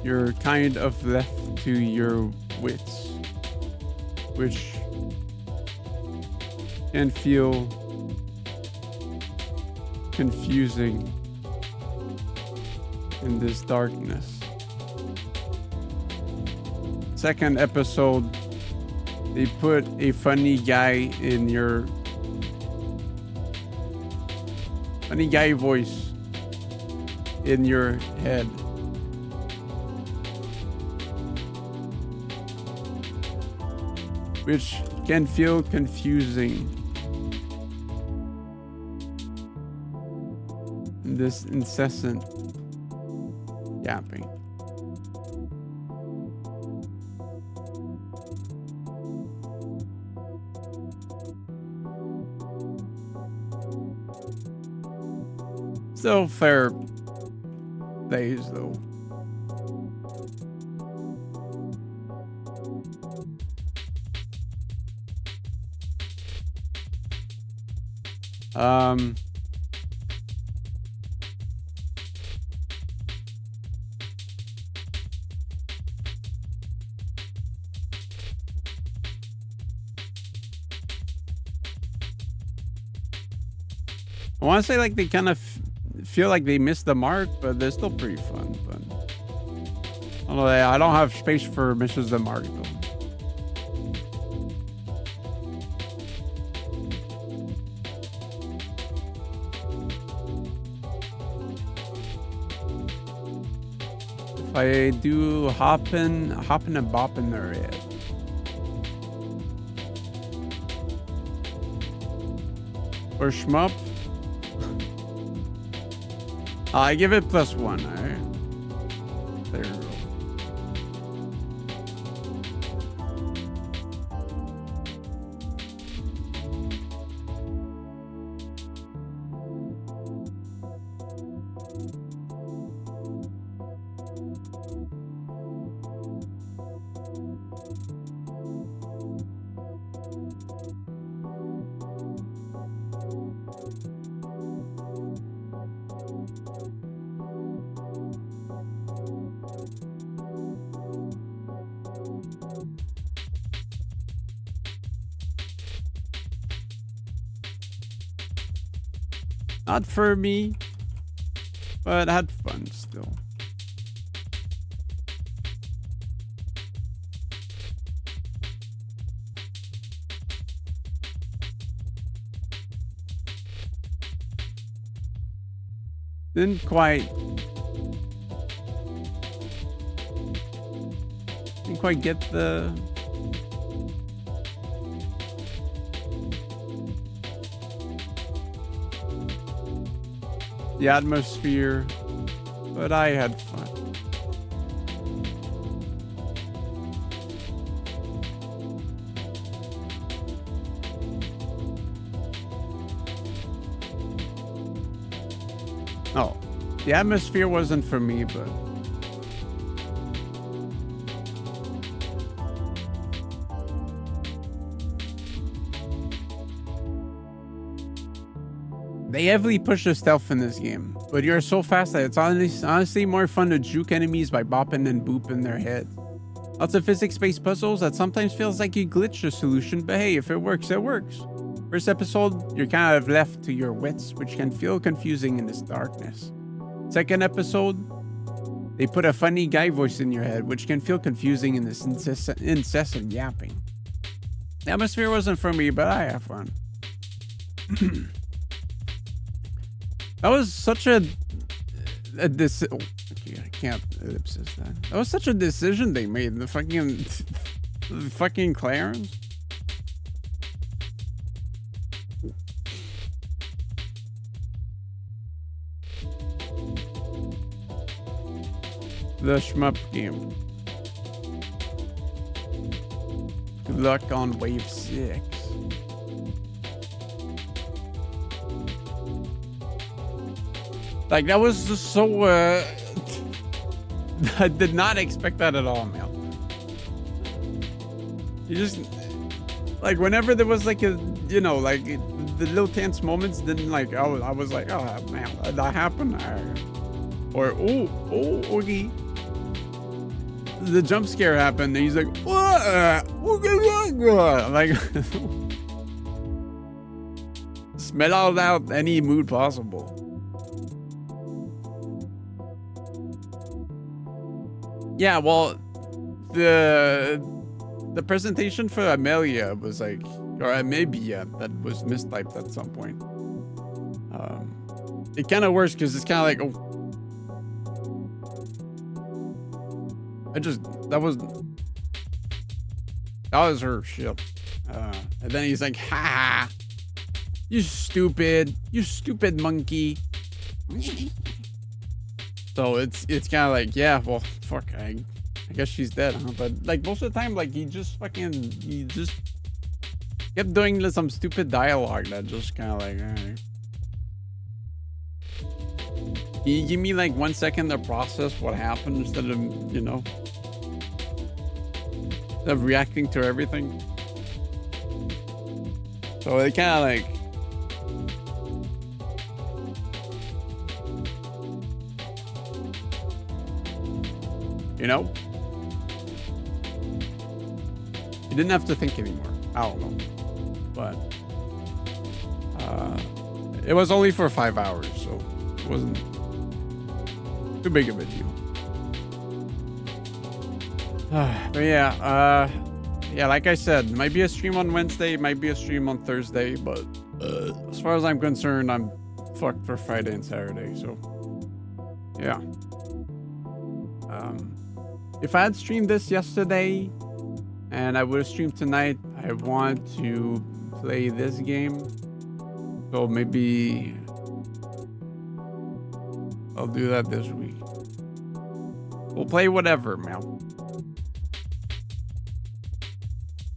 [SPEAKER 1] you're kind of left to your wits, which can feel confusing in this darkness. Second episode, they put a funny guy in your funny guy voice in your head. Which can feel confusing. This incessant yapping. Still fair days though. I want to say like they kind of feel like they missed the mark, but they're still pretty fun. But I don't have space for misses the mark though. If I do hopping and bopping their head. Or shmup. I give it +1, alright? There you go. Not for me, but I had fun still. Didn't quite get the atmosphere, but I had fun. Oh, the atmosphere wasn't for me, but they heavily push the stealth in this game, but you're so fast that it's honestly more fun to juke enemies by bopping and booping their head. Lots of physics-based puzzles that sometimes feels like you glitch the solution, but hey, if it works, it works. First episode, you're kind of left to your wits, which can feel confusing in this darkness. Second episode, they put a funny guy voice in your head, which can feel confusing in this incessant yapping. The atmosphere wasn't for me, but I have fun. That was such a this. Oh, okay, I can't ellipsis that. That was such a decision they made. The fucking Clarence. The shmup game. Good luck on wave 6. Like, that was just so, I did not expect that at all, man. You just, like, whenever there was, like, a, you know, like, the little tense moments, then, like, I was like, oh, man, that happened. Or, oh, okay. The jump scare happened, and he's like, what? Like, smell out any mood possible. Yeah, well, the presentation for Amelia was like, or Amebia, that was mistyped at some point. It kind of works because it's kind of like, oh, that was her shit. And then he's like, ha, you stupid monkey. So it's kind of like, yeah, well, fuck, I guess she's dead, huh? But like most of the time, like he just kept doing some stupid dialogue that just kind of like, all right. Can you give me like 1 second to process what happened instead of, you know, of reacting to everything? So it kind of like, you know, you didn't have to think anymore. I don't know, but it was only for 5 hours, so it wasn't too big of a deal. But yeah, like I said, might be a stream on Wednesday, might be a stream on Thursday, but as far as I'm concerned, I'm fucked for Friday and Saturday. So yeah. If I had streamed this yesterday and I would have streamed tonight, I want to play this game. So maybe I'll do that this week. We'll play whatever, man.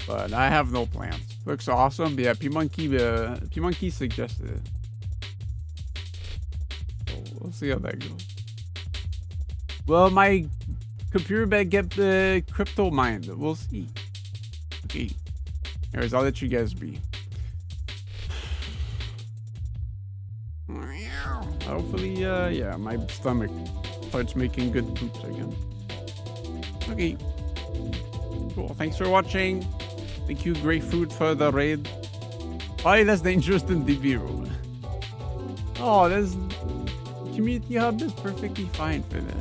[SPEAKER 1] But I have no plans. Looks awesome. Yeah, P-Monkey suggested it. So we'll see how that goes. Well, my computer better get the crypto mined. We'll see. Okay. Anyways, I'll let you guys be. Hopefully, yeah, my stomach starts making good poops again. Okay. Cool. Thanks for watching. Thank you, Grapefruit, for the raid. Probably less dangerous than DB. Oh, this community hub is perfectly fine for this.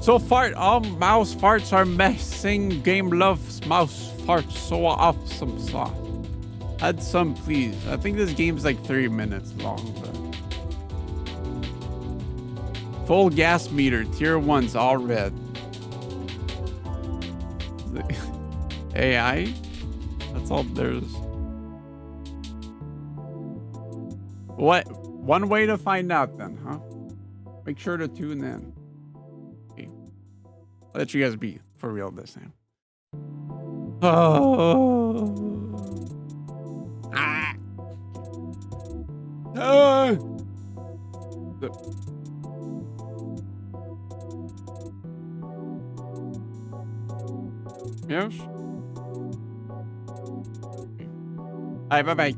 [SPEAKER 1] So all mouse farts are messing. Game loves mouse farts. So awesome sauce. Add some, please. I think this game's like 30 minutes long, but full gas meter, tier 1's all red. AI? That's all there's. What? One way to find out then, huh? Make sure to tune in. Okay. I'll let you guys be for real this time. Oh. Ah. Ah. Yes? Alright, bye-bye.